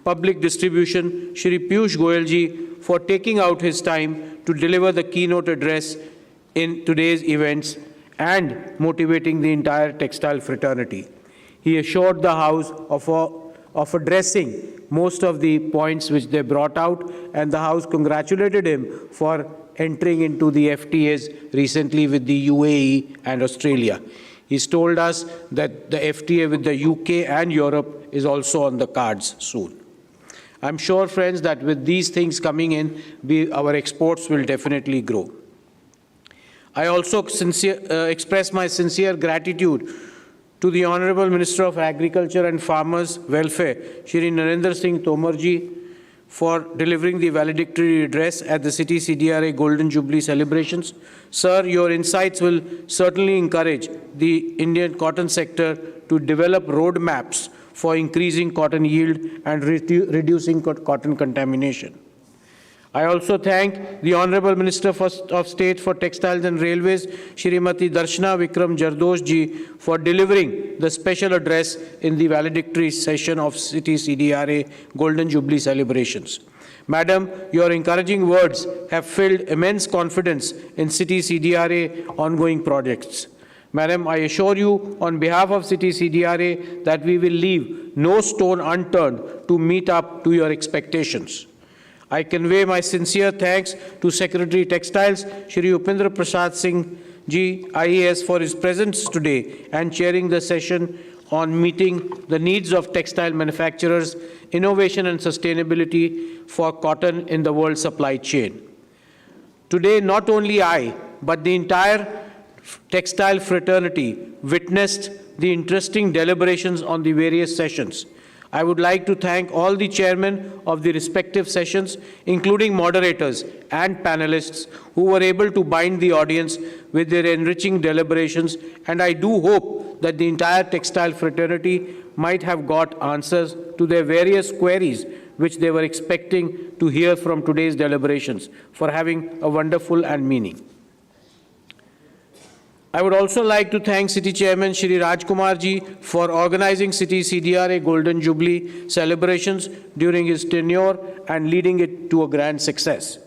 Public Distribution, Shri Piyush Goyal ji, for taking out his time to deliver the keynote address in today's events and motivating the entire textile fraternity. He assured the House of addressing most of the points which they brought out, and the House congratulated him for entering into the FTAs recently with the UAE and Australia. He's told us that the FTA with the UK and Europe is also on the cards soon. I'm sure, friends, that with these things coming in, our exports will definitely grow. I also express my sincere gratitude to the Honorable Minister of Agriculture and Farmers Welfare, Shri Narendra Singh Tomar ji, for delivering the valedictory address at the CITI CDRA Golden Jubilee celebrations. Sir, your insights will certainly encourage the Indian cotton sector to develop roadmaps for increasing cotton yield and reducing cotton contamination. I also thank the Honorable Minister of State for Textiles and Railways, Shrimati Darshana Vikram Jardosh ji, for delivering the special address in the valedictory session of CITI CDRA Golden Jubilee celebrations. Madam, your encouraging words have filled immense confidence in CITI CDRA ongoing projects. Madam, I assure you on behalf of CITI CDRA that we will leave no stone unturned to meet up to your expectations. I convey my sincere thanks to Secretary Textiles, Shri Upendra Prasad Singh ji, IAS, for his presence today and chairing the session on meeting the needs of textile manufacturers, innovation and sustainability for cotton in the world supply chain. Today, not only I, but the entire textile fraternity witnessed the interesting deliberations on the various sessions. I would like to thank all the chairmen of the respective sessions, including moderators and panelists, who were able to bind the audience with their enriching deliberations, and I do hope that the entire textile fraternity might have got answers to their various queries which they were expecting to hear from today's deliberations, for having a wonderful and meaning. I would also like to thank City Chairman Shri Rajkumar ji for organizing City CDRA Golden Jubilee celebrations during his tenure and leading it to a grand success.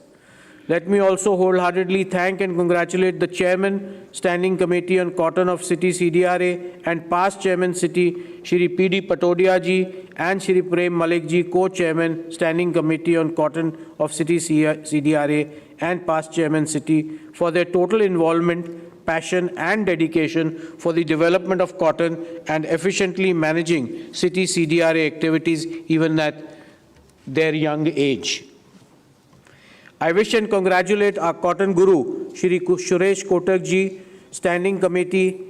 Let me also wholeheartedly thank and congratulate the Chairman, Standing Committee on Cotton of City CDRA and past Chairman City Shri P.D. Patodia ji and Shri Prem Malik ji, Co-Chairman, Standing Committee on Cotton of City CDRA and past Chairman City, for their total involvement, passion and dedication for the development of cotton and efficiently managing City CDRA activities even at their young age. I wish and congratulate our cotton guru, Shri Suresh Kotak ji, Standing Committee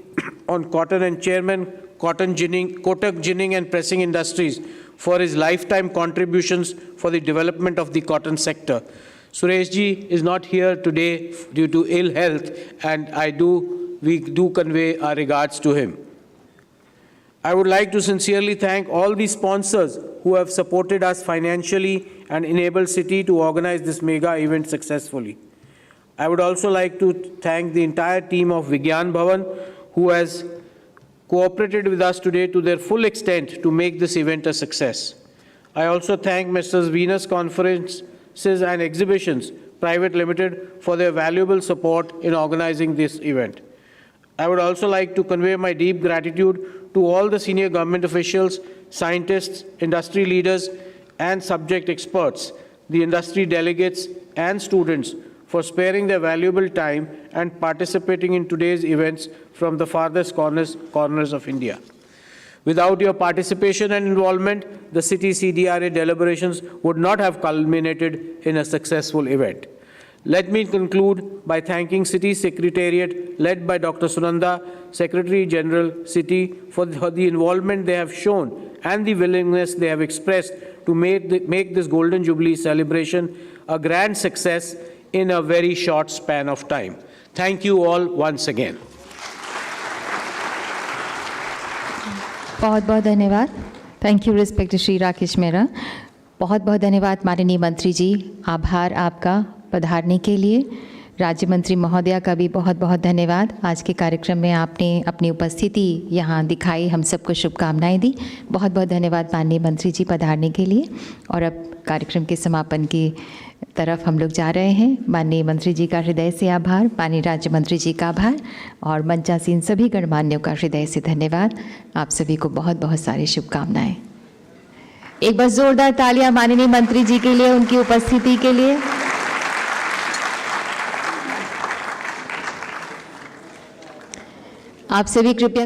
on Cotton and Chairman, Kotak Ginning and Pressing Industries, for his lifetime contributions for the development of the cotton sector. Suresh ji is not here today due to ill health, and we do convey our regards to him. I would like to sincerely thank all the sponsors who have supported us financially and enabled City to organize this mega event successfully. I would also like to thank the entire team of Vigyan Bhavan, who has cooperated with us today to their full extent to make this event a success. I also thank Messrs. Venus Conferences and Exhibitions Private Limited for their valuable support in organizing this event. I would also like to convey my deep gratitude to all the senior government officials, scientists, industry leaders, and subject experts, the industry delegates, and students for sparing their valuable time and participating in today's events from the farthest corners of India. Without your participation and involvement, the City CDRA deliberations would not have culminated in a successful event. Let me conclude by thanking City Secretariat, led by Dr. Sunanda, Secretary General, City, for the involvement they have shown and the willingness they have expressed to make this Golden Jubilee celebration a grand success in a very short span of time. Thank you all once again. बहुत बहुत धन्यवाद. Thank you respect Shri Rakesh Mehra. बहुत बहुत धन्यवाद माननीय मंत्री जी. आभार आपका पधारने के लिए. राज्य मंत्री महोदया का भी बहुत बहुत धन्यवाद. आज के कार्यक्रम में आपने अपनी उपस्थिति यहाँ दिखाई, हम सबको शुभकामनाएं दी. बहुत बहुत धन्यवाद माननीय मंत्री जी पधारने के लिए. और अब कार्यक्रम के समापन की तरफ हम लोग जा रहे हैं. माननीय मंत्री जी का हृदय से आभार, माननीय राज्य मंत्री जी का आभार और मंचासीन सभी गणमान्यों का हृदय से धन्यवाद. आप सभी को बहुत बहुत सारी शुभकामनाएं. एक बार जोरदार तालियां माननीय मंत्री जी के लिए, उनकी उपस्थिति के लिए. आप सभी कृपया